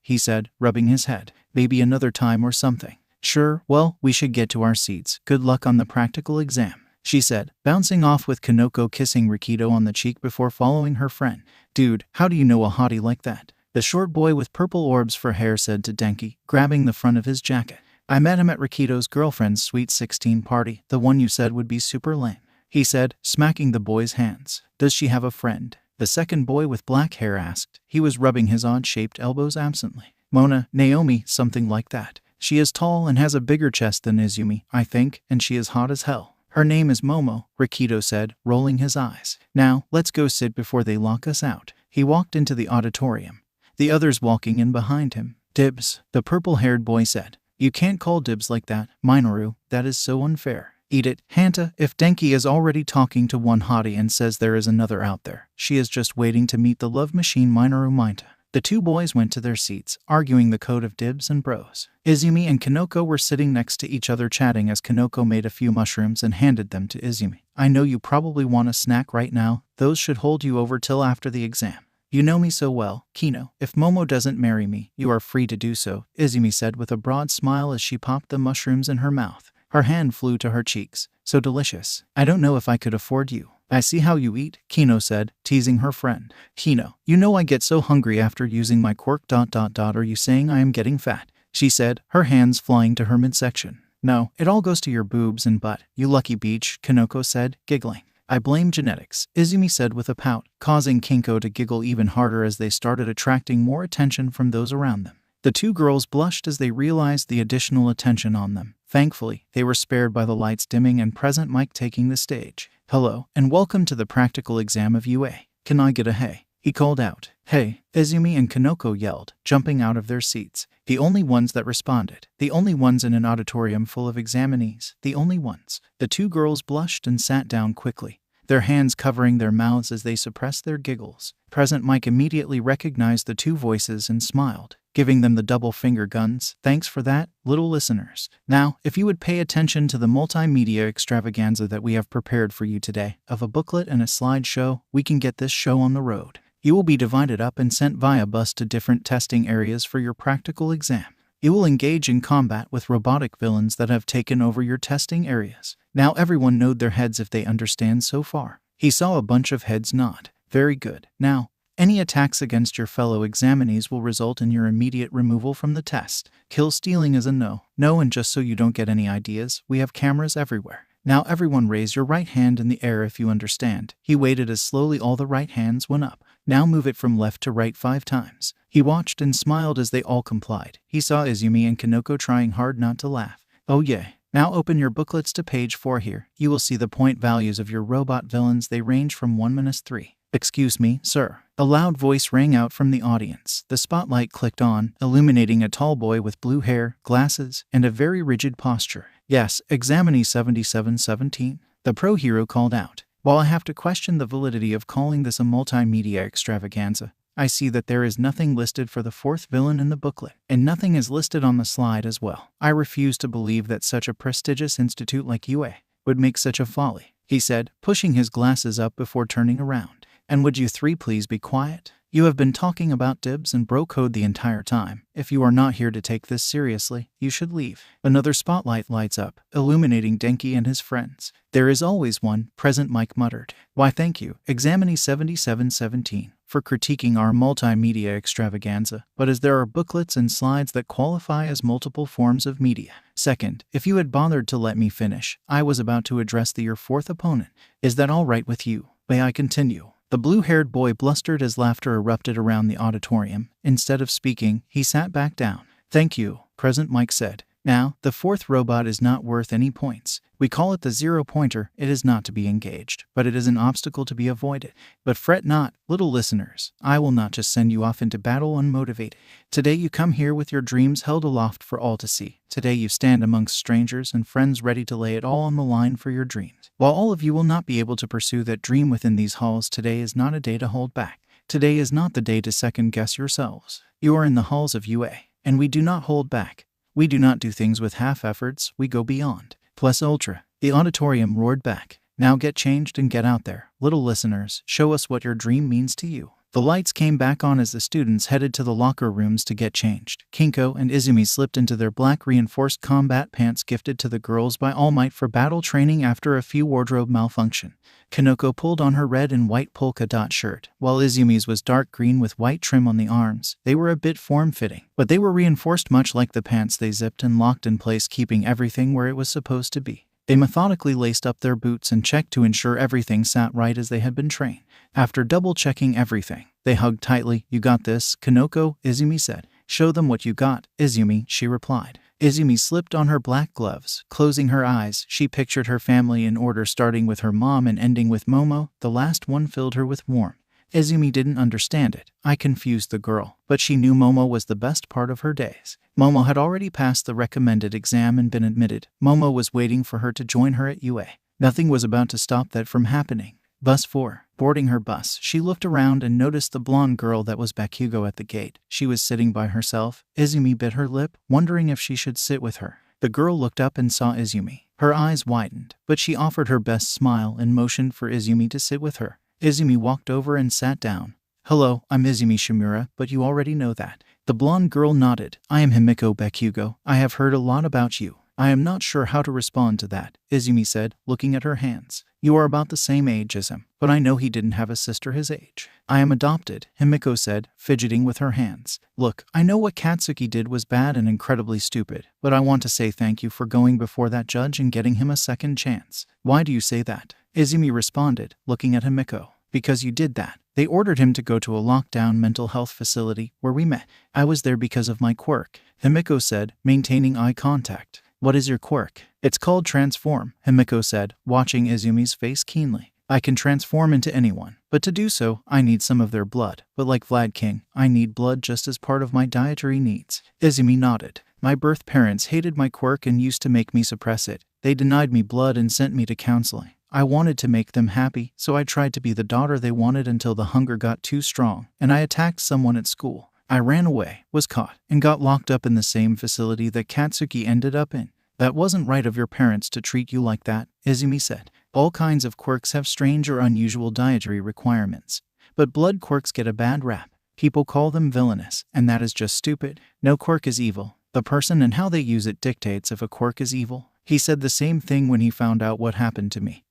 Speaker 1: he said, rubbing his head. Maybe another time or something. Sure, well, we should get to our seats. Good luck on the practical exam, she said, bouncing off with Kanoko kissing Rikido on the cheek before following her friend. Dude, how do you know a hottie like that? The short boy with purple orbs for hair said to Denki, grabbing the front of his jacket. I met him at Rikido's girlfriend's sweet 16 party, the one you said would be super lame, he said, smacking the boy's hands. Does she have a friend? The second boy with black hair asked. He was rubbing his odd-shaped elbows absently. Mona, Naomi, something like that. She is tall and has a bigger chest than Izumi, I think, and she is hot as hell. Her name is Momo, Rikido said, rolling his eyes. Now, let's go sit before they lock us out. He walked into the auditorium, the others walking in behind him. Dibs, the purple-haired boy said. You can't call dibs like that, Minoru, that is so unfair. Eat it, Hanta. If Denki is already talking to one hottie and says there is another out there, she is just waiting to meet the love machine Minoru Minta. The two boys went to their seats, arguing the code of dibs and bros. Izumi and Kanoko were sitting next to each other chatting as Kanoko made a few mushrooms and handed them to Izumi. I know you probably want a snack right now. Those should hold you over till after the exam. You know me so well, Kino. If Momo doesn't marry me, you are free to do so, Izumi said with a broad smile as she popped the mushrooms in her mouth. Her hand flew to her cheeks. So delicious. I don't know if I could afford you. I see how you eat, Kino said, teasing her friend. Kino, you know I get so hungry after using my quirk. Are you saying I am getting fat? She said, her hands flying to her midsection. No, it all goes to your boobs and butt, you lucky beach, Kanoko said, giggling. I blame genetics, Izumi said with a pout, causing Kinko to giggle even harder as they started attracting more attention from those around them. The two girls blushed as they realized the additional attention on them. Thankfully, they were spared by the lights dimming and Present Mike taking the stage. Hello, and welcome to the practical exam of UA. Can I get a hey? He called out. Hey, Izumi and Kanoko yelled, jumping out of their seats. The only ones that responded. The only ones in an auditorium full of examinees. The only ones. The two girls blushed and sat down quickly, their hands covering their mouths as they suppressed their giggles. Present Mike immediately recognized the two voices and smiled, giving them the double finger guns. Thanks for that, little listeners. Now, if you would pay attention to the multimedia extravaganza that we have prepared for you today, of a booklet and a slideshow, we can get this show on the road. You will be divided up and sent via bus to different testing areas for your practical exam. You will engage in combat with robotic villains that have taken over your testing areas. Now everyone nod their heads if they understand so far. He saw a bunch of heads nod. Very good. Now, any attacks against your fellow examinees will result in your immediate removal from the test. Kill stealing is a no. No, and just so you don't get any ideas, we have cameras everywhere. Now everyone raise your right hand in the air if you understand. He waited as slowly all the right hands went up. Now move it from left to right 5 times. He watched and smiled as they all complied. He saw Izumi and Kanoko trying hard not to laugh. Oh yay. Now open your booklets to page 4 here. You will see the point values of your robot villains. They range from 1-3. Excuse me, sir. A loud voice rang out from the audience. The spotlight clicked on, illuminating a tall boy with blue hair, glasses, and a very rigid posture. Yes, examinee 7717. The pro hero called out. While I have to question the validity of calling this a multimedia extravaganza, I see that there is nothing listed for the 4th villain in the booklet, and nothing is listed on the slide as well. I refuse to believe that such a prestigious institute like UA would make such a folly, he said, pushing his glasses up before turning around. And would you 3 please be quiet? You have been talking about dibs and bro code the entire time. If you are not here to take this seriously, you should leave. Another spotlight lights up, illuminating Denki and his friends. There is always one, Present Mike muttered. Why thank you, examinee 7717, for critiquing our multimedia extravaganza, but as there are booklets and slides that qualify as multiple forms of media. Second, if you had bothered to let me finish, I was about to address your 4th opponent. Is that all right with you? May I continue? The blue-haired boy blustered as laughter erupted around the auditorium. Instead of speaking, he sat back down. Thank you, Present Mike said. Now, the 4th robot is not worth any points. We call it the 0-pointer. It is not to be engaged, but it is an obstacle to be avoided. But fret not, little listeners. I will not just send you off into battle unmotivated. Today you come here with your dreams held aloft for all to see. Today you stand amongst strangers and friends ready to lay it all on the line for your dreams. While all of you will not be able to pursue that dream within these halls, today is not a day to hold back. Today is not the day to second-guess yourselves. You are in the halls of UA, and we do not hold back. We do not do things with half efforts, we go beyond. Plus ultra. The auditorium roared back. Now get changed and get out there. Little listeners, show us what your dream means to you. The lights came back on as the students headed to the locker rooms to get changed. Kinko and Izumi slipped into their black reinforced combat pants gifted to the girls by All Might for battle training after a few wardrobe malfunction. Kanoko pulled on her red and white polka dot shirt, while Izumi's was dark green with white trim on the arms. They were a bit form-fitting, but they were reinforced much like the pants. They zipped and locked in place, keeping everything where it was supposed to be. They methodically laced up their boots and checked to ensure everything sat right as they had been trained. After double-checking everything, they hugged tightly. You got this, Kanoko, Izumi said. Show them what you got, Izumi, she replied. Izumi slipped on her black gloves. Closing her eyes, she pictured her family in order, starting with her mom and ending with Momo. The last one filled her with warmth. Izumi didn't understand it. I confused the girl, but she knew Momo was the best part of her days. Momo had already passed the recommended exam and been admitted. Momo was waiting for her to join her at UA. Nothing was about to stop that from happening. Bus 4. Boarding her bus, she looked around and noticed the blonde girl that was Bakugo at the gate. She was sitting by herself. Izumi bit her lip, wondering if she should sit with her. The girl looked up and saw Izumi. Her eyes widened, but she offered her best smile and motioned for Izumi to sit with her. Izumi walked over and sat down. "Hello, I'm Izumi Shimura, but you already know that." The blonde girl nodded. "I am Himiko Bakugo. I have heard a lot about you." "I am not sure how to respond to that," Izumi said, looking at her hands. "You are about the same age as him, but I know he didn't have a sister his age." "I am adopted," Himiko said, fidgeting with her hands. "Look, I know what Katsuki did was bad and incredibly stupid, but I want to say thank you for going before that judge and getting him a second chance." "Why do you say that?" Izumi responded, looking at Himiko. "Because you did that. They ordered him to go to a lockdown mental health facility where we met. I was there because of my quirk," Himiko said, maintaining eye contact. "What is your quirk?" "It's called transform," Himiko said, watching Izumi's face keenly. "I can transform into anyone, but to do so, I need some of their blood. But like Vlad King, I need blood just as part of my dietary needs." Izumi nodded. "My birth parents hated my quirk and used to make me suppress it. They denied me blood and sent me to counseling. I wanted to make them happy, so I tried to be the daughter they wanted until the hunger got too strong, and I attacked someone at school. I ran away, was caught, and got locked up in the same facility that Katsuki ended up in. That wasn't right of your parents to treat you like that," Izumi said. "All kinds of quirks have strange or unusual dietary requirements. But blood quirks get a bad rap. People call them villainous, and that is just stupid. No quirk is evil. The person and how they use it dictates if a quirk is evil." He said the same thing when he found out what happened to me.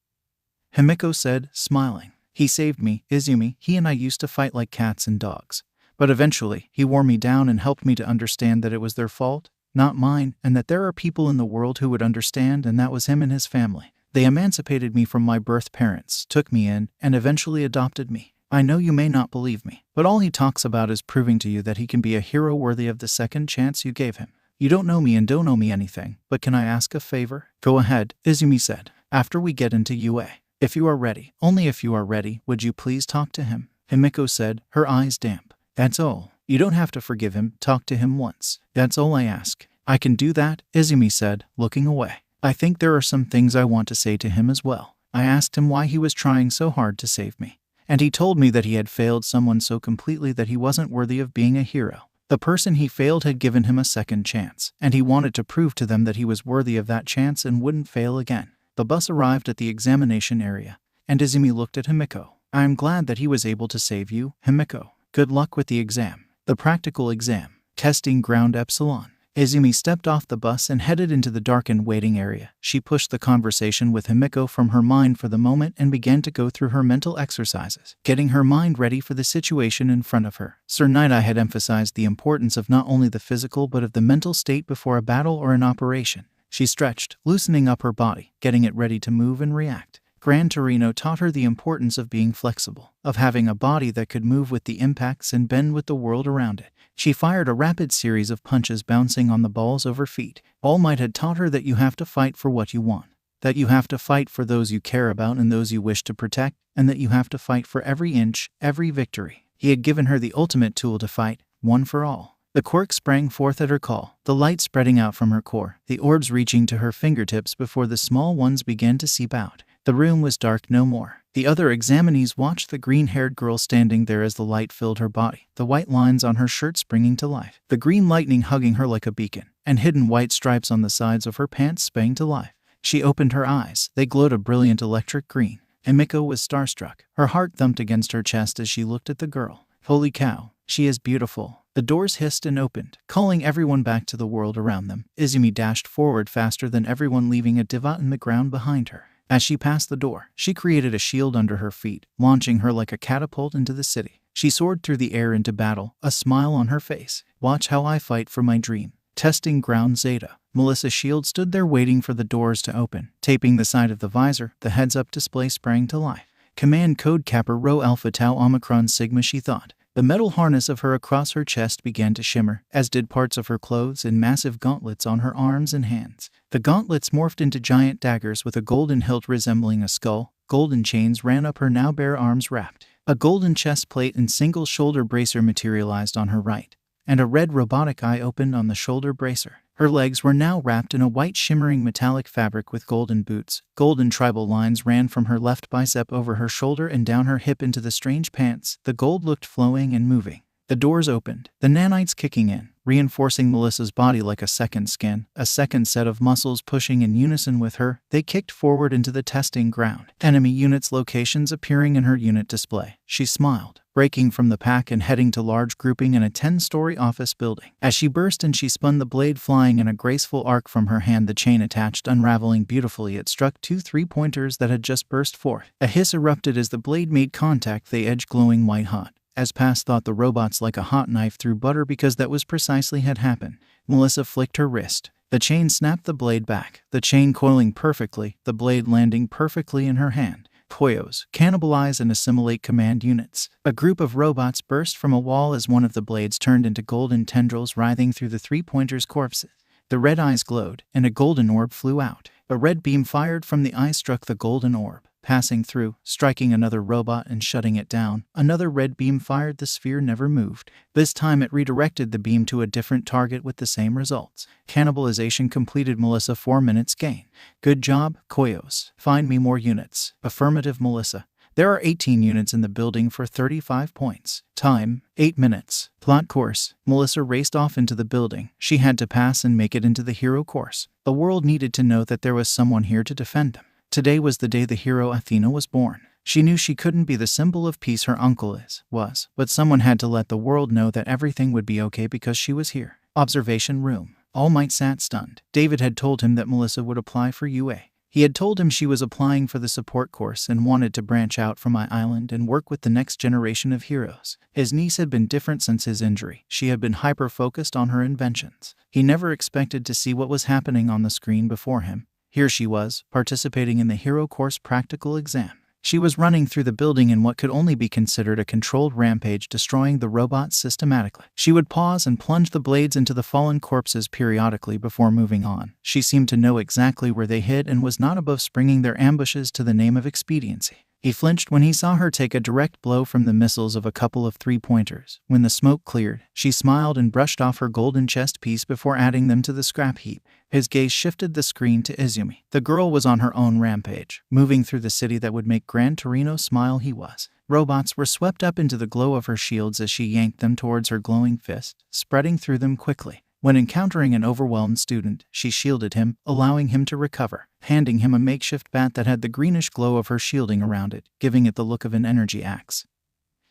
Speaker 1: Himiko said, smiling. "He saved me, Izumi. He and I used to fight like cats and dogs. But eventually, he wore me down and helped me to understand that it was their fault, not mine, and that there are people in the world who would understand, and that was him and his family. They emancipated me from my birth parents, took me in, and eventually adopted me. I know you may not believe me, but all he talks about is proving to you that he can be a hero worthy of the second chance you gave him. You don't know me and don't owe me anything, but can I ask a favor?" "Go ahead," Izumi said. "After we get into UA. If you are ready, only if you are ready, would you please talk to him?" Himiko said, her eyes damp. "That's all. You don't have to forgive him, talk to him once. That's all I ask." "I can do that," Izumi said, looking away. "I think there are some things I want to say to him as well. I asked him why he was trying so hard to save me. And he told me that he had failed someone so completely that he wasn't worthy of being a hero. The person he failed had given him a second chance, and he wanted to prove to them that he was worthy of that chance and wouldn't fail again." The bus arrived at the examination area, and Izumi looked at Himiko. "I am glad that he was able to save you, Himiko. Good luck with the exam." The practical exam. Testing ground Epsilon. Izumi stepped off the bus and headed into the darkened waiting area. She pushed the conversation with Himiko from her mind for the moment and began to go through her mental exercises, getting her mind ready for the situation in front of her. Sir Nightai had emphasized the importance of not only the physical but of the mental state before a battle or an operation. She stretched, loosening up her body, getting it ready to move and react. Gran Torino taught her the importance of being flexible, of having a body that could move with the impacts and bend with the world around it. She fired a rapid series of punches bouncing on the balls of her feet. All Might had taught her that you have to fight for what you want, that you have to fight for those you care about and those you wish to protect, and that you have to fight for every inch, every victory. He had given her the ultimate tool to fight, one for all. The quirk sprang forth at her call, the light spreading out from her core, the orbs reaching to her fingertips before the small ones began to seep out. The room was dark no more. The other examinees watched the green-haired girl standing there as the light filled her body, the white lines on her shirt springing to life, the green lightning hugging her like a beacon, and hidden white stripes on the sides of her pants spanging to life. She opened her eyes. They glowed a brilliant electric green. Himiko was starstruck. Her heart thumped against her chest as she looked at the girl. Holy cow, she is beautiful. The doors hissed and opened, calling everyone back to the world around them. Izumi dashed forward faster than everyone, leaving a divot in the ground behind her. As she passed the door, she created a shield under her feet, launching her like a catapult into the city. She soared through the air into battle, a smile on her face. "Watch how I fight for my dream." Testing ground Zeta. Melissa's shield stood there waiting for the doors to open. Taping the side of the visor, the heads-up display sprang to life. Command code Kappa Rho Alpha Tau Omicron Sigma, she thought. The metal harness of her across her chest began to shimmer, as did parts of her clothes and massive gauntlets on her arms and hands. The gauntlets morphed into giant daggers with a golden hilt resembling a skull. Golden chains ran up her now bare arms wrapped. A golden chest plate and single shoulder bracer materialized on her right, and a red robotic eye opened on the shoulder bracer. Her legs were now wrapped in a white shimmering metallic fabric with golden boots. Golden tribal lines ran from her left bicep over her shoulder and down her hip into the strange pants. The gold looked flowing and moving. The doors opened, the nanites kicking in, reinforcing Melissa's body like a second skin, a second set of muscles pushing in unison with her. They kicked forward into the testing ground, enemy units' locations appearing in her unit display. She smiled, breaking from the pack and heading to large grouping in a 10-story office building. As she burst in, she spun the blade flying in a graceful arc from her hand, the chain attached unraveling beautifully. It struck 2 3-pointers that had just burst forth. A hiss erupted as the blade made contact, the edge glowing white hot. As Pass thought, the robots like a hot knife through butter, because that was precisely had happened. Melissa flicked her wrist. The chain snapped the blade back, the chain coiling perfectly, the blade landing perfectly in her hand. Poyos, cannibalize and assimilate command units. A group of robots burst from a wall as one of the blades turned into golden tendrils writhing through the 3-pointers' corpses. The red eyes glowed, and a golden orb flew out. A red beam fired from the eye struck the golden orb, passing through, striking another robot and shutting it down. Another red beam fired, the sphere never moved. This time it redirected the beam to a different target with the same results. Cannibalization completed. Melissa, 4 minutes gain. Good job, Koyos. Find me more units. Affirmative, Melissa. There are 18 units in the building for 35 points. Time, 8 minutes. Plot course. Melissa raced off into the building. She had to pass and make it into the hero course. The world needed to know that there was someone here to defend them. Today was the day the hero Athena was born. She knew she couldn't be the symbol of peace her uncle was, but someone had to let the world know that everything would be okay because she was here. Observation room. All Might sat stunned. David had told him that Melissa would apply for UA. He had told him she was applying for the support course and wanted to branch out from my island and work with the next generation of heroes. His niece had been different since his injury. She had been hyper-focused on her inventions. He never expected to see what was happening on the screen before him. Here she was, participating in the hero course practical exam. She was running through the building in what could only be considered a controlled rampage, destroying the robots systematically. She would pause and plunge the blades into the fallen corpses periodically before moving on. She seemed to know exactly where they hid and was not above springing their ambushes to the name of expediency. He flinched when he saw her take a direct blow from the missiles of a couple of 3-pointers. When the smoke cleared, she smiled and brushed off her golden chest piece before adding them to the scrap heap. His gaze shifted the screen to Izumi. The girl was on her own rampage, moving through the city that would make Gran Torino smile. He was. Robots were swept up into the glow of her shields as she yanked them towards her glowing fist, spreading through them quickly. When encountering an overwhelmed student, she shielded him, allowing him to recover, handing him a makeshift bat that had the greenish glow of her shielding around it, giving it the look of an energy axe.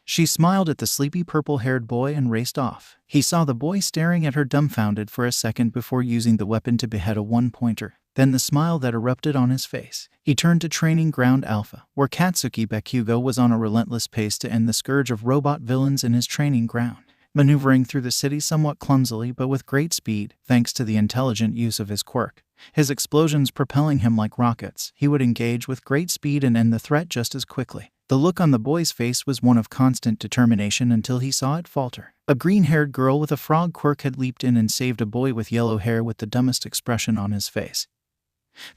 Speaker 1: She smiled at the sleepy purple-haired boy and raced off. He saw the boy staring at her dumbfounded for a second before using the weapon to behead a 1-pointer, then the smile that erupted on his face. He turned to Training Ground Alpha, where Katsuki Bakugo was on a relentless pace to end the scourge of robot villains in his training ground. Maneuvering through the city somewhat clumsily but with great speed, thanks to the intelligent use of his quirk, his explosions propelling him like rockets, he would engage with great speed and end the threat just as quickly. The look on the boy's face was one of constant determination until he saw it falter. A green-haired girl with a frog quirk had leaped in and saved a boy with yellow hair with the dumbest expression on his face,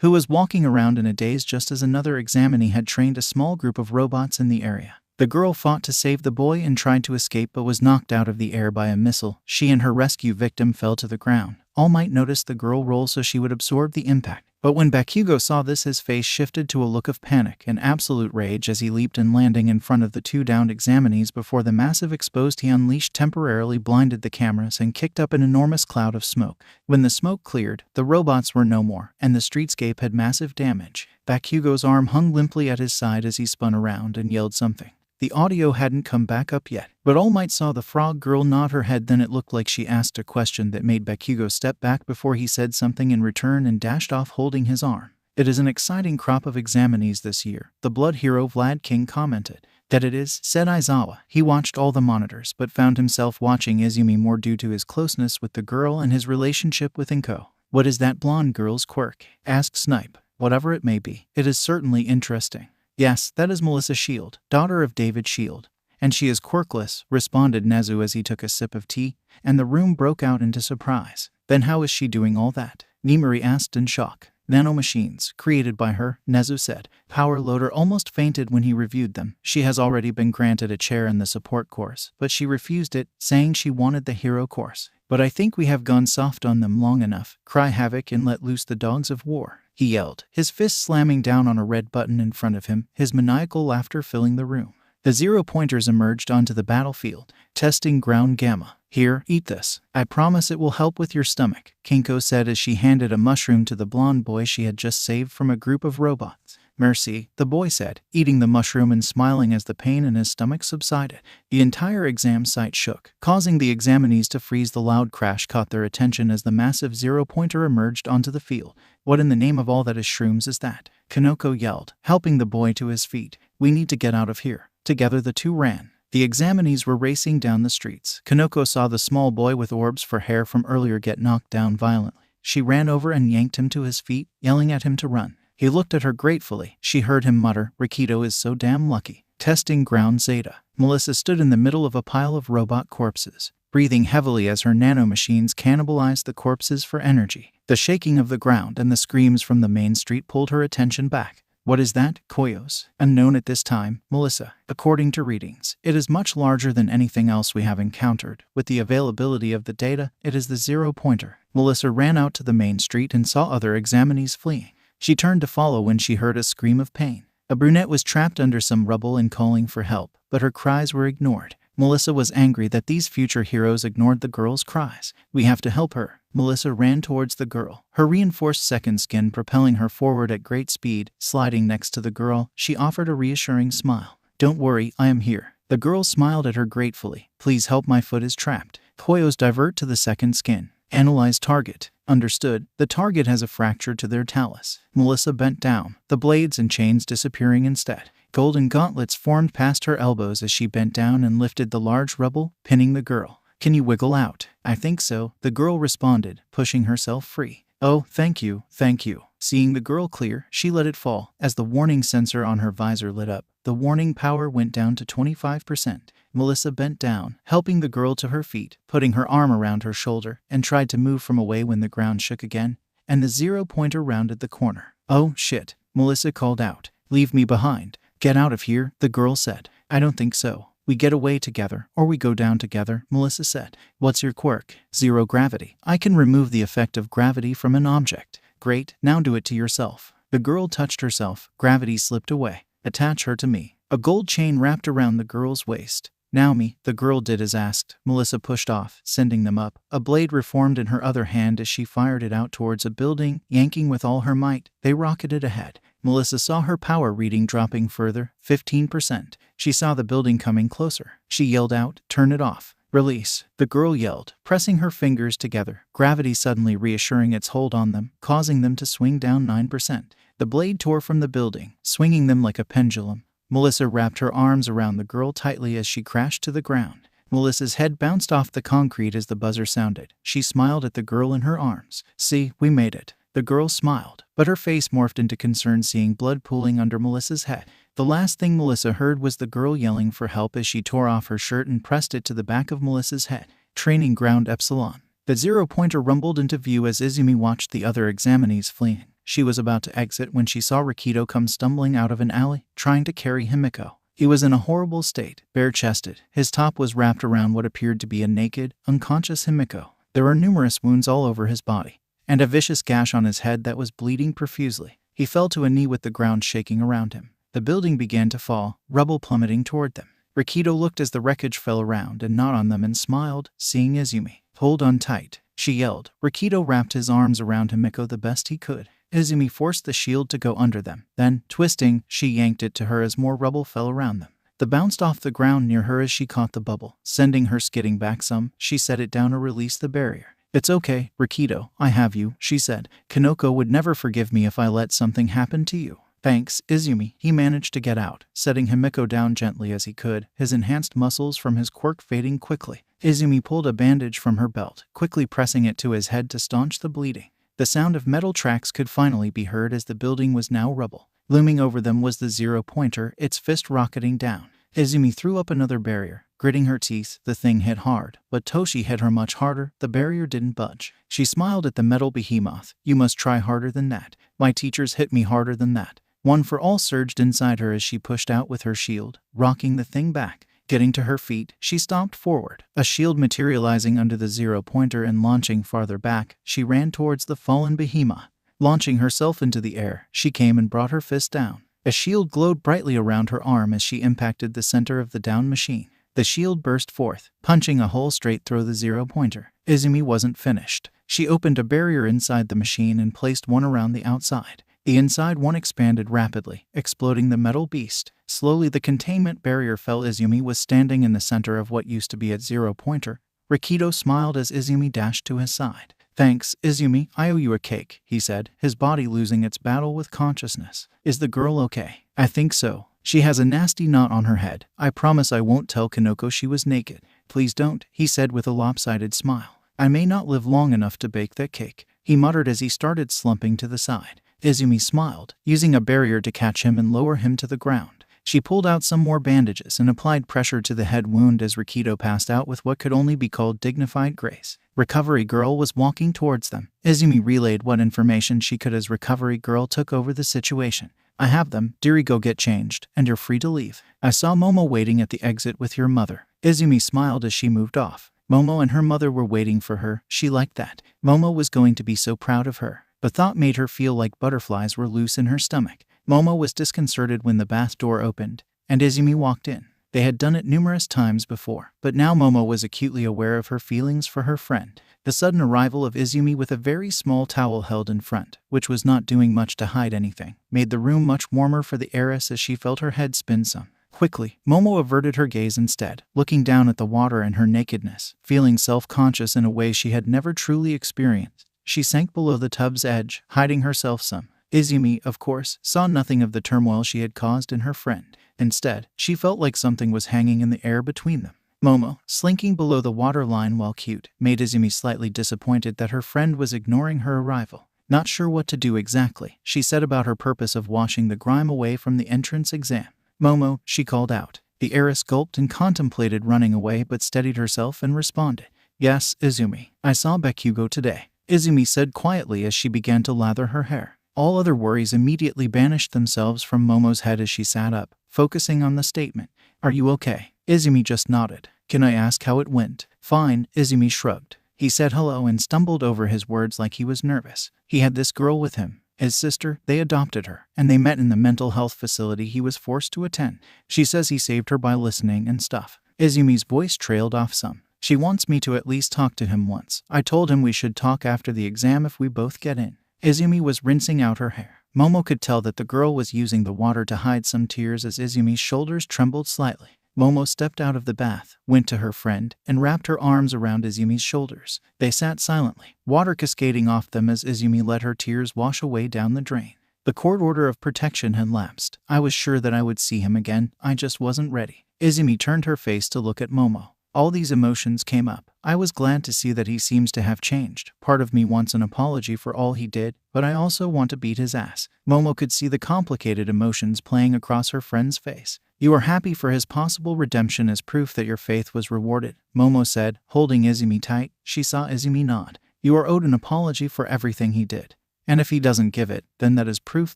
Speaker 1: who was walking around in a daze just as another examinee had trained a small group of robots in the area. The girl fought to save the boy and tried to escape but was knocked out of the air by a missile. She and her rescue victim fell to the ground. All Might noticed the girl roll so she would absorb the impact. But when Bakugo saw this, his face shifted to a look of panic and absolute rage as he leaped and landing in front of the 2 downed examinees before the massive exposed he unleashed temporarily blinded the cameras and kicked up an enormous cloud of smoke. When the smoke cleared, the robots were no more, and the streetscape had massive damage. Bakugo's arm hung limply at his side as he spun around and yelled something. The audio hadn't come back up yet, but All Might saw the frog girl nod her head. Then it looked like she asked a question that made Bakugo step back before he said something in return and dashed off holding his arm. It is an exciting crop of examinees this year, the blood hero Vlad King commented. That it is, said Aizawa. He watched all the monitors but found himself watching Izumi more due to his closeness with the girl and his relationship with Inko. What is that blonde girl's quirk? Asked Snipe. Whatever it may be, it is certainly interesting. Yes, that is Melissa Shield, daughter of David Shield. And she is quirkless, responded Nezu as he took a sip of tea, and the room broke out into surprise. Then how is she doing all that? Nimari asked in shock. Nanomachines, created by her, Nezu said. Power Loader almost fainted when he reviewed them. She has already been granted a chair in the support course, but she refused it, saying she wanted the hero course. But I think we have gone soft on them long enough. Cry havoc and let loose the dogs of war, he yelled, his fist slamming down on a red button in front of him, his maniacal laughter filling the room. The 0-pointers emerged onto the battlefield, testing ground gamma. Here, eat this. I promise it will help with your stomach, Kinko said as she handed a mushroom to the blonde boy she had just saved from a group of robots. Merci, the boy said, eating the mushroom and smiling as the pain in his stomach subsided. The entire exam site shook, causing the examinees to freeze. The loud crash caught their attention as the massive 0-pointer emerged onto the field. What in the name of all that is shrooms is that? Kanoko yelled, helping the boy to his feet. We need to get out of here. Together the two ran. The examinees were racing down the streets. Kanoko saw the small boy with orbs for hair from earlier get knocked down violently. She ran over and yanked him to his feet, yelling at him to run. He looked at her gratefully. She heard him mutter, Rikito is so damn lucky. Testing ground Zeta. Melissa stood in the middle of a pile of robot corpses, breathing heavily as her nanomachines cannibalized the corpses for energy. The shaking of the ground and the screams from the main street pulled her attention back. What is that, Koyos? Unknown at this time, Melissa. According to readings, it is much larger than anything else we have encountered. With the availability of the data, it is the 0-pointer. Melissa ran out to the main street and saw other examinees fleeing. She turned to follow when she heard a scream of pain. A brunette was trapped under some rubble and calling for help, but her cries were ignored. Melissa was angry that these future heroes ignored the girl's cries. We have to help her. Melissa ran towards the girl, her reinforced second skin propelling her forward at great speed. Sliding next to the girl, she offered a reassuring smile. Don't worry, I am here. The girl smiled at her gratefully. Please help, my foot is trapped. Koyos divert to the second skin. Analyze target. Understood. The target has a fracture to their talus. Melissa bent down, the blades and chains disappearing instead. Golden gauntlets formed past her elbows as she bent down and lifted the large rubble, pinning the girl. Can you wiggle out? I think so, the girl responded, pushing herself free. Oh, thank you, thank you. Seeing the girl clear, she let it fall. As the warning sensor on her visor lit up, the warning power went down to 25%. Melissa bent down, helping the girl to her feet, putting her arm around her shoulder, and tried to move from away when the ground shook again, and the 0-pointer rounded the corner. Oh, shit, Melissa called out. Leave me behind. Get out of here, the girl said. I don't think so. We get away together, or we go down together, Melissa said. What's your quirk? 0 gravity. I can remove the effect of gravity from an object. Great, now do it to yourself. The girl touched herself. Gravity slipped away. Attach her to me. A gold chain wrapped around the girl's waist. Now me, the girl did as asked. Melissa pushed off, sending them up. A blade reformed in her other hand as she fired it out towards a building, yanking with all her might. They rocketed ahead. Melissa saw her power reading dropping further, 15%. She saw the building coming closer. She yelled out, turn it off. Release, the girl yelled, pressing her fingers together. Gravity suddenly reassuring its hold on them, causing them to swing down 9%. The blade tore from the building, swinging them like a pendulum. Melissa wrapped her arms around the girl tightly as she crashed to the ground. Melissa's head bounced off the concrete as the buzzer sounded. She smiled at the girl in her arms. See, we made it. The girl smiled, but her face morphed into concern seeing blood pooling under Melissa's head. The last thing Melissa heard was the girl yelling for help as she tore off her shirt and pressed it to the back of Melissa's head. Training ground Epsilon. The 0-pointer rumbled into view as Izumi watched the other examinees fleeing. She was about to exit when she saw Rikito come stumbling out of an alley, trying to carry Himiko. He was in a horrible state, bare-chested. His top was wrapped around what appeared to be a naked, unconscious Himiko. There were numerous wounds all over his body, and a vicious gash on his head that was bleeding profusely. He fell to a knee with the ground shaking around him. The building began to fall, rubble plummeting toward them. Rikito looked as the wreckage fell around and not on them and smiled, seeing Izumi. Hold on tight, she yelled. Rikito wrapped his arms around Himiko the best he could. Izumi forced the shield to go under them. Then, twisting, she yanked it to her as more rubble fell around them. The bounced off the ground near her as she caught the bubble. Sending her skidding back some, she set it down or released the barrier. It's okay, Rikito, I have you, she said. Kanoko would never forgive me if I let something happen to you. Thanks, Izumi. He managed to get out, setting Himiko down gently as he could, his enhanced muscles from his quirk fading quickly. Izumi pulled a bandage from her belt, quickly pressing it to his head to staunch the bleeding. The sound of metal tracks could finally be heard as the building was now rubble. Looming over them was the 0-pointer, its fist rocketing down. Izumi threw up another barrier. Gritting her teeth, the thing hit hard, but Toshi hit her much harder. The barrier didn't budge. She smiled at the metal behemoth. You must try harder than that. My teachers hit me harder than that. One for all surged inside her as she pushed out with her shield, rocking the thing back. Getting to her feet, she stomped forward, a shield materializing under the zero-pointer and launching farther back. She ran towards the fallen BNHA. Launching herself into the air, she came and brought her fist down. A shield glowed brightly around her arm as she impacted the center of the down machine. The shield burst forth, punching a hole straight through the zero-pointer. Izumi wasn't finished. She opened a barrier inside the machine and placed one around the outside. The inside one expanded rapidly, exploding the metal beast. Slowly the containment barrier fell. Izumi was standing in the center of what used to be a zero-pointer. Rikido smiled as Izumi dashed to his side. "Thanks, Izumi, I owe you a cake," he said, his body losing its battle with consciousness. "Is the girl okay?" "I think so. She has a nasty knot on her head. I promise I won't tell Kanoko she was naked." "Please don't," he said with a lopsided smile. "I may not live long enough to bake that cake," he muttered as he started slumping to the side. Izumi smiled, using a barrier to catch him and lower him to the ground. She pulled out some more bandages and applied pressure to the head wound as Rikido passed out with what could only be called dignified grace. Recovery Girl was walking towards them. Izumi relayed what information she could as Recovery Girl took over the situation. "I have them. Dearie, go get changed, and you're free to leave. I saw Momo waiting at the exit with your mother." Izumi smiled as she moved off. Momo and her mother were waiting for her. She liked that. Momo was going to be so proud of her. The thought made her feel like butterflies were loose in her stomach. Momo was disconcerted when the bath door opened, and Izumi walked in. They had done it numerous times before, but now Momo was acutely aware of her feelings for her friend. The sudden arrival of Izumi with a very small towel held in front, which was not doing much to hide anything, made the room much warmer for the heiress as she felt her head spin some. Quickly, Momo averted her gaze instead, looking down at the water and her nakedness, feeling self-conscious in a way she had never truly experienced. She sank below the tub's edge, hiding herself some. Izumi, of course, saw nothing of the turmoil she had caused in her friend. Instead, she felt like something was hanging in the air between them. Momo, slinking below the waterline while cute, made Izumi slightly disappointed that her friend was ignoring her arrival. Not sure what to do exactly, she said about her purpose of washing the grime away from the entrance exam. "Momo," she called out. The heiress gulped and contemplated running away but steadied herself and responded. "Yes, Izumi. I saw Bakugo today," Izumi said quietly as she began to lather her hair. All other worries immediately banished themselves from Momo's head as she sat up, focusing on the statement. "Are you okay?" Izumi just nodded. "Can I ask how it went?" "Fine," Izumi shrugged. He said hello and stumbled over his words like he was nervous. He had this girl with him. His sister, they adopted her, and they met in the mental health facility he was forced to attend. She says he saved her by listening and stuff. Izumi's voice trailed off some. "She wants me to at least talk to him once. I told him we should talk after the exam if we both get in." Izumi was rinsing out her hair. Momo could tell that the girl was using the water to hide some tears as Izumi's shoulders trembled slightly. Momo stepped out of the bath, went to her friend, and wrapped her arms around Izumi's shoulders. They sat silently, water cascading off them as Izumi let her tears wash away down the drain. The court order of protection had lapsed. "I was sure that I would see him again, I just wasn't ready." Izumi turned her face to look at Momo. All these emotions came up. "I was glad to see that he seems to have changed. Part of me wants an apology for all he did, but I also want to beat his ass." Momo could see the complicated emotions playing across her friend's face. "You are happy for his possible redemption as proof that your faith was rewarded," Momo said, holding Izumi tight. She saw Izumi nod. "You are owed an apology for everything he did. And if he doesn't give it, then that is proof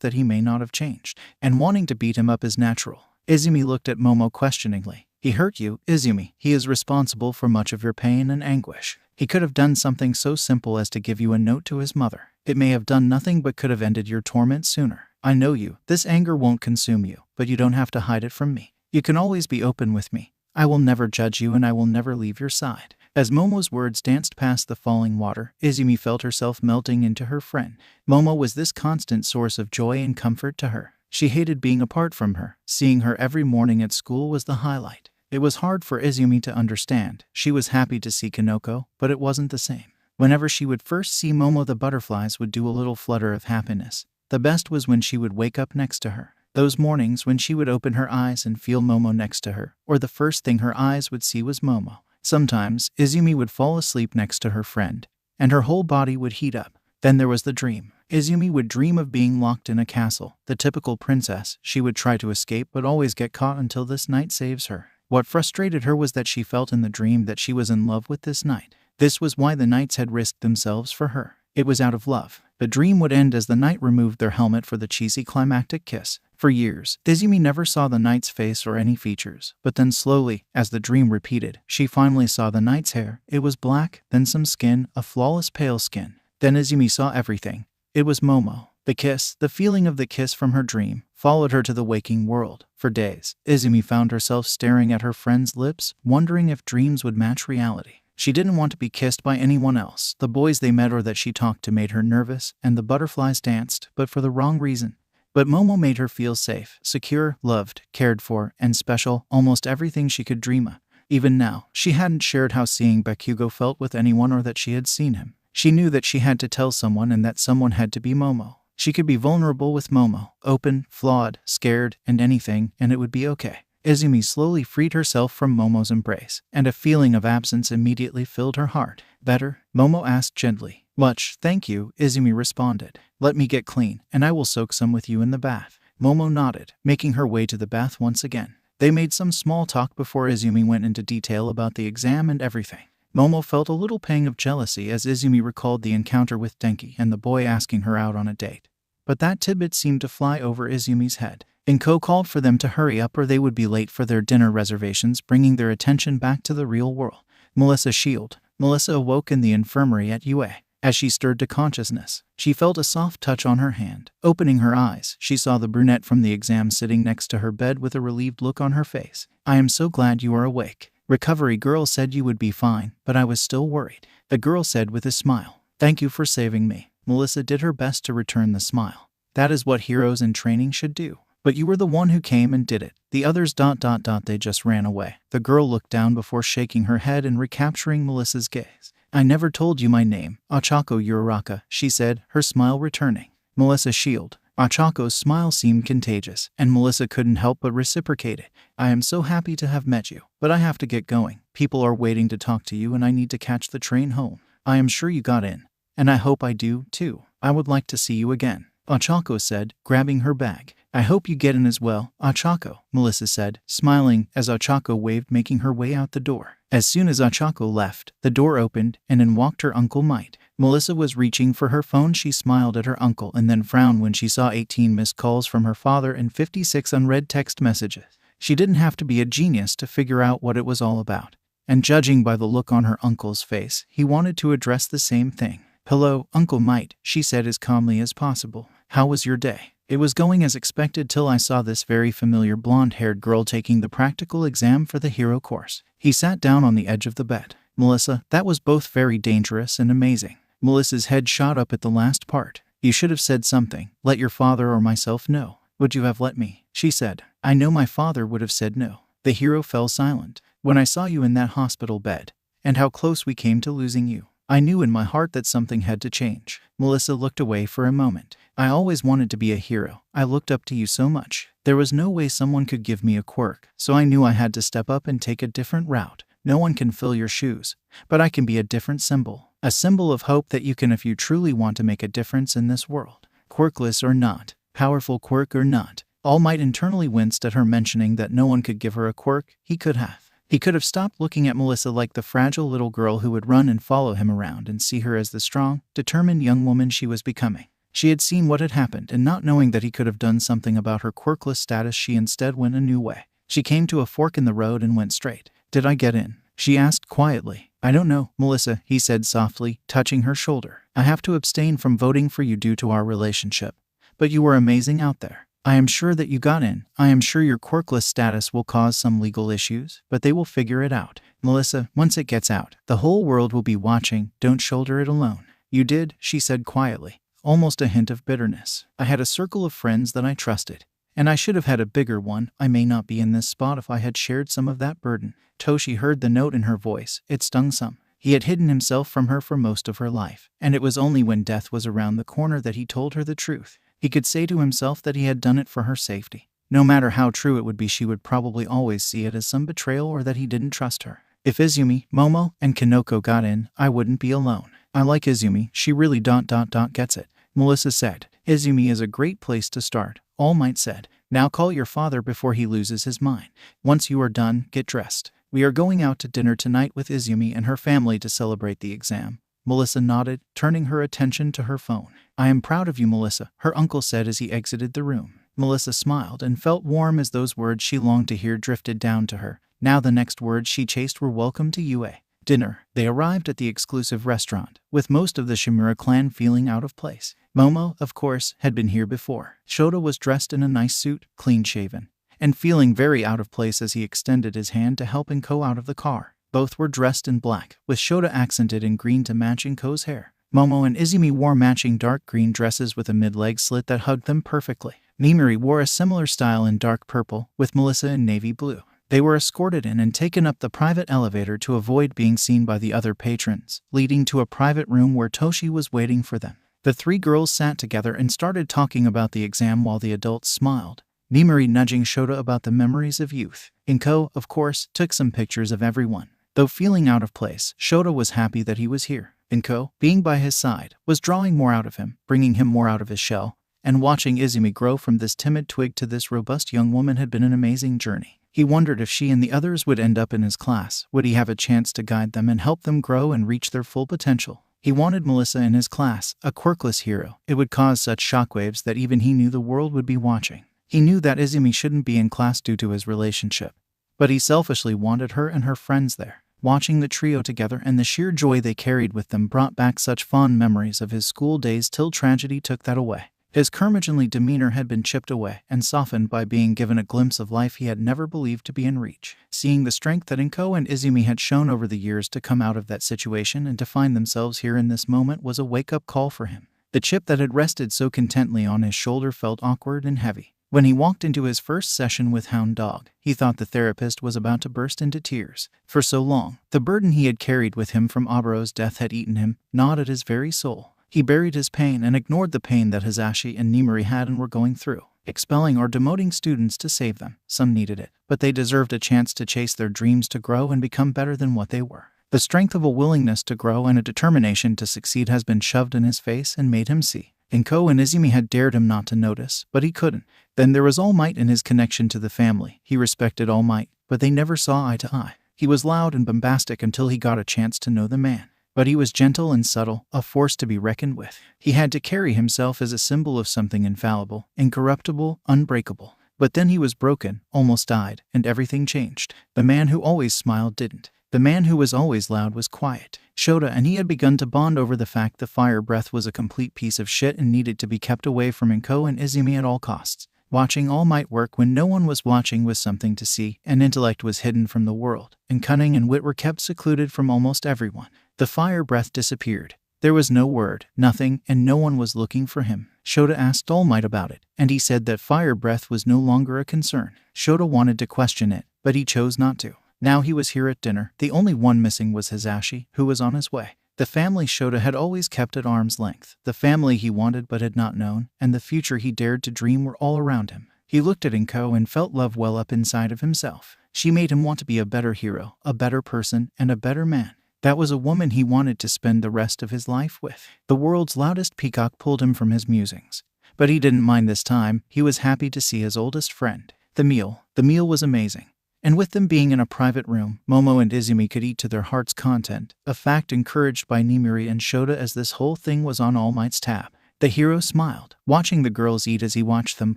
Speaker 1: that he may not have changed. And wanting to beat him up is natural." Izumi looked at Momo questioningly. "He hurt you, Izumi. He is responsible for much of your pain and anguish. He could have done something so simple as to give you a note to his mother. It may have done nothing but could have ended your torment sooner. I know you. This anger won't consume you, but you don't have to hide it from me. You can always be open with me. I will never judge you and I will never leave your side." As Momo's words danced past the falling water, Izumi felt herself melting into her friend. Momo was this constant source of joy and comfort to her. She hated being apart from her. Seeing her every morning at school was the highlight. It was hard for Izumi to understand. She was happy to see Kanoko, but it wasn't the same. Whenever she would first see Momo, the butterflies would do a little flutter of happiness. The best was when she would wake up next to her. Those mornings when she would open her eyes and feel Momo next to her, or the first thing her eyes would see was Momo. Sometimes, Izumi would fall asleep next to her friend, and her whole body would heat up. Then there was the dream. Izumi would dream of being locked in a castle. The typical princess, she would try to escape but always get caught until this knight saves her. What frustrated her was that she felt in the dream that she was in love with this knight. This was why the knights had risked themselves for her. It was out of love. The dream would end as the knight removed their helmet for the cheesy climactic kiss. For years, Izumi never saw the knight's face or any features, but then slowly, as the dream repeated, she finally saw the knight's hair. It was black, then some skin, a flawless pale skin. Then Izumi saw everything. It was Momo. The kiss, the feeling of the kiss from her dream, followed her to the waking world. For days, Izumi found herself staring at her friend's lips, wondering if dreams would match reality. She didn't want to be kissed by anyone else. The boys they met or that she talked to made her nervous, and the butterflies danced, but for the wrong reason. But Momo made her feel safe, secure, loved, cared for, and special, almost everything she could dream of. Even now, she hadn't shared how seeing Bakugo felt with anyone or that she had seen him. She knew that she had to tell someone and that someone had to be Momo. She could be vulnerable with Momo, open, flawed, scared, and anything, and it would be okay. Izumi slowly freed herself from Momo's embrace, and a feeling of absence immediately filled her heart. Better? Momo asked gently. Much, thank you, Izumi responded. Let me get clean, and I will soak some with you in the bath. Momo nodded, making her way to the bath once again. They made some small talk before Izumi went into detail about the exam and everything. Momo felt a little pang of jealousy as Izumi recalled the encounter with Denki and the boy asking her out on a date. But that tidbit seemed to fly over Izumi's head. Inko called for them to hurry up or they would be late for their dinner reservations, bringing their attention back to the real world. Melissa shield. Melissa awoke in the infirmary at UA. As she stirred to consciousness, she felt a soft touch on her hand. Opening her eyes, she saw the brunette from the exam sitting next to her bed with a relieved look on her face. I am so glad you are awake. Recovery girl said you would be fine, but I was still worried. The girl said with a smile. Thank you for saving me. Melissa did her best to return the smile. That is what heroes in training should do. But you were the one who came and did it. The others ... they just ran away. The girl looked down before shaking her head and recapturing Melissa's gaze. I never told you my name. Ochako Uraraka, she said, her smile returning. Melissa shield. Ochako's smile seemed contagious, and Melissa couldn't help but reciprocate it. I am so happy to have met you, but I have to get going. People are waiting to talk to you and I need to catch the train home. I am sure you got in. And I hope I do, too. I would like to see you again. Ochako said, grabbing her bag. I hope you get in as well, Ochako, Melissa said, smiling as Ochako waved, making her way out the door. As soon as Ochako left, the door opened, and in walked her Uncle Might. Melissa was reaching for her phone. She smiled at her uncle and then frowned when she saw 18 missed calls from her father and 56 unread text messages. She didn't have to be a genius to figure out what it was all about. And judging by the look on her uncle's face, he wanted to address the same thing. Hello, Uncle Might, she said as calmly as possible. How was your day? It was going as expected till I saw this very familiar blonde-haired girl taking the practical exam for the hero course. He sat down on the edge of the bed. Melissa, that was both very dangerous and amazing. Melissa's head shot up at the last part. You should have said something. Let your father or myself know. Would you have let me? She said. I know my father would have said no. The hero fell silent. When I saw you in that hospital bed, and how close we came to losing you, I knew in my heart that something had to change. Melissa looked away for a moment. I always wanted to be a hero. I looked up to you so much. There was no way someone could give me a quirk, so I knew I had to step up and take a different route. No one can fill your shoes, but I can be a different symbol. A symbol of hope that you can if you truly want to make a difference in this world. Quirkless or not, powerful quirk or not. All Might internally winced at her mentioning that no one could give her a quirk. He could have. He could have stopped looking at Melissa like the fragile little girl who would run and follow him around and see her as the strong, determined young woman she was becoming. She had seen what had happened, and not knowing that he could have done something about her quirkless status, she instead went a new way. She came to a fork in the road and went straight. Did I get in? She asked quietly. I don't know, Melissa, he said softly, touching her shoulder. I have to abstain from voting for you due to our relationship. But you were amazing out there. I am sure that you got in. I am sure your quirkless status will cause some legal issues, but they will figure it out. Melissa, once it gets out, the whole world will be watching. Don't shoulder it alone. You did, she said quietly, almost a hint of bitterness. I had a circle of friends that I trusted, and I should have had a bigger one. I may not be in this spot if I had shared some of that burden. Toshi heard the note in her voice. It stung some. He had hidden himself from her for most of her life, and it was only when death was around the corner that he told her the truth. He could say to himself that he had done it for her safety. No matter how true it would be, she would probably always see it as some betrayal or that he didn't trust her. If Izumi, Momo, and Kanoko got in, I wouldn't be alone. I like Izumi. She really ... gets it. Melissa said. Izumi is a great place to start. All Might said. Now call your father before he loses his mind. Once you are done, get dressed. We are going out to dinner tonight with Izumi and her family to celebrate the exam. Melissa nodded, turning her attention to her phone. "I am proud of you, Melissa," her uncle said as he exited the room. Melissa smiled and felt warm as those words she longed to hear drifted down to her. Now the next words she chased were welcome to UA. Dinner. They arrived at the exclusive restaurant, with most of the Shimura clan feeling out of place. Momo, of course, had been here before. Shota was dressed in a nice suit, clean-shaven, and feeling very out of place as he extended his hand to help Inko out of the car. Both were dressed in black, with Shota accented in green to match Inko's hair. Momo and Izumi wore matching dark green dresses with a mid-leg slit that hugged them perfectly. Nimiri wore a similar style in dark purple, with Melissa in navy blue. They were escorted in and taken up the private elevator to avoid being seen by the other patrons, leading to a private room where Toshi was waiting for them. The three girls sat together and started talking about the exam while the adults smiled, Nimiri nudging Shota about the memories of youth. Inko, of course, took some pictures of everyone. Though feeling out of place, Shota was happy that he was here. Inko, being by his side, was drawing more out of him, bringing him more out of his shell, and watching Izumi grow from this timid twig to this robust young woman had been an amazing journey. He wondered if she and the others would end up in his class. Would he have a chance to guide them and help them grow and reach their full potential? He wanted Melissa in his class, a quirkless hero. It would cause such shockwaves that even he knew the world would be watching. He knew that Izumi shouldn't be in class due to his relationship, but he selfishly wanted her and her friends there. Watching the trio together and the sheer joy they carried with them brought back such fond memories of his school days till tragedy took that away. His curmudgeonly demeanor had been chipped away and softened by being given a glimpse of life he had never believed to be in reach. Seeing the strength that Inko and Izumi had shown over the years to come out of that situation and to find themselves here in this moment was a wake-up call for him. The chip that had rested so contently on his shoulder felt awkward and heavy. When he walked into his first session with Hound Dog, he thought the therapist was about to burst into tears. For so long, the burden he had carried with him from Abaro's death had eaten him, gnawed at his very soul. He buried his pain and ignored the pain that Hashi and Nimiri had and were going through, expelling or demoting students to save them. Some needed it, but they deserved a chance to chase their dreams, to grow and become better than what they were. The strength of a willingness to grow and a determination to succeed has been shoved in his face and made him see. Inko and Izumi had dared him not to notice, but he couldn't. Then there was All Might and his connection to the family. He respected All Might, but they never saw eye to eye. He was loud and bombastic until he got a chance to know the man. But he was gentle and subtle, a force to be reckoned with. He had to carry himself as a symbol of something infallible, incorruptible, unbreakable. But then he was broken, almost died, and everything changed. The man who always smiled didn't. The man who was always loud was quiet. Shota and he had begun to bond over the fact the fire breath was a complete piece of shit and needed to be kept away from Inko and Izumi at all costs. Watching All Might work when no one was watching was something to see, and intellect was hidden from the world, and cunning and wit were kept secluded from almost everyone. The fire breath disappeared. There was no word, nothing, and no one was looking for him. Shota asked All Might about it, and he said that fire breath was no longer a concern. Shota wanted to question it, but he chose not to. Now he was here at dinner. The only one missing was Hashi, who was on his way. The family Shota had always kept at arm's length. The family he wanted but had not known, and the future he dared to dream were all around him. He looked at Inko and felt love well up inside of himself. She made him want to be a better hero, a better person, and a better man. That was a woman he wanted to spend the rest of his life with. The world's loudest peacock pulled him from his musings. But he didn't mind this time. He was happy to see his oldest friend. The meal was amazing. And with them being in a private room, Momo and Izumi could eat to their heart's content, a fact encouraged by Nimiri and Shota as this whole thing was on All Might's tab. The hero smiled, watching the girls eat as he watched them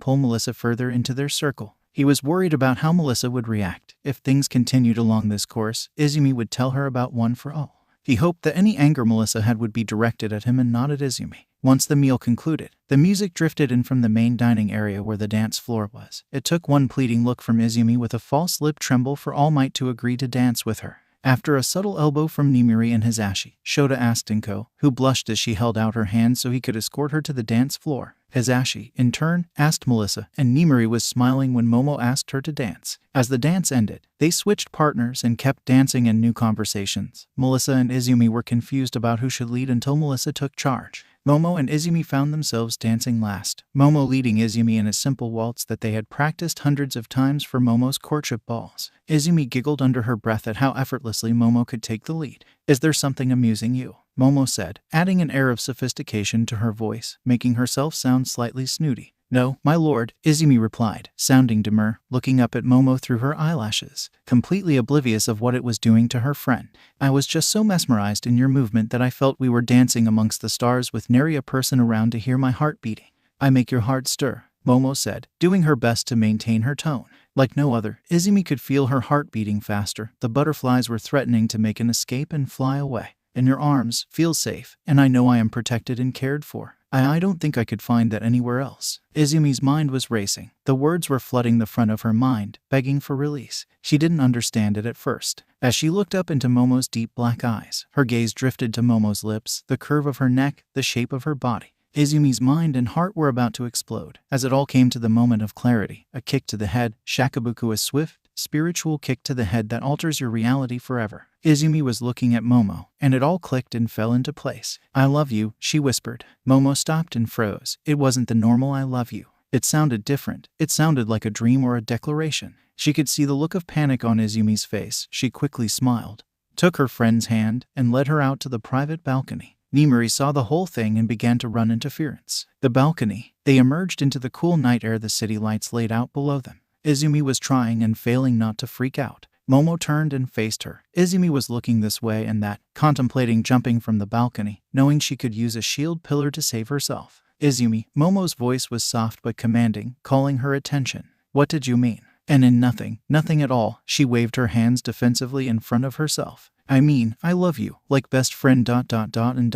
Speaker 1: pull Melissa further into their circle. He was worried about how Melissa would react. If things continued along this course, Izumi would tell her about One for All. He hoped that any anger Melissa had would be directed at him and not at Izumi. Once the meal concluded, the music drifted in from the main dining area where the dance floor was. It took one pleading look from Izumi with a false lip tremble for All Might to agree to dance with her. After a subtle elbow from Nimiri and Hashi, Shota asked Inko, who blushed as she held out her hand so he could escort her to the dance floor. Hashi, in turn, asked Melissa, and Nimiri was smiling when Momo asked her to dance. As the dance ended, they switched partners and kept dancing in new conversations. Melissa and Izumi were confused about who should lead until Melissa took charge. Momo and Izumi found themselves dancing last, Momo leading Izumi in a simple waltz that they had practiced hundreds of times for Momo's courtship balls. Izumi giggled under her breath at how effortlessly Momo could take the lead. "Is there something amusing you?" Momo said, adding an air of sophistication to her voice, making herself sound slightly snooty. "No, my lord," Izumi replied, sounding demure, looking up at Momo through her eyelashes, completely oblivious of what it was doing to her friend. "I was just so mesmerized in your movement that I felt we were dancing amongst the stars with nary a person around to hear my heart beating." "I make your heart stir," Momo said, doing her best to maintain her tone. Like no other, Izumi could feel her heart beating faster. The butterflies were threatening to make an escape and fly away. "In your arms, feel safe, and I know I am protected and cared for. I don't think I could find that anywhere else." Izumi's mind was racing. The words were flooding the front of her mind, begging for release. She didn't understand it at first. As she looked up into Momo's deep black eyes, her gaze drifted to Momo's lips, the curve of her neck, the shape of her body. Izumi's mind and heart were about to explode. As it all came to the moment of clarity, a kick to the head, Shakabuku, a swift, spiritual kick to the head that alters your reality forever. Izumi was looking at Momo, and it all clicked and fell into place. "I love you," she whispered. Momo stopped and froze. It wasn't the normal "I love you." It sounded different. It sounded like a dream or a declaration. She could see the look of panic on Izumi's face. She quickly smiled, took her friend's hand, and led her out to the private balcony. Nimuri saw the whole thing and began to run interference. The balcony. They emerged into the cool night air, the city lights laid out below them. Izumi was trying and failing not to freak out. Momo turned and faced her. Izumi was looking this way and that, contemplating jumping from the balcony, knowing she could use a shield pillar to save herself. "Izumi," Momo's voice was soft but commanding, calling her attention. "What did you mean?" "And in nothing, nothing at all." She waved her hands defensively in front of herself. "I mean, I love you, like best friend ... and ...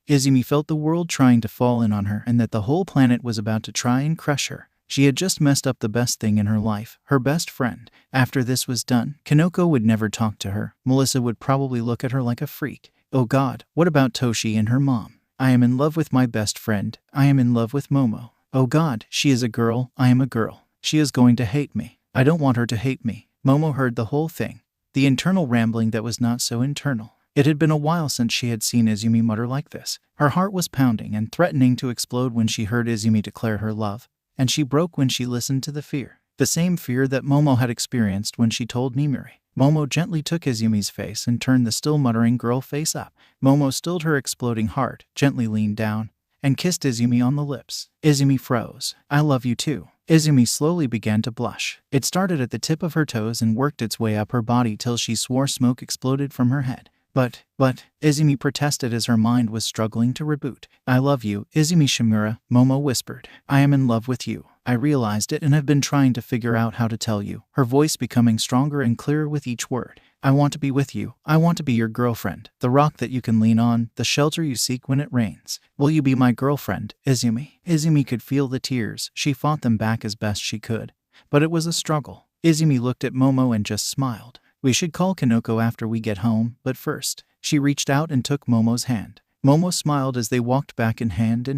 Speaker 1: Izumi felt the world trying to fall in on her and that the whole planet was about to try and crush her. She had just messed up the best thing in her life, her best friend. After this was done, Kanoko would never talk to her. Melissa would probably look at her like a freak. Oh God, what about Toshi and her mom? "I am in love with my best friend. I am in love with Momo. Oh God, she is a girl. I am a girl. She is going to hate me. I don't want her to hate me." Momo heard the whole thing, the internal rambling that was not so internal. It had been a while since she had seen Izumi mutter like this. Her heart was pounding and threatening to explode when she heard Izumi declare her love, and she broke when she listened to the fear. The same fear that Momo had experienced when she told Nimuri. Momo gently took Izumi's face and turned the still muttering girl face up. Momo stilled her exploding heart, gently leaned down, and kissed Izumi on the lips. Izumi froze. "I love you too." Izumi slowly began to blush. It started at the tip of her toes and worked its way up her body till she swore smoke exploded from her head. But, Izumi protested as her mind was struggling to reboot. "I love you, Izumi Shimura," Momo whispered. "I am in love with you. I realized it and have been trying to figure out how to tell you," her voice becoming stronger and clearer with each word. "I want to be with you. I want to be your girlfriend, the rock that you can lean on, the shelter you seek when it rains. Will you be my girlfriend, Izumi?" Izumi could feel the tears. She fought them back as best she could, but it was a struggle. Izumi looked at Momo and just smiled. "We should call Kanoko after we get home, but first." She reached out and took Momo's hand. Momo smiled as they walked back in hand.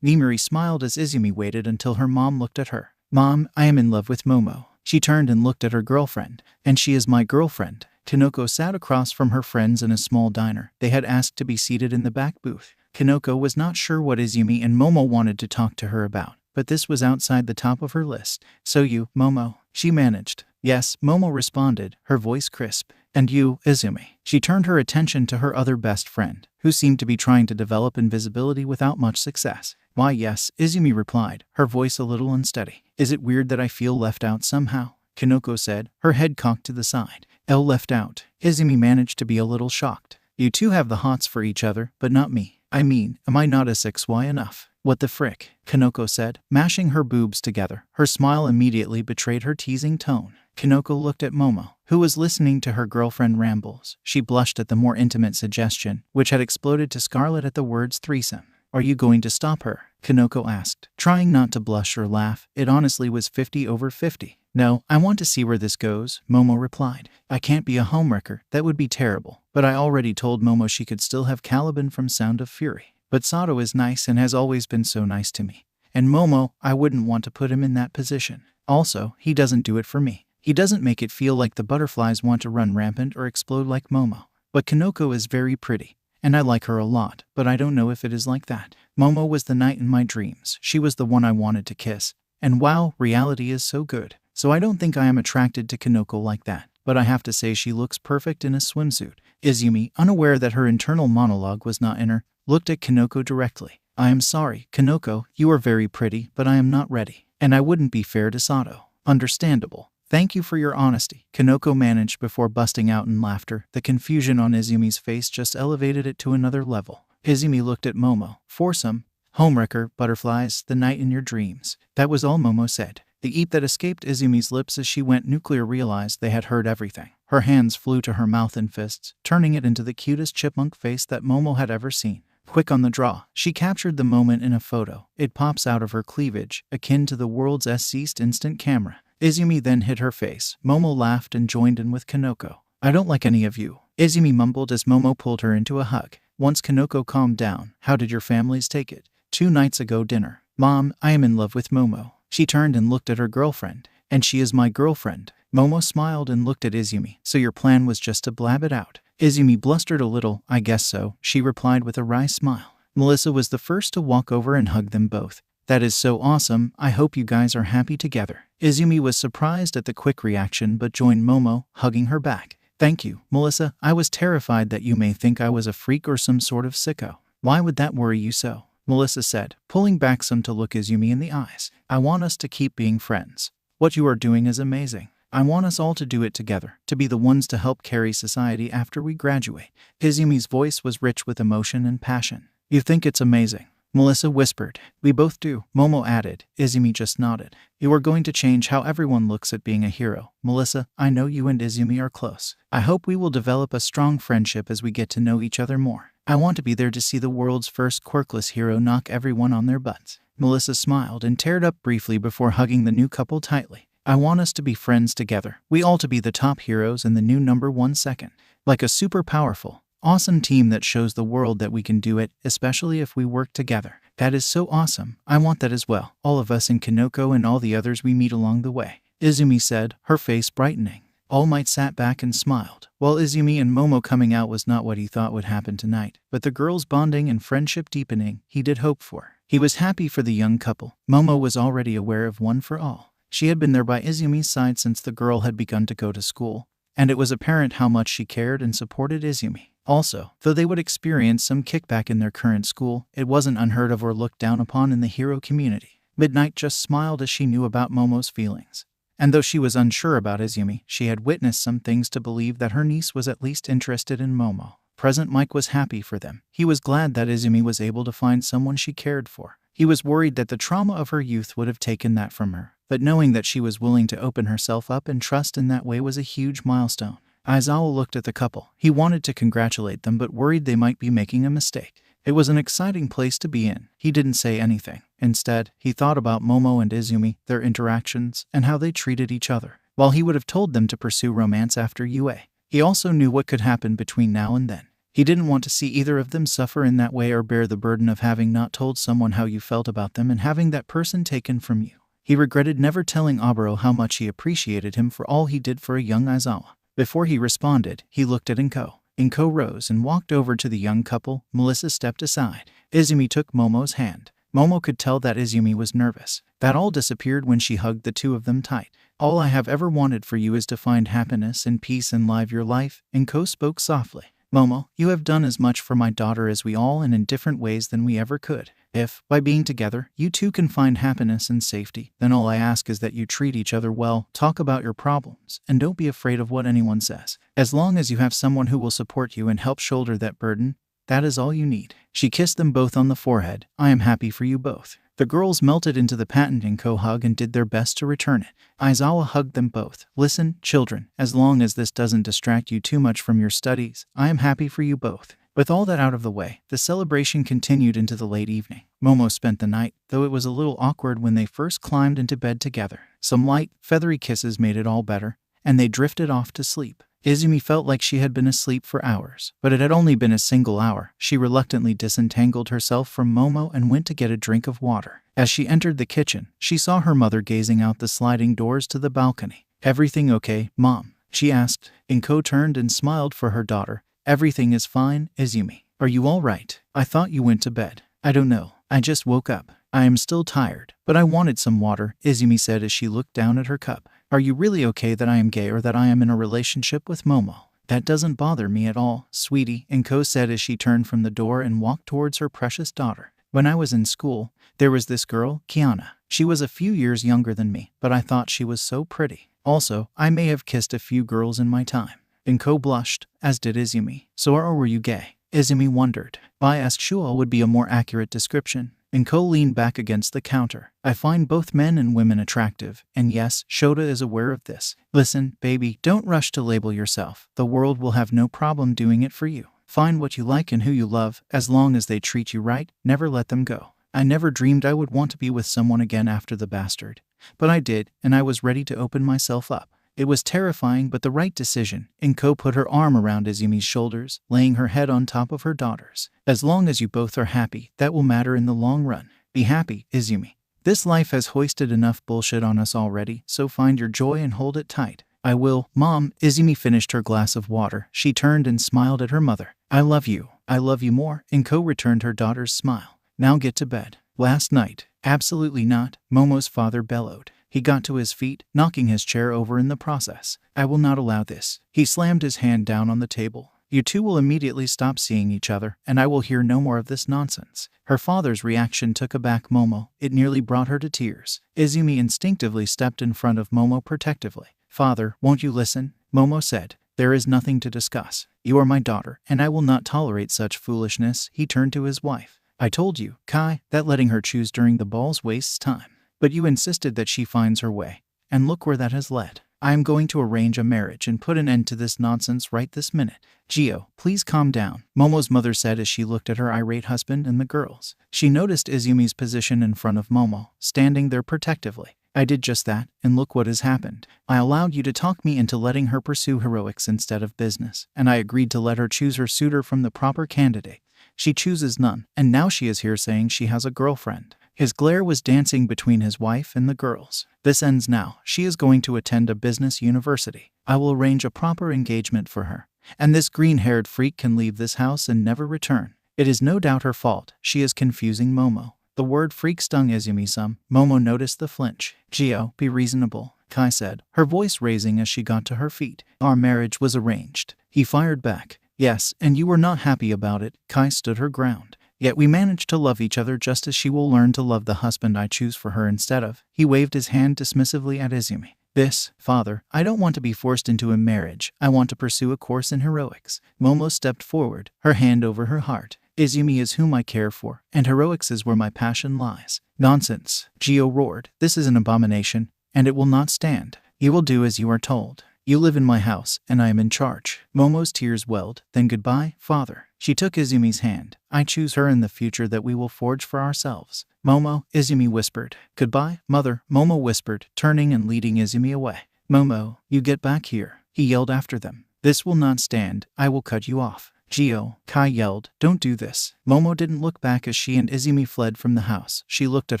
Speaker 1: Nimuri smiled as Izumi waited until her mom looked at her. "Mom, I am in love with Momo." She turned and looked at her girlfriend. "And she is my girlfriend." Kanoko sat across from her friends in a small diner. They had asked to be seated in the back booth. Kanoko was not sure what Izumi and Momo wanted to talk to her about, but this was outside the top of her list. "So you, Momo," she managed. "Yes," Momo responded, her voice crisp. "And you, Izumi." She turned her attention to her other best friend, who seemed to be trying to develop invisibility without much success. "Why yes," Izumi replied, her voice a little unsteady. "Is it weird that I feel left out somehow?" Kanoko said, her head cocked to the side. "Left out?" Izumi managed to be a little shocked. "You two have the hots for each other, but not me. I mean, am I not SXY enough?" "What the frick?" Kanoko said, mashing her boobs together. Her smile immediately betrayed her teasing tone. Kanoko looked at Momo, who was listening to her girlfriend rambles. She blushed at the more intimate suggestion, which had exploded to scarlet at the words threesome. "Are you going to stop her?" Kanoko asked, trying not to blush or laugh. It honestly was 50/50. "No, I want to see where this goes," Momo replied. "I can't be a homewrecker, that would be terrible. But I already told Momo she could still have Caliban from Sound of Fury. But Sato is nice and has always been so nice to me. And Momo, I wouldn't want to put him in that position. Also, he doesn't do it for me. He doesn't make it feel like the butterflies want to run rampant or explode like Momo. But Kanoko is very pretty, and I like her a lot, but I don't know if it is like that. Momo was the knight in my dreams. She was the one I wanted to kiss. And wow, reality is so good. So I don't think I am attracted to Kanoko like that. But I have to say she looks perfect in a swimsuit." Izumi, unaware that her internal monologue was not in her, looked at Kanoko directly. I am sorry, Kanoko, you are very pretty, but I am not ready. And I wouldn't be fair to Sato. Understandable. Thank you for your honesty, Kanoko managed before busting out in laughter. The confusion on Izumi's face just elevated it to another level. Izumi looked at Momo. Foursome, homewrecker, butterflies, the night in your dreams. That was all Momo said. The eep that escaped Izumi's lips as she went nuclear realized they had heard everything. Her hands flew to her mouth in fists, turning it into the cutest chipmunk face that Momo had ever seen. Quick on the draw, she captured the moment in a photo. It pops out of her cleavage, akin to the world's ceased instant camera. Izumi then hid her face. Momo laughed and joined in with Kanoko. I don't like any of you, Izumi mumbled as Momo pulled her into a hug. Once Kanoko calmed down, how did your families take it? 2 nights ago dinner. Mom, I am in love with Momo. She turned and looked at her girlfriend. And she is my girlfriend. Momo smiled and looked at Izumi. So your plan was just to blab it out? Izumi blustered a little. I guess so, she replied with a wry smile. Melissa was the first to walk over and hug them both. That is so awesome, I hope you guys are happy together. Izumi was surprised at the quick reaction but joined Momo, hugging her back. Thank you, Melissa. I was terrified that you may think I was a freak or some sort of sicko. Why would that worry you so? Melissa said, pulling back some to look Izumi in the eyes. I want us to keep being friends. What you are doing is amazing. I want us all to do it together, to be the ones to help carry society after we graduate. Izumi's voice was rich with emotion and passion. You think it's amazing? Melissa whispered. We both do, Momo added. Izumi just nodded. You are going to change how everyone looks at being a hero. Melissa, I know you and Izumi are close. I hope we will develop a strong friendship as we get to know each other more. I want to be there to see the world's first quirkless hero knock everyone on their butts. Melissa smiled and teared up briefly before hugging the new couple tightly. I want us to be friends together. We all to be the top heroes and the new #1 second. Like a super powerful, awesome team that shows the world that we can do it, especially if we work together. That is so awesome. I want that as well. All of us in Kanoko and all the others we meet along the way. Izumi said, her face brightening. All Might sat back and smiled. While Izumi and Momo coming out was not what he thought would happen tonight, but the girls' bonding and friendship deepening, he did hope for. He was happy for the young couple. Momo was already aware of One for All. She had been there by Izumi's side since the girl had begun to go to school, and it was apparent how much she cared and supported Izumi. Also, though they would experience some kickback in their current school, it wasn't unheard of or looked down upon in the hero community. Midnight just smiled as she knew about Momo's feelings. And though she was unsure about Izumi, she had witnessed some things to believe that her niece was at least interested in Momo. Present Mike was happy for them. He was glad that Izumi was able to find someone she cared for. He was worried that the trauma of her youth would have taken that from her, but knowing that she was willing to open herself up and trust in that way was a huge milestone. Aizawa looked at the couple. He wanted to congratulate them but worried they might be making a mistake. It was an exciting place to be in. He didn't say anything. Instead, he thought about Momo and Izumi, their interactions, and how they treated each other. While he would have told them to pursue romance after UA, he also knew what could happen between now and then. He didn't want to see either of them suffer in that way or bear the burden of having not told someone how you felt about them and having that person taken from you. He regretted never telling Aburo how much he appreciated him for all he did for a young Aizawa. Before he responded, he looked at Inko. Inko rose and walked over to the young couple. Melissa stepped aside. Izumi took Momo's hand. Momo could tell that Izumi was nervous. That all disappeared when she hugged the two of them tight. All I have ever wanted for you is to find happiness and peace and live your life, Inko spoke softly. Momo, you have done as much for my daughter as we all and in different ways than we ever could. If, by being together, you two can find happiness and safety, then all I ask is that you treat each other well, talk about your problems, and don't be afraid of what anyone says. As long as you have someone who will support you and help shoulder that burden, that is all you need. She kissed them both on the forehead. I am happy for you both. The girls melted into the patent Inko hug and did their best to return it. Aizawa hugged them both. Listen, children, as long as this doesn't distract you too much from your studies, I am happy for you both. With all that out of the way, the celebration continued into the late evening. Momo spent the night, though it was a little awkward when they first climbed into bed together. Some light, feathery kisses made it all better, and they drifted off to sleep. Izumi felt like she had been asleep for hours, but it had only been a single hour. She reluctantly disentangled herself from Momo and went to get a drink of water. As she entered the kitchen, she saw her mother gazing out the sliding doors to the balcony. Everything okay, Mom? She asked. Inko turned and smiled for her daughter. Everything is fine, Izumi. Are you all right? I thought you went to bed. I don't know. I just woke up. I am still tired, but I wanted some water, Izumi said as she looked down at her cup. Are you really okay that I am gay or that I am in a relationship with Momo? That doesn't bother me at all, sweetie, Inko said as she turned from the door and walked towards her precious daughter. When I was in school, there was this girl, Kiana. She was a few years younger than me, but I thought she was so pretty. Also, I may have kissed a few girls in my time. Inko blushed, as did Izumi. So or were you gay? Izumi wondered. Bisexual would be a more accurate description. Inko leaned back against the counter. I find both men and women attractive, and yes, Shota is aware of this. Listen, baby, don't rush to label yourself. The world will have no problem doing it for you. Find what you like and who you love, as long as they treat you right, never let them go. I never dreamed I would want to be with someone again after the bastard. But I did, and I was ready to open myself up. It was terrifying but the right decision. Inko put her arm around Izumi's shoulders, laying her head on top of her daughter's. As long as you both are happy, that will matter in the long run. Be happy, Izumi. This life has hoisted enough bullshit on us already, so find your joy and hold it tight. I will, Mom. Izumi finished her glass of water. She turned and smiled at her mother. I love you. I love you more. Inko returned her daughter's smile. Now get to bed. Last night. Absolutely not, Momo's father bellowed. He got to his feet, knocking his chair over in the process. I will not allow this. He slammed his hand down on the table. You two will immediately stop seeing each other, and I will hear no more of this nonsense. Her father's reaction took aback Momo. It nearly brought her to tears. Izumi instinctively stepped in front of Momo protectively. Father, won't you listen? Momo said. There is nothing to discuss. You are my daughter, and I will not tolerate such foolishness. He turned to his wife. I told you, Kai, that letting her choose during the balls wastes time. But you insisted that she finds her way. And look where that has led. I am going to arrange a marriage and put an end to this nonsense right this minute. Gio, please calm down, Momo's mother said as she looked at her irate husband and the girls. She noticed Izumi's position in front of Momo, standing there protectively. I did just that, and look what has happened. I allowed you to talk me into letting her pursue heroics instead of business, and I agreed to let her choose her suitor from the proper candidate. She chooses none, and now she is here saying she has a girlfriend. His glare was dancing between his wife and the girls. This ends now. She is going to attend a business university. I will arrange a proper engagement for her. And this green-haired freak can leave this house and never return. It is no doubt her fault. She is confusing Momo. The word freak stung Izumi some. Momo noticed the flinch. Gio, be reasonable, Kai said, her voice raising as she got to her feet. Our marriage was arranged. He fired back. Yes, and you were not happy about it. Kai stood her ground. Yet we managed to love each other just as she will learn to love the husband I choose for her instead of. He waved his hand dismissively at Izumi. This, father, I don't want to be forced into a marriage. I want to pursue a course in heroics. Momo stepped forward, her hand over her heart. Izumi is whom I care for, and heroics is where my passion lies. Nonsense, Gio roared. This is an abomination, and it will not stand. You will do as you are told. You live in my house, and I am in charge. Momo's tears welled. Then goodbye, father. She took Izumi's hand. I choose her in the future that we will forge for ourselves. Momo, Izumi whispered. Goodbye, mother, Momo whispered, turning and leading Izumi away. Momo, you get back here, he yelled after them. This will not stand. I will cut you off. Gio, Kai yelled, don't do this. Momo didn't look back as she and Izumi fled from the house. She looked at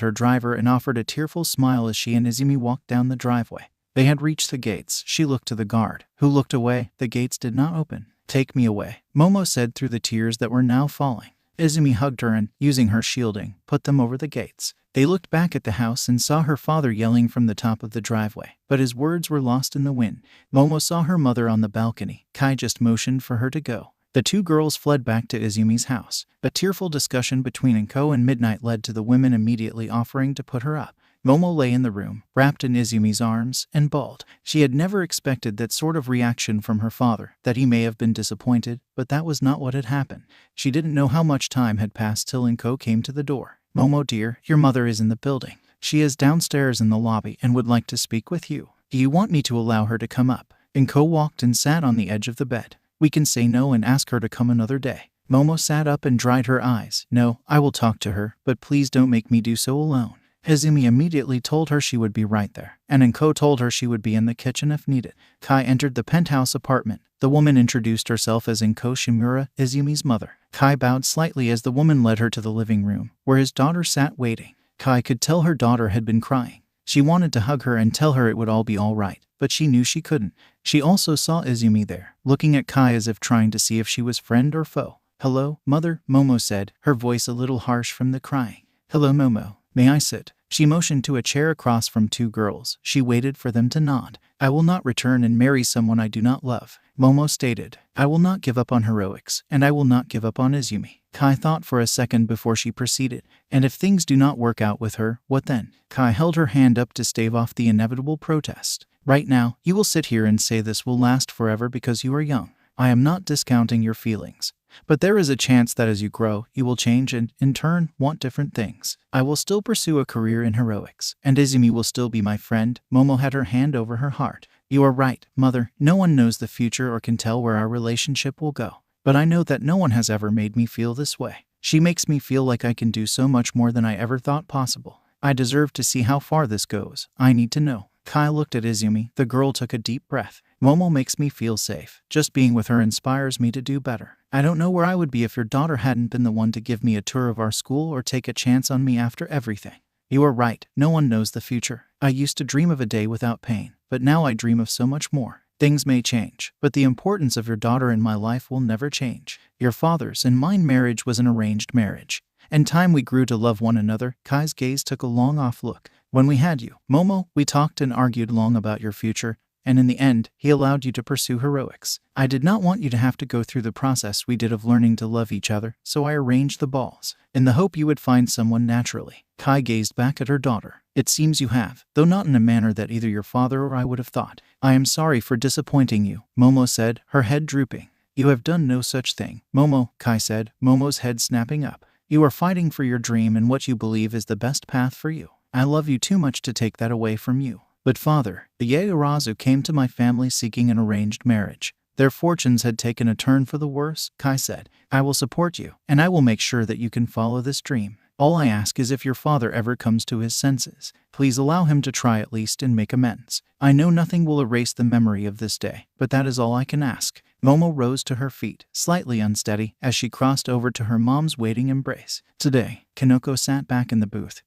Speaker 1: her driver and offered a tearful smile as she and Izumi walked down the driveway. They had reached the gates. She looked to the guard, who looked away. The gates did not open. Take me away, Momo said through the tears that were now falling. Izumi hugged her and, using her shielding, put them over the gates. They looked back at the house and saw her father yelling from the top of the driveway, but his words were lost in the wind. Momo saw her mother on the balcony. Kai just motioned for her to go. The two girls fled back to Izumi's house. A tearful discussion between Inko and Midnight led to the women immediately offering to put her up. Momo lay in the room, wrapped in Izumi's arms, and bawled. She had never expected that sort of reaction from her father, that he may have been disappointed, but that was not what had happened. She didn't know how much time had passed till Inko came to the door. Momo dear, your mother is in the building. She is downstairs in the lobby and would like to speak with you. Do you want me to allow her to come up? Inko walked and sat on the edge of the bed. We can say no and ask her to come another day. Momo sat up and dried her eyes. No, I will talk to her, but please don't make me do so alone. Izumi immediately told her she would be right there, and Inko told her she would be in the kitchen if needed. Kai entered the penthouse apartment. The woman introduced herself as Inko Shimura, Izumi's mother. Kai bowed slightly as the woman led her to the living room, where his daughter sat waiting. Kai could tell her daughter had been crying. She wanted to hug her and tell her it would all be all right, but she knew she couldn't. She also saw Izumi there, looking at Kai as if trying to see if she was friend or foe. Hello, mother, Momo said, her voice a little harsh from the crying. Hello, Momo. May I sit? She motioned to a chair across from two girls. She waited for them to nod. I will not return and marry someone I do not love, Momo stated. I will not give up on heroics, and I will not give up on Izumi. Kai thought for a second before she proceeded. And if things do not work out with her, what then? Kai held her hand up to stave off the inevitable protest. Right now, you will sit here and say this will last forever because you are young. I am not discounting your feelings. But there is a chance that as you grow, you will change and, in turn, want different things. I will still pursue a career in heroics, and Izumi will still be my friend. Momo had her hand over her heart. You are right, mother. No one knows the future or can tell where our relationship will go. But I know that no one has ever made me feel this way. She makes me feel like I can do so much more than I ever thought possible. I deserve to see how far this goes. I need to know. Kai looked at Izumi. The girl took a deep breath. Momo makes me feel safe. Just being with her inspires me to do better. I don't know where I would be if your daughter hadn't been the one to give me a tour of our school or take a chance on me after everything. You are right. No one knows the future. I used to dream of a day without pain, but now I dream of so much more. Things may change, but the importance of your daughter in my life will never change. Your father's and mine marriage was an arranged marriage. In time we grew to love one another. Kai's gaze took a long off look. When we had you, Momo, we talked and argued long about your future, and in the end, he allowed you to pursue heroics. I did not want you to have to go through the process we did of learning to love each other, so I arranged the balls, in the hope you would find someone naturally. Kai gazed back at her daughter. It seems you have, though not in a manner that either your father or I would have thought. I am sorry for disappointing you, Momo said, her head drooping. You have done no such thing, Momo, Kai said, Momo's head snapping up. You are fighting for your dream and what you believe is the best path for you. I love you too much to take that away from you. But father, the Yaoyorozu came to my family seeking an arranged marriage. Their fortunes had taken a turn for the worse, Kai said. I will support you, and I will make sure that you can follow this dream. All I ask is if your father ever comes to his senses, please allow him to try at least and make amends. I know nothing will erase the memory of this day, but that is all I can ask. Momo rose to her feet, slightly unsteady, as she crossed over to her mom's waiting embrace. Today, Kanoko sat back in the booth.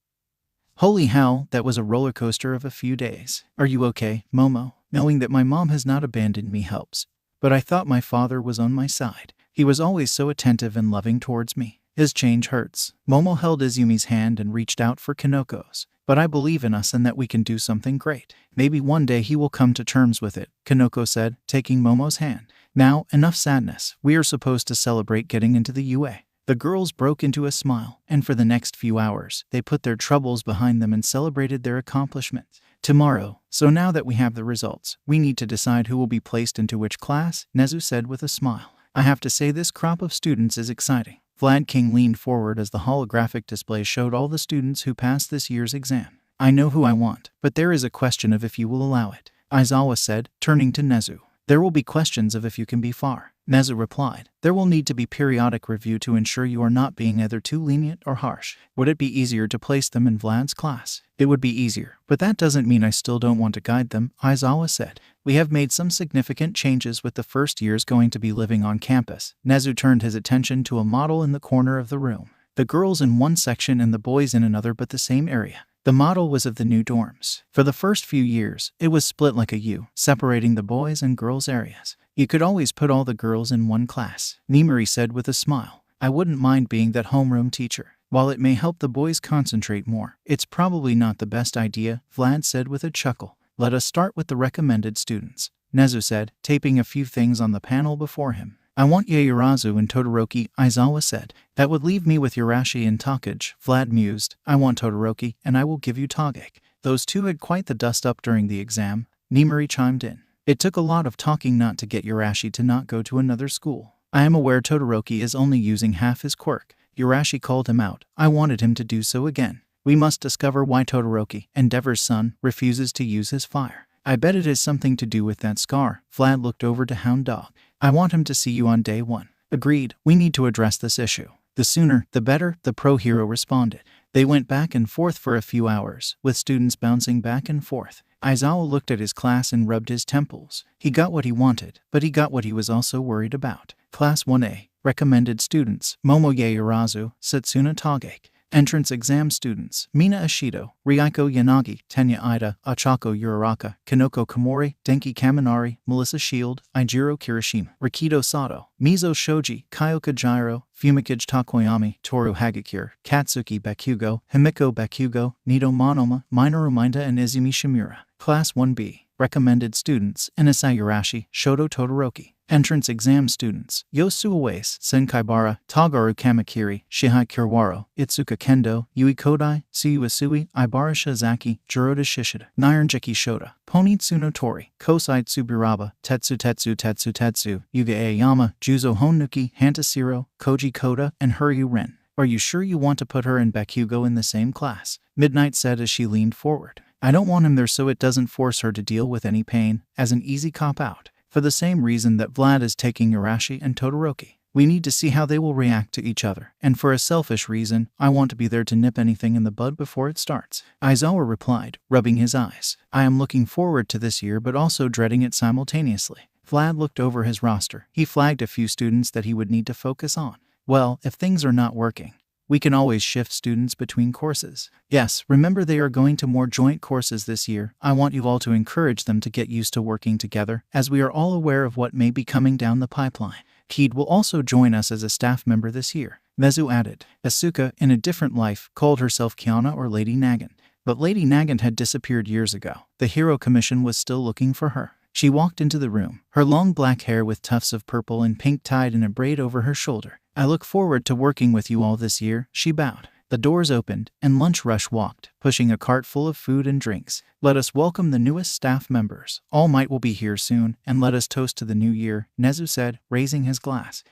Speaker 1: Holy hell, that was a roller coaster of a few days. Are you okay, Momo? Knowing that my mom has not abandoned me helps. But I thought my father was on my side. He was always so attentive and loving towards me. His change hurts. Momo held Izumi's hand and reached out for Kanoko's. But I believe in us and that we can do something great. Maybe one day he will come to terms with it, Kanoko said, taking Momo's hand. Now, enough sadness. We are supposed to celebrate getting into the UA. The girls broke into a smile, and for the next few hours, they put their troubles behind them and celebrated their accomplishments. Tomorrow, so now that we have the results, we need to decide who will be placed into which class, Nezu said with a smile. I have to say this crop of students is exciting. Vlad King leaned forward as the holographic display showed all the students who passed this year's exam. I know who I want, but there is a question of if you will allow it, Aizawa said, turning to Nezu. There will be questions of if you can be far. Nezu replied. There will need to be periodic review to ensure you are not being either too lenient or harsh. Would it be easier to place them in Vlad's class? It would be easier, but that doesn't mean I still don't want to guide them, Aizawa said. We have made some significant changes with the first years going to be living on campus. Nezu turned his attention to a model in the corner of the room. The girls in one section and the boys in another, but the same area. The model was of the new dorms. For the first few years, it was split like a U, separating the boys and girls areas. You could always put all the girls in one class, Nimori said with a smile. I wouldn't mind being that homeroom teacher. While it may help the boys concentrate more, it's probably not the best idea, Vlad said with a chuckle. Let us start with the recommended students, Nezu said, taping a few things on the panel before him. I want Yaoyorozu and Todoroki, Aizawa said. That would leave me with Yurashi and Takage, Vlad mused. I want Todoroki, and I will give you Takage. Those two had quite the dust-up during the exam, Nimori chimed in. It took a lot of talking not to get Yurashi to not go to another school. I am aware Todoroki is only using half his quirk. Yurashi called him out. I wanted him to do so again. We must discover why Todoroki, Endeavor's son, refuses to use his fire. I bet it has something to do with that scar. Vlad looked over to Hound Dog. I want him to see you on day one. Agreed, we need to address this issue. The sooner, the better, the pro-hero responded. They went back and forth for a few hours, with students bouncing back and forth. Aizawa looked at his class and rubbed his temples. He got what he wanted, but he got what he was also worried about. Class 1A, recommended students, Momo Yaoyorozu, Setsuna Takage. Entrance exam students, Mina Ashido, Ryuko Yanagi, Tenya Ida, Achako Uraraka, Kanoko Komori, Denki Kaminari, Melissa Shield, Ijiro Kirishima, Rikido Sato, Mizo Shoji, Kyoka Jiro, Fumikage Takoyami, Toru Hagakure, Katsuki Bakugo, Himiko Bakugo, Nito Monoma, Minoru Minda and Izumi Shimura. Class 1B. Recommended students, Inasa Yurashi, Shoto Todoroki. Entrance exam students: Yosu Uwais, Senkaibara, Tagaru Kamakiri, Shihai Kirwaro, Itsuka Kendo, Yui Kodai, Suyu Isui, Ibara Shizaki, Jiroda Shishida, Nyaranjiki Shota, Ponitsu no Tori, Kosai Tsuburaba, Tetsu, Yuga Aoyama, Juzo Honuki, Hantasiro, Koji Koda, and Huryu Ren. Are you sure you want to put her and Bakugo in the same class? Midnight said as she leaned forward. I don't want him there so it doesn't force her to deal with any pain, as an easy cop-out. For the same reason that Vlad is taking Urashi and Todoroki. We need to see how they will react to each other. And for a selfish reason, I want to be there to nip anything in the bud before it starts. Aizawa replied, rubbing his eyes. I am looking forward to this year but also dreading it simultaneously. Vlad looked over his roster. He flagged a few students that he would need to focus on. Well, if things are not working, we can always shift students between courses. Yes, remember they are going to more joint courses this year. I want you all to encourage them to get used to working together, as we are all aware of what may be coming down the pipeline. Keed will also join us as a staff member this year. Nezu added. Asuka, in a different life, called herself Kiana or Lady Nagant. But Lady Nagant had disappeared years ago. The Hero Commission was still looking for her. She walked into the room, her long black hair with tufts of purple and pink tied in a braid over her shoulder. I look forward to working with you all this year, she bowed. The doors opened, and Lunch Rush walked, pushing a cart full of food and drinks. Let us welcome the newest staff members. All Might will be here soon, and let us toast to the new year, Nezu said, raising his glass.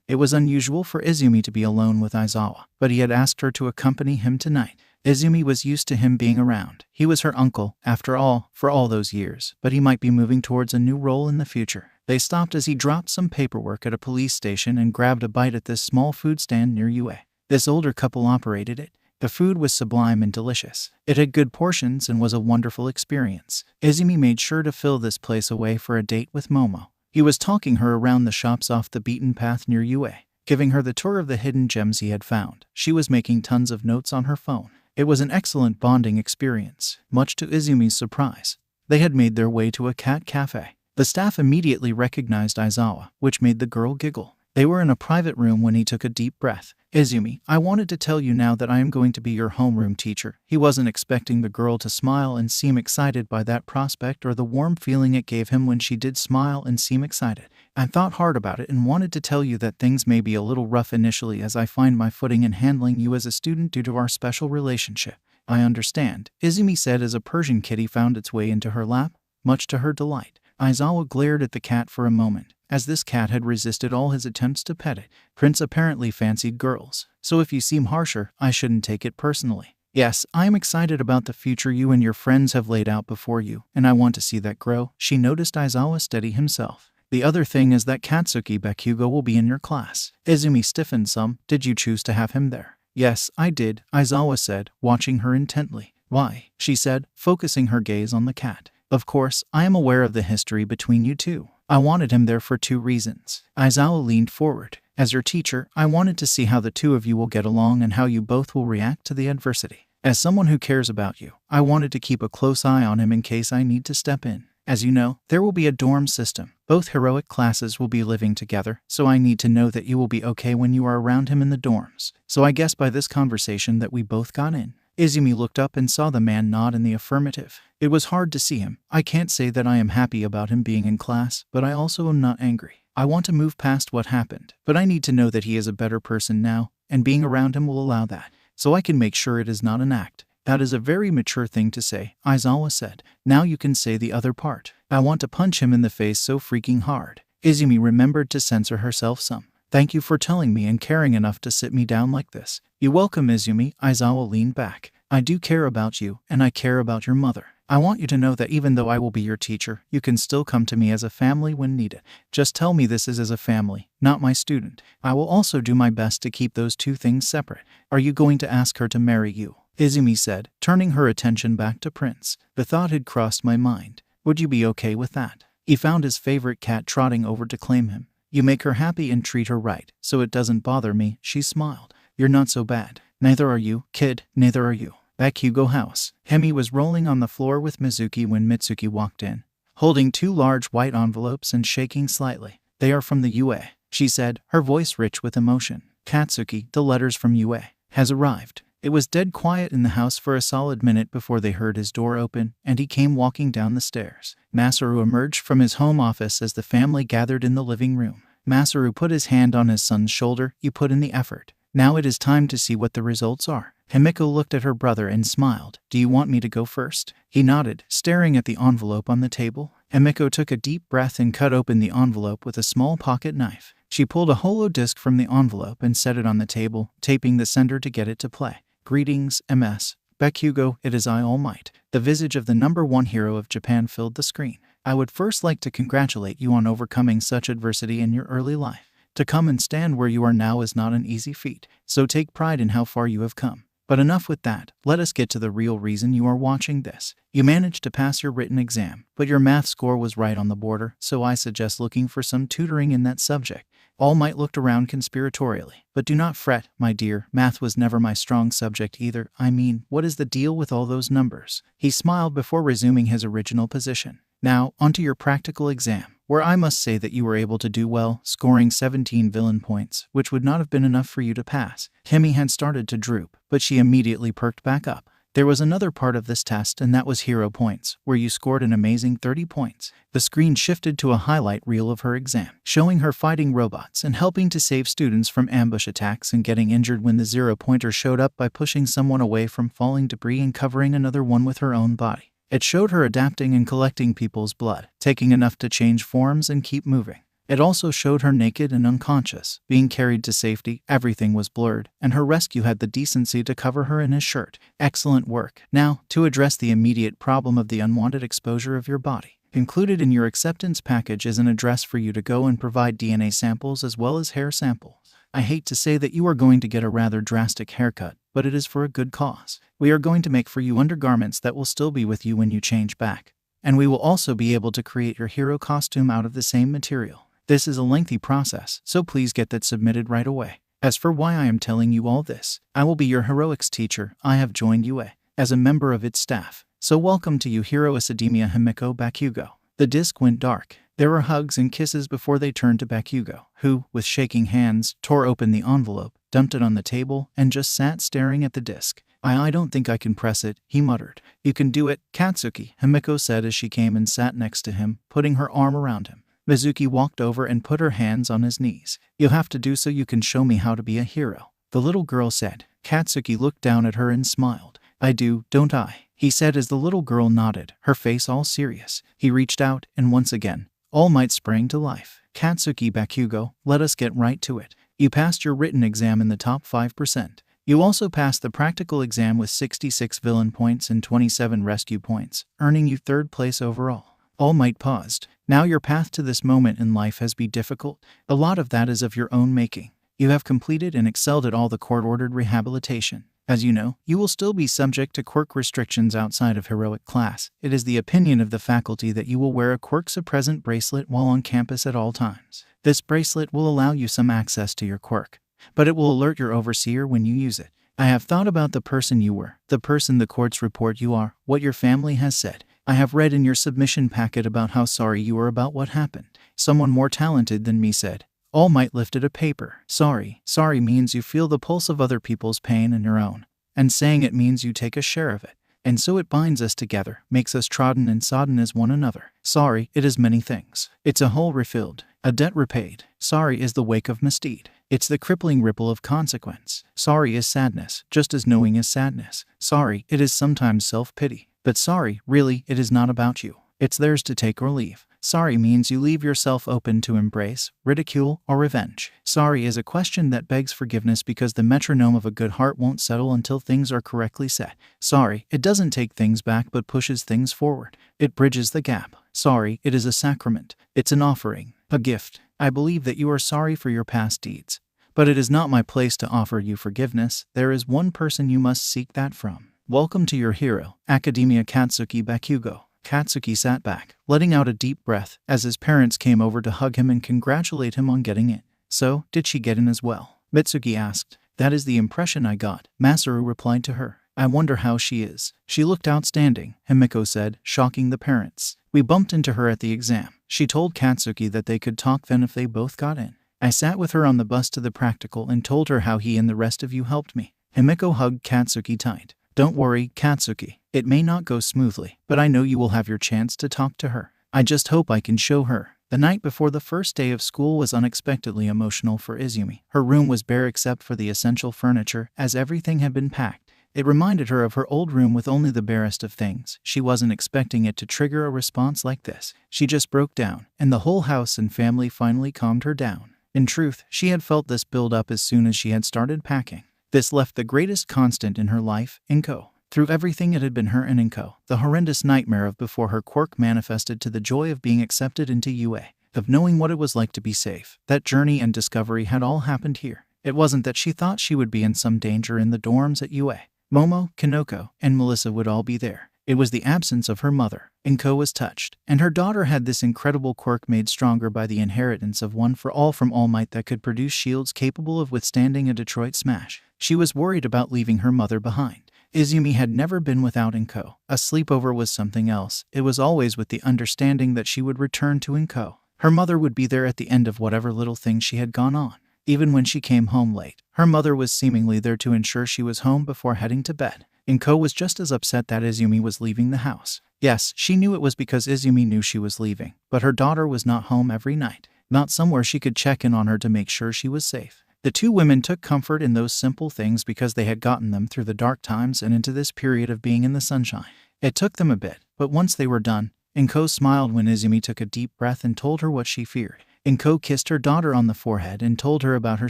Speaker 1: It was unusual for Izumi to be alone with Aizawa, but he had asked her to accompany him tonight. Izumi was used to him being around. He was her uncle, after all, for all those years, but he might be moving towards a new role in the future. They stopped as he dropped some paperwork at a police station and grabbed a bite at this small food stand near UA. This older couple operated it. The food was sublime and delicious. It had good portions and was a wonderful experience. Izumi made sure to fill this place away for a date with Momo. He was talking her around the shops off the beaten path near UA, giving her the tour of the hidden gems he had found. She was making tons of notes on her phone. It was an excellent bonding experience, much to Izumi's surprise. They had made their way to a cat cafe. The staff immediately recognized Aizawa, which made the girl giggle. They were in a private room when he took a deep breath. Izumi, I wanted to tell you now that I am going to be your homeroom teacher. He wasn't expecting the girl to smile and seem excited by that prospect or the warm feeling it gave him when she did smile and seem excited. I thought hard about it and wanted to tell you that things may be a little rough initially as I find my footing in handling you as a student due to our special relationship. I understand, Izumi said as a Persian kitty found its way into her lap, much to her delight. Aizawa glared at the cat for a moment, as this cat had resisted all his attempts to pet it. Prince apparently fancied girls, so if you seem harsher, I shouldn't take it personally. Yes, I am excited about the future you and your friends have laid out before you, and I want to see that grow. She noticed Aizawa steady himself. The other thing is that Katsuki Bakugo will be in your class. Izumi stiffened some. Did you choose to have him there? Yes, I did, Aizawa said, watching her intently. Why? She said, focusing her gaze on the cat. Of course, I am aware of the history between you two. I wanted him there for 2 reasons. Aizawa leaned forward. As your teacher, I wanted to see how the two of you will get along and how you both will react to the adversity. As someone who cares about you, I wanted to keep a close eye on him in case I need to step in. As you know, there will be a dorm system. Both heroic classes will be living together, so I need to know that you will be okay when you are around him in the dorms. So I guess by this conversation that we both got in. Izumi looked up and saw the man nod in the affirmative. It was hard to see him. I can't say that I am happy about him being in class, but I also am not angry. I want to move past what happened, but I need to know that he is a better person now, and being around him will allow that, so I can make sure it is not an act. That is a very mature thing to say, Aizawa said. Now you can say the other part. I want to punch him in the face so freaking hard. Izumi remembered to censor herself some. Thank you for telling me and caring enough to sit me down like this. You're welcome, Izumi. Aizawa leaned back. I do care about you, and I care about your mother. I want you to know that even though I will be your teacher, you can still come to me as a family when needed. Just tell me this is as a family, not my student. I will also do my best to keep those two things separate. Are you going to ask her to marry you? Izumi said, turning her attention back to Prince. The thought had crossed my mind. Would you be okay with that? He found his favorite cat trotting over to claim him. You make her happy and treat her right, so it doesn't bother me, she smiled. You're not so bad. Neither are you, kid, neither are you. Bakugo house. Hemi was rolling on the floor with Mizuki when Mitsuki walked in, holding 2 large white envelopes and shaking slightly. They are from the UA, she said, her voice rich with emotion. Katsuki, the letters from UA, has arrived. It was dead quiet in the house for a solid minute before they heard his door open, and he came walking down the stairs. Masaru emerged from his home office as the family gathered in the living room. Masaru put his hand on his son's shoulder. You put in the effort. Now it is time to see what the results are. Himiko looked at her brother and smiled. Do you want me to go first? He nodded, staring at the envelope on the table. Himiko took a deep breath and cut open the envelope with a small pocket knife. She pulled a holo disc from the envelope and set it on the table, taping the sender to get it to play. Greetings, MS. Bakugo, it is I, All Might. The visage of the #1 hero of Japan filled the screen. I would first like to congratulate you on overcoming such adversity in your early life. To come and stand where you are now is not an easy feat, so take pride in how far you have come. But enough with that, let us get to the real reason you are watching this. You managed to pass your written exam, but your math score was right on the border, so I suggest looking for some tutoring in that subject. All Might looked around conspiratorially. But do not fret, my dear, math was never my strong subject either. I mean, what is the deal with all those numbers? He smiled before resuming his original position. Now, onto your practical exam, where I must say that you were able to do well, scoring 17 villain points, which would not have been enough for you to pass. Himi had started to droop, but she immediately perked back up. There was another part of this test, and that was hero points, where you scored an amazing 30 points. The screen shifted to a highlight reel of her exam, showing her fighting robots and helping to save students from ambush attacks and getting injured when the 0-pointer showed up by pushing someone away from falling debris and covering another one with her own body. It showed her adapting and collecting people's blood, taking enough to change forms and keep moving. It also showed her naked and unconscious, being carried to safety. Everything was blurred, and her rescue had the decency to cover her in his shirt. Excellent work. Now, to address the immediate problem of the unwanted exposure of your body. Included in your acceptance package is an address for you to go and provide DNA samples as well as hair samples. I hate to say that you are going to get a rather drastic haircut, but it is for a good cause. We are going to make for you undergarments that will still be with you when you change back. And we will also be able to create your hero costume out of the same material. This is a lengthy process, so please get that submitted right away. As for why I am telling you all this, I will be your heroics teacher. I have joined UA as a member of its staff. So welcome to you, Hero Academia Himiko Bakugo. The disc went dark. There were hugs and kisses before they turned to Bakugo, who, with shaking hands, tore open the envelope, dumped it on the table, and just sat staring at the disc. I don't think I can press it, he muttered. You can do it, Katsuki, Himiko said as she came and sat next to him, putting her arm around him. Mizuki walked over and put her hands on his knees. You'll have to do so you can show me how to be a hero, the little girl said. Katsuki looked down at her and smiled. I do, don't I? He said as the little girl nodded, her face all serious. He reached out, and once again, All Might sprang to life. Katsuki Bakugo, let us get right to it. You passed your written exam in the top 5%. You also passed the practical exam with 66 villain points and 27 rescue points, earning you 3rd place overall. All Might paused. Now your path to this moment in life has been difficult. A lot of that is of your own making. You have completed and excelled at all the court-ordered rehabilitation. As you know, you will still be subject to quirk restrictions outside of heroic class. It is the opinion of the faculty that you will wear a quirks-present bracelet while on campus at all times. This bracelet will allow you some access to your quirk, but it will alert your overseer when you use it. I have thought about the person you were, the person the courts report you are, what your family has said. I have read in your submission packet about how sorry you were about what happened. Someone more talented than me said. All Might lifted a paper. Sorry. Sorry means you feel the pulse of other people's pain and your own. And saying it means you take a share of it. And so it binds us together, makes us trodden and sodden as one another. Sorry, it is many things. It's a hole refilled, a debt repaid. Sorry is the wake of misdeed. It's the crippling ripple of consequence. Sorry is sadness, just as knowing is sadness. Sorry, it is sometimes self-pity. But sorry, really, it is not about you. It's theirs to take or leave. Sorry means you leave yourself open to embrace, ridicule, or revenge. Sorry is a question that begs forgiveness because the metronome of a good heart won't settle until things are correctly set. Sorry, it doesn't take things back but pushes things forward. It bridges the gap. Sorry, it is a sacrament. It's an offering, a gift. I believe that you are sorry for your past deeds. But it is not my place to offer you forgiveness. There is one person you must seek that from. Welcome to your hero, Academia Katsuki Bakugo. Katsuki sat back, letting out a deep breath, as his parents came over to hug him and congratulate him on getting in. So, did she get in as well? Mitsuki asked. That is the impression I got, Masaru replied to her. I wonder how she is. She looked outstanding, Himiko said, shocking the parents. We bumped into her at the exam. She told Katsuki that they could talk then if they both got in. I sat with her on the bus to the practical and told her how he and the rest of you helped me. Himiko hugged Katsuki tight. Don't worry, Katsuki. It may not go smoothly, but I know you will have your chance to talk to her. I just hope I can show her. The night before the first day of school was unexpectedly emotional for Izumi. Her room was bare except for the essential furniture, as everything had been packed. It reminded her of her old room with only the barest of things. She wasn't expecting it to trigger a response like this. She just broke down, and the whole house and family finally calmed her down. In truth, she had felt this build up as soon as she had started packing. This left the greatest constant in her life, Inko. Through everything it had been her and Inko, the horrendous nightmare of before her quirk manifested to the joy of being accepted into UA, of knowing what it was like to be safe. That journey and discovery had all happened here. It wasn't that she thought she would be in some danger in the dorms at UA. Momo, Kanoko, and Melissa would all be there. It was the absence of her mother. Inko was touched, and her daughter had this incredible quirk made stronger by the inheritance of one for all from All Might that could produce shields capable of withstanding a Detroit smash. She was worried about leaving her mother behind. Izumi had never been without Inko. A sleepover was something else. It was always with the understanding that she would return to Inko. Her mother would be there at the end of whatever little thing she had gone on. Even when she came home late, her mother was seemingly there to ensure she was home before heading to bed. Inko was just as upset that Izumi was leaving the house. Yes, she knew it was because Izumi knew she was leaving, but her daughter was not home every night. Not somewhere she could check in on her to make sure she was safe. The two women took comfort in those simple things because they had gotten them through the dark times and into this period of being in the sunshine. It took them a bit, but once they were done, Inko smiled when Izumi took a deep breath and told her what she feared. Inko kissed her daughter on the forehead and told her about her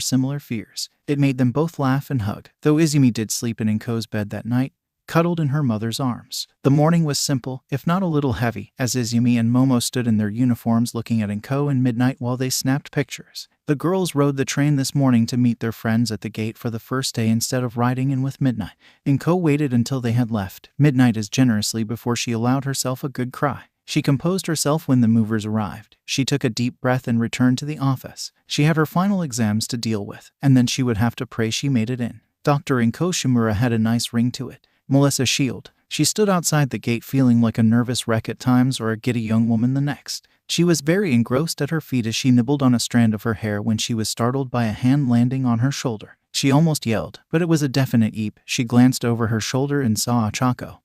Speaker 1: similar fears. It made them both laugh and hug. Though Izumi did sleep in Inko's bed that night, cuddled in her mother's arms. The morning was simple, if not a little heavy, as Izumi and Momo stood in their uniforms looking at Inko and Midnight while they snapped pictures. The girls rode the train this morning to meet their friends at the gate for the first day instead of riding in with Midnight. Inko waited until they had left, Midnight as generously before she allowed herself a good cry. She composed herself when the movers arrived. She took a deep breath and returned to the office. She had her final exams to deal with, and then she would have to pray she made it in. Dr. Inko Shimura had a nice ring to it. Melissa Shield. She stood outside the gate feeling like a nervous wreck at times or a giddy young woman the next. She was very engrossed at her feet as she nibbled on a strand of her hair when she was startled by a hand landing on her shoulder. She almost yelled, but it was a definite eep. She glanced over her shoulder and saw Achako,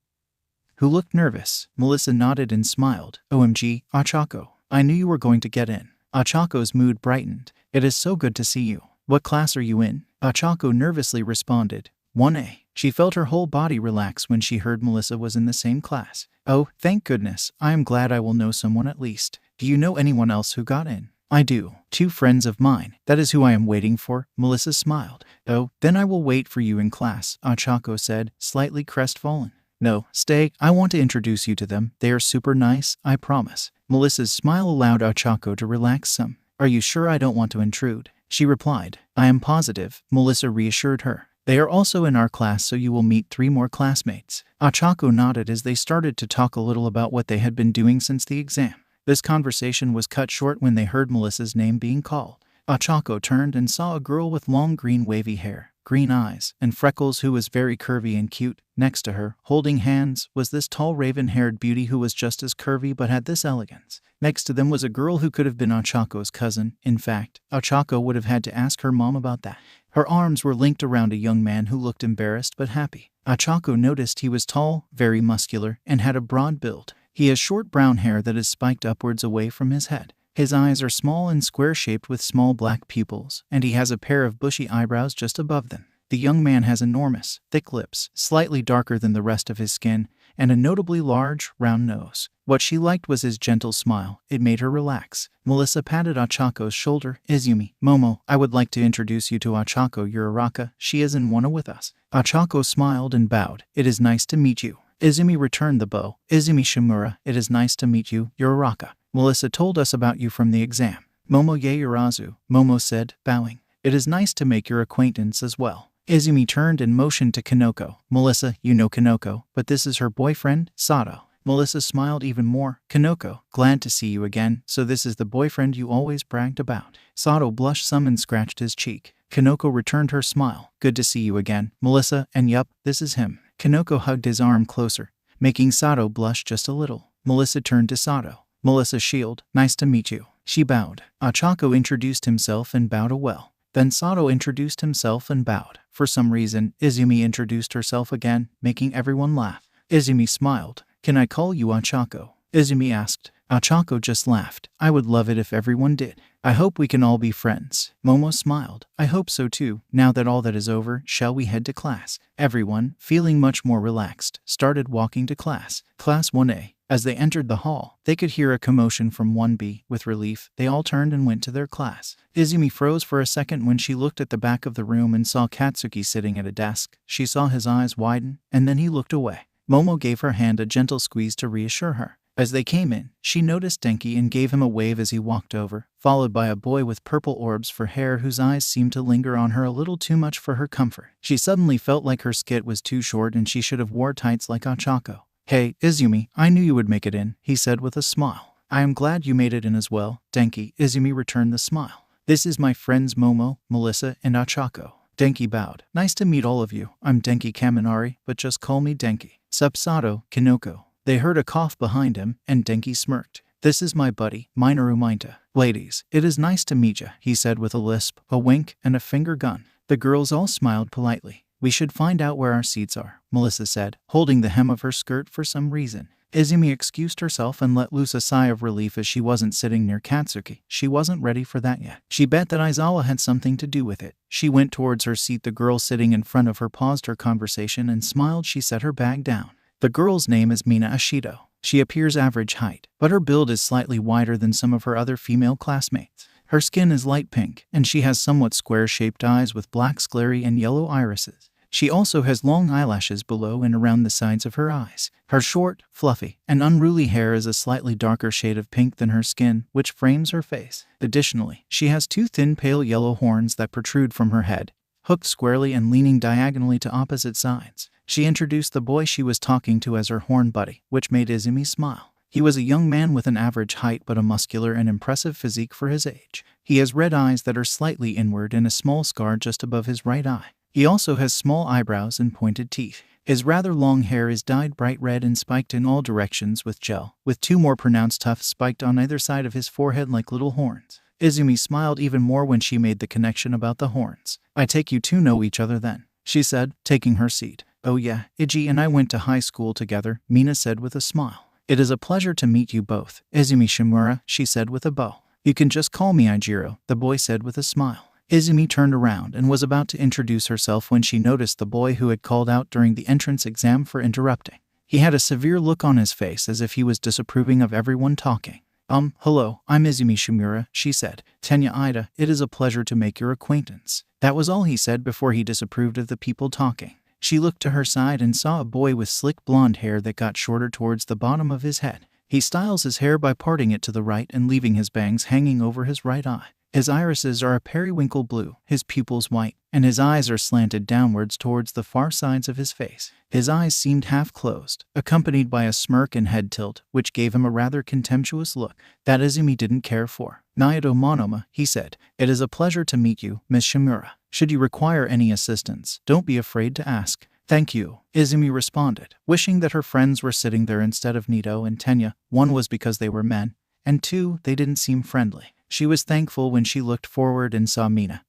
Speaker 1: who looked nervous. Melissa nodded and smiled. OMG, Achako. I knew you were going to get in. Achako's mood brightened. It is so good to see you. What class are you in? Achako nervously responded. 1A. She felt her whole body relax when she heard Melissa was in the same class. Oh, thank goodness. I am glad I will know someone at least. Do you know anyone else who got in? I do. 2 friends of mine. That is who I am waiting for. Melissa smiled. Oh, then I will wait for you in class, Achako said, slightly crestfallen. No, stay. I want to introduce you to them. They are super nice, I promise. Melissa's smile allowed Achako to relax some. Are you sure I don't want to intrude? She replied. I am positive, Melissa reassured her. They are also in our class, so you will meet 3 more classmates. Achako nodded as they started to talk a little about what they had been doing since the exam. This conversation was cut short when they heard Melissa's name being called. Achako turned and saw a girl with long green wavy hair, green eyes, and freckles who was very curvy and cute. Next to her, holding hands, was this tall raven-haired beauty who was just as curvy but had this elegance. Next to them was a girl who could have been Achako's cousin. In fact, Achako would have had to ask her mom about that. Her arms were linked around a young man who looked embarrassed but happy. Achako noticed he was tall, very muscular, and had a broad build. He has short brown hair that is spiked upwards away from his head. His eyes are small and square-shaped with small black pupils, and he has a pair of bushy eyebrows just above them. The young man has enormous, thick lips, slightly darker than the rest of his skin, and a notably large, round nose. What she liked was his gentle smile. It made her relax. Melissa patted Achako's shoulder. Izumi, Momo, I would like to introduce you to Achako Uraraka. She is in Wana with us. Achako smiled and bowed. It is nice to meet you. Izumi returned the bow. Izumi Shimura, it is nice to meet you, Uraraka. Melissa told us about you from the exam. Momo ye Urazu, Momo said, bowing. It is nice to make your acquaintance as well. Izumi turned and motioned to Kanoko. Melissa, you know Kanoko, but this is her boyfriend, Sato. Melissa smiled even more. Kanoko, glad to see you again. So this is the boyfriend you always bragged about. Sato blushed some and scratched his cheek. Kanoko returned her smile. Good to see you again, Melissa, and yup, this is him. Kanoko hugged his arm closer, making Sato blush just a little. Melissa turned to Sato. Melissa Shield, nice to meet you. She bowed. Achako introduced himself and bowed a well. Then Sato introduced himself and bowed. For some reason, Izumi introduced herself again, making everyone laugh. Izumi smiled. "Can I call you Achako?" Izumi asked. Achako just laughed. "I would love it if everyone did. I hope we can all be friends." Momo smiled. "I hope so too. Now that all that is over, shall we head to class?" Everyone, feeling much more relaxed, started walking to class. Class 1A. As they entered the hall, they could hear a commotion from 1B. With relief, they all turned and went to their class. Izumi froze for a second when she looked at the back of the room and saw Katsuki sitting at a desk. She saw his eyes widen, and then he looked away. Momo gave her hand a gentle squeeze to reassure her. As they came in, she noticed Denki and gave him a wave as he walked over, followed by a boy with purple orbs for hair whose eyes seemed to linger on her a little too much for her comfort. She suddenly felt like her skirt was too short and she should have wore tights like Achako. "Hey, Izumi, I knew you would make it in," he said with a smile. "I am glad you made it in as well, Denki." Izumi returned the smile. "This is my friends Momo, Melissa, and Achako." Denki bowed. "Nice to meet all of you. I'm Denki Kaminari, but just call me Denki." "Sup Sato, Kinoko." They heard a cough behind him, and Denki smirked. "This is my buddy, Minoru Mainta." "Ladies, it is nice to meet ya," he said with a lisp, a wink, and a finger gun. The girls all smiled politely. "We should find out where our seats are," Melissa said, holding the hem of her skirt for some reason. Izumi excused herself and let loose a sigh of relief as she wasn't sitting near Katsuki. She wasn't ready for that yet. She bet that Aizawa had something to do with it. She went towards her seat. The girl sitting in front of her paused her conversation and smiled. She set her bag down. The girl's name is Mina Ashido. She appears average height, but her build is slightly wider than some of her other female classmates. Her skin is light pink, and she has somewhat square-shaped eyes with black sclery and yellow irises. She also has long eyelashes below and around the sides of her eyes. Her short, fluffy, and unruly hair is a slightly darker shade of pink than her skin, which frames her face. Additionally, she has two thin pale yellow horns that protrude from her head, hooked squarely and leaning diagonally to opposite sides. She introduced the boy she was talking to as her horn buddy, which made Izumi smile. He was a young man with an average height but a muscular and impressive physique for his age. He has red eyes that are slightly inward and a small scar just above his right eye. He also has small eyebrows and pointed teeth. His rather long hair is dyed bright red and spiked in all directions with gel, with two more pronounced tufts spiked on either side of his forehead like little horns. Izumi smiled even more when she made the connection about the horns. "I take you two know each other then," she said, taking her seat. "Oh yeah, Iji and I went to high school together," Mina said with a smile. "It is a pleasure to meet you both, Izumi Shimura," she said with a bow. "You can just call me Ijiro," the boy said with a smile. Izumi turned around and was about to introduce herself when she noticed the boy who had called out during the entrance exam for interrupting. He had a severe look on his face as if he was disapproving of everyone talking. Hello, I'm Izumi Shimura," she said. "Tenya Ida, it is a pleasure to make your acquaintance." That was all he said before he disapproved of the people talking. She looked to her side and saw a boy with slick blonde hair that got shorter towards the bottom of his head. He styles his hair by parting it to the right and leaving his bangs hanging over his right eye. His irises are a periwinkle blue, his pupils white, and his eyes are slanted downwards towards the far sides of his face. His eyes seemed half closed, accompanied by a smirk and head tilt, which gave him a rather contemptuous look that Izumi didn't care for. "Naito Monoma," he said. "It is a pleasure to meet you, Miss Shimura. Should you require any assistance, don't be afraid to ask." "Thank you," Izumi responded, wishing that her friends were sitting there instead of Nito and Tenya. One was because they were men, and two, they didn't seem friendly. She was thankful when she looked forward and saw Mina,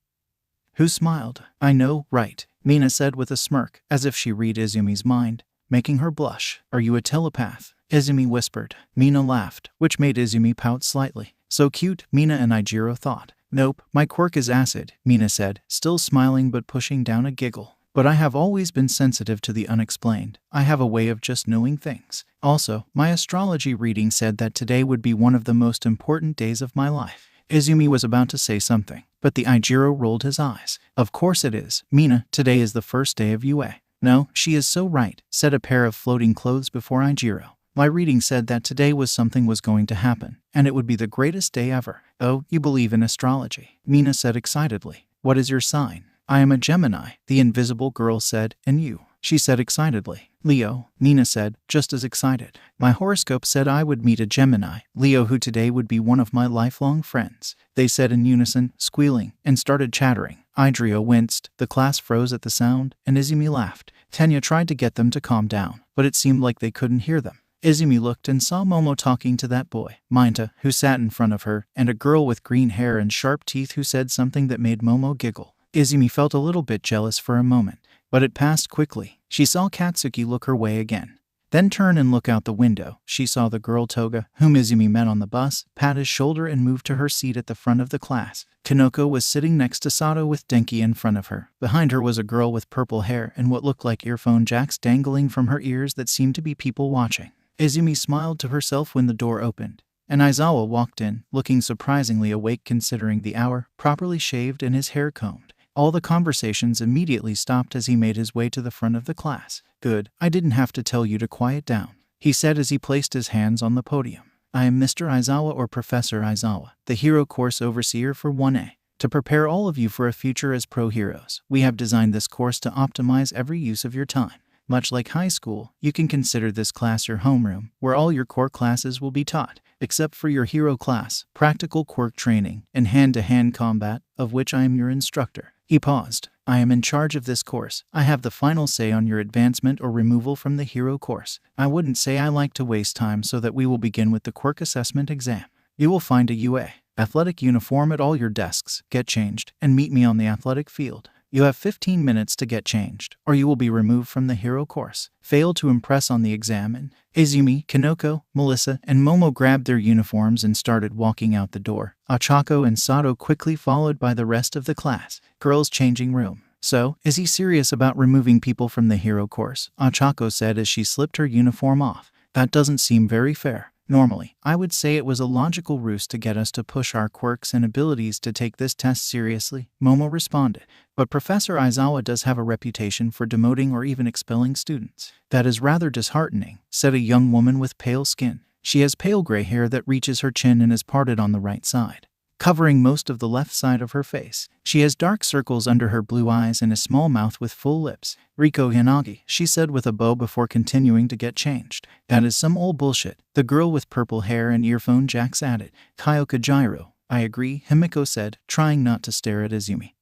Speaker 1: who smiled. "I know, right," Mina said with a smirk, as if she read Izumi's mind, making her blush. "Are you a telepath?" Izumi whispered. Mina laughed, which made Izumi pout slightly. "So cute," Mina and Ijiro thought. "Nope, my quirk is acid," Mina said, still smiling but pushing down a giggle. "But I have always been sensitive to the unexplained. I have a way of just knowing things. Also, my astrology reading said that today would be one of the most important days of my life." Izumi was about to say something, but the Ijiro rolled his eyes. "Of course it is, Mina. Today is the first day of UA." "No, she is so right," said a pair of floating clothes before Ijiro. "My reading said that today was something was going to happen, and it would be the greatest day ever." "Oh, you believe in astrology," Mina said excitedly. "What is your sign?" "I am a Gemini," the invisible girl said. "And you?" she said excitedly. "Leo," Nina said, just as excited. "My horoscope said I would meet a Gemini, Leo, who today would be one of my lifelong friends," they said in unison, squealing, and started chattering. Ijiro winced, the class froze at the sound, and Izumi laughed. Tenya tried to get them to calm down, but it seemed like they couldn't hear them. Izumi looked and saw Momo talking to that boy, Minta, who sat in front of her, and a girl with green hair and sharp teeth who said something that made Momo giggle. Izumi felt a little bit jealous for a moment, but it passed quickly. She saw Katsuki look her way again. Then turn and look out the window. She saw the girl Toga, whom Izumi met on the bus, pat his shoulder and moved to her seat at the front of the class. Kanoko was sitting next to Sato with Denki in front of her. Behind her was a girl with purple hair and what looked like earphone jacks dangling from her ears that seemed to be people watching. Izumi smiled to herself when the door opened, and Aizawa walked in, looking surprisingly awake considering the hour, properly shaved and his hair combed. All the conversations immediately stopped as he made his way to the front of the class. "Good, I didn't have to tell you to quiet down," he said as he placed his hands on the podium. "I am Mr. Aizawa or Professor Aizawa, the Hero Course Overseer for 1A. To prepare all of you for a future as pro-heroes, we have designed this course to optimize every use of your time. Much like high school, you can consider this class your homeroom, where all your core classes will be taught, except for your hero class, practical quirk training, and hand-to-hand combat, of which I am your instructor." He paused. "I am in charge of this course. I have the final say on your advancement or removal from the hero course. I wouldn't say I like to waste time, so that we will begin with the quirk assessment exam. You will find a UA athletic uniform at all your desks, get changed, and meet me on the athletic field. You have 15 minutes to get changed, or you will be removed from the hero course. Fail to impress on the exam." And Izumi, Kanoko, Melissa, and Momo grabbed their uniforms and started walking out the door. Ochako and Sato quickly followed by the rest of the class. Girls' changing room. "So, is he serious about removing people from the hero course?" Ochako said as she slipped her uniform off. "That doesn't seem very fair. Normally, I would say it was a logical ruse to get us to push our quirks and abilities to take this test seriously," Momo responded. "But Professor Aizawa does have a reputation for demoting or even expelling students." "That is rather disheartening," said a young woman with pale skin. She has pale gray hair that reaches her chin and is parted on the right side, covering most of the left side of her face. She has dark circles under her blue eyes and a small mouth with full lips. "Riko Yanagi," she said with a bow before continuing to get changed. "That is some old bullshit," the girl with purple hair and earphone jacks added. Kyoka Gyro. "I agree," Himiko said, trying not to stare at Izumi,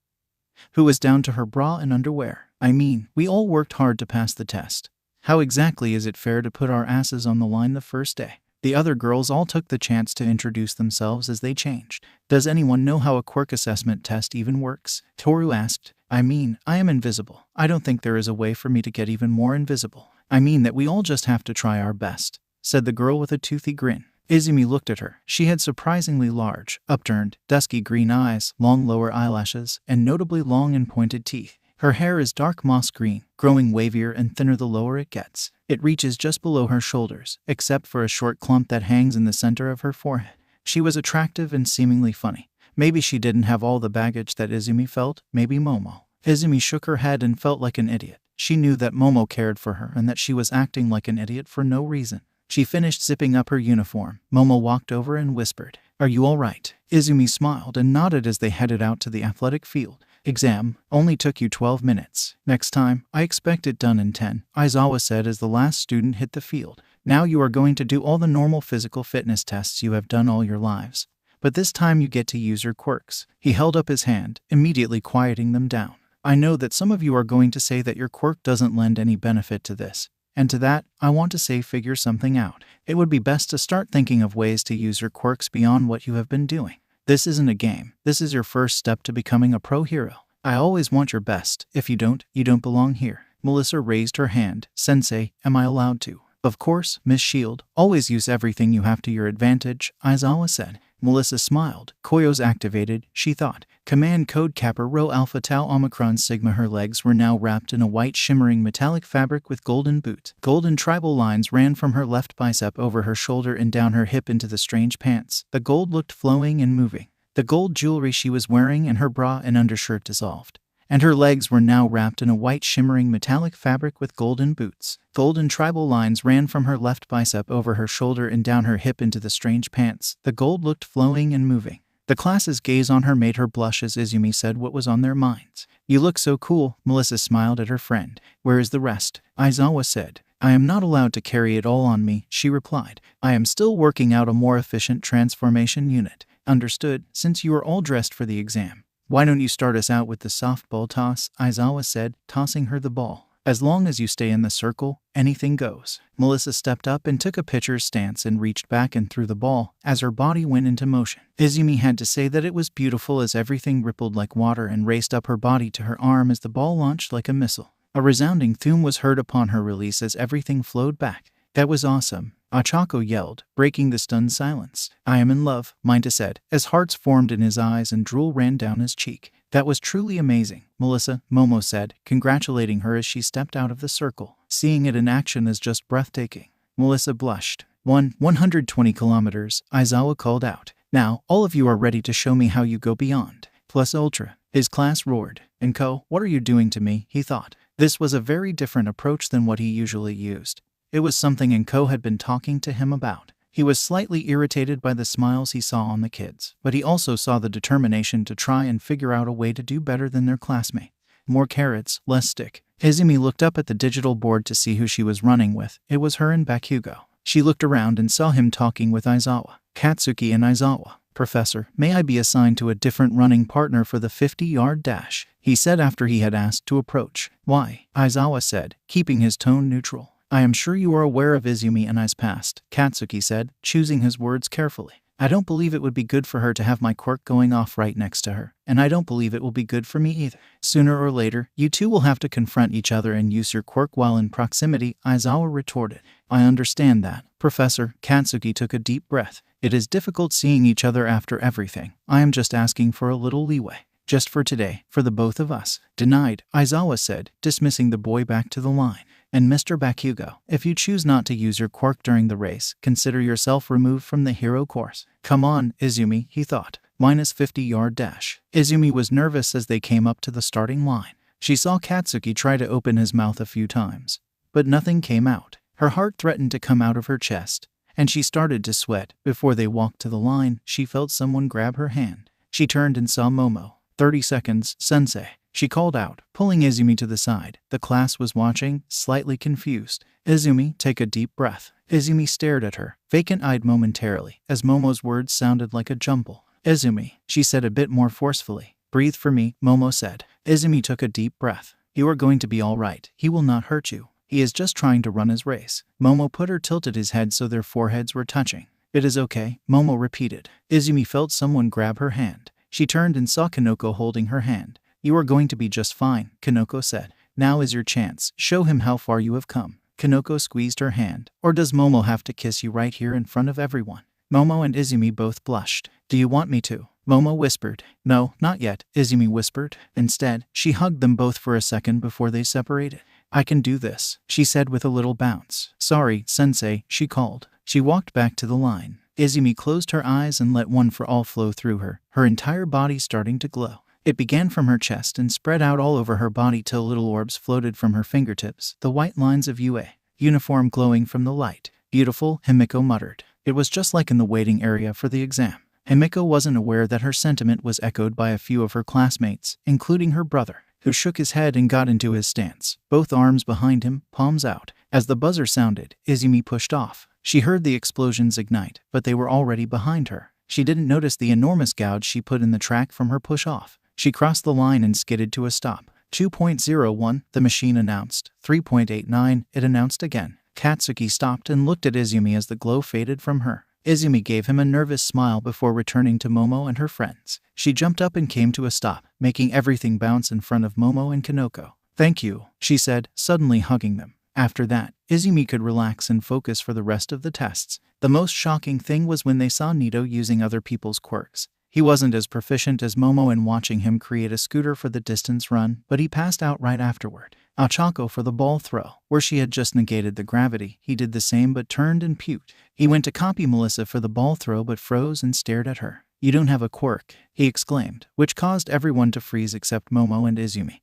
Speaker 1: who was down to her bra and underwear. "I mean, we all worked hard to pass the test. How exactly is it fair to put our asses on the line the first day?" The other girls all took the chance to introduce themselves as they changed. "Does anyone know how a quirk assessment test even works?" Toru asked. "I mean, I am invisible. I don't think there is a way for me to get even more invisible. I mean that we all just have to try our best," said the girl with a toothy grin. Izumi looked at her. She had surprisingly large, upturned, dusky green eyes, long lower eyelashes, and notably long and pointed teeth. Her hair is dark moss green, growing wavier and thinner the lower it gets. It reaches just below her shoulders, except for a short clump that hangs in the center of her forehead. She was attractive and seemingly funny. Maybe she didn't have all the baggage that Izumi felt, maybe Momo. Izumi shook her head and felt like an idiot. She knew that Momo cared for her and that she was acting like an idiot for no reason. She finished zipping up her uniform. Momo walked over and whispered, "Are you all right?" Izumi smiled and nodded as they headed out to the athletic field. "Exam only took you 12 minutes. Next time, I expect it done in 10, Aizawa said as the last student hit the field. "Now you are going to do all the normal physical fitness tests you have done all your lives. But this time you get to use your quirks." He held up his hand, immediately quieting them down. "I know that some of you are going to say that your quirk doesn't lend any benefit to this. And to that, I want to say figure something out. It would be best to start thinking of ways to use your quirks beyond what you have been doing. This isn't a game. This is your first step to becoming a pro hero. I always want your best. If you don't belong here." Melissa raised her hand. "Sensei, am I allowed to?" "Of course, Miss Shield. Always use everything you have to your advantage," Aizawa said. Melissa smiled. Koyo's activated, she thought. Command code Kappa Rho Alpha Tau Omicron Sigma. Her legs were now wrapped in a white shimmering metallic fabric with golden boots. Golden tribal lines ran from her left bicep over her shoulder and down her hip into the strange pants. The gold looked flowing and moving. The gold jewelry she was wearing and her bra and undershirt dissolved, and her legs were now wrapped in a white shimmering metallic fabric with golden boots. Golden tribal lines ran from her left bicep over her shoulder and down her hip into the strange pants. The gold looked flowing and moving. The class's gaze on her made her blush as Izumi said what was on their minds. "You look so cool." Melissa smiled at her friend. "Where is the rest?" Aizawa said. "I am not allowed to carry it all on me," she replied. "I am still working out a more efficient transformation unit." "Understood. Since you are all dressed for the exam, why don't you start us out with the softball toss?" Aizawa said, tossing her the ball. As long as you stay in the circle, anything goes. Melissa stepped up and took a pitcher's stance and reached back and threw the ball as her body went into motion. Izumi had to say that it was beautiful as everything rippled like water and raced up her body to her arm as the ball launched like a missile. A resounding thum was heard upon her release as everything flowed back. That was awesome, Ochako yelled, breaking the stunned silence. I am in love, Minta said, as hearts formed in his eyes and drool ran down his cheek. That was truly amazing, Melissa, Momo said, congratulating her as she stepped out of the circle. Seeing it in action is just breathtaking. Melissa blushed. 120 kilometers, Aizawa called out. Now, all of you are ready to show me how you go beyond. Plus ultra. His class roared. Enko, what are you doing to me? He thought. This was a very different approach than what he usually used. It was something Enko had been talking to him about. He was slightly irritated by the smiles he saw on the kids, but he also saw the determination to try and figure out a way to do better than their classmate. More carrots, less stick. Izumi looked up at the digital board to see who she was running with. It was her and Bakugo. She looked around and saw him talking with Aizawa, Katsuki and Aizawa. Professor, may I be assigned to a different running partner for the 50-yard dash? He said after he had asked to approach. Why? Aizawa said, keeping his tone neutral. I am sure you are aware of Izumi and I's past, Katsuki said, choosing his words carefully. I don't believe it would be good for her to have my quirk going off right next to her, and I don't believe it will be good for me either. Sooner or later, you two will have to confront each other and use your quirk while in proximity, Aizawa retorted. I understand that, Professor. Katsuki took a deep breath. It is difficult seeing each other after everything. I am just asking for a little leeway. Just for today, for the both of us. Denied, Aizawa said, dismissing the boy back to the line. And Mr. Bakugo, if you choose not to use your quirk during the race, consider yourself removed from the hero course. Come on, Izumi, he thought. Minus 50-yard dash. Izumi was nervous as they came up to the starting line. She saw Katsuki try to open his mouth a few times, but nothing came out. Her heart threatened to come out of her chest, and she started to sweat. Before they walked to the line, she felt someone grab her hand. She turned and saw Momo. 30 seconds, sensei. She called out, pulling Izumi to the side. The class was watching, slightly confused. Izumi, take a deep breath. Izumi stared at her, vacant-eyed momentarily, as Momo's words sounded like a jumble. Izumi, she said a bit more forcefully. Breathe for me, Momo said. Izumi took a deep breath. You are going to be all right. He will not hurt you. He is just trying to run his race. Momo put her tilted his head so their foreheads were touching. It is okay, Momo repeated. Izumi felt someone grab her hand. She turned and saw Kanoko holding her hand. You are going to be just fine, Kanoko said. Now is your chance. Show him how far you have come. Kanoko squeezed her hand. Or does Momo have to kiss you right here in front of everyone? Momo and Izumi both blushed. Do you want me to? Momo whispered. No, not yet, Izumi whispered. Instead, she hugged them both for a second before they separated. I can do this, she said with a little bounce. Sorry, sensei, she called. She walked back to the line. Izumi closed her eyes and let one for all flow through her, her entire body starting to glow. It began from her chest and spread out all over her body till little orbs floated from her fingertips, the white lines of UA. Uniform glowing from the light. Beautiful, Himiko muttered. It was just like in the waiting area for the exam. Himiko wasn't aware that her sentiment was echoed by a few of her classmates, including her brother, who shook his head and got into his stance, both arms behind him, palms out. As the buzzer sounded, Izumi pushed off. She heard the explosions ignite, but they were already behind her. She didn't notice the enormous gouge she put in the track from her push-off. She crossed the line and skidded to a stop. 2.01, the machine announced. 3.89, it announced again. Katsuki stopped and looked at Izumi as the glow faded from her. Izumi gave him a nervous smile before returning to Momo and her friends. She jumped up and came to a stop, making everything bounce in front of Momo and Kanoko. Thank you, she said, suddenly hugging them. After that, Izumi could relax and focus for the rest of the tests. The most shocking thing was when they saw Nito using other people's quirks. He wasn't as proficient as Momo in watching him create a scooter for the distance run, but he passed out right afterward. Ochako for the ball throw, where she had just negated the gravity, he did the same but turned and puked. He went to copy Melissa for the ball throw but froze and stared at her. You don't have a quirk, he exclaimed, which caused everyone to freeze except Momo and Izumi,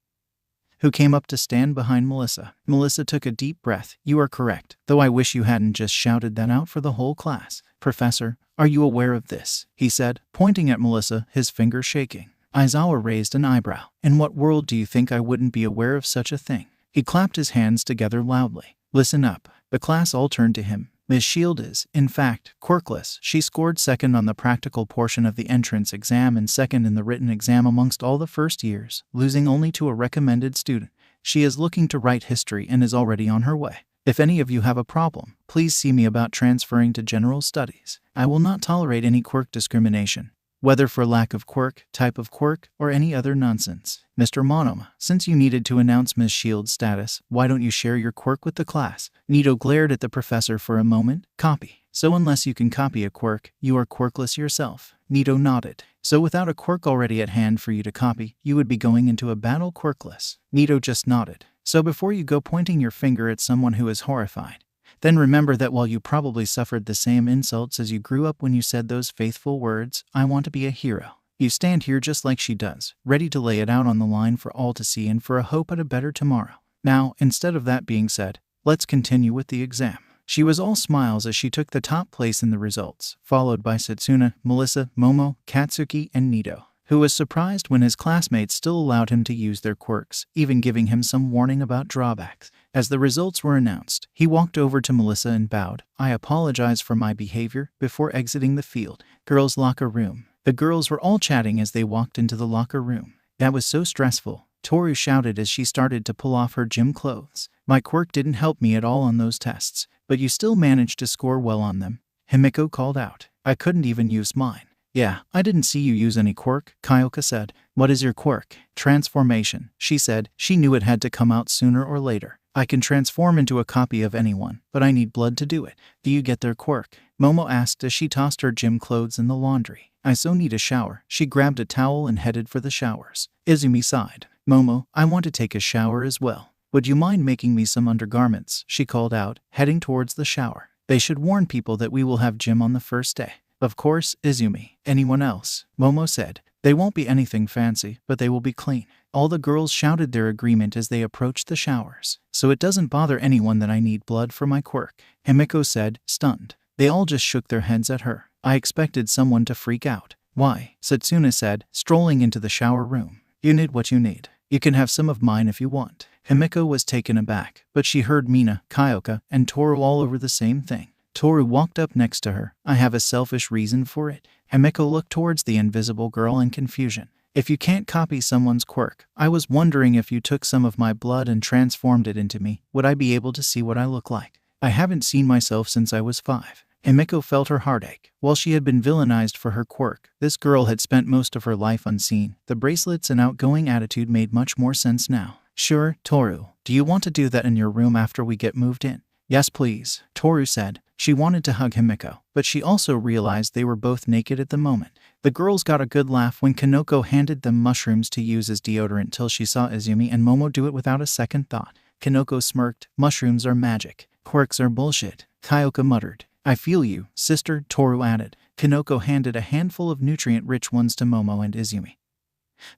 Speaker 1: who came up to stand behind Melissa. Melissa took a deep breath. You are correct, though I wish you hadn't just shouted that out for the whole class. Professor, are you aware of this? He said, pointing at Melissa, his finger shaking. Aizawa raised an eyebrow. In what world do you think I wouldn't be aware of such a thing? He clapped his hands together loudly. Listen up. The class all turned to him. Ms. Shield is, in fact, quirkless. She scored second on the practical portion of the entrance exam and second in the written exam amongst all the first years, losing only to a recommended student. She is looking to write history and is already on her way. If any of you have a problem, please see me about transferring to general studies. I will not tolerate any quirk discrimination, whether for lack of quirk, type of quirk, or any other nonsense. Mr. Momo, since you needed to announce Ms. Shield's status, why don't you share your quirk with the class? Nito glared at the professor for a moment. Copy. So unless you can copy a quirk, you are quirkless yourself. Nito nodded. So without a quirk already at hand for you to copy, you would be going into a battle quirkless. Nito just nodded. So before you go pointing your finger at someone who is horrified, then remember that while you probably suffered the same insults as you grew up when you said those faithful words, I want to be a hero, you stand here just like she does, ready to lay it out on the line for all to see and for a hope at a better tomorrow. Now, instead of that being said, let's continue with the exam. She was all smiles as she took the top place in the results, followed by Setsuna, Melissa, Momo, Katsuki, and Nito, who was surprised when his classmates still allowed him to use their quirks, even giving him some warning about drawbacks. As the results were announced, he walked over to Melissa and bowed. I apologize for my behavior, before exiting the field. Girls' locker room. The girls were all chatting as they walked into the locker room. That was so stressful, Toru shouted as she started to pull off her gym clothes. My quirk didn't help me at all on those tests, but you still managed to score well on them, Himiko called out. I couldn't even use mine. Yeah, I didn't see you use any quirk, Kyoka said. What is your quirk? Transformation, she said. She knew it had to come out sooner or later. I can transform into a copy of anyone, but I need blood to do it. Do you get their quirk? Momo asked as she tossed her gym clothes in the laundry. I so need a shower. She grabbed a towel and headed for the showers. Izumi sighed. Momo, I want to take a shower as well. Would you mind making me some undergarments? She called out, heading towards the shower. They should warn people that we will have gym on the first day. Of course, Izumi. Anyone else? Momo said. They won't be anything fancy, but they will be clean. All the girls shouted their agreement as they approached the showers. So it doesn't bother anyone that I need blood for my quirk, Himiko said, stunned. They all just shook their heads at her. I expected someone to freak out. Why? Setsuna said, strolling into the shower room. You need what you need. You can have some of mine if you want. Himiko was taken aback, but she heard Mina, Kyoka, and Toru all over the same thing. Toru walked up next to her. I have a selfish reason for it. Himiko looked towards the invisible girl in confusion. If you can't copy someone's quirk, I was wondering if you took some of my blood and transformed it into me, would I be able to see what I look like? I haven't seen myself since I was 5. Himiko felt her heartache. While she had been villainized for her quirk, this girl had spent most of her life unseen. The bracelets and outgoing attitude made much more sense now. Sure, Toru. Do you want to do that in your room after we get moved in? Yes, please, Toru said. She wanted to hug Himiko, but she also realized they were both naked at the moment. The girls got a good laugh when Kanoko handed them mushrooms to use as deodorant till she saw Izumi and Momo do it without a second thought. Kanoko smirked. Mushrooms are magic. Quirks are bullshit. Kyoka muttered. I feel you, sister, Toru added. Kanoko handed a handful of nutrient-rich ones to Momo and Izumi,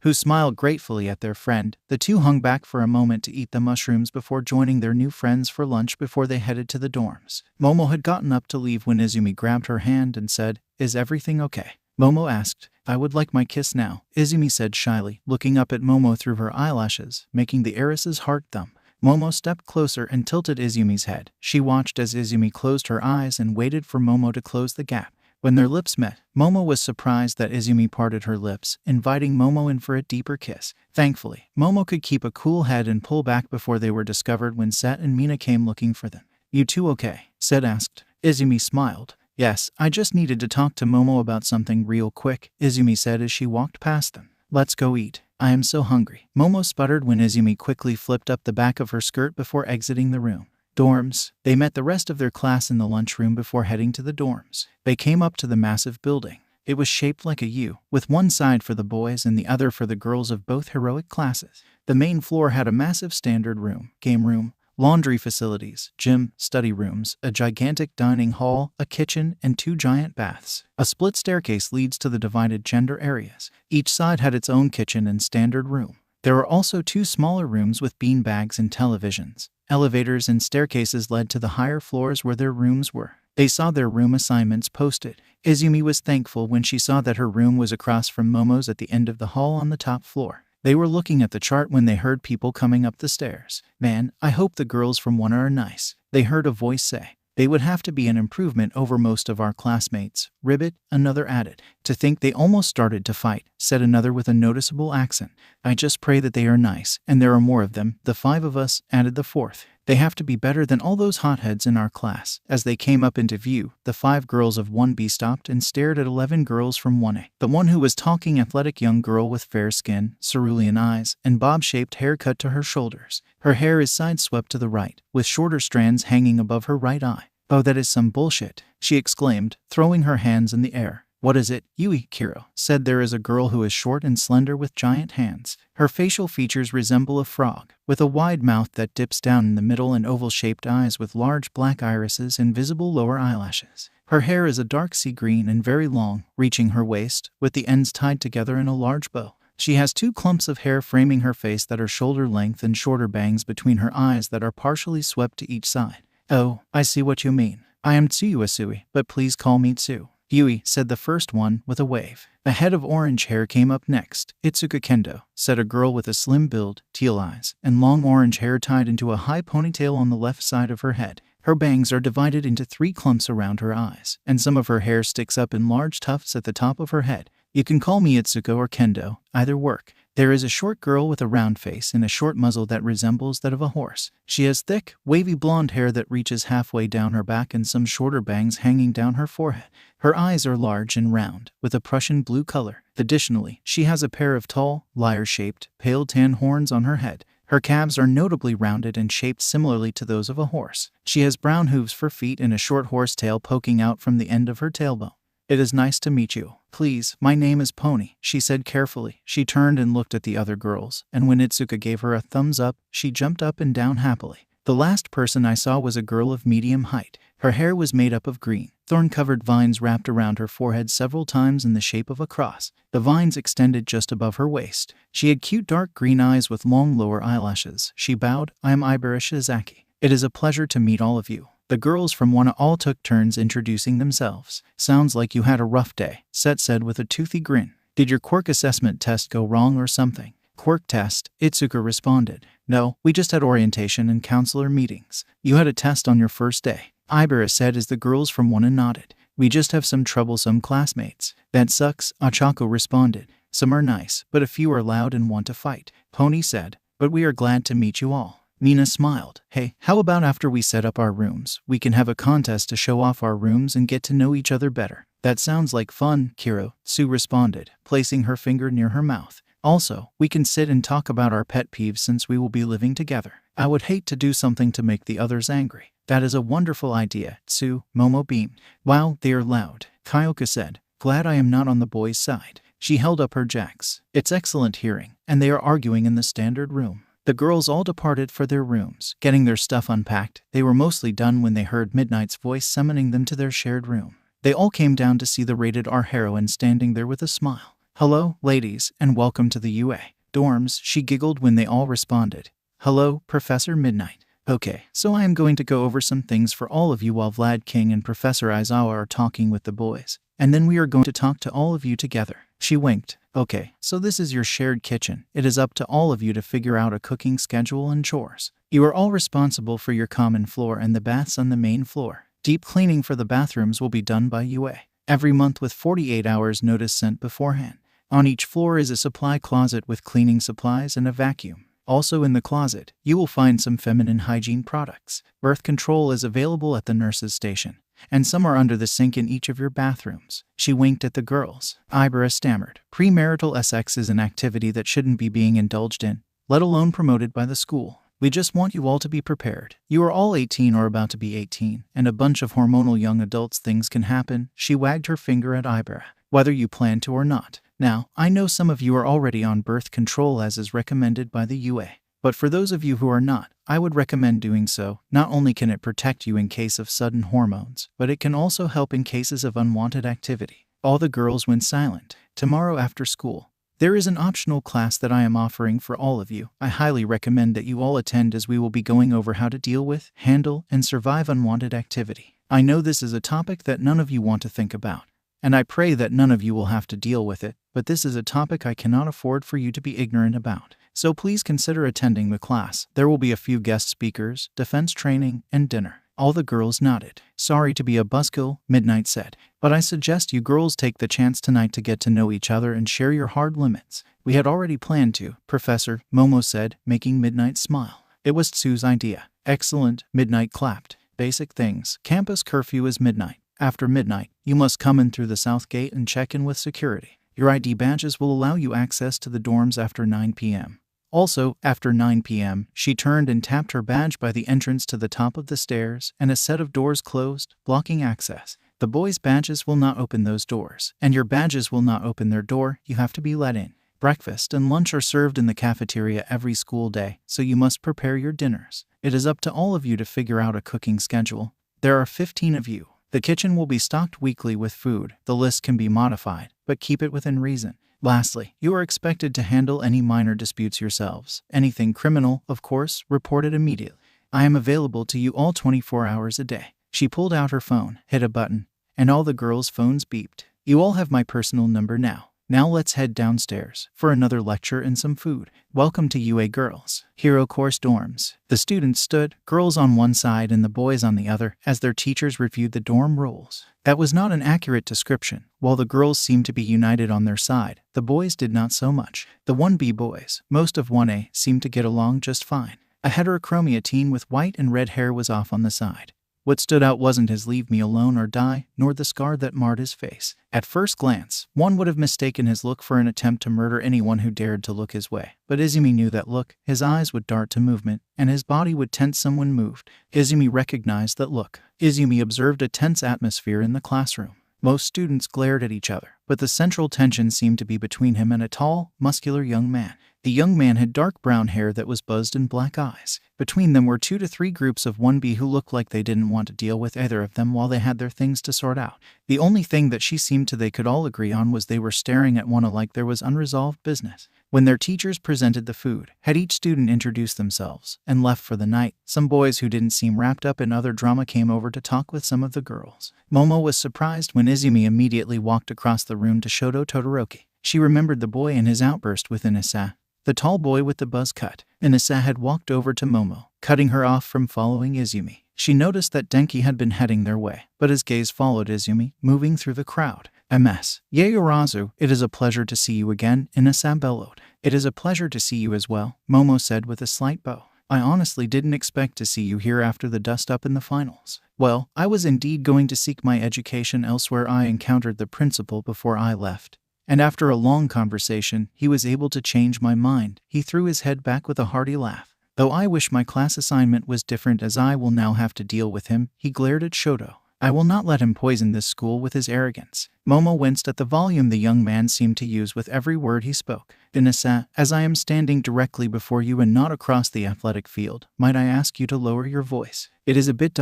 Speaker 1: who smiled gratefully at their friend. The two hung back for a moment to eat the mushrooms before joining their new friends for lunch before they headed to the dorms. Momo had gotten up to leave when Izumi grabbed her hand and said, Is everything okay? Momo asked. I would like my kiss now, Izumi said shyly, looking up at Momo through her eyelashes, making the heiress's heart thump. Momo stepped closer and tilted Izumi's head. She watched as Izumi closed her eyes and waited for Momo to close the gap. When their lips met, Momo was surprised that Izumi parted her lips, inviting Momo in for a deeper kiss. Thankfully, Momo could keep a cool head and pull back before they were discovered when Set and Mina came looking for them. You two okay? Set asked. Izumi smiled. Yes, I just needed to talk to Momo about something real quick, Izumi said as she walked past them. Let's go eat. I am so hungry. Momo sputtered when Izumi quickly flipped up the back of her skirt before exiting the room. Dorms. They met the rest of their class in the lunchroom before heading to the dorms. They came up to the massive building. It was shaped like a U, with one side for the boys and the other for the girls of both heroic classes. The main floor had a massive standard room, game room, laundry facilities, gym, study rooms, a gigantic dining hall, a kitchen, and 2 giant baths. A split staircase leads to the divided gender areas. Each side had its own kitchen and standard room. There were also 2 smaller rooms with beanbags and televisions. Elevators and staircases led to the higher floors where their rooms were. They saw their room assignments posted. Izumi was thankful when she saw that her room was across from Momo's at the end of the hall on the top floor. They were looking at the chart when they heard people coming up the stairs. Man, I hope the girls from 1 are nice, they heard a voice say. They would have to be an improvement over most of our classmates. Ribbit, another added. To think they almost started to fight, said another with a noticeable accent. I just pray that they are nice, and there are more of them, the 5 of us, added the 4th. They have to be better than all those hotheads in our class. As they came up into view, the 5 girls of 1B stopped and stared at 11 girls from 1A. The one who was talking, athletic young girl with fair skin, cerulean eyes, and bob-shaped hair cut to her shoulders. Her hair is side-swept to the right, with shorter strands hanging above her right eye. Oh, that is some bullshit, she exclaimed, throwing her hands in the air. What is it, Yui? Kiro said. There is a girl who is short and slender with giant hands. Her facial features resemble a frog, with a wide mouth that dips down in the middle and oval-shaped eyes with large black irises and visible lower eyelashes. Her hair is a dark sea green and very long, reaching her waist, with the ends tied together in a large bow. She has 2 clumps of hair framing her face that are shoulder length and shorter bangs between her eyes that are partially swept to each side. Oh, I see what you mean. I am Tsuyu Asui, but please call me Tsu. Yui, said the first one, with a wave. A head of orange hair came up next. Itsuka Kendo, said a girl with a slim build, teal eyes, and long orange hair tied into a high ponytail on the left side of her head. Her bangs are divided into 3 clumps around her eyes, and some of her hair sticks up in large tufts at the top of her head. You can call me Itsuka or Kendo, either work. There is a short girl with a round face and a short muzzle that resembles that of a horse. She has thick, wavy blonde hair that reaches halfway down her back and some shorter bangs hanging down her forehead. Her eyes are large and round, with a Prussian blue color. Additionally, she has a pair of tall, lyre-shaped, pale tan horns on her head. Her calves are notably rounded and shaped similarly to those of a horse. She has brown hooves for feet and a short horse tail poking out from the end of her tailbone. It is nice to meet you. Please, my name is Pony, she said carefully. She turned and looked at the other girls, and when Itsuka gave her a thumbs up, she jumped up and down happily. The last person I saw was a girl of medium height. Her hair was made up of green, thorn-covered vines wrapped around her forehead several times in the shape of a cross. The vines extended just above her waist. She had cute dark green eyes with long lower eyelashes. She bowed. I am Ibara Shizaki. It is a pleasure to meet all of you. The girls from Wana all took turns introducing themselves. Sounds like you had a rough day, Set said with a toothy grin. Did your quirk assessment test go wrong or something? Quirk test, Itsuka responded. No, we just had orientation and counselor meetings. You had a test on your first day, Ibara said as the girls from Wana nodded. We just have some troublesome classmates. That sucks, Achako responded. Some are nice, but a few are loud and want to fight, Pony said. But we are glad to meet you all. Nina smiled. Hey, how about after we set up our rooms, we can have a contest to show off our rooms and get to know each other better? That sounds like fun, Kiro, Sue responded, placing her finger near her mouth. Also, we can sit and talk about our pet peeves since we will be living together. I would hate to do something to make the others angry. That is a wonderful idea, Sue, Momo beamed. Wow, they are loud, Kyoka said. Glad I am not on the boys' side. She held up her jacks. It's excellent hearing, and they are arguing in the standard room. The girls all departed for their rooms, getting their stuff unpacked. They were mostly done when they heard Midnight's voice summoning them to their shared room. They all came down to see the rated R heroine standing there with a smile. Hello, ladies, and welcome to the UA dorms, she giggled when they all responded. Hello, Professor Midnight. Okay, so I am going to go over some things for all of you while Vlad King and Professor Aizawa are talking with the boys. And then we are going to talk to all of you together. She winked. Okay, so this is your shared kitchen. It is up to all of you to figure out a cooking schedule and chores. You are all responsible for your common floor and the baths on the main floor. Deep cleaning for the bathrooms will be done by UA. Every month with 48 hours notice sent beforehand. On each floor is a supply closet with cleaning supplies and a vacuum. Also in the closet, you will find some feminine hygiene products. Birth control is available at the nurse's station, and some are under the sink in each of your bathrooms. She winked at the girls. Ibara stammered. Premarital sex is an activity that shouldn't be being indulged in, let alone promoted by the school. We just want you all to be prepared. You are all 18 or about to be 18, and a bunch of hormonal young adults. Things can happen. She wagged her finger at Ibara, whether you plan to or not. Now, I know some of you are already on birth control as is recommended by the UA. But for those of you who are not, I would recommend doing so. Not only can it protect you in case of sudden hormones, but it can also help in cases of unwanted activity. All the girls went silent. Tomorrow after school, there is an optional class that I am offering for all of you. I highly recommend that you all attend as we will be going over how to deal with, handle, and survive unwanted activity. I know this is a topic that none of you want to think about, and I pray that none of you will have to deal with it, but this is a topic I cannot afford for you to be ignorant about. So please consider attending the class. There will be a few guest speakers, defense training, and dinner. All the girls nodded. Sorry to be a buzzkill, Midnight said, but I suggest you girls take the chance tonight to get to know each other and share your hard limits. We had already planned to, Professor, Momo said, making Midnight smile. It was Tsu's idea. Excellent, Midnight clapped. Basic things. Campus curfew is midnight. After midnight, you must come in through the south gate and check in with security. Your ID badges will allow you access to the dorms after 9 p.m. Also, after 9 p.m., she turned and tapped her badge by the entrance to the top of the stairs, and a set of doors closed, blocking access. The boys' badges will not open those doors, and your badges will not open their door. You have to be let in. Breakfast and lunch are served in the cafeteria every school day, so you must prepare your dinners. It is up to all of you to figure out a cooking schedule. There are 15 of you. The kitchen will be stocked weekly with food. The list can be modified, but keep it within reason. Lastly, you are expected to handle any minor disputes yourselves. Anything criminal, of course, report it immediately. I am available to you all 24 hours a day. She pulled out her phone, hit a button, and all the girls' phones beeped. You all have my personal number now. Now let's head downstairs for another lecture and some food. Welcome to UA Girls Hero Course Dorms. The students stood, girls on one side and the boys on the other, as their teachers reviewed the dorm rules. That was not an accurate description. While the girls seemed to be united on their side, the boys did not so much. The 1B boys, most of 1A, seemed to get along just fine. A heterochromia teen with white and red hair was off on the side. What stood out wasn't his leave me alone or die, nor the scar that marred his face. At first glance, one would have mistaken his look for an attempt to murder anyone who dared to look his way. But Izumi knew that look. His eyes would dart to movement, and his body would tense someone moved. Izumi recognized that look. Izumi observed a tense atmosphere in the classroom. Most students glared at each other, but the central tension seemed to be between him and a tall, muscular young man. The young man had dark brown hair that was buzzed and black eyes. Between them were 2 to 3 groups of 1B who looked like they didn't want to deal with either of them while they had their things to sort out. The only thing that she seemed to they could all agree on was they were staring at one like there was unresolved business. When their teachers presented the food, had each student introduced themselves and left for the night, some boys who didn't seem wrapped up in other drama came over to talk with some of the girls. Momo was surprised when Izumi immediately walked across the room to Shoto Todoroki. She remembered the boy and his outburst with Inasa, the tall boy with the buzz cut. Inasa had walked over to Momo, cutting her off from following Izumi. She noticed that Denki had been heading their way, but his gaze followed Izumi, moving through the crowd. MS. Yaorazu, it is a pleasure to see you again, Inasa bellowed. It is a pleasure to see you as well, Momo said with a slight bow. I honestly didn't expect to see you here after the dust-up in the finals. Well, I was indeed going to seek my education elsewhere. I encountered the principal before I left, and after a long conversation, he was able to change my mind. He threw his head back with a hearty laugh. Though I wish my class assignment was different, as I will now have to deal with him, he glared at Shoto. I will not let him poison this school with his arrogance. Momo winced at the volume the young man seemed to use with every word he spoke. Inasa, as I am standing directly before you and not across the athletic field, might I ask you to lower your voice? It is a bit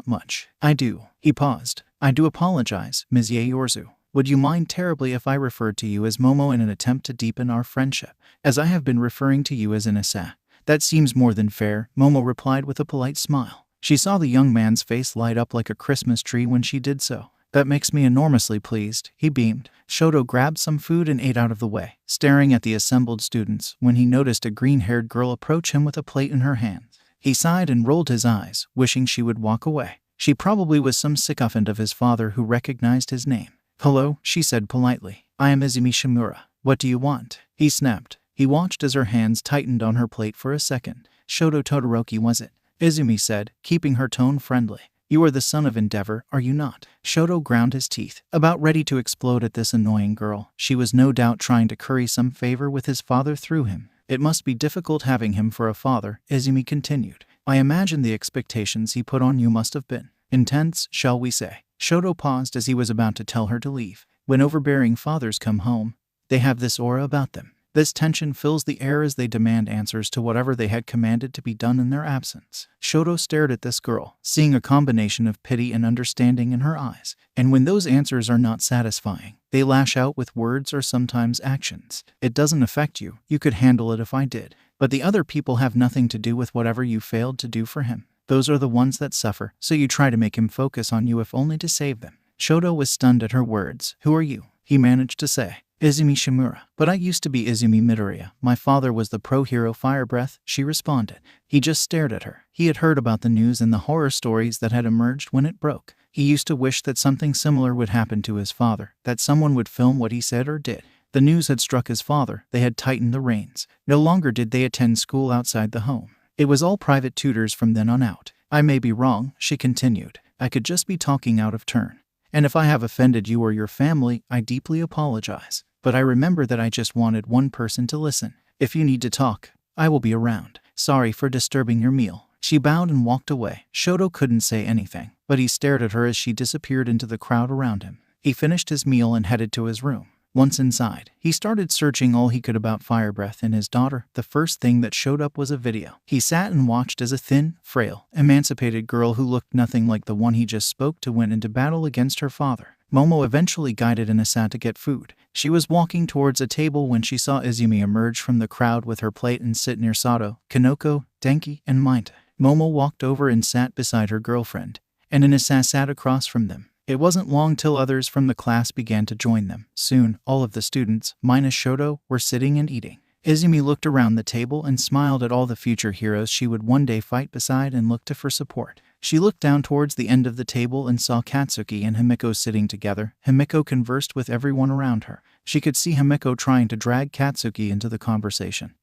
Speaker 1: much. I do. He paused. I do apologize, Ms. Yaorzu. Would you mind terribly if I referred to you as Momo in an attempt to deepen our friendship, as I have been referring to you as Inasa? That seems more than fair, Momo replied with a polite smile. She saw the young man's face light up like a Christmas tree when she did so. That makes me enormously pleased, he beamed. Shoto grabbed some food and ate out of the way, staring at the assembled students when he noticed a green-haired girl approach him with a plate in her hands. He sighed and rolled his eyes, wishing she would walk away. She probably was some sycophant of his father who recognized his name. Hello, she said politely. I am Izumi Shimura. What do you want? He snapped. He watched as her hands tightened on her plate for a second. Shoto Todoroki was it? Izumi said, keeping her tone friendly. You are the son of Endeavor, are you not? Shoto ground his teeth, about ready to explode at this annoying girl. She was no doubt trying to curry some favor with his father through him. It must be difficult having him for a father, Izumi continued. I imagine the expectations he put on you must have been intense, shall we say. Shoto paused as he was about to tell her to leave. When overbearing fathers come home, they have this aura about them. This tension fills the air as they demand answers to whatever they had commanded to be done in their absence. Shoto stared at this girl, seeing a combination of pity and understanding in her eyes. And when those answers are not satisfying, they lash out with words or sometimes actions. It doesn't affect you. You could handle it if I did. But the other people have nothing to do with whatever you failed to do for him. Those are the ones that suffer, so you try to make him focus on you if only to save them. Shoto was stunned at her words. Who are you? He managed to say. Izumi Shimura. But I used to be Izumi Midoriya. My father was the pro-hero Fire Breath, she responded. He just stared at her. He had heard about the news and the horror stories that had emerged when it broke. He used to wish that something similar would happen to his father, that someone would film what he said or did. The news had struck his father. They had tightened the reins. No longer did they attend school outside the home. It was all private tutors from then on out. I may be wrong, she continued. I could just be talking out of turn. And if I have offended you or your family, I deeply apologize. But I remember that I just wanted one person to listen. If you need to talk, I will be around. Sorry for disturbing your meal. She bowed and walked away. Shoto couldn't say anything, but he stared at her as she disappeared into the crowd around him. He finished his meal and headed to his room. Once inside, he started searching all he could about Fire Breath and his daughter. The first thing that showed up was a video. He sat and watched as a thin, frail, emancipated girl who looked nothing like the one he just spoke to went into battle against her father. Momo eventually guided Inasa to get food. She was walking towards a table when she saw Izumi emerge from the crowd with her plate and sit near Sato, Kanoko, Denki, and Mainta. Momo walked over and sat beside her girlfriend, and Inasa sat across from them. It wasn't long till others from the class began to join them. Soon, all of the students, minus Shoto, were sitting and eating. Izumi looked around the table and smiled at all the future heroes she would one day fight beside and look to for support. She looked down towards the end of the table and saw Katsuki and Himiko sitting together. Himiko conversed with everyone around her. She could see Himiko trying to drag Katsuki into the conversation.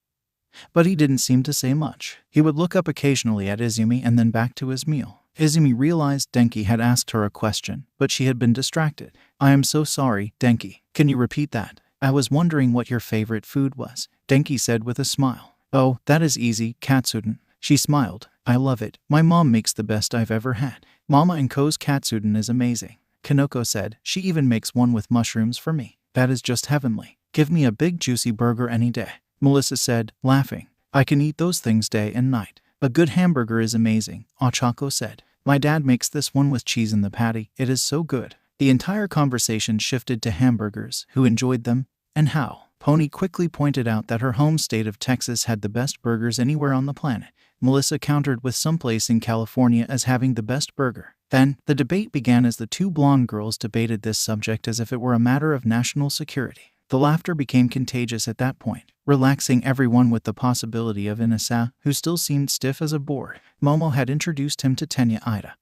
Speaker 1: But he didn't seem to say much. He would look up occasionally at Izumi and then back to his meal. Izumi realized Denki had asked her a question, but she had been distracted. I am so sorry, Denki. Can you repeat that? I was wondering what your favorite food was, Denki said with a smile. Oh, that is easy, Katsuden. She smiled. I love it. My mom makes the best I've ever had. Mama and Ko's Katsuden is amazing. Kanoko said. She even makes one with mushrooms for me. That is just heavenly. Give me a big juicy burger any day. Melissa said, laughing. I can eat those things day and night. A good hamburger is amazing, Ochako said. My dad makes this one with cheese in the patty. It is so good. The entire conversation shifted to hamburgers, who enjoyed them, and how. Pony quickly pointed out that her home state of Texas had the best burgers anywhere on the planet. Melissa countered with someplace in California as having the best burger. Then, the debate began as the two blonde girls debated this subject as if it were a matter of national security. The laughter became contagious at that point, relaxing everyone with the possibility of Inasa, who still seemed stiff as a board. Momo had introduced him to Tenya Ida,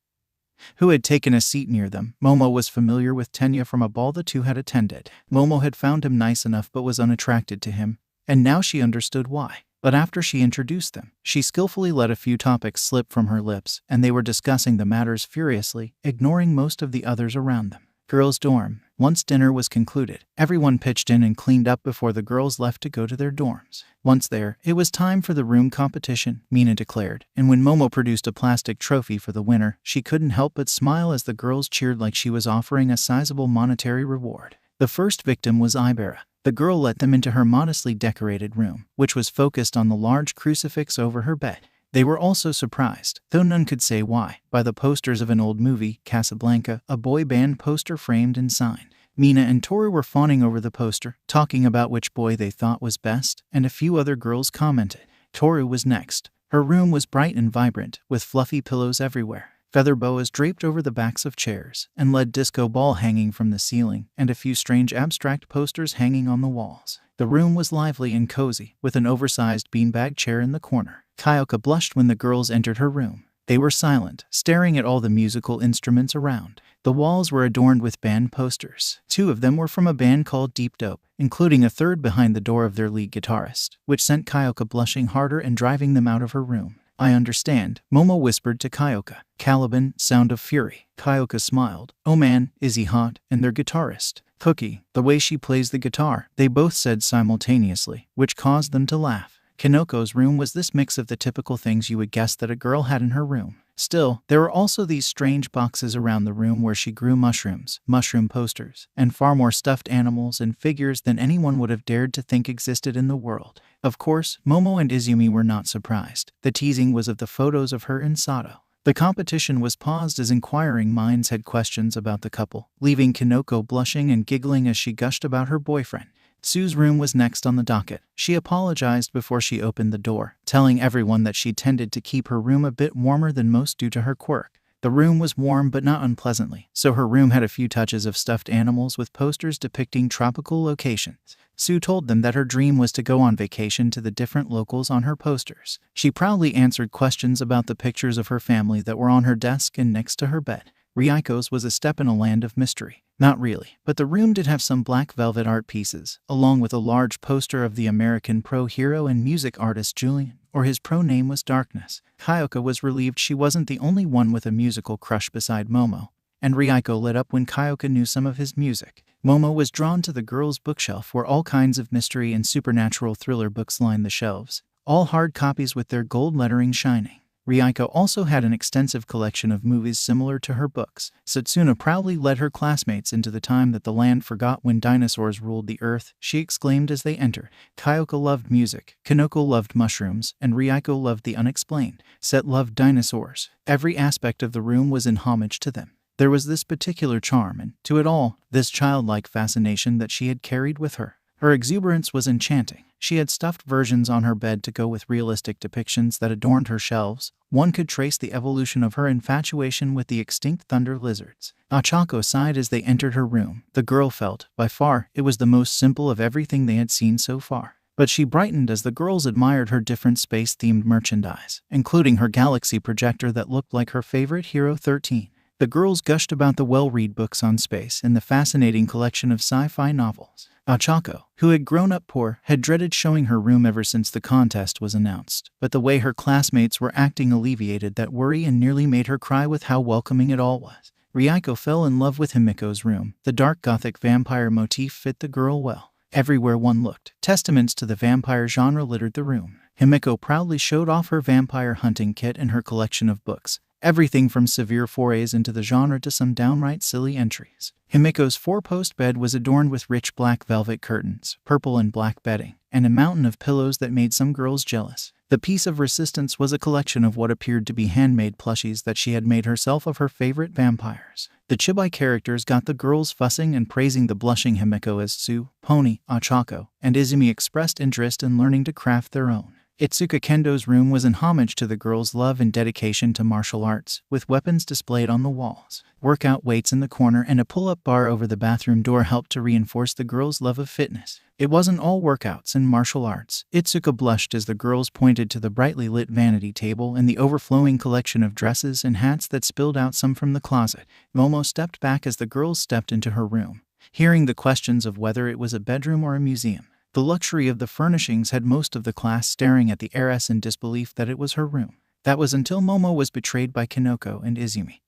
Speaker 1: who had taken a seat near them. Momo was familiar with Tenya from a ball the two had attended. Momo had found him nice enough but was unattracted to him, and now she understood why. But after she introduced them, she skillfully let a few topics slip from her lips, and they were discussing the matters furiously, ignoring most of the others around them. Girls' dorm. Once dinner was concluded, everyone pitched in and cleaned up before the girls left to go to their dorms. Once there, it was time for the room competition, Mina declared, and when Momo produced a plastic trophy for the winner, she couldn't help but smile as the girls cheered like she was offering a sizable monetary reward. The first victim was Ibera. The girl let them into her modestly decorated room, which was focused on the large crucifix over her bed. They were also surprised, though none could say why, by the posters of an old movie, Casablanca, a boy band poster framed and signed. Mina and Toru were fawning over the poster, talking about which boy they thought was best, and a few other girls commented. Toru was next. Her room was bright and vibrant, with fluffy pillows everywhere, feather boas draped over the backs of chairs, and lead disco ball hanging from the ceiling, and a few strange abstract posters hanging on the walls. The room was lively and cozy, with an oversized beanbag chair in the corner. Kyoka blushed when the girls entered her room. They were silent, staring at all the musical instruments around. The walls were adorned with band posters. 2 of them were from a band called Deep Dope, including a third behind the door of their lead guitarist, which sent Kyoka blushing harder and driving them out of her room. I understand, Momo whispered to Kyoka. Caliban, Sound of Fury. Kyoka smiled. Oh man, is he hot? And their guitarist, Cookie, the way she plays the guitar, they both said simultaneously, which caused them to laugh. Kanoko's room was this mix of the typical things you would guess that a girl had in her room. Still, there were also these strange boxes around the room where she grew mushrooms, mushroom posters, and far more stuffed animals and figures than anyone would have dared to think existed in the world. Of course, Momo and Izumi were not surprised. The teasing was of the photos of her and Sato. The competition was paused as inquiring minds had questions about the couple, leaving Kanoko blushing and giggling as she gushed about her boyfriend. Sue's room was next on the docket. She apologized before she opened the door, telling everyone that she tended to keep her room a bit warmer than most due to her quirk. The room was warm but not unpleasantly, so her room had a few touches of stuffed animals with posters depicting tropical locations. Sue told them that her dream was to go on vacation to the different locals on her posters. She proudly answered questions about the pictures of her family that were on her desk and next to her bed. Ryuko's was a step in a land of mystery. Not really, but the room did have some black velvet art pieces, along with a large poster of the American pro hero and music artist Julian, or his pro name was Darkness. Kyoko was relieved she wasn't the only one with a musical crush beside Momo, and Ryuko lit up when Kyoko knew some of his music. Momo was drawn to the girls' bookshelf where all kinds of mystery and supernatural thriller books lined the shelves, all hard copies with their gold lettering shining. Ryuko also had an extensive collection of movies similar to her books. Satsuna proudly led her classmates into the time that the land forgot when dinosaurs ruled the earth, she exclaimed as they entered. Kyoko loved music, Kanoko loved mushrooms, and Ryuko loved the unexplained. Set loved dinosaurs. Every aspect of the room was in homage to them. There was this particular charm and, to it all, this childlike fascination that she had carried with her. Her exuberance was enchanting. She had stuffed versions on her bed to go with realistic depictions that adorned her shelves. One could trace the evolution of her infatuation with the extinct thunder lizards. Ochako sighed as they entered her room. The girl felt, by far, it was the most simple of everything they had seen so far. But she brightened as the girls admired her different space-themed merchandise, including her galaxy projector that looked like her favorite Hero 13. The girls gushed about the well-read books on space and the fascinating collection of sci-fi novels. Ochako, who had grown up poor, had dreaded showing her room ever since the contest was announced, but the way her classmates were acting alleviated that worry and nearly made her cry with how welcoming it all was. Ryuko fell in love with Himiko's room. The dark gothic vampire motif fit the girl well. Everywhere one looked, testaments to the vampire genre littered the room. Himiko proudly showed off her vampire hunting kit and her collection of books. Everything from severe forays into the genre to some downright silly entries. Himiko's four-post bed was adorned with rich black velvet curtains, purple and black bedding, and a mountain of pillows that made some girls jealous. The piece of resistance was a collection of what appeared to be handmade plushies that she had made herself of her favorite vampires. The chibi characters got the girls fussing and praising the blushing Himiko as Sue, Pony, Ochako, and Izumi expressed interest in learning to craft their own. Itsuka Kendo's room was in homage to the girls' love and dedication to martial arts, with weapons displayed on the walls. Workout weights in the corner and a pull-up bar over the bathroom door helped to reinforce the girls' love of fitness. It wasn't all workouts and martial arts. Itsuka blushed as the girls pointed to the brightly lit vanity table and the overflowing collection of dresses and hats that spilled out some from the closet. Momo stepped back as the girls stepped into her room, hearing the questions of whether it was a bedroom or a museum. The luxury of the furnishings had most of the class staring at the heiress in disbelief that it was her room. That was until Momo was betrayed by Kanoko and Izumi,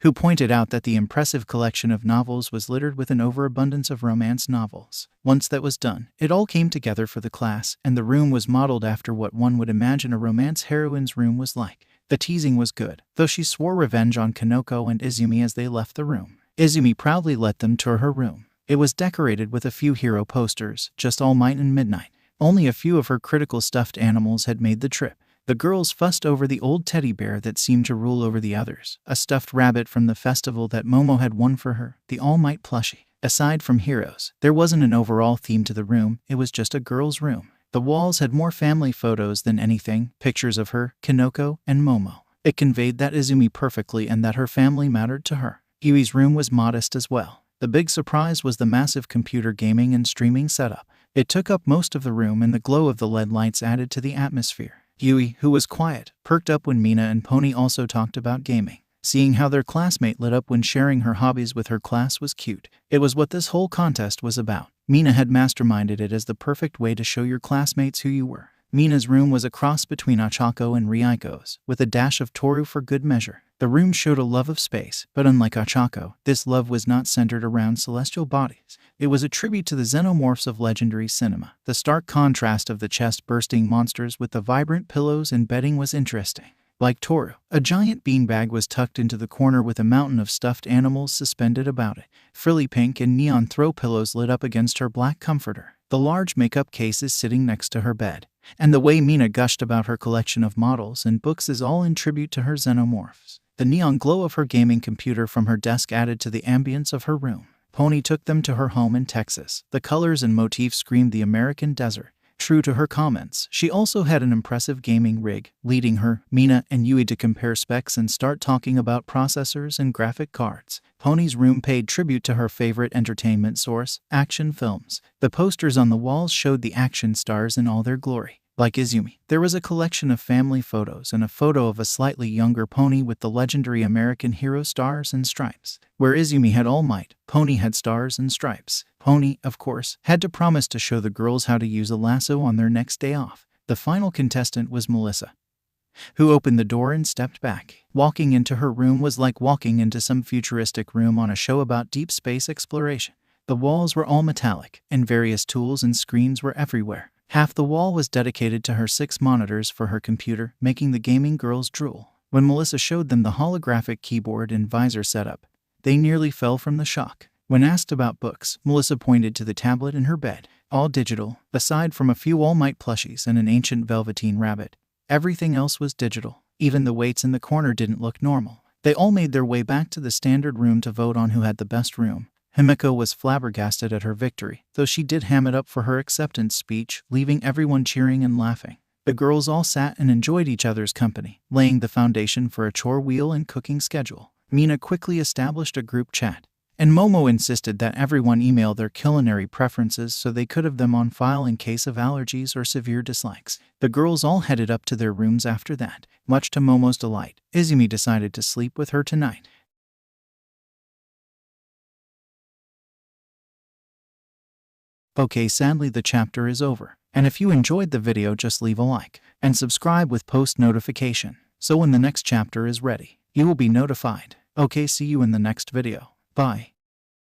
Speaker 1: who pointed out that the impressive collection of novels was littered with an overabundance of romance novels. Once that was done, it all came together for the class, and the room was modeled after what one would imagine a romance heroine's room was like. The teasing was good, though she swore revenge on Kanoko and Izumi as they left the room. Izumi proudly let them tour her room. It was decorated with a few hero posters, just All Might and Midnight. Only a few of her critical stuffed animals had made the trip. The girls fussed over the old teddy bear that seemed to rule over the others, a stuffed rabbit from the festival that Momo had won for her, the All Might plushie. Aside from heroes, there wasn't an overall theme to the room, it was just a girl's room. The walls had more family photos than anything, pictures of her, Kanoko, and Momo. It conveyed that Izumi perfectly and that her family mattered to her. Yui's room was modest as well. The big surprise was the massive computer gaming and streaming setup. It took up most of the room and the glow of the LED lights added to the atmosphere. Yui, who was quiet, perked up when Mina and Pony also talked about gaming. Seeing how their classmate lit up when sharing her hobbies with her class was cute. It was what this whole contest was about. Mina had masterminded it as the perfect way to show your classmates who you were. Mina's room was a cross between Ochako and Ryuko's, with a dash of Toru for good measure. The room showed a love of space, but unlike Ochako, this love was not centered around celestial bodies. It was a tribute to the xenomorphs of legendary cinema. The stark contrast of the chest-bursting monsters with the vibrant pillows and bedding was interesting. Like Toru, a giant beanbag was tucked into the corner with a mountain of stuffed animals suspended about it. Frilly pink and neon throw pillows lit up against her black comforter. The large makeup case is sitting next to her bed. And the way Mina gushed about her collection of models and books is all in tribute to her xenomorphs. The neon glow of her gaming computer from her desk added to the ambience of her room. Pony took them to her home in Texas. The colors and motifs screamed the American desert. True to her comments, she also had an impressive gaming rig, leading her, Mina, and Yui to compare specs and start talking about processors and graphic cards. Pony's room paid tribute to her favorite entertainment source, action films. The posters on the walls showed the action stars in all their glory. Like Izumi, there was a collection of family photos and a photo of a slightly younger Pony with the legendary American hero stars and stripes. Where Izumi had All Might, Pony had stars and stripes. Pony, of course, had to promise to show the girls how to use a lasso on their next day off. The final contestant was Melissa, who opened the door and stepped back. Walking into her room was like walking into some futuristic room on a show about deep space exploration. The walls were all metallic, and various tools and screens were everywhere. Half the wall was dedicated to her 6 monitors for her computer, making the gaming girls drool. When Melissa showed them the holographic keyboard and visor setup, they nearly fell from the shock. When asked about books, Melissa pointed to the tablet in her bed. All digital, aside from a few All Might plushies and an ancient velveteen rabbit. Everything else was digital. Even the weights in the corner didn't look normal. They all made their way back to the standard room to vote on who had the best room. Himiko was flabbergasted at her victory, though she did ham it up for her acceptance speech, leaving everyone cheering and laughing. The girls all sat and enjoyed each other's company, laying the foundation for a chore wheel and cooking schedule. Mina quickly established a group chat, and Momo insisted that everyone email their culinary preferences so they could have them on file in case of allergies or severe dislikes. The girls all headed up to their rooms after that. Much to Momo's delight, Izumi decided to sleep with her tonight. Okay, sadly the chapter is over, and if you enjoyed the video just leave a like, and subscribe with post notification, so when the next chapter is ready, you will be notified. Okay, see you in the next video. Bye.